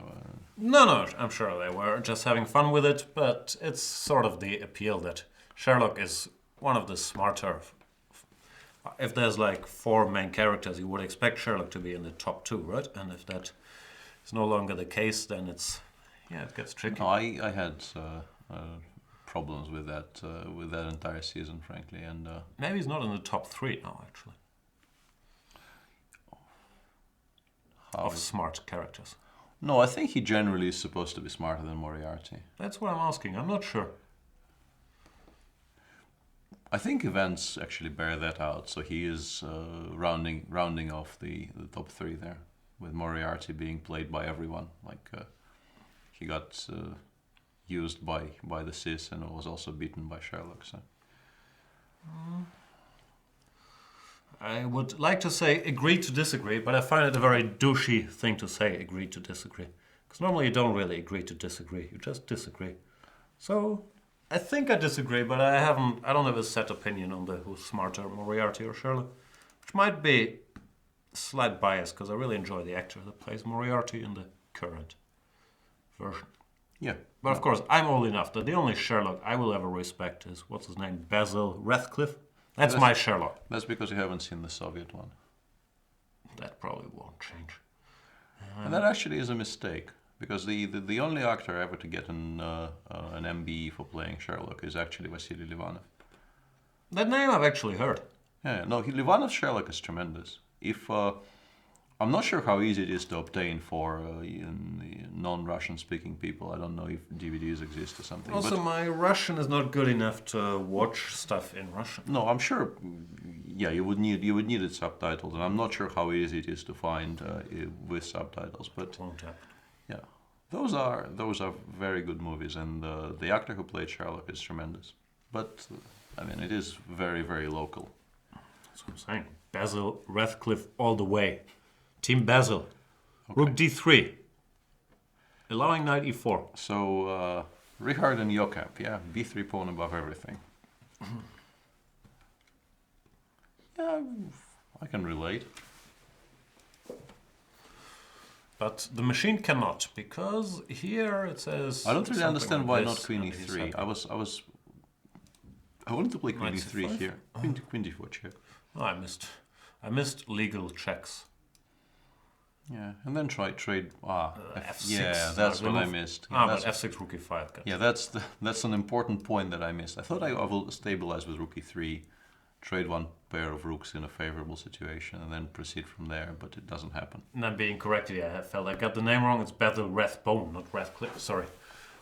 No, I'm sure they were just having fun with it, but it's sort of the appeal that Sherlock is one of the smarter. If there's like 4 main characters, you would expect Sherlock to be in the top 2, right? And if that is no longer the case, then it gets tricky. no, I had problems with that entire season, frankly, and Maybe he's not in the top 3 now, actually, of smart characters. no, I think he generally is supposed to be smarter than Moriarty. That's what I'm asking. I'm not sure. I think events actually bear that out. So he is rounding off the top 3 there, with Moriarty being played by everyone. Like he got used by the Cis and was also beaten by Sherlock. So I would like to say agree to disagree, but I find it a very douchey thing to say, agree to disagree. Because normally you don't really agree to disagree, you just disagree. So I think I disagree, but I don't have a set opinion on who's smarter, Moriarty or Sherlock. Which might be a slight bias, because I really enjoy the actor that plays Moriarty in the current version. yeah, But of course, I'm old enough that the only Sherlock I will ever respect is, what's his name, Basil Rathcliffe. That's my Sherlock. that's because you haven't seen the Soviet one, That probably won't change. and that actually is a mistake. Because the only actor ever to get an MBE for playing Sherlock is actually Vasily Livanov. That name I've actually heard. Yeah, no, Livanov's Sherlock is tremendous. If I'm not sure how easy it is to obtain for non-Russian speaking people. I don't know if DVDs exist or something. Also, but my Russian is not good enough to watch stuff in Russian. no, I'm sure. Yeah, you would need it subtitles, and I'm not sure how easy it is to find with subtitles. But Won't happen. yeah, those are very good movies, and the actor who played Sherlock is tremendous. But I mean, it is very, very local. That's what I'm saying. Basil Radcliffe all the way. Team Basil. Rook d3. Allowing knight e4. So Richard and Jokamp, yeah, b3 pawn above everything. Yeah, I can relate. But the machine cannot, because here it says... I don't really something understand like why this, not queen and he's e3. happy. I wanted to play queen Knight e3 c5? here. Queen d4 check. Oh, I missed legal checks. Yeah, and then trade. F6. Yeah, that's what I missed. Yeah, but f6 rook e5. yeah, that's an important point that I missed. I thought I will stabilize with rook e3, trade one pair of rooks in a favorable situation, and then proceed from there. But it doesn't happen. And I'm being corrected. Yeah, I felt I got the name wrong. It's Basil Rathbone, not Radcliffe. Sorry,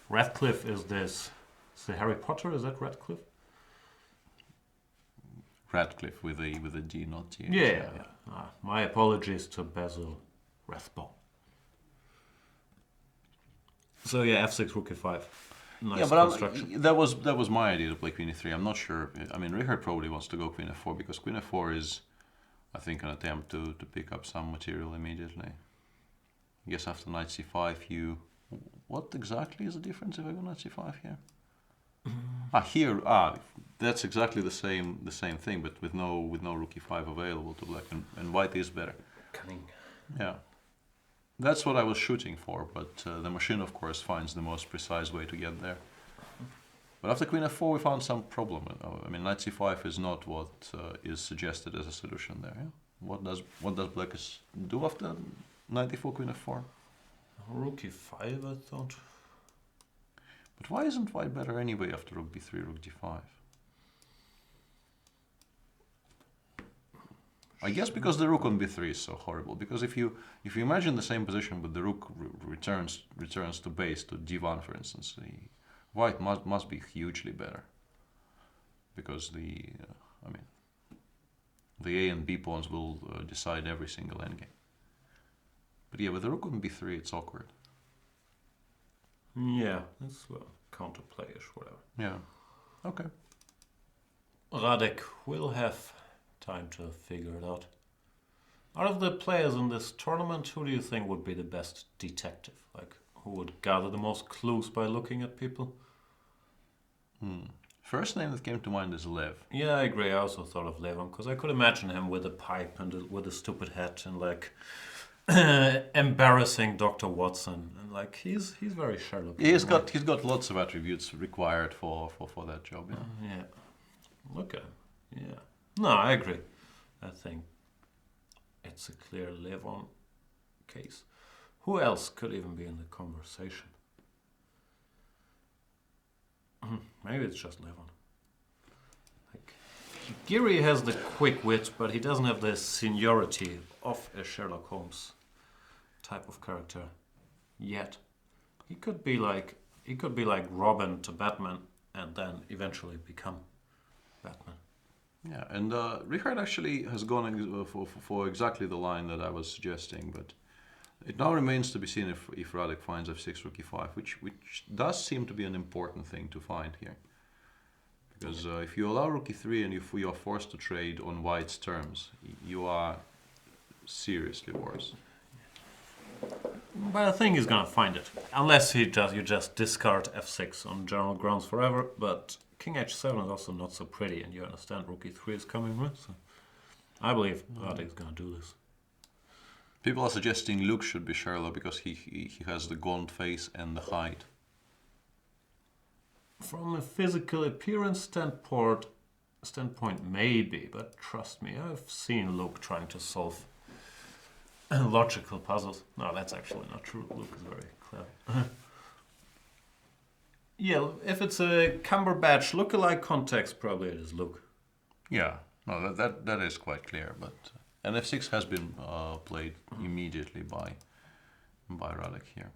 Radcliffe is this. Is the Harry Potter? Is that Radcliffe? Radcliffe with a D, not T. Yeah. My apologies to Basil Rathbone. So yeah, f6 rook e5. Nice Yeah, but construction. that was my idea to play queen e3. I'm not sure. I mean, Richard probably wants to go queen f4 because queen f4 is, I think, an attempt to pick up some material immediately. I guess after knight c5, you. What exactly is the difference if I go knight c5 here? That's exactly the same thing, but with no rook e5 available to black, and white is better. Cunning. Yeah. That's what I was shooting for, but the machine, of course, finds the most precise way to get there. But after queen f4, we found some problem. I mean, knight c5 is not what is suggested as a solution there. Yeah? What does black do after knight e4, queen f4? Rook e5, I thought. But why isn't white better anyway after rook b3, rook d5? I guess because the rook on b3 is so horrible. Because if you imagine the same position, but the rook returns to base to d1, for instance, white must be hugely better. Because the A and B pawns will decide every single endgame. But yeah, with the rook on b3, it's awkward. Yeah, it's counterplay-ish, whatever. Yeah. Okay. Radek will have time to figure it out. Out of the players in this tournament, who do you think would be the best detective? Like, who would gather the most clues by looking at people? First name that came to mind is Lev. Yeah, I agree. I also thought of Levon, because I could imagine him with a pipe and with a stupid hat and like embarrassing Dr. Watson, and like he's very Sherlock. He's got lots of attributes required for that job. Yeah. Yeah. Look at him. Yeah. No, I agree. I think it's a clear Levon case. Who else could even be in the conversation? Maybe it's just Levon. Like, Giri has the quick wit, but he doesn't have the seniority of a Sherlock Holmes type of character yet. He could be like Robin to Batman, and then eventually become Batman. Yeah, and Richard actually has gone for exactly the line that I was suggesting, but it now remains to be seen if Radek finds f6 rook e5, which does seem to be an important thing to find here. Because if you allow rook e3 and if you are forced to trade on white's terms, you are seriously worse. But I think he's gonna find it, unless you just discard f6 on general grounds forever. But king h7 is also not so pretty, and you understand rook e3 is coming with. So I believe Radek's gonna do this. People are suggesting Luke should be Sherlock because he has the gaunt face and the height. From a physical appearance standpoint, maybe, but trust me, I've seen Luke trying to solve logical puzzles. No, that's actually not true. Luke is very clever. Yeah, if it's a Cumberbatch lookalike context, probably it is Luke. Yeah, no, that is quite clear. But and f6 has been played immediately by Radek here.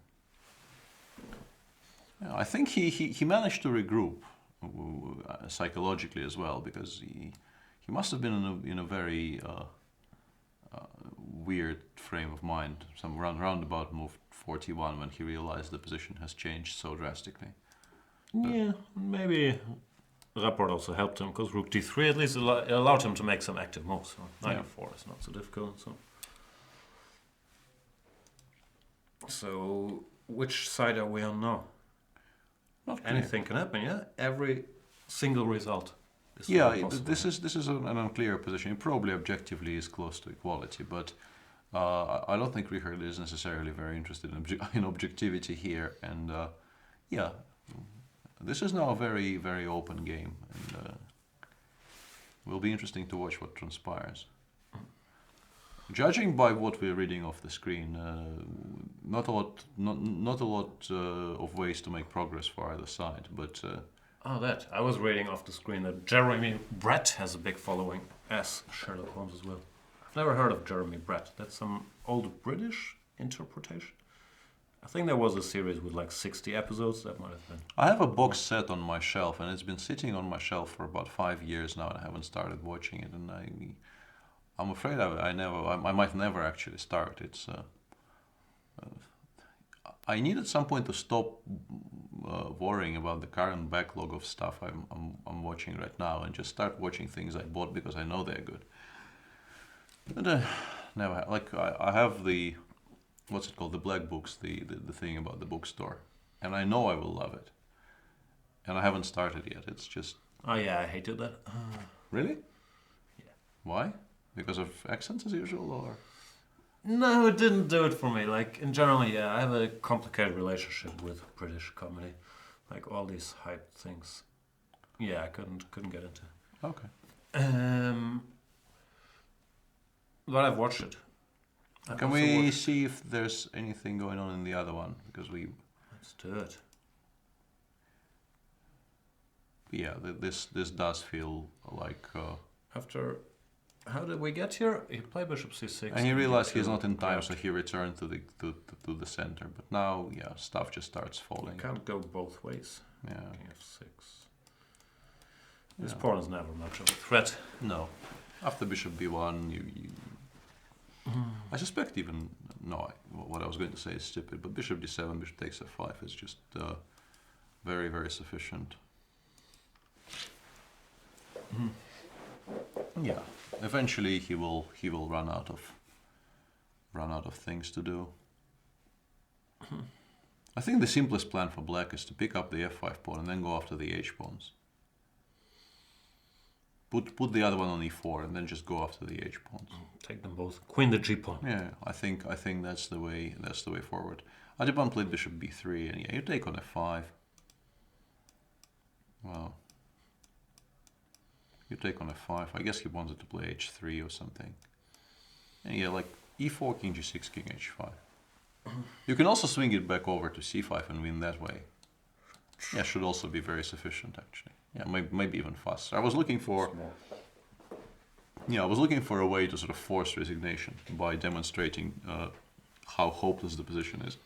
Yeah, I think he managed to regroup psychologically as well, because he must have been in a very weird frame of mind, some round about move 41, when he realized the position has changed so drastically. Yeah, maybe Rapport also helped him, because rook d3 at least allowed him to make some active moves. So 94 is not so difficult. So which side are we on now? Not clear. Anything can happen, yeah? Every single result is possible. This is an unclear position. It probably objectively is close to equality, but I don't think Richard is necessarily very interested in objectivity here. And yeah, this is now a very, very open game, and will be interesting to watch what transpires. Judging by what we're reading off the screen, not a lot of ways to make progress for either side. But I was reading off the screen that Jeremy Brett has a big following as Sherlock Holmes as well. I've never heard of Jeremy Brett. That's some old British interpretation. I think there was a series with like 60 episodes. That might have been. I have a box set on my shelf, and it's been sitting on my shelf for about 5 years now, and I haven't started watching it. And I'm afraid I might never actually start. I need at some point to stop worrying about the current backlog of stuff I'm watching right now, and just start watching things I bought because I know they're good. But never like I have the, what's it called, the black books, the thing about the bookstore, and I know I will love it, and I haven't started yet. It's just. Oh yeah, I hated that. Really? Yeah. Why? Because of accents as usual, or? No, it didn't do it for me. Like, in general, yeah, I have a complicated relationship with British comedy. Like, all these hype things. Yeah, I couldn't get into. Okay. But I've watched it. Can we see if there's anything going on in the other one? Because Let's do it. Yeah, this does feel like. After. How did we get here? He played bishop c6. And he realized he's not in time, so he returned to the center. But now, yeah, stuff just starts falling. You can't go both ways. Yeah. King f6. This pawn is never much of a threat. No. After bishop b1, you I suspect even what I was going to say is stupid, but bishop d7, bishop takes f5 is just very, very sufficient. Yeah. Eventually he will run out of things to do. I think the simplest plan for black is to pick up the f5 pawn and then go after the h pawns. Put the other one on e4 and then just go after the h pawns. Take them both. Queen the g pawn. Yeah, I think that's the way forward. Adiban played bishop b3, and yeah, you take on f5. Well, you take on f5. I guess he wanted to play h3 or something. And yeah, like e4, king g6, king h5. You can also swing it back over to c5 and win that way. Yeah, should also be very sufficient actually. Yeah, maybe even faster. I was looking for a way to sort of force resignation by demonstrating how hopeless the position is.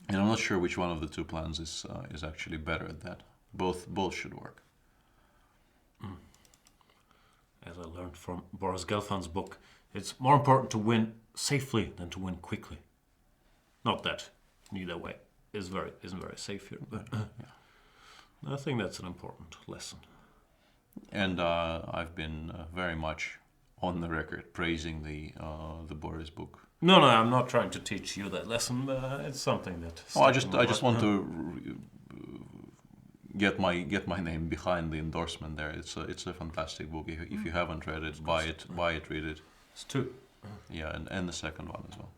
And I'm not sure which one of the two plans is actually better at that. Both should work. As I learned from Boris Gelfan's book, it's more important to win safely than to win quickly. Not that neither way isn't very safe here, but I think that's an important lesson. And I've been very much on the record praising the Boris book. No, I'm not trying to teach you that lesson, but it's something that. Oh, I just want to get my name behind the endorsement there. It's a fantastic book. If you haven't read it, buy it, read it. It's two. Yeah, and the second one as well.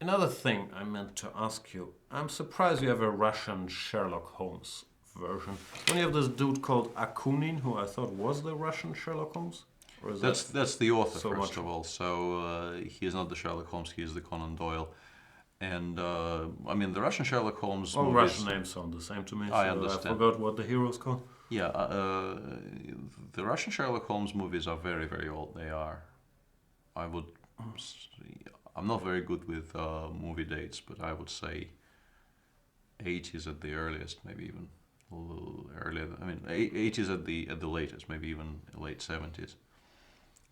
Another thing I meant to ask you. I'm surprised you have a Russian Sherlock Holmes version. When you have this dude called Akunin, who I thought was the Russian Sherlock Holmes. Or is that's the author, so first of all. So he is not the Sherlock Holmes. He is the Conan Doyle. And I mean, the Russian Sherlock Holmes. All Russian names sound the same to me. I understand. I forgot what the hero's called. Yeah, The Russian Sherlock Holmes movies are very, very old. They are. I would. I'm not very good with movie dates, but I would say 80s at the earliest, maybe even a little earlier. I mean, 80s at the latest, maybe even late 70s.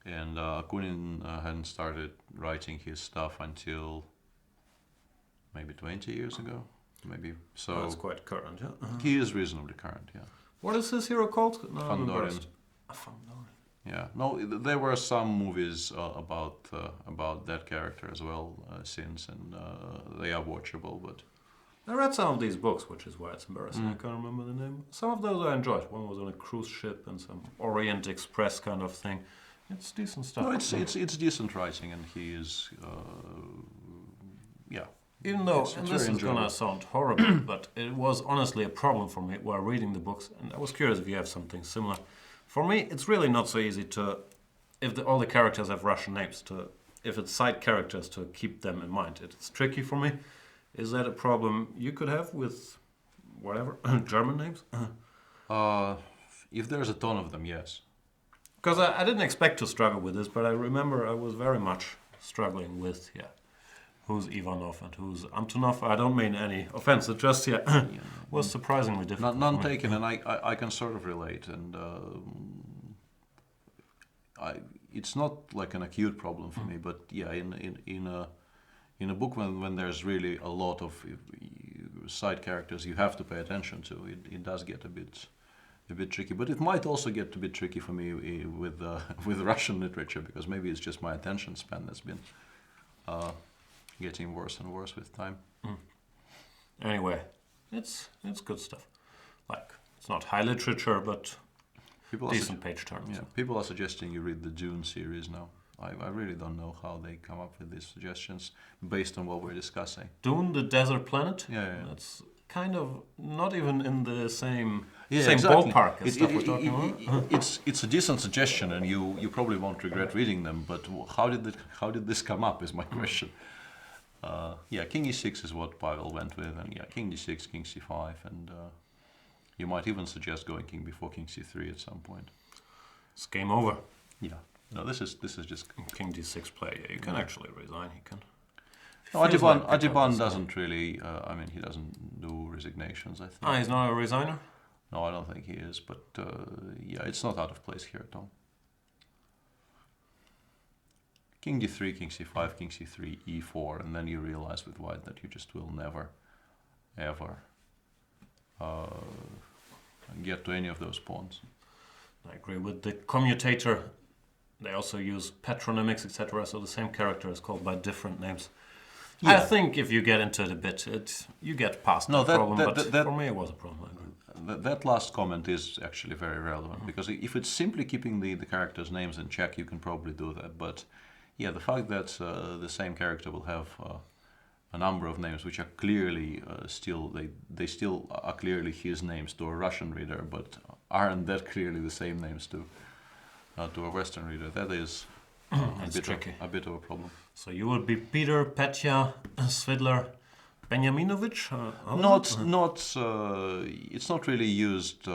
And Kunin hadn't started writing his stuff until maybe 20 years ago, maybe. So That's quite current, yeah. he is reasonably current, yeah. What is this hero called? No, I'm Van Doren. embarrassed. Van Doren. Yeah, no, there were some movies about that character as well since, and they are watchable. But I read some of these books, which is why it's embarrassing. I can't remember the name. Some of those I enjoyed. One was on a cruise ship and some Orient Express kind of thing. It's decent stuff. no, it's decent writing, and he is, yeah. Even though, It's and very this is enjoyable. gonna sound horrible, but it was honestly a problem for me while reading the books, and I was curious if you have something similar. For me, it's really not so easy to, if all the characters have Russian names, if it's side characters, to keep them in mind. It's tricky for me. Is that a problem you could have with whatever German names? If there's a ton of them, yes. Because I didn't expect to struggle with this, but I remember I was very much struggling with who's Ivanov and who's Antonov. I don't mean any offense. It just was surprisingly difficult. None for me. taken, and I can sort of relate, and it's not like an acute problem for me, but yeah, in a book when there's really a lot of side characters you have to pay attention to, it does get a bit tricky. But it might also get a bit tricky for me with Russian literature, because maybe it's just my attention span that's been getting worse and worse with time. Anyway, it's good stuff. Like, it's not high literature, but People decent page turns. Yeah, people are suggesting you read the Dune series now. I really don't know how they come up with these suggestions based on what we're discussing. Dune, the desert planet. Yeah. That's kind of not even in the same Exactly. ballpark as stuff we're talking about. It's a decent suggestion, and you probably won't regret reading them. But how did this come up? Is my question. King E6 is what Pavel went with, and King D6, King C5, and you might even suggest going King before King C3 at some point. It's game over. Yeah. No, this is just. King D6 play. Yeah, you can actually resign. He can. No, Feels like Adiban this doesn't really. He doesn't do resignations, I think. he's not a resigner. No, I don't think he is. But it's not out of place here at all. King D3, King C5, King C3, E4, and then you realize with white that you just will never, ever get to any of those pawns. I agree with the commutator. They also use patronymics, etc. So the same character is called by different names. Yeah. I think if you get into it a bit, you get past No, that problem. that- but that- for me, it was a problem. I agree. That last comment is actually very relevant, because if it's simply keeping the characters' names in check, you can probably do that. But yeah, the fact that the same character will have a number of names which are clearly they still are clearly his names to a Russian reader, but aren't that clearly the same names to a Western reader, that is It's tricky. a bit of a problem. So you will be Peter, Petya, Svidler, Benjaminovich? It's not really used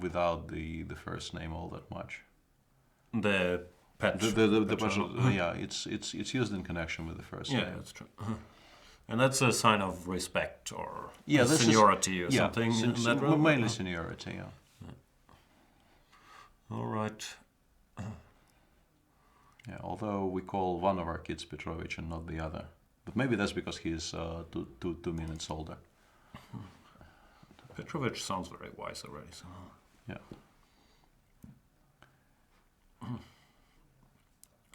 without the first name all that much. The pet. The person, it's used in connection with the first Yeah, name. that's true. And that's a sign of respect or Yeah, this is- seniority or something in that realm? mainly seniority. Yeah. All right. Yeah. Although we call one of our kids Petrovich and not the other, but maybe that's because he's 2 minutes older. Petrovich sounds very wise already. So. Yeah.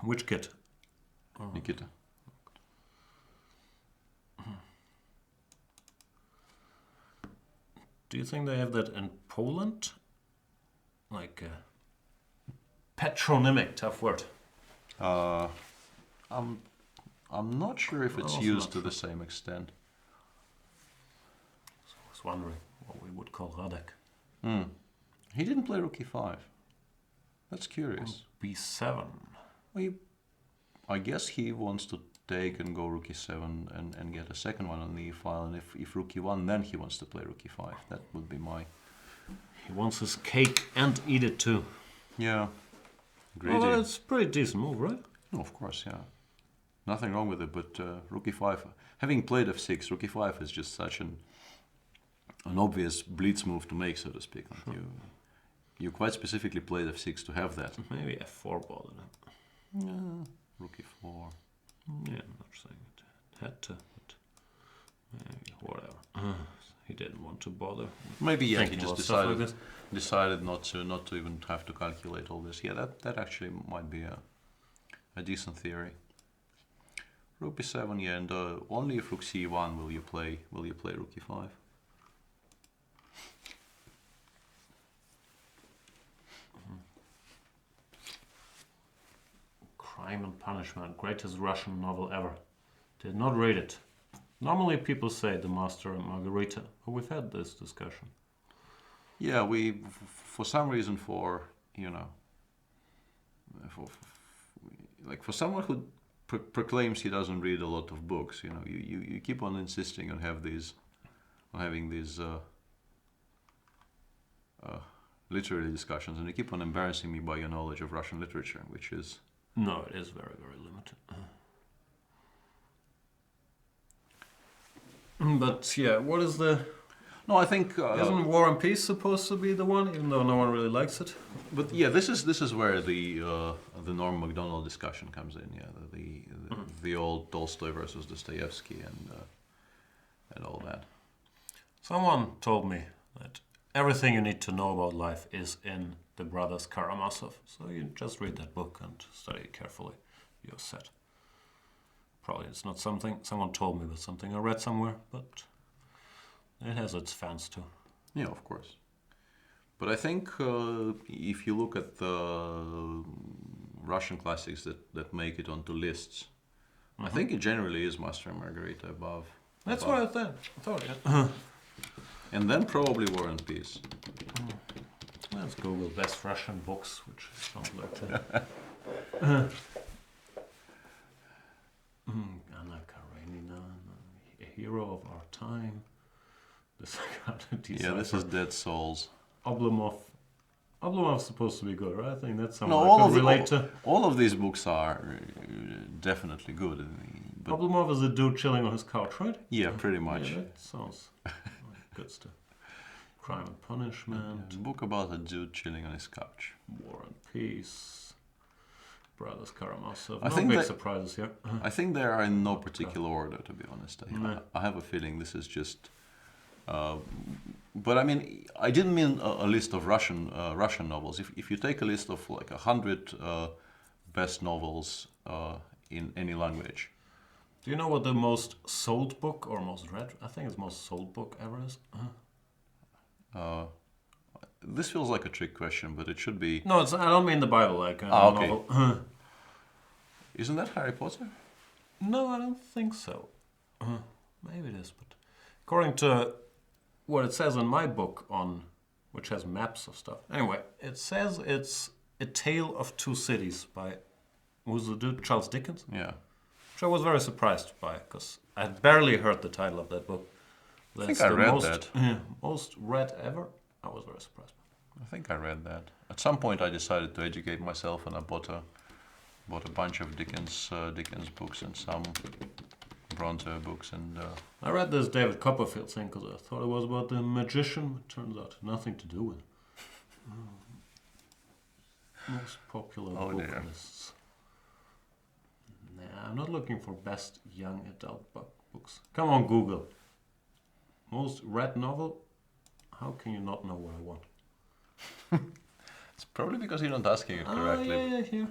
Which kid? Nikita. Do you think they have that in Poland? Like patronymic, tough word. I'm not sure if it's Also used not to the same extent. I was wondering what we would call Radek. He didn't play Rook E5. That's curious. B7. Well, I guess he wants to take and go Rook E7 and get a second one on the E file, and if Rook E1, then he wants to play Rook E5. That would be my... He wants his cake and eat it too. Yeah. Greedy. Oh, it's a pretty decent move, right? Oh, of course, yeah. Nothing wrong with it, but rook e5. Having played f6, rook e5 is just such an obvious blitz move to make, so to speak. Like you quite specifically played f6 to have that. Maybe f4 bothered him. Yeah. Rook e4. Yeah, I'm not saying it had to, but maybe whatever. He didn't want to bother. Maybe yeah, he Thinking just about stuff like this. decided not to even have to calculate all this. Yeah, that actually might be a decent theory. Rook b7, yeah, and only if rook c1 will you play rook e5. Crime and Punishment, greatest Russian novel ever. Did not read it. Normally people say The Master and Margarita, but we've had this discussion. Yeah, we for some reason you know for someone who proclaims he doesn't read a lot of books, you know, you keep on insisting on having these literary discussions, and you keep on embarrassing me by your knowledge of Russian literature, which is... No, it is very, very limited. But yeah, what is the... No, I think... Isn't War and Peace supposed to be the one, even though no one really likes it? But yeah, this is where the Norm Macdonald discussion comes in. Yeah, the old Tolstoy versus Dostoevsky and all that. Someone told me that everything you need to know about life is in the Brothers Karamazov. So you just read that book and study it carefully. You're set. Probably it's not something someone told me, but something I read somewhere. But it has its fans too. Yeah, of course. But I think if you look at the Russian classics that make it onto lists, I think it generally is Master and Margarita above. That's what I thought. Yeah. And then probably War and Peace. Let's Google best Russian books, which sounds like that. Anna Karenina, a hero of our time. Yeah, this is Dead Souls. Oblomov's supposed to be good, right? I think that's something No, I can relate to. all of these books are definitely good. But Oblomov is a dude chilling on his couch, right? yeah, pretty much. Yeah, that sounds like good stuff. Crime and Punishment. A book about a dude chilling on his couch. War and Peace. Brothers Karamazov. I No think big that- surprises here. I think they are in no particular order, to be honest. I have a feeling this is just... but I mean, I didn't mean a list of Russian novels. If you take a list of like 100 best novels in any language. Do you know what the most sold book or most read? I think it's most sold book ever is. This feels like a trick question, but it should be... No, I don't mean the Bible, like a okay. novel. Isn't that Harry Potter? No, I don't think so. Maybe it is, but according to what it says in my book which has maps of stuff. Anyway, it says it's A Tale of Two Cities by, who's the dude? Charles Dickens? Yeah. Which I was very surprised by, because I had barely heard the title of that book. I think I read that. Most read ever. I was very surprised. I think I read that. At some point I decided to educate myself, and I bought a bunch of Dickens books and some Bronte books, and I read this David Copperfield thing because I thought it was about the magician. It turns out nothing to do with it. Most popular book dear. lists. Nah, I'm not looking for best young adult books. Come on, Google. Most read novel? How can you not know what I want? it's probably because you're not asking it correctly. Yeah, here.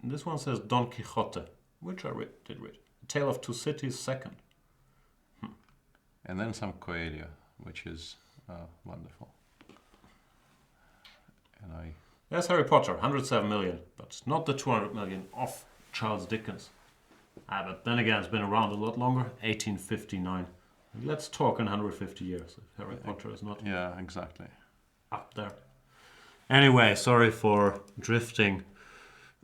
This one says Don Quixote, which I did read. A Tale of Two Cities, second. And then some Coelho, which is wonderful. And There's Harry Potter, 107 million, but not the 200 million of Charles Dickens. But then again, it's been around a lot longer, 1859. Let's talk in 150 years if Harry Potter is not exactly up there. Anyway, sorry for drifting.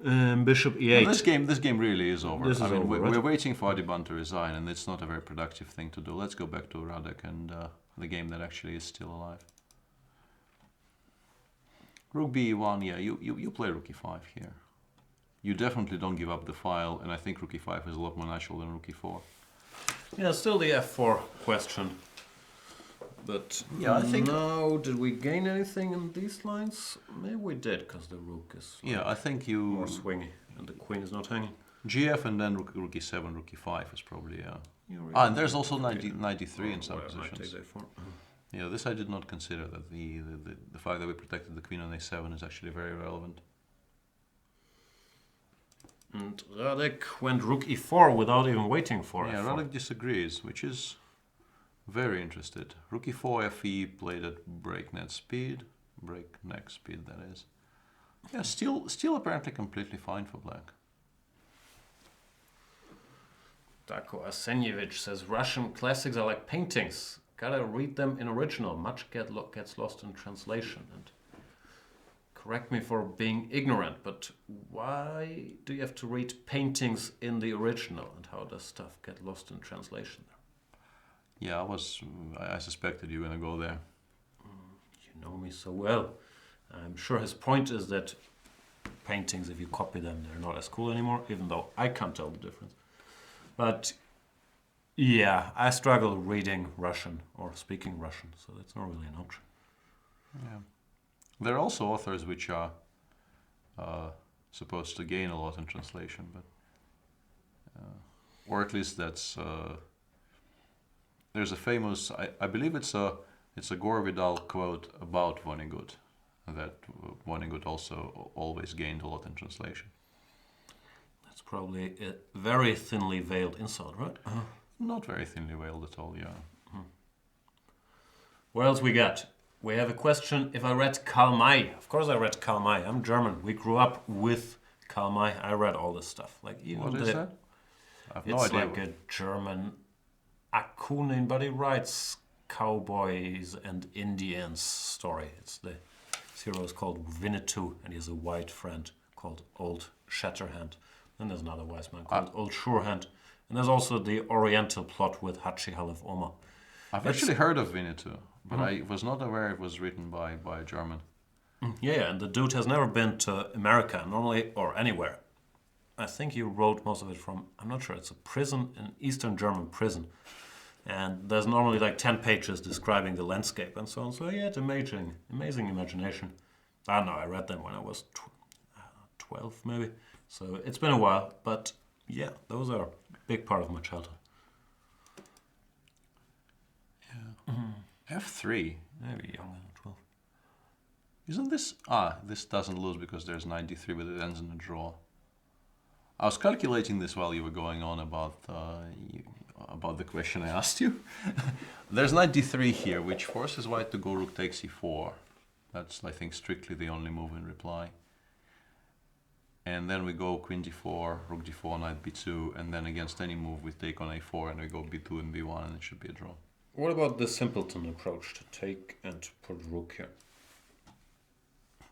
Bishop E8. Well, this game really is over. This is over, right? We're waiting for Adiban to resign, and it's not a very productive thing to do. Let's go back to Radek and the game that actually is still alive. Rook b1, yeah, you play rook e5 here. You definitely don't give up the file, and I think rook e5 is a lot more natural than rook e4. Yeah, still the f4 question. But yeah, I think now, did we gain anything in these lines? Maybe we did, because the rook is I think you more swingy, and the queen is not hanging. GF and then rook e7, rook e5 is probably Really and there's also 93 in some right, positions. takes a4. Yeah, this I did not consider, that the fact that we protected the queen on a7 is actually very relevant. And Radek went rook e4 without even waiting for Yeah, f4. Radek disagrees, which is very interested. Rook e4 fe played at breakneck speed, that is. Yeah, still apparently completely fine for black. Darko Arsenjevich says Russian classics are like paintings. Gotta read them in original. Much gets lost in translation. And correct me for being ignorant, but why do you have to read paintings in the original? And how does stuff get lost in translation there? Yeah, I suspected you were gonna go there. You know me so well. I'm sure his point is that paintings, if you copy them, they're not as cool anymore, even though I can't tell the difference. But yeah, I struggle reading Russian or speaking Russian, so that's not really an option. Yeah. There are also authors which are supposed to gain a lot in translation, but or at least that's there's a famous, I believe it's a Gore Vidal quote about Vonnegut, that Vonnegut also always gained a lot in translation. That's probably a very thinly veiled insult, right? Not very thinly veiled at all, yeah. What else we got? We have a question if I read Karl May. Of course I read Karl May. I'm German. We grew up with Karl May. I read all this stuff. Like even What is that? I have no it's idea. like a German Akunin, but he writes cowboys and Indians story. His hero is called Winnetou, and he has a white friend called Old Shatterhand. Then there's another wise man called Old Surehand. And there's also the Oriental plot with Hachi Halef Omar. I've actually heard of Winnetou, but I was not aware it was written by a German. Yeah, and the dude has never been to America, normally, or anywhere. I think he wrote most of it from, I'm not sure, it's a prison, an Eastern German prison. And there's normally like 10 pages describing the landscape and so on. So yeah, it's amazing imagination. I don't know, I read them when I was 12 maybe. So it's been a while, but yeah, those are a big part of my childhood. Yeah. F3. Maybe younger than 12. Isn't this... this doesn't lose because there's 93, but it ends in a draw. I was calculating this while you were going on about the question I asked you. There's 93 here, which forces white to go rook takes e4. That's, I think, strictly the only move in reply. And then we go queen d4, rook d4, knight b2, and then against any move we take on a4 and we go b2 and b1, and it should be a draw. What about the simpleton approach to take and put rook here?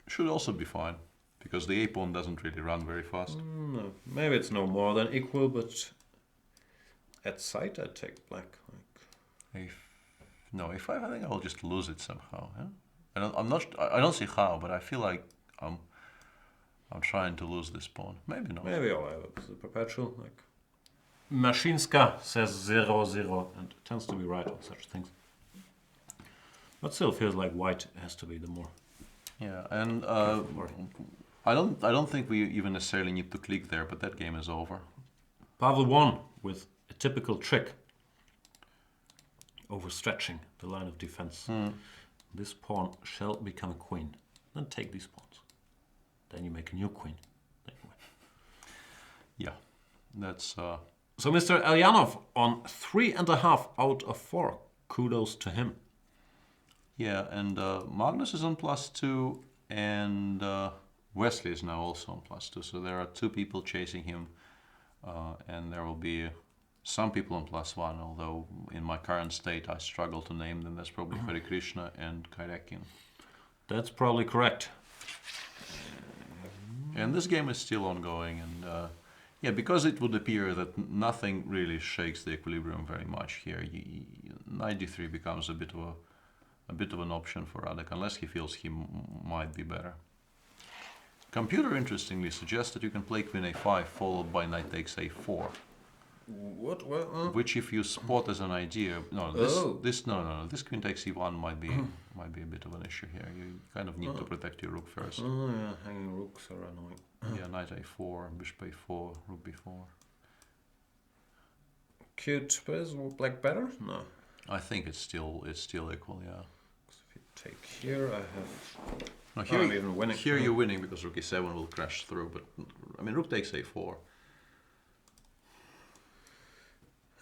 Should also be fine, because the a-pawn doesn't really run very fast. No, maybe it's no more than equal, but at sight I take black. No, a5, I think I'll just lose it somehow. Yeah? I don't see how, but I feel like I'm trying to lose this pawn. Maybe not. Maybe I'll have it as a perpetual. Like Mashinska says 0-0 and tends to be right on such things. But still feels like white has to be the more. Yeah, and I don't think we even necessarily need to click there, but that game is over. Pavel won with a typical trick. Overstretching the line of defense. This pawn shall become a queen. Then take these pawns. Then you make a new queen. Then you win. Yeah, that's... So Mr. Elyanov on 3.5 out of 4. Kudos to him. Yeah, and Magnus is on +2, and Wesley is now also on +2. So there are 2 people chasing him, and there will be some people on +1, although in my current state I struggle to name them. That's probably Harikrishna and Karjakin. That's probably correct. And this game is still ongoing, and yeah, because it would appear that nothing really shakes the equilibrium very much here. 93 becomes a bit of an option for Radek, unless he feels he might be better. Computer, interestingly, suggests that you can play queen a5 followed by knight takes a4. What? Which, if you spot as an idea, this queen takes e1 might be a bit of an issue here. You kind of need to protect your rook first. Oh yeah, hanging rooks are annoying. Yeah, knight a4, bishop a4, rook b4. Cute, but is black better? No. I think it's still equal. Yeah. If you take here, I have. No, here I'm even winning. Here you're winning because rook e7 will crash through. But I mean, rook takes a4.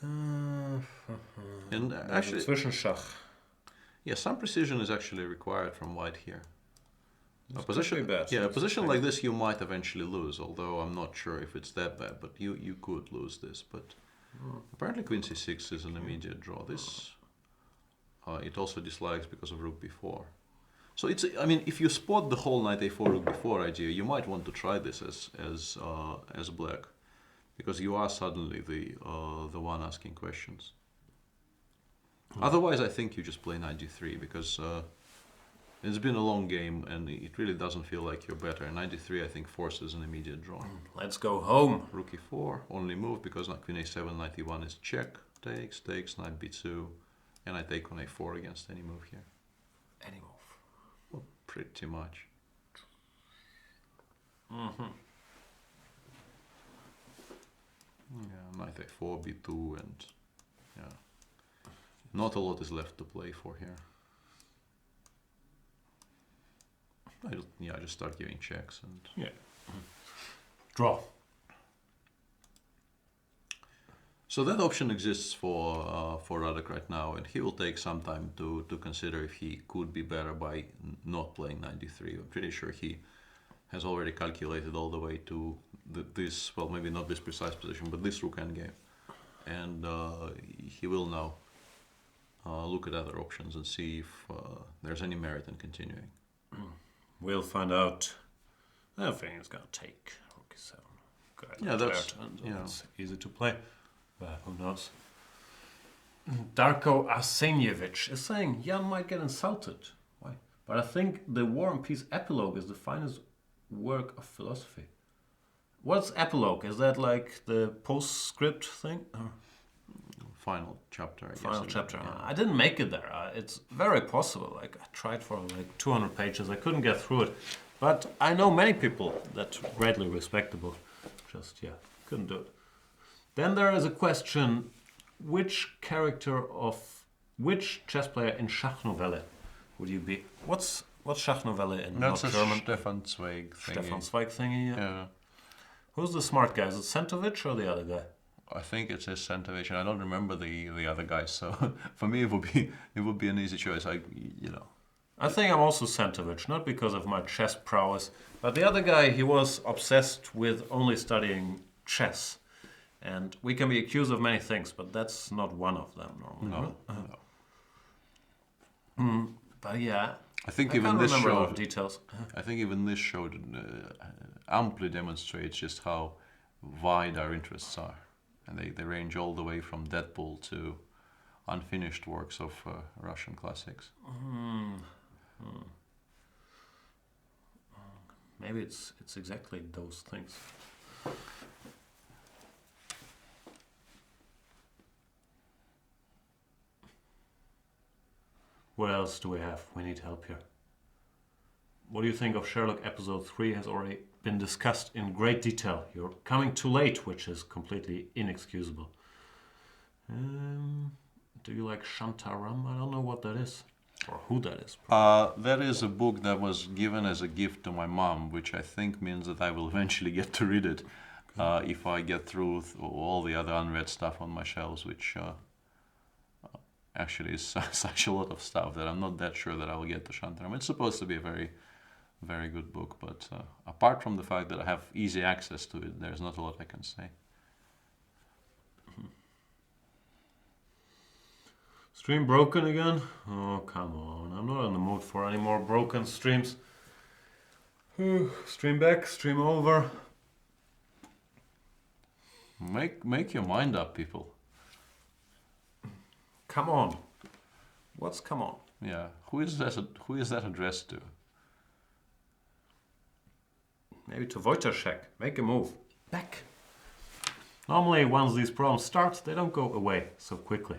And actually, Zwischenschach. yeah, some precision is actually required from white here. A position, bad. Yeah, a position like this you might eventually lose, although I'm not sure if it's that bad. But you could lose this. But apparently queen c6 is an immediate draw. This it also dislikes because of rook b4. So it's, I mean, if you spot the whole knight a4 rook b4 idea, you might want to try this as black, because you are suddenly the one asking questions. Otherwise, I think you just play knight d3 because it's been a long game and it really doesn't feel like you're better. Knight d3, I think, forces an immediate draw. Let's go home. Rook e4, only move because queen a7, knight e1 is check, takes, knight b2, and I take on a4 against any move here. Any move. Well, pretty much. Yeah, knight a4, b2, and yeah, not a lot is left to play for here. I just start giving checks and yeah, draw. So that option exists for Radek right now, and he will take some time to consider if he could be better by not playing knight d3. I'm pretty sure he has already calculated all the way to this, well, maybe not this precise position, but this rook endgame. And he will now look at other options and see if there's any merit in continuing. We'll find out. I think it's gonna take rook e7. Yeah, that's it's easy to play. But who knows? Darko Arsenjevich is saying Jan might get insulted. Why? But I think the War and Peace epilogue is the finest work of philosophy. What's epilogue? Is that like the postscript thing? Final chapter, I guess. Final chapter. Yeah. I didn't make it there. It's very possible. Like I tried for like 200 pages. I couldn't get through it. But I know many people that greatly respectable. Just couldn't do it. Then there is a question: which character of which chess player in Schachnovelle would you be? What's Schachnovelle in That's not a German? Stefan Zweig thingy. Stefan Zweig thingy. Yeah. Who's the smart guy? Is it Sentovich or the other guy? I think it says Sentovich, and I don't remember the other guys. So for me, it would be an easy choice. I think I'm also Sentovich, not because of my chess prowess, but the other guy, he was obsessed with only studying chess. And we can be accused of many things, but that's not one of them normally. No. But yeah, I think I even can't this remember a lot show. of details. I think even this show amply demonstrates just how wide our interests are, and they range all the way from Deadpool to unfinished works of Russian classics. Maybe it's exactly those things. What else do we have? We need help here. What do you think of Sherlock episode 3 has already been discussed in great detail. You're coming too late, which is completely inexcusable. Do you like Shantaram? I don't know what that is. Or who that is. That is a book that was given as a gift to my mom, which I think means that I will eventually get to read it if I get through all the other unread stuff on my shelves, which actually is such a lot of stuff that I'm not that sure that I will get to Shantaram. It's supposed to be a very, very good book, but apart from the fact that I have easy access to it, there's not a lot I can say. Stream broken again? Oh, come on. I'm not in the mood for any more broken streams. Stream back, stream over. Make your mind up, people. Come on. What's come on? Yeah. Who is that addressed to? Maybe to Wojciech. Make a move. Back. Normally, once these problems start, they don't go away so quickly.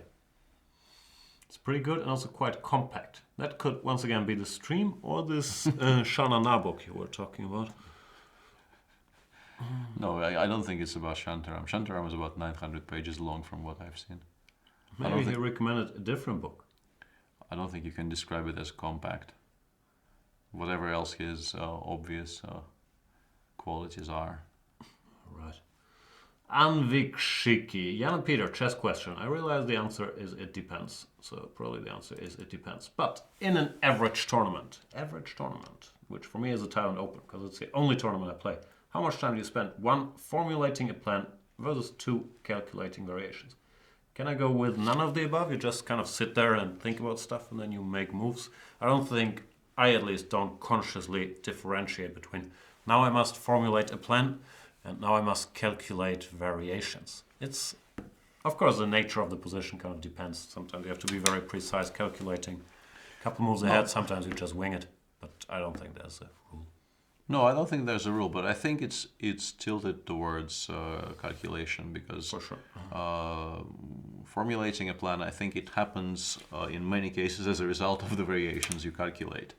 It's pretty good and also quite compact. That could once again be the stream or this Shana book you were talking about. No, I don't think it's about Shantaram. Shantaram is about 900 pages long from what I've seen. Maybe he recommended a different book. I don't think you can describe it as compact. Whatever else his obvious qualities are. Right. Anvikshiki. Jan and Peter, chess question. I realize the answer is it depends. So probably the answer is it depends. But in an average tournament, which for me is a Thailand Open, because it's the only tournament I play, how much time do you spend? 1, formulating a plan versus 2, calculating variations. Can I go with none of the above? You just kind of sit there and think about stuff and then you make moves. I at least don't consciously differentiate between now I must formulate a plan and now I must calculate variations. It's, of course, the nature of the position kind of depends. Sometimes you have to be very precise calculating a couple moves ahead. Sometimes you just wing it. But I don't think there's a rule. No, I don't think there's a rule, but I think it's tilted towards calculation because For sure. Formulating a plan, I think it happens in many cases as a result of the variations you calculate.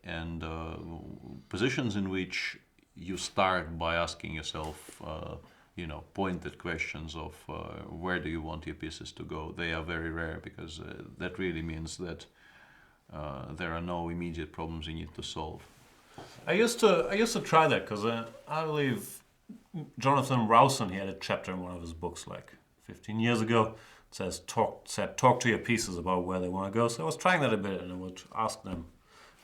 And positions in which you start by asking yourself, pointed questions of where do you want your pieces to go, they are very rare because that really means that there are no immediate problems you need to solve. I used to try that because I believe Jonathan Rowson, he had a chapter in one of his books like 15 years ago. It said talk to your pieces about where they want to go. So I was trying that a bit, and I would ask them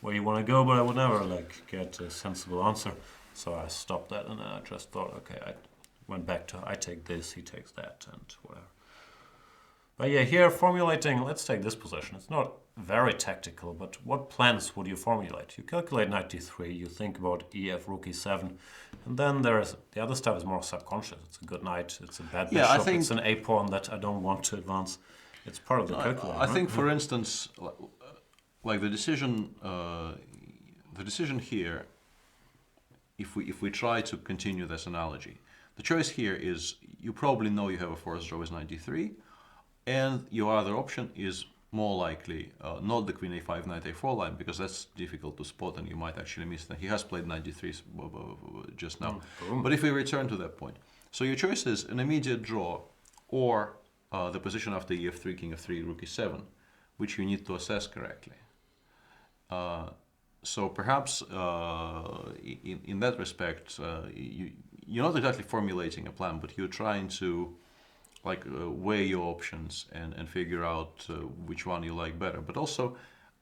where you want to go, but I would never get a sensible answer. So I stopped that, and then I just thought, okay, I went back to I take this, he takes that, and whatever. But yeah, here formulating, let's take this position. It's not very tactical, but what plans would you formulate? You calculate knight d3, you think about ef rook e7, and then the other stuff is more subconscious. It's a good knight, it's a bad bishop, it's an a pawn that I don't want to advance. It's part of the calculation. I think, for instance, like the decision here, if we try to continue this analogy, the choice here is you probably know you have a forced draw with knight d3, and your other option is more likely not the queen a5, knight a4 line, because that's difficult to spot and you might actually miss that. He has played knight d3 just now. But if we return to that point, so your choice is an immediate draw or the position after ef3, king f3, rook e7, which you need to assess correctly. So perhaps in that respect, you're not exactly formulating a plan, but you're trying to weigh your options and figure out which one you like better. But also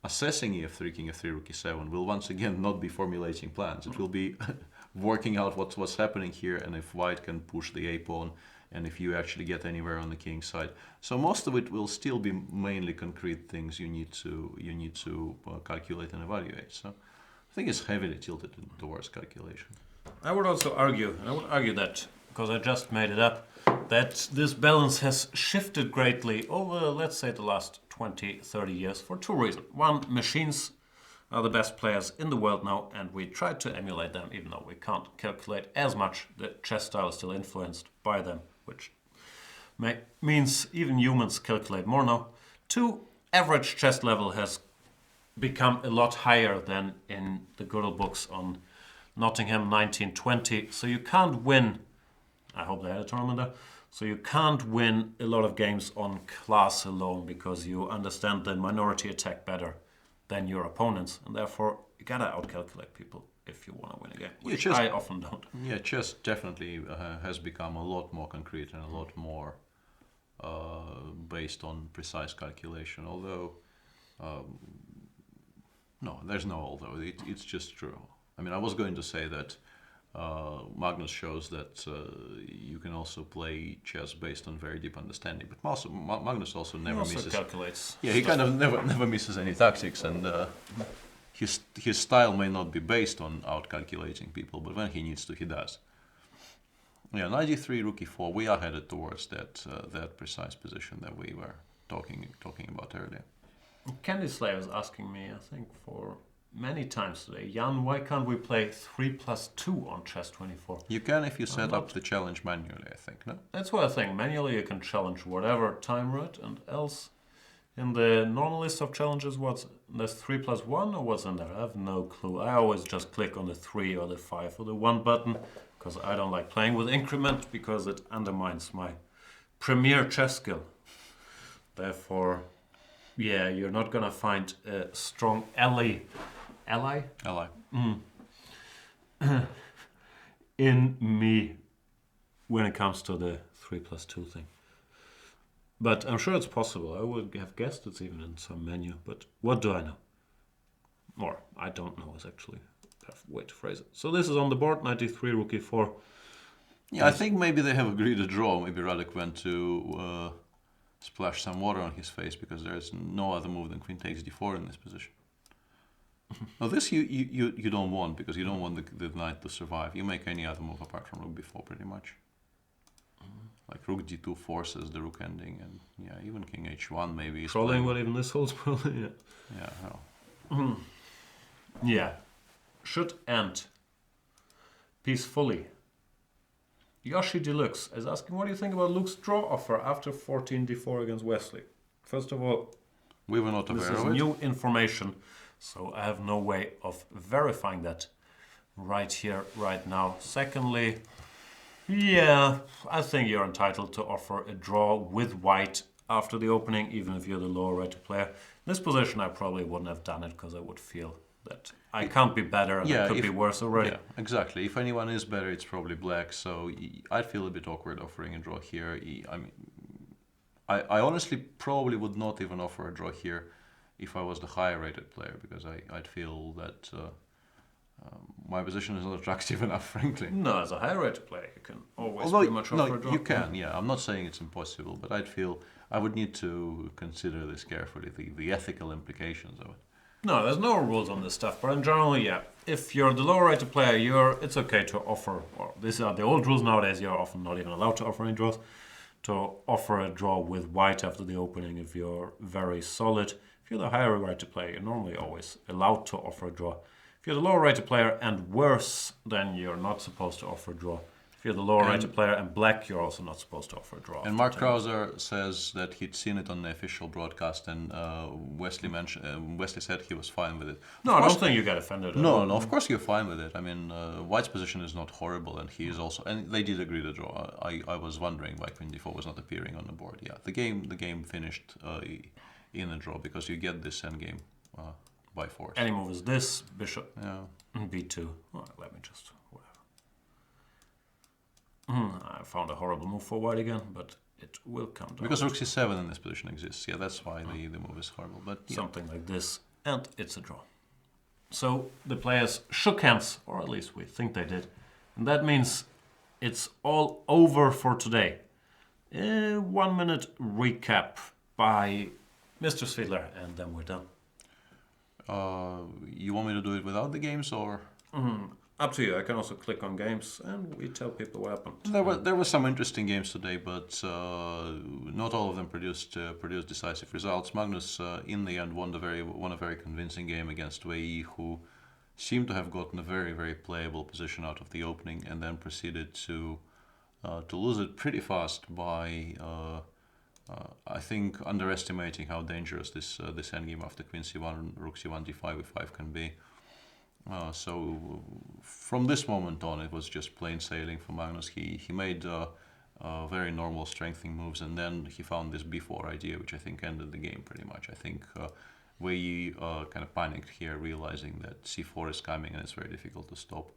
assessing ef3, king f3, rook e7 will once again not be formulating plans. It will be working out what's happening here and if white can push the a pawn and if you actually get anywhere on the king side. So most of it will still be mainly concrete things you need to calculate and evaluate. So I think it's heavily tilted towards calculation. I would also argue, that, because I just made it up, that this balance has shifted greatly over, let's say, the last 20, 30 years for two reasons. One, machines are the best players in the world now, and we try to emulate them, even though we can't calculate as much. The chess style is still influenced by them, which means even humans calculate more now. Two, average chess level has become a lot higher than in the good old books on Nottingham 1920, so you can't win. I hope they had a tournament there. So you can't win a lot of games on class alone because you understand the minority attack better than your opponents, and therefore you gotta outcalculate people if you want to win a game, which I often don't. Yeah, chess definitely has become a lot more concrete and a lot more based on precise calculation. Although, no, there's no although. It's just true. I mean, I was going to say that Magnus shows that you can also play chess based on very deep understanding, but Magnus also never misses. Calculates. Yeah, he kind of never misses any tactics, and his style may not be based on out-calculating people, but when he needs to, he does. Yeah, knight e3, rook e4. We are headed towards that precise position that we were talking about earlier. Candy Slayer is asking me, I think, for many times today. Jan, why can't we play 3+2 on chess24? You can if you set up the challenge manually, I think, no? That's what I think. Manually you can challenge whatever time route and else. In the normal list of challenges, there's 3+1 or what's in there? I have no clue. I always just click on the 3 or the 5 or the 1 button because I don't like playing with increment because it undermines my premier chess skill. Therefore, yeah, you're not gonna find a strong ally in me when it comes to the 3+2 thing. But I'm sure it's possible. I would have guessed it's even in some menu, but what do I know? Or I don't know is actually a way to phrase it. So this is on the board, 93, rook e4. Yeah, I think maybe they have agreed a draw. Maybe Radek went to splash some water on his face because there's no other move than queen takes d4 in this position. Now this you don't want because you don't want the knight to survive. You make any other move apart from rook b4 pretty much. Like rook d2 forces the rook ending, and yeah, even king h1 maybe. Trolling what even this holds probably, yeah. Yeah, no. Yeah. Should end peacefully. Yoshi Deluxe is asking, what do you think about Luke's draw offer after 14 d4 against Wesley? First of all, we were not aware this of is it. new information, so I have no way of verifying that right here, right now. Secondly, yeah, I think you're entitled to offer a draw with white after the opening, even if you're the lower rated player. In this position, I probably wouldn't have done it because I would feel that I can't be better and I could be worse already. Yeah, exactly. If anyone is better, it's probably black. So I'd feel a bit awkward offering a draw here. I mean, I honestly probably would not even offer a draw here if I was the higher rated player because I'd feel that my position is not attractive enough, frankly. No, as a higher rated player, you can always pretty much offer a draw. You can, yeah. I'm not saying it's impossible, but I'd feel I would need to consider this carefully, the ethical implications of it. No, there's no rules on this stuff, but in general, yeah. If you're the lower rated player, it's okay to offer, or these are the old rules nowadays, you're often not even allowed to offer any draws, to offer a draw with white after the opening if you're very solid. If you're the higher rated player, you're normally always allowed to offer a draw. If you're the lower rated player and worse, then you're not supposed to offer a draw. If you're the lower rated player and black, you're also not supposed to offer a draw. And Mark Krauser says that he'd seen it on the official broadcast, and Wesley said he was fine with it. No, I don't think you get offended. No, of course you're fine with it. I mean, White's position is not horrible, and he is also. And they did agree to draw. I was wondering why queen d4 was not appearing on the board. Yeah, the game finished in a draw because you get this endgame by force. Any move is this bishop. Yeah. b2. Well, let me just. I found a horrible move for white again, but it will come down. Because rook c7 in this position exists. Yeah, that's why the move is horrible. But yeah. Something like this, and it's a draw. So the players shook hands, or at least we think they did. And that means it's all over for today. 1 minute recap by Mr. Svidler, and then we're done. You want me to do it without the games, or? Up to you. I can also click on games and we tell people what happened. There were some interesting games today, but not all of them produced decisive results. Magnus, in the end, won a very convincing game against Wei, who seemed to have gotten a very, very playable position out of the opening, and then proceeded to lose it pretty fast by, I think, underestimating how dangerous this endgame after queen c1, rook c1, d5, e5 can be. So from this moment on, it was just plain sailing for Magnus. He made very normal strengthening moves, and then he found this b4 idea, which I think ended the game pretty much. I think Wei kind of panicked here, realizing that c4 is coming and it's very difficult to stop.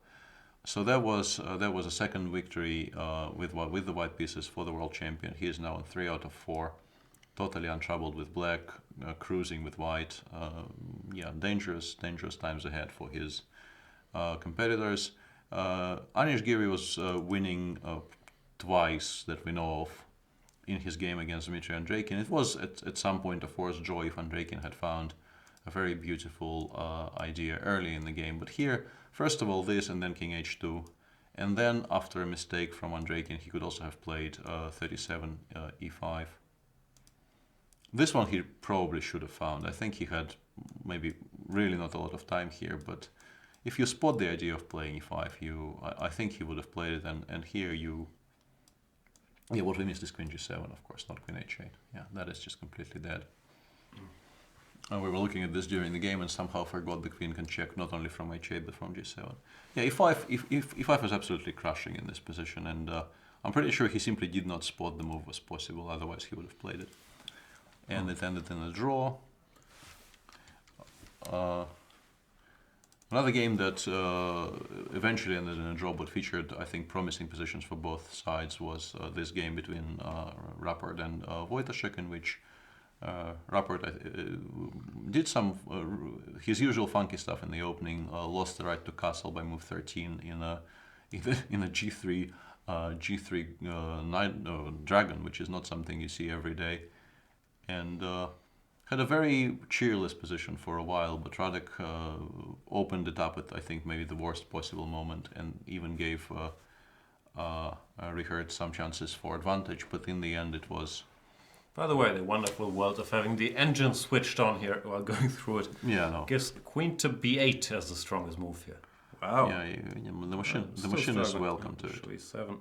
So that was a second victory with the white pieces for the world champion. He is now on 3 out of 4. Totally untroubled with black, cruising with white. Yeah, dangerous times ahead for his competitors. Anish Giri was winning twice that we know of in his game against Dmitry Andreikin. It was at some point a forced draw if Andreikin had found a very beautiful idea early in the game. But here, first of all this, and then king h2. And then after a mistake from Andreikin, he could also have played 37 e5. This one he probably should have found. I think he had maybe really not a lot of time here, but if you spot the idea of playing e5, I think he would have played it, and here what we missed is queen g7, of course, not queen h8. Yeah, that is just completely dead. We were looking at this during the game and somehow forgot the queen can check not only from h8 but from g7. Yeah, e5 was absolutely crushing in this position, and I'm pretty sure he simply did not spot the move was possible, otherwise he would have played it. And it ended in a draw. Another game that eventually ended in a draw but featured, I think, promising positions for both sides was this game between Rapport and Wojtaszek, in which Rapport did some his usual funky stuff in the opening, lost the right to castle by move 13 in a g3 dragon, which is not something you see every day, and had a very cheerless position for a while, but Radek opened it up at, I think, maybe the worst possible moment, and even gave Richard some chances for advantage, but in the end it was... By the way, the wonderful world of having the engine switched on here while going through it gives queen to b8 as the strongest move here. Wow. Yeah, the machine is welcome to it. e7.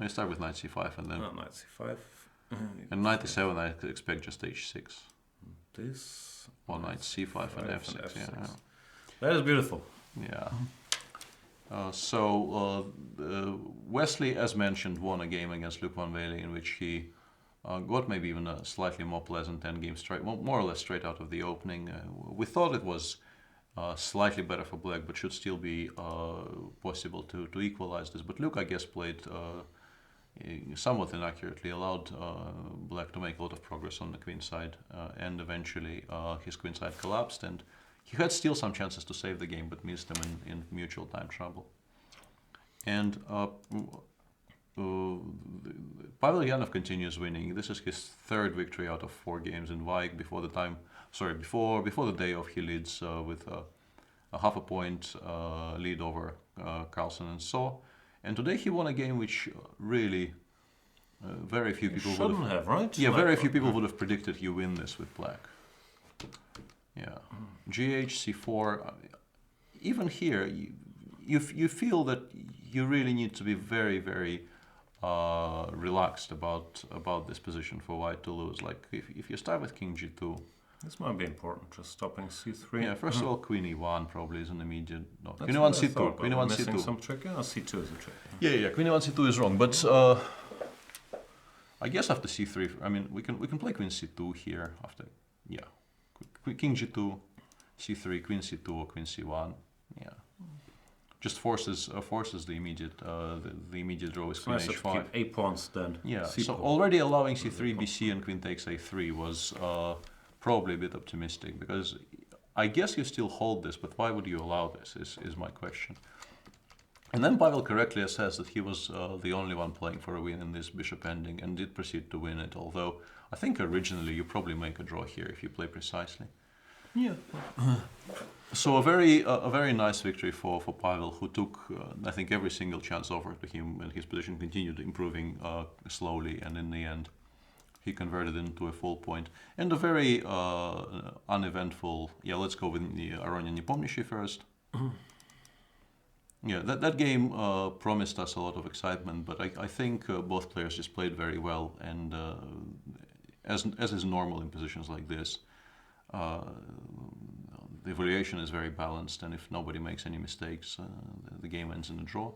I start with knight c5 and then... knight c5. And knight e7 I expect just h6. This... Or knight c5 and f6. Yeah. That is beautiful. Yeah. Wesley, as mentioned, won a game against Luc van Wely in which he got maybe even a slightly more pleasant endgame straight, more or less straight out of the opening. We thought it was slightly better for black, but should still be possible to equalize this. But Luc, I guess, played somewhat inaccurately, allowed black to make a lot of progress on the queen side, and eventually his queen side collapsed, and he had still some chances to save the game, but missed them in mutual time trouble. And Pavel Yanov continues winning. This is his third victory out of 4 games in Vaik. Before the day off, he leads with a half a point lead over Carlsen and So. And today he won a game which really very few people shouldn't have, right? Yeah, very few people would have predicted you win this with black. Yeah, GH C4. Even here, you feel that you really need to be very, very relaxed about this position for white to lose. Like if you start with King G2. This might be important, just stopping c3. Yeah, first of all, Queen E1 probably is an immediate... No, That's Queen E1 C2. Queen E1 C2. C2. Some trick? Yeah, C2 is a trick. Yeah. Queen E1 C2 is wrong, but I guess after C3, I mean, we can play Queen C2 here after... Yeah, King G2, C3, Queen C2 or Queen C1. Yeah, just forces the immediate draw is Queen H5. Keep A pawns then. Yeah, C so pawn. already allowing C3, BC and Queen takes A3 was probably a bit optimistic, because I guess you still hold this, but why would you allow this is my question. And then Pavel correctly assessed that he was the only one playing for a win in this bishop ending, and did proceed to win it, although I think originally you probably make a draw here if you play precisely. Yeah. So a very nice victory for Pavel, who took I think every single chance offered to him, and his position continued improving slowly, and in the end he converted into a full point. And a very uneventful... Yeah, let's go with the Aronia Nepomniachtchi first. Yeah, that game promised us a lot of excitement, but I think both players just played very well, and as is normal in positions like this, the evaluation is very balanced, and if nobody makes any mistakes, the game ends in a draw.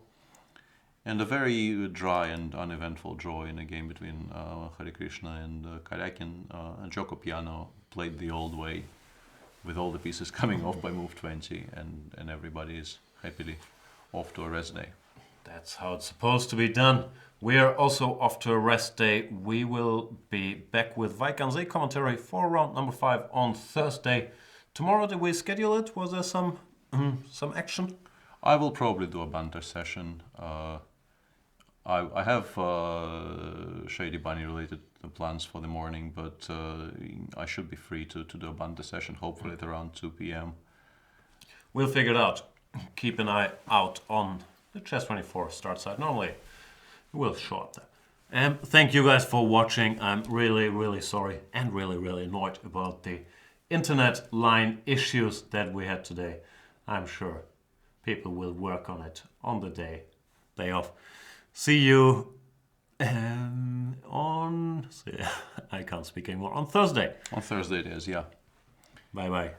And a very dry and uneventful draw in a game between Harikrishna and Karjakin. Joko Piano played the old way, with all the pieces coming off by move 20, and everybody is happily off to a rest day. That's how it's supposed to be done. We are also off to a rest day. We will be back with Vaikan's commentary for round number 5 on Thursday. Tomorrow, did we schedule it? Was there some action? I will probably do a banter session. I have Shady Bunny related plans for the morning, but I should be free to do a banter session, hopefully at around 2 p.m. We'll figure it out. Keep an eye out on the Chess24 start site. Normally, we'll show up there. Thank you guys for watching. I'm really, really sorry and really, really annoyed about the internet line issues that we had today. I'm sure people will work on it on the day off. See you I can't speak anymore, on Thursday. On Thursday it is, yeah. Bye bye.